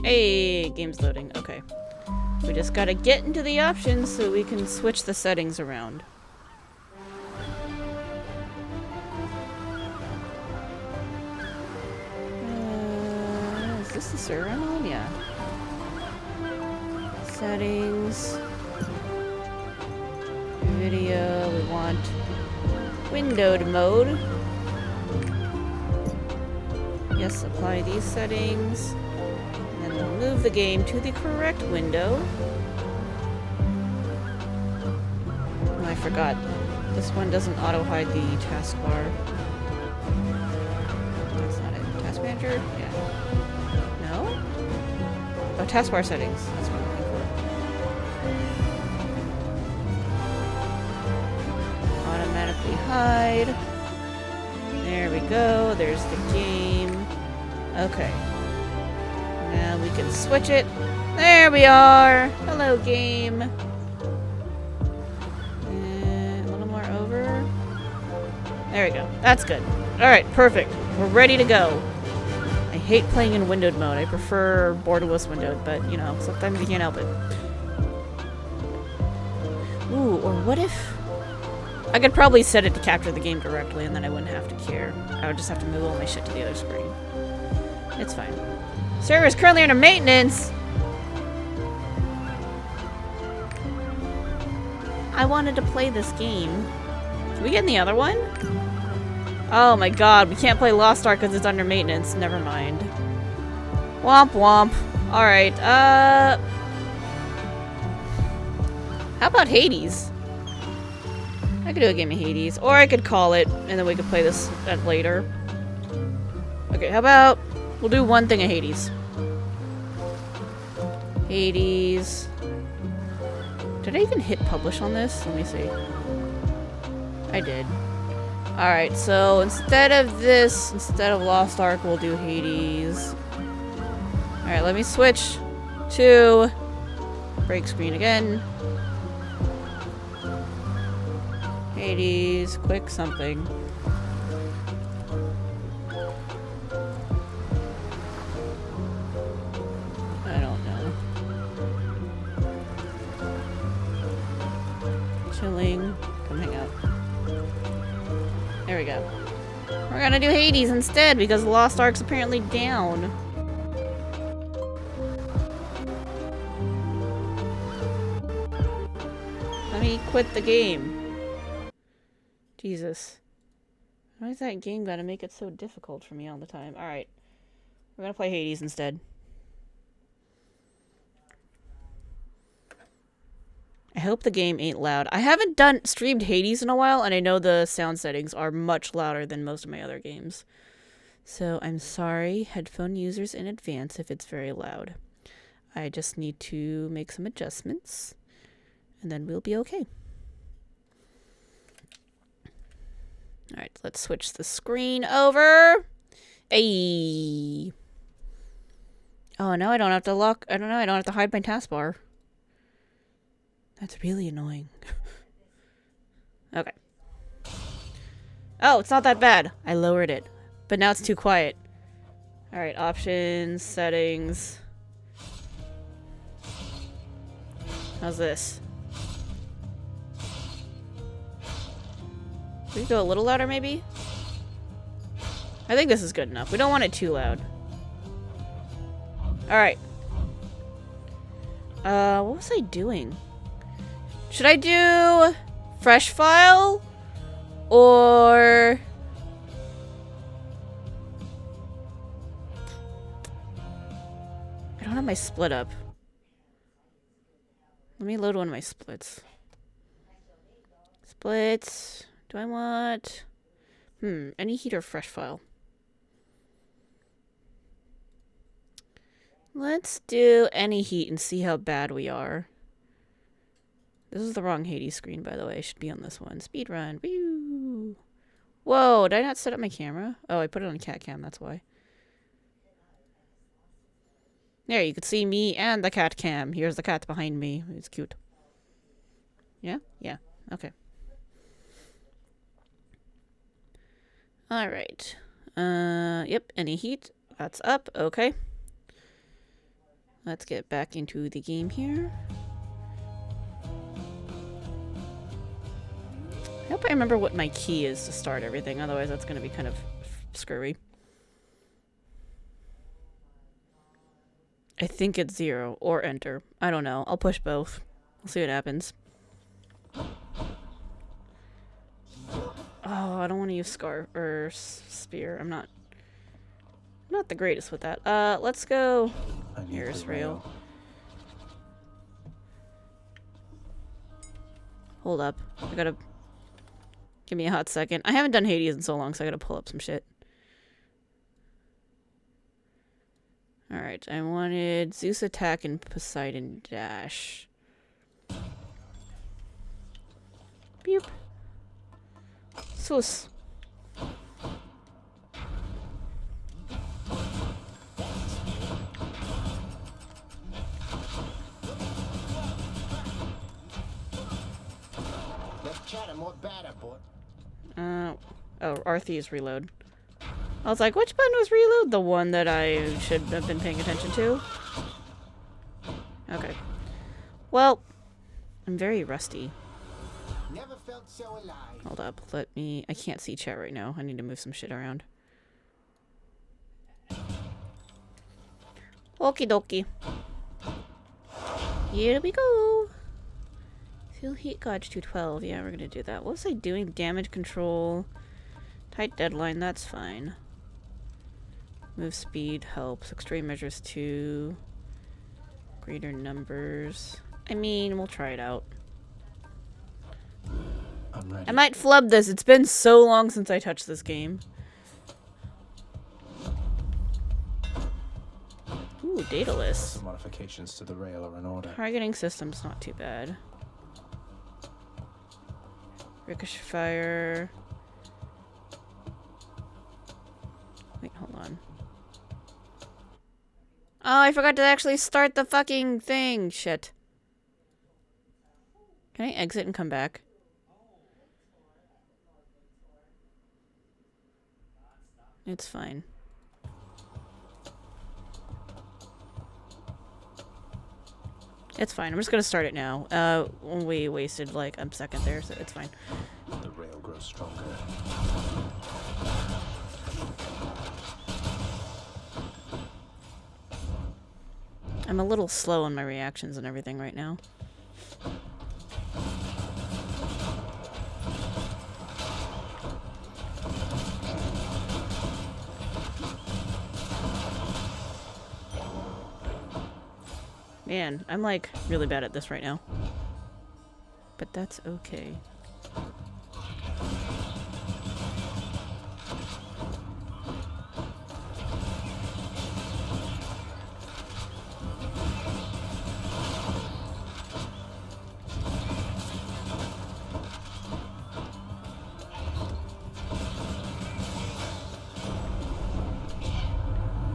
Hey, game's loading. Okay. We just gotta get into the options so we can switch the settings around. Is this the server I'm on? Yeah. Settings. Video. We want windowed mode. Yes, apply these settings. And then we'll move the game to the correct window. Oh, I forgot. This one doesn't auto-hide the taskbar. That's not it. Task manager? Yeah. No? Oh, taskbar settings. That's what I'm looking for. Automatically hide. There we go. There's the game. Okay. Now we can switch it. There we are. Hello, game. And a little more over. There we go. That's good. Alright, perfect. We're ready to go. I hate playing in windowed mode. I prefer borderless windowed, but, you know, sometimes you can't help it. Ooh, or what if... I could probably set it to capture the game directly, and then I wouldn't have to care. I would just have to move all my shit to the other screen. It's fine. Server is currently under maintenance. I wanted to play this game. Can we get in the other one? Oh my god, we can't play Lost Ark because it's under maintenance. Never mind. Womp womp. Alright, how about Hades? I could do a game of Hades. Or I could call it, and then we could play this at later. Okay, how about... We'll do one thing of Hades. Hades. Did I even hit publish on this? Let me see. I did. Alright, so instead of this, instead of Lost Ark, we'll do Hades. Alright, let me switch to break screen again. Hades, quick something. Chilling. Come hang out. There we go. We're gonna do Hades instead because Lost Ark's apparently down. Let me quit the game. Jesus. Why is that game gotta make it so difficult for me all the time? Alright. We're gonna play Hades instead. I hope the game ain't loud. I haven't streamed Hades in a while, and I know the sound settings are much louder than most of my other games. So I'm sorry, headphone users, in advance if it's very loud. I just need to make some adjustments, and then we'll be okay. Alright, let's switch the screen over. Hey. Oh, now I don't have to lock... I don't know, I don't have to hide my taskbar. That's really annoying. Okay. Oh, it's not that bad. I lowered it. But now it's too quiet. Alright, options, settings. How's this? We go a little louder, maybe? I think this is good enough. We don't want it too loud. Alright. What was I doing? Should I do fresh file? Or... I don't have my split up. Let me load one of my splits. Splits. Do I want... any heat or fresh file? Let's do any heat and see how bad we are. This is the wrong Hades screen, by the way. It should be on this one. Speedrun. Woo! Whoa, did I not set up my camera? Oh, I put it on cat cam, that's why. There, you can see me and the cat cam. Here's the cat behind me. It's cute. Yeah? Yeah. Okay. Alright. Yep, any heat. That's up. Okay. Let's get back into the game here. I hope I remember what my key is to start everything. Otherwise, that's going to be kind of screwy. I think it's 0 or enter. I don't know. I'll push both. We'll see what happens. Oh, I don't want to use scar or spear. I'm not the greatest with that. Let's go. Here's rail. Hold up. I gotta give me a hot second. I haven't done Hades in so long, so I gotta pull up some shit. Alright, I wanted Zeus attack and Poseidon dash. Beep. Zeus. Oh, Arthy's reload. I was like, which button was reload? The one that I should have been paying attention to? Okay. Well, I'm very rusty.
Never felt so alive.
Hold up, let me... I can't see chat right now. I need to move some shit around. Okie dokie. Here we go. Fuel heat gauge 212. Yeah, we're gonna do that. What was I doing? Damage control. Tight deadline, that's fine. Move speed helps. Extreme measures 2. Greater numbers. I mean, we'll try it out.
I'm ready.
I might flub this. It's been so long since I touched this game. Ooh, data list.
Some modifications to the rail are in order.
Targeting system's not too bad. Ricochet fire. Wait, hold on. Oh, I forgot to actually start the fucking thing. Shit. Can I exit and come back? It's fine. It's fine. I'm just gonna start it now. We wasted like a second there, so it's fine.
The rail grows stronger.
I'm a little slow on my reactions and everything right now. Man, I'm like really bad at this right now. But that's okay.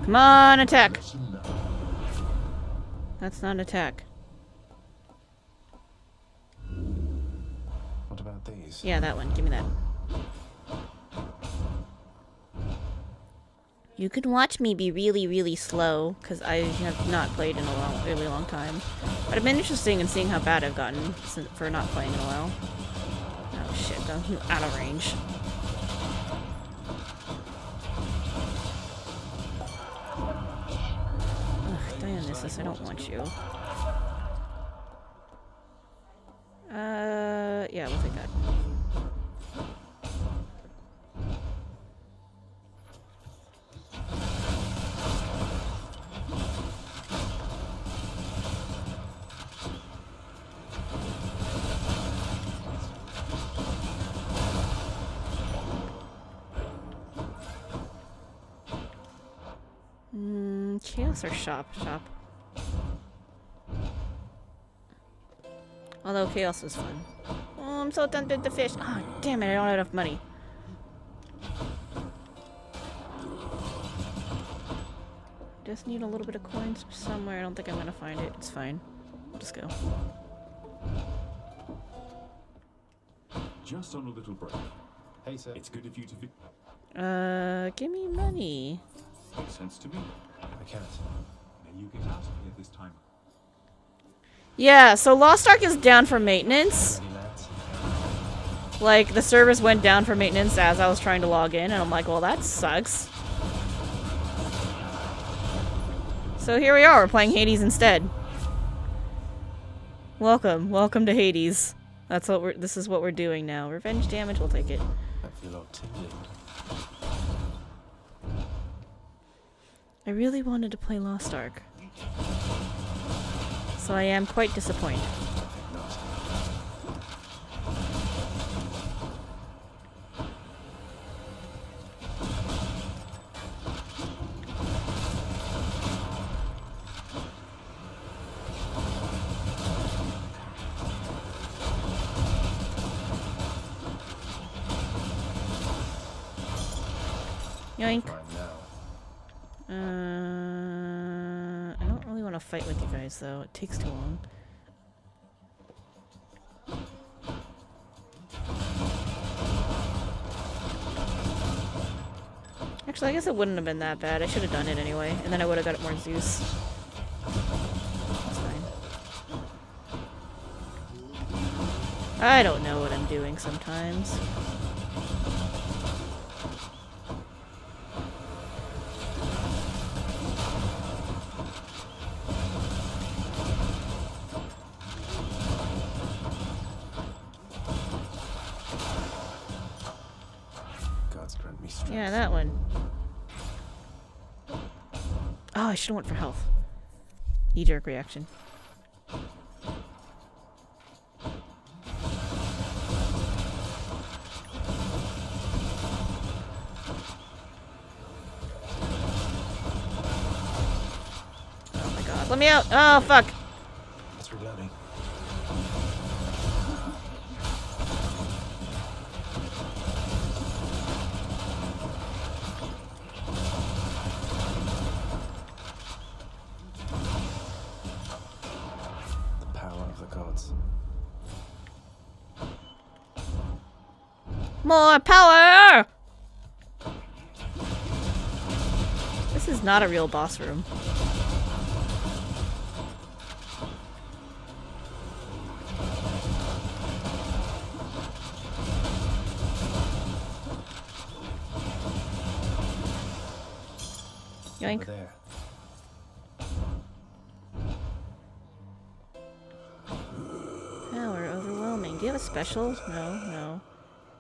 Come on, attack! That's not an attack.
What about these?
Yeah, that one. Give me that. You can watch me be really, really slow, because I have not played in a really long time. But it's been interesting in seeing how bad I've gotten for not playing in a while. Oh shit, I'm out of range. Ugh, Dionysus, I don't want you. Yeah, we'll take that. Chaos or shop? Shop. Although chaos is fun. Oh, I'm so tempted to fish. Oh, damn it, I don't have enough money. Just need a little bit of coins somewhere. I don't think I'm gonna find it. It's fine. We'll just go.
Just on a little break.
Hey, sir.
It's good of you to
Give me money.
Makes sense to me.
I can't.
May you get out of here this time.
Yeah, so Lost Ark is down for maintenance.
Ready, lads?
Like, the servers went down for maintenance as I was trying to log in, and I'm like, well, that sucks. So here we are, we're playing Hades instead. Welcome to Hades. This is what we're doing now. Revenge damage, we'll take it.
I feel all tingling.
I really wanted to play Lost Ark. So I am quite disappointed.
Not.
Yoink.
Fine now.
I don't really want to fight with you guys, though. It takes too long. Actually, I guess it wouldn't have been that bad. I should have done it anyway, and then I would have got more Zeus. That's fine. I don't know what I'm doing sometimes.
God's grant me strength.
Yeah, that one. Oh, I should have went for health. Knee-jerk reaction. Oh my god, let me out! Oh, fuck!
It's reloading. The power of the gods.
More power! This is not a real boss room. Yoink.
Over there.
Power overwhelming. Do you have a special? No, no.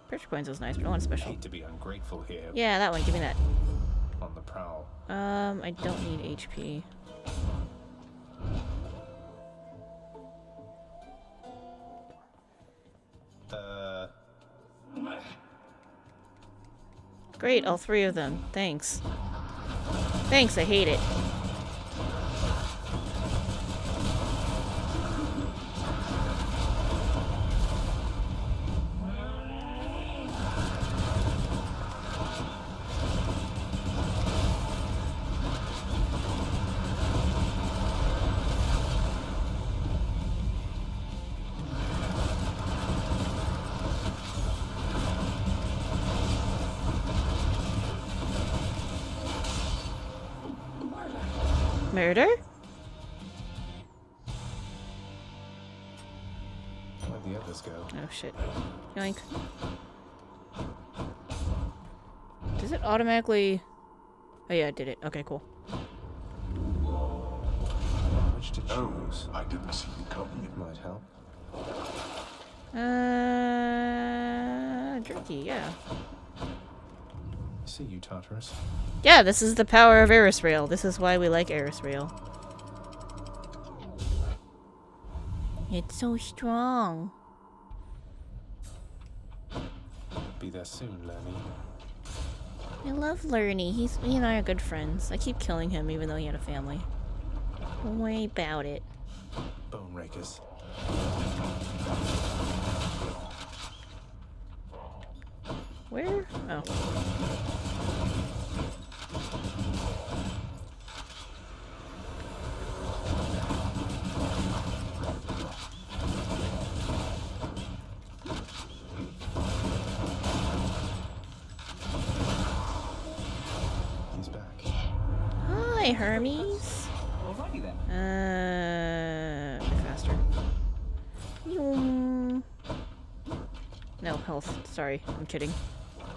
Pressure points was nice, but I want a special.
Hate to be ungrateful here.
Yeah, that one. Give me that.
On the prowl.
I don't need HP. Great, all three of them. Thanks. Thanks, I hate it. Murder?
Where'd the others go?
Oh shit. Yoink. Does it automatically... Oh yeah, it did it. Okay, cool.
Which to choose?
I didn't see you coming.
It might help.
Jerky, yeah.
See you, Tartarus.
Yeah, this is the power of Aerosrail. This is why we like Aerosrail. It's so strong.
Be there soon, Lenny.
I love Lerny. He and I are good friends. I keep killing him even though he had a family. Don't worry about it.
Bone rakers.
Where? Oh.
He's back.
Hi, Hermes.
Alrighty then.
Faster. Yoom. No, health. Sorry, I'm kidding.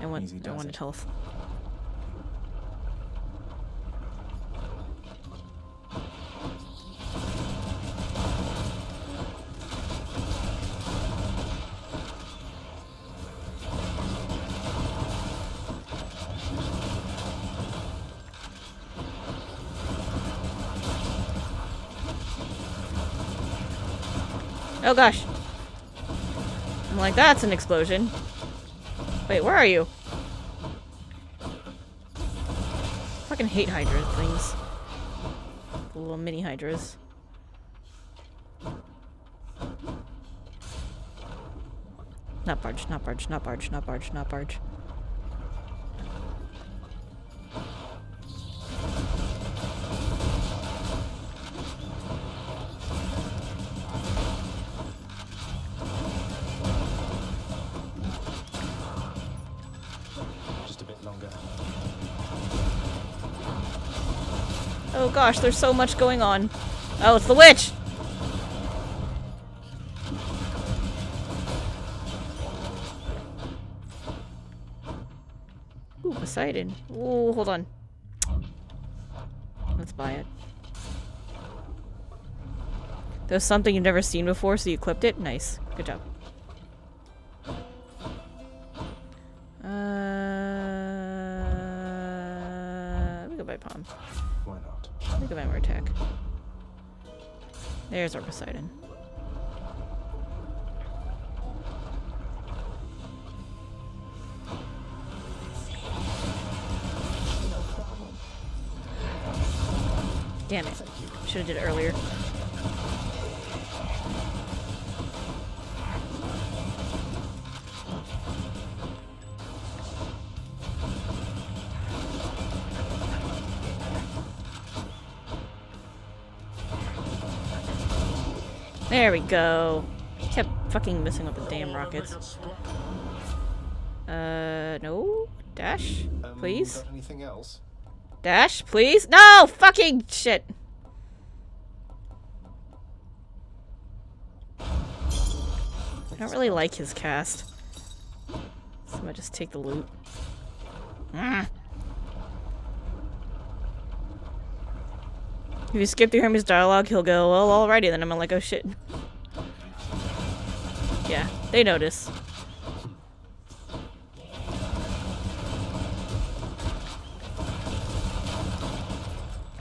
I
Easy does
wanted
it.
health. Oh gosh. I'm like, that's an explosion. Wait, where are you? Fucking hate Hydra things. The little mini Hydras. Not barge, not barge, not barge, not barge, not barge.
Just a bit longer.
Oh gosh, there's so much going on. Oh, it's the witch! Ooh, Poseidon. Ooh, hold on. Let's buy it. There's something you've never seen before, so you clipped it? Nice. Good job. Let me go buy Palm.
Why not?
Let me go buy more attack. There's our Poseidon. Damn it. Should have did it earlier. There we go. Kept fucking messing up the damn rockets. No? Dash? Please?
Got anything else?
Dash, please? No! Fucking shit! I don't really like his cast. So I'm gonna just take the loot. If you skip through Hermes' dialogue, he'll go, well, alrighty then. I'm like, oh shit. Yeah, they notice.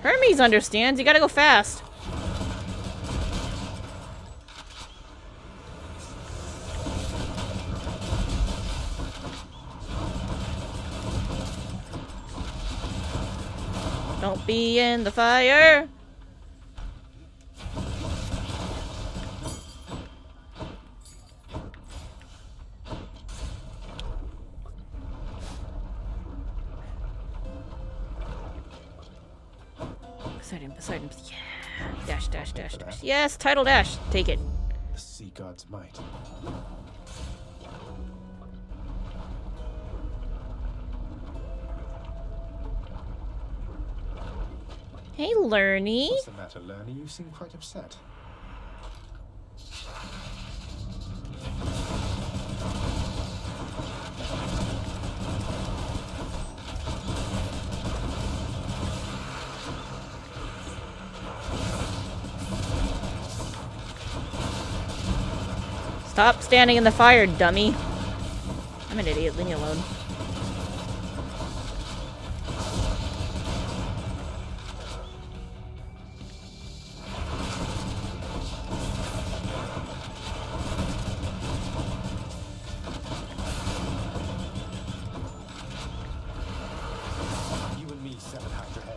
Hermes understands. You gotta go fast. Don't be in the fire. Poseidon. Yeah. Dash, dash, dash, dash. Yes, title dash. Take it.
The sea god's might.
Hey, Lerny.
What's the matter, Lerner? You seem quite upset.
Stop standing in the fire, dummy. I'm an idiot. Leave me alone.
You and me, seven half your head.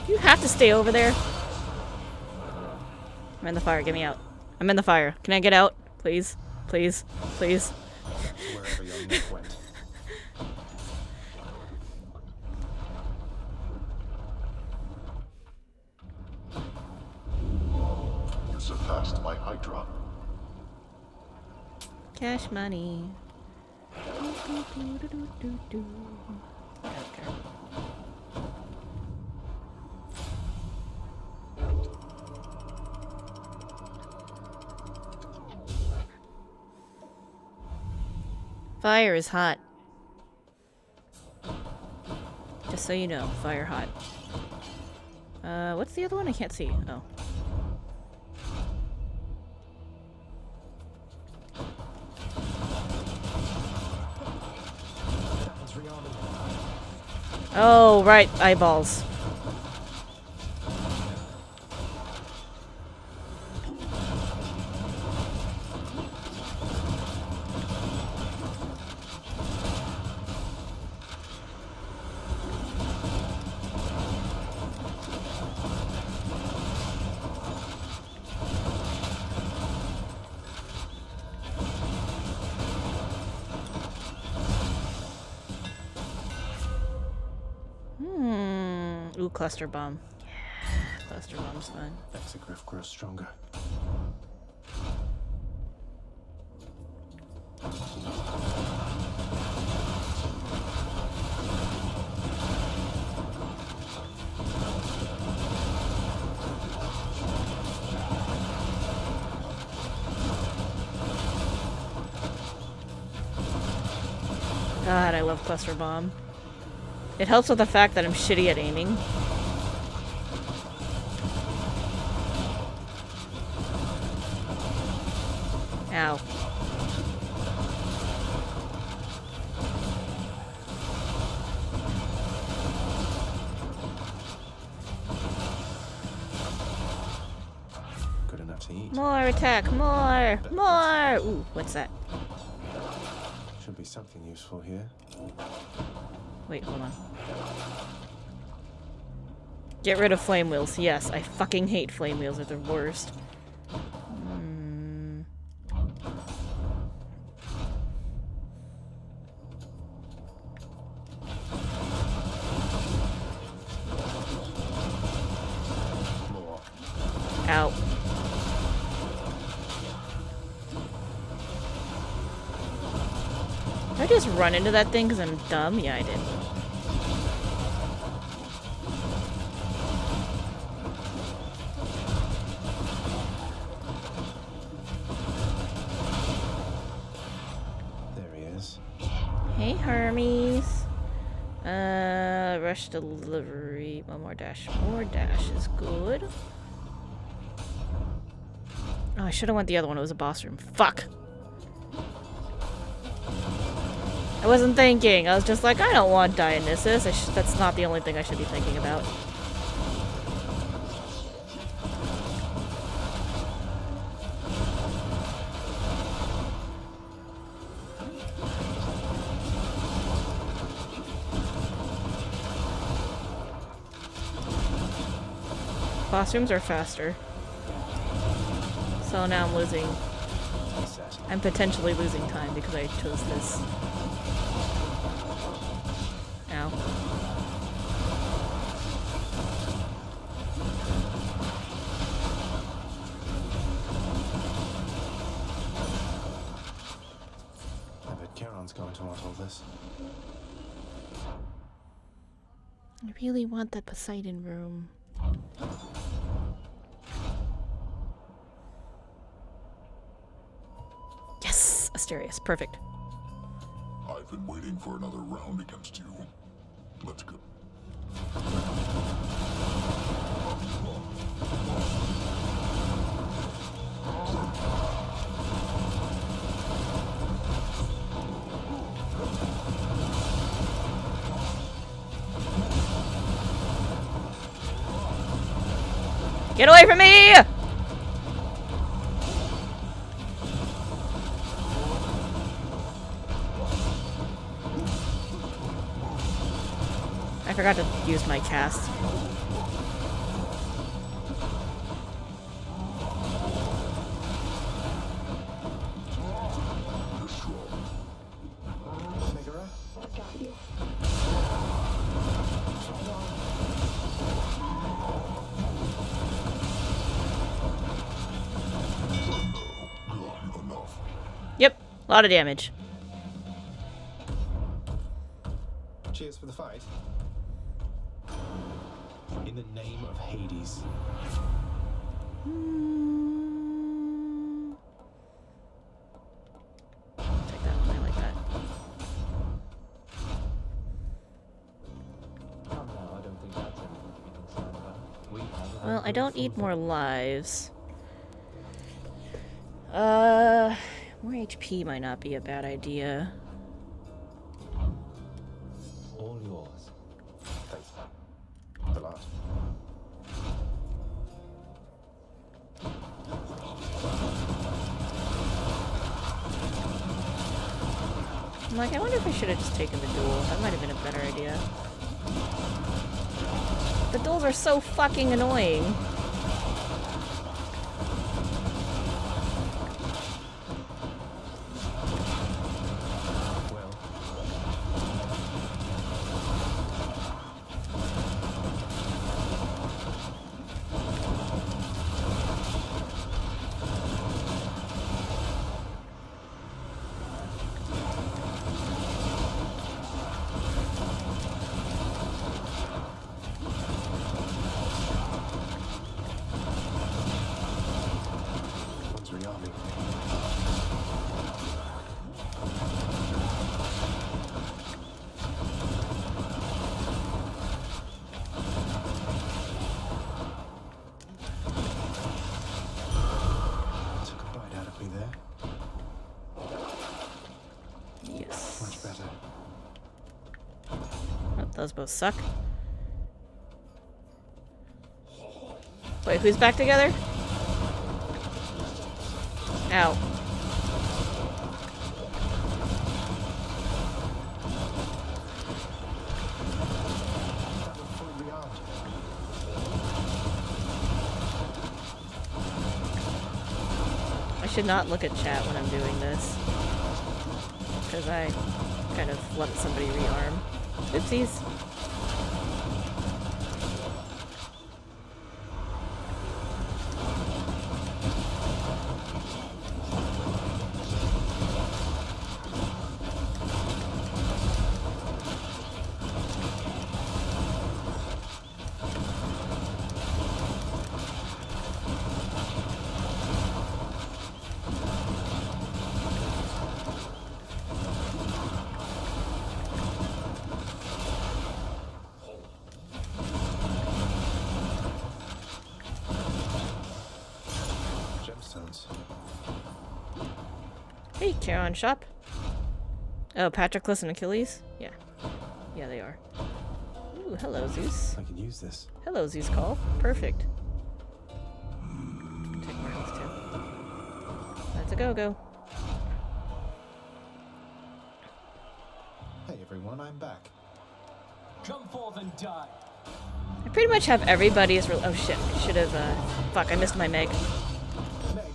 You have to stay over there. I'm in the fire. Get me out. I'm in the fire. Can I get out? Please. Please. Please.
Wherever your neck went.
You surpassed my Hydra.
Cash money. Okay. Fire is hot. Just so you know, fire hot. What's the other one? I can't see. Oh. Oh, right. Eyeballs. Ooh, cluster bomb. Yeah, cluster bomb's fun.
Exegriff grows stronger.
God, I love cluster bomb. It helps with the fact that I'm shitty at aiming. Ow.
Good enough to eat.
More attack, more! More! Ooh, what's that?
Should be something useful here.
Wait, hold on. Get rid of flame wheels. Yes, I fucking hate flame wheels. They're the worst.
More.
Ow. Did I just run into that thing because I'm dumb? Yeah, I did.
There he is.
Hey, Hermes. Rush delivery. One more dash. More dash is good. Oh, I should have went the other one. It was a boss room. Fuck. I wasn't thinking. I was just like, I don't want Dionysus. That's not the only thing I should be thinking about. Boss rooms are faster. So now I'm losing.
Set.
I'm potentially losing time because I chose this. Ow.
I bet Charon's going to want all this.
I really want that Poseidon room. Yes! Asterius. Perfect.
I've been waiting for another round against you. Let's go.
Get away from me! I forgot to use my cast.
Megara?
Enough.
Yep, a lot of damage.
Cheers for the fight. In the name of Hades.
Take that one, I like that.
Come now, I don't think that's anything to be concerned about. We have
Well, I don't need more lives. More HP might not be a bad idea.
all yours. Thanks. The lot.
I'm like, I wonder if I should have just taken the duel. That might have been a better idea. The duels are so fucking annoying.
Well, one's rearming. Took a bite out of me there.
Yes.
Much better.
Oh, those both suck. Wait, who's back together? Ow.
That one fully rearmed.
I should not look at chat when I'm doing this. Because I kind of let somebody rearm. Oopsies.
Gemstones.
Hey, Charon shop. Oh, Patroclus and Achilles? Yeah. Yeah, they are. Ooh, hello, Zeus.
I can use this.
Hello, Zeus call. Perfect. Take more health, too. That's a go-go.
Hey everyone, I'm back.
Come forth and die.
I pretty much have everybody's oh shit, I should have, fuck, I missed my Meg.
Meg,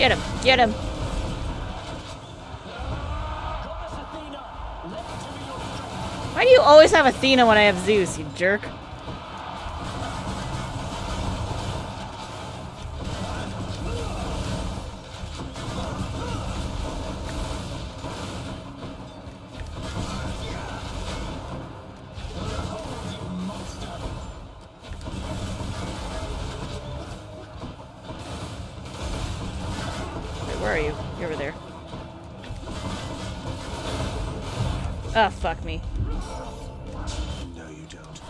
Get him! Get him! Why do you always have Athena when I have Zeus, you jerk? Where are you? You're over there. Ah, oh, fuck me.
No, you don't.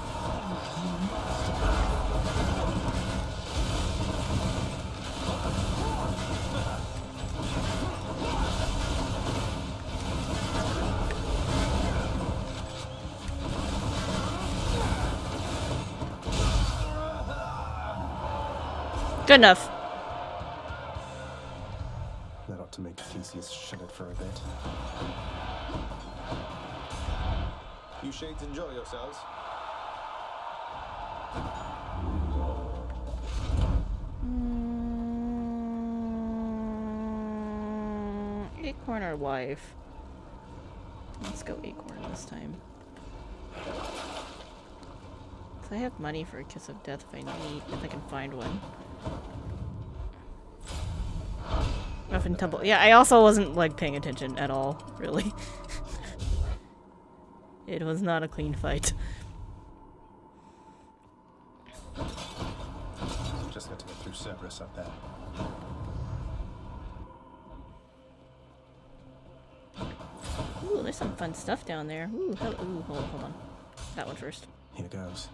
Good enough.
That ought to make Theseus shut it for a bit. You shades enjoy yourselves.
Acorn or wife? Let's go Acorn this time. I have money for a kiss of death if I can find one. Rough and tumble. Yeah, I also wasn't like paying attention at all, really. It was not a clean fight.
Just got to get through Cerberus up there.
Ooh, there's some fun stuff down there. Ooh, ooh, hold on. That one first.
Here goes.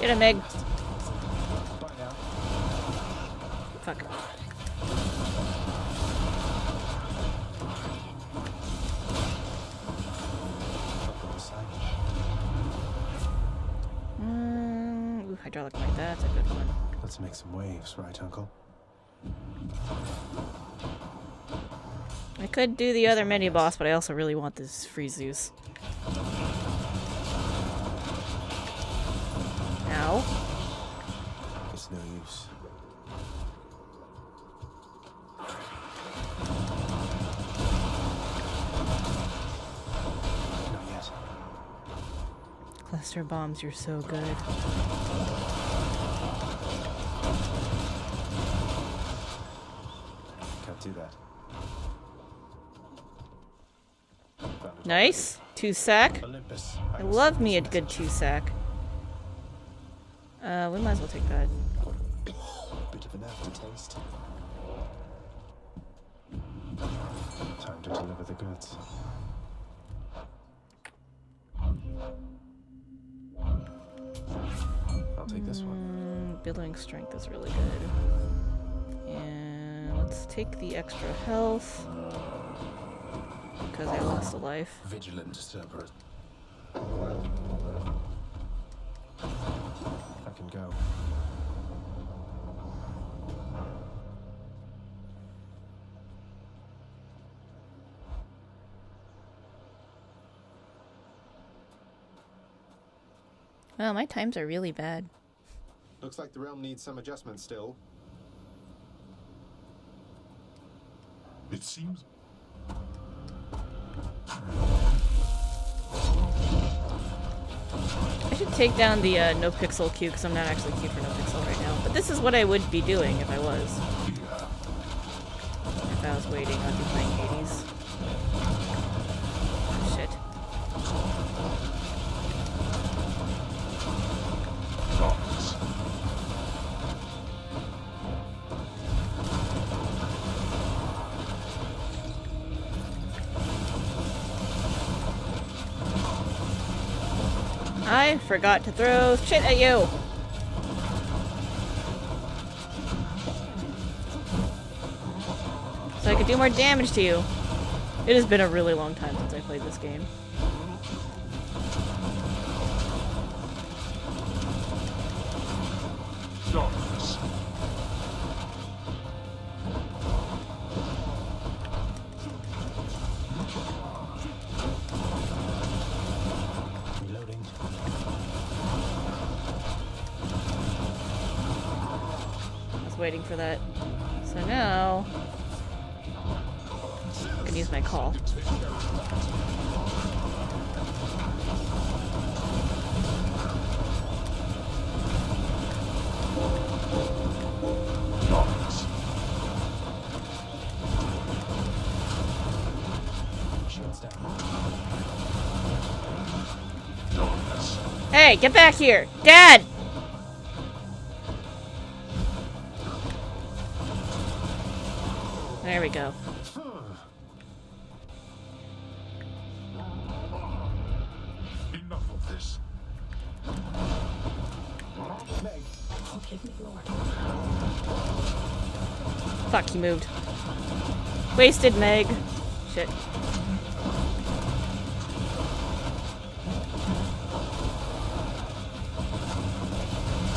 Get him, Meg. Fuck. Ooh, hydraulic light, that's a good one.
Let's make some waves, right, Uncle?
I could do the other mini boss, but I also really want this free Zeus. Ow.
It's no use. Not yet.
Cluster bombs, you're so good.
Can't do that.
Nice. 2-sack.
Olympus.
I love me a good 2-sack. We might as well take that.
Bit of an aftertaste. Time to deliver the goods. I'll take this one.
Billowing strength is really good. And let's take the extra health. Because I lost a life.
Vigilant Cerberus. I can go.
Well, my times are really bad.
Looks like the realm needs some adjustment still.
It seems
I should take down the no pixel queue because I'm not actually queued for no pixel right now. But this is what I would be doing if I was. If I was waiting, I'd be playing Hades. Shit.
darkness.
I forgot to throw shit at you. So I could do more damage to you. It has been a really long time since I played this game.
Darkness.
Reloading.
I was waiting for that. So now I can use my call.
Darkness.
Shields down.
Darkness.
Hey, get back here! Dad! There we go.
Enough of this.
Meg,
Fuck, he moved. Wasted, Meg. Shit.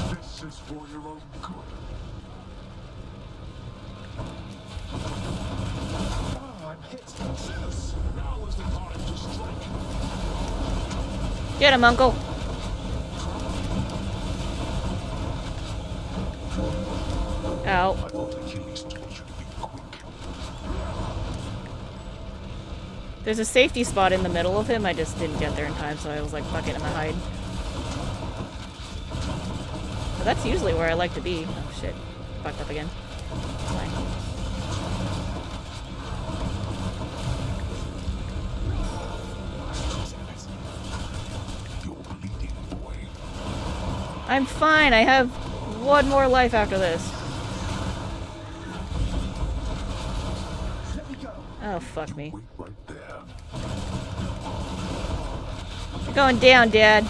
This is for your own good.
oh, I'm hit.
Yes. Now is the time to strike.
Get him, Uncle. Ow.
I thought Achilles told you to be quick.
There's a safety spot in the middle of him. I just didn't get there in time, so I was like, fuck it, I'm gonna hide. But that's usually where I like to be. Oh shit. Fucked up again. Fine.
You're bleeding, boy.
I'm fine. I have one more life after this.
Let me go.
Oh, fuck me.
Wait right there.
You're going down, Dad.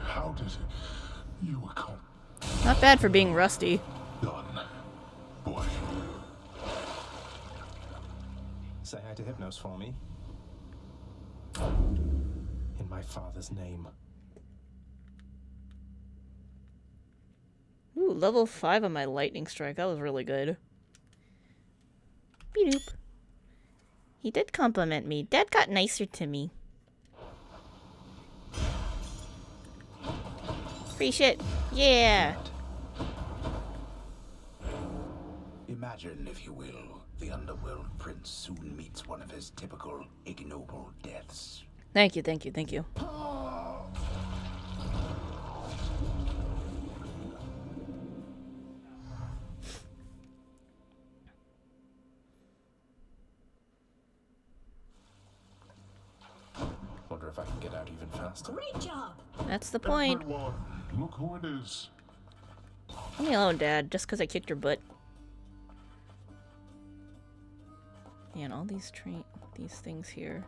How did you accomplish?
Not bad for being rusty.
Done, boy.
Say hi to Hypnos for me. In my father's name.
Ooh, level 5 on my lightning strike. That was really good. Beep-doop. He did compliment me. Dad got nicer to me. Free shit. Yeah.
Imagine, if you will, the underworld prince soon meets one of his typical ignoble deaths.
Thank you, thank you, thank you.
Wonder if I can get out even faster.
Great job.
That's the point.
Everyone, look who it is.
Leave me alone, Dad, just because I kicked your butt. Man, all these things here.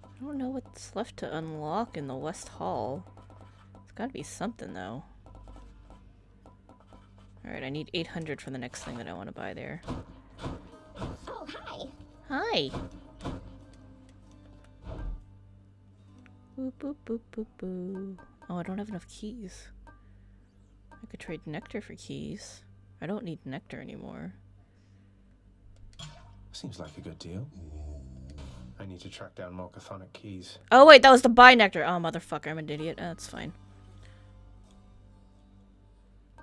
I don't know what's left to unlock in the West Hall. It's gotta be something, though. Alright, I need 800 for the next thing that I want to buy there.
Oh, hi.
Hi! Boop, boop, boop, boop, boop. Oh, I don't have enough keys. I could trade nectar for keys. I don't need nectar anymore.
Seems like a good deal. I need to track down more chthonic keys.
Oh, wait, that was to buy nectar. Oh, motherfucker, I'm an idiot. That's fine.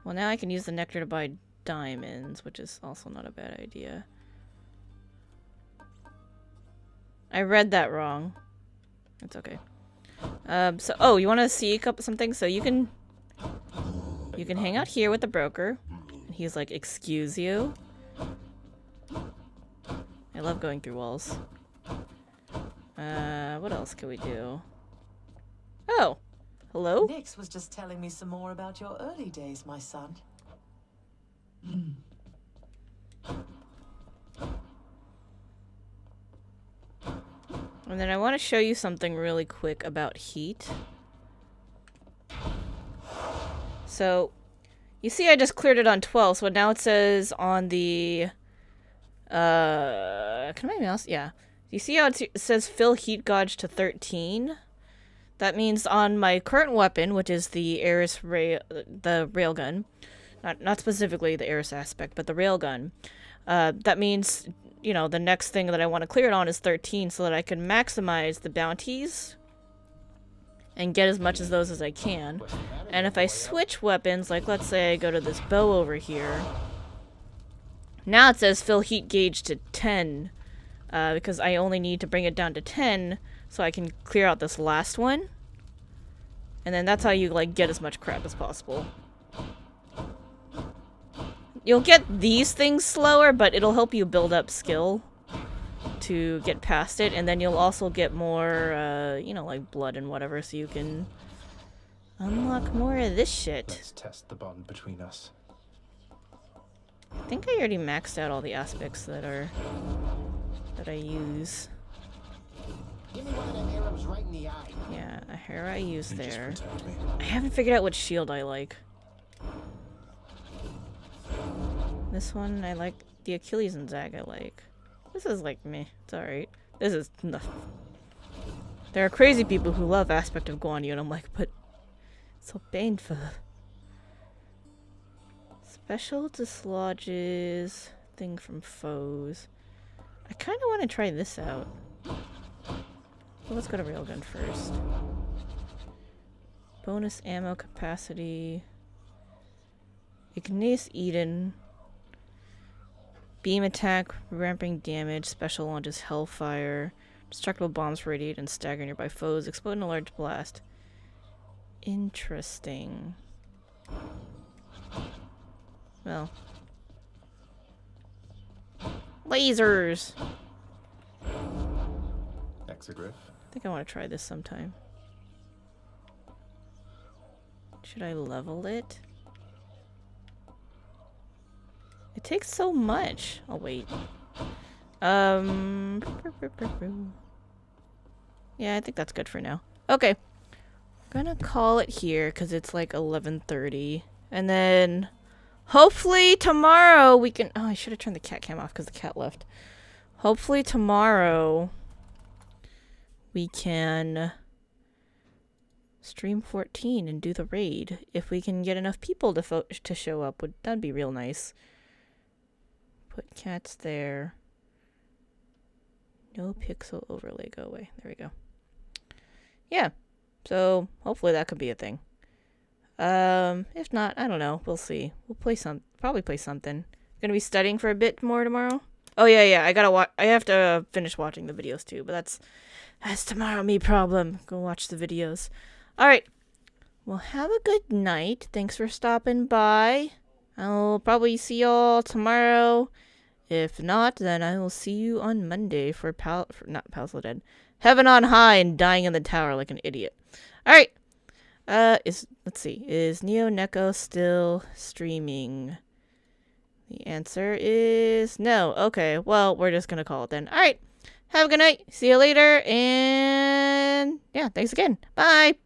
Well, now I can use the nectar to buy diamonds, which is also not a bad idea. I read that wrong. It's okay. Oh, you want to see something? So you can hang out here with the broker. And he's like, excuse you? I love going through walls. What else can we do? Oh, hello?
Nix was just telling me some more about your early days, my son.
And then I want to show you something really quick about heat. So, you see I just cleared it on 12, so now it says on the... can my mouse? Yeah. You see how it says fill heat gauge to 13? That means on my current weapon, which is the the railgun, not specifically the Eris aspect, but the railgun, that means, you know, the next thing that I want to clear it on is 13 so that I can maximize the bounties and get as much of those as I can. And if I switch weapons, like let's say I go to this bow over here, now it says fill heat gauge to 10, because I only need to bring it down to 10 so I can clear out this last one. And then that's how you, like, get as much crap as possible. You'll get these things slower, but it'll help you build up skill to get past it. And then you'll also get more, you know, like blood and whatever, so you can unlock more of this shit.
Let's test the bond between us.
I think I already maxed out all the aspects that I use.
Give me one of them arrows right in the eye.
Yeah, a hair I use
You just
there.
protect me.
I haven't figured out what shield I like. This one I like. The Achilles and Zag I like. This is like meh. It's alright. This is nothing. There are crazy people who love aspect of Guan Yu, and I'm like, but it's so painful. Special dislodges thing from foes. I kind of want to try this out. Well, let's go to railgun first. Bonus ammo capacity. Ignis Eden. Beam attack, ramping damage, special launches hellfire. Destructible bombs radiate and stagger nearby foes, explode in a large blast. Interesting. Well. Lasers!
Exegriff.
I think I want to try this sometime. Should I level it? It takes so much. I'll wait. Yeah, I think that's good for now. Okay. I'm gonna call it here because it's like 11:30. And then hopefully tomorrow we can... Oh, I should have turned the cat cam off because the cat left. Hopefully tomorrow we can stream 14 and do the raid. If we can get enough people to show up, that'd be real nice. Put cats there. No pixel overlay, go away. There we go. Yeah, so hopefully that could be a thing. If not, I don't know. We'll see. We'll probably play something. Gonna be studying for a bit more tomorrow. Oh yeah. I have to finish watching the videos too, but that's tomorrow me problem. Go watch the videos. All right. Well, have a good night. Thanks for stopping by. I'll probably see y'all tomorrow. If not, then I will see you on Monday for not Pals of the Dead. Heaven on High and dying in the tower like an idiot. All right. Let's see. Is Neo Neko still streaming? The answer is no. Okay. Well, we're just gonna call it then. All right. Have a good night. See you later. And yeah, thanks again. Bye.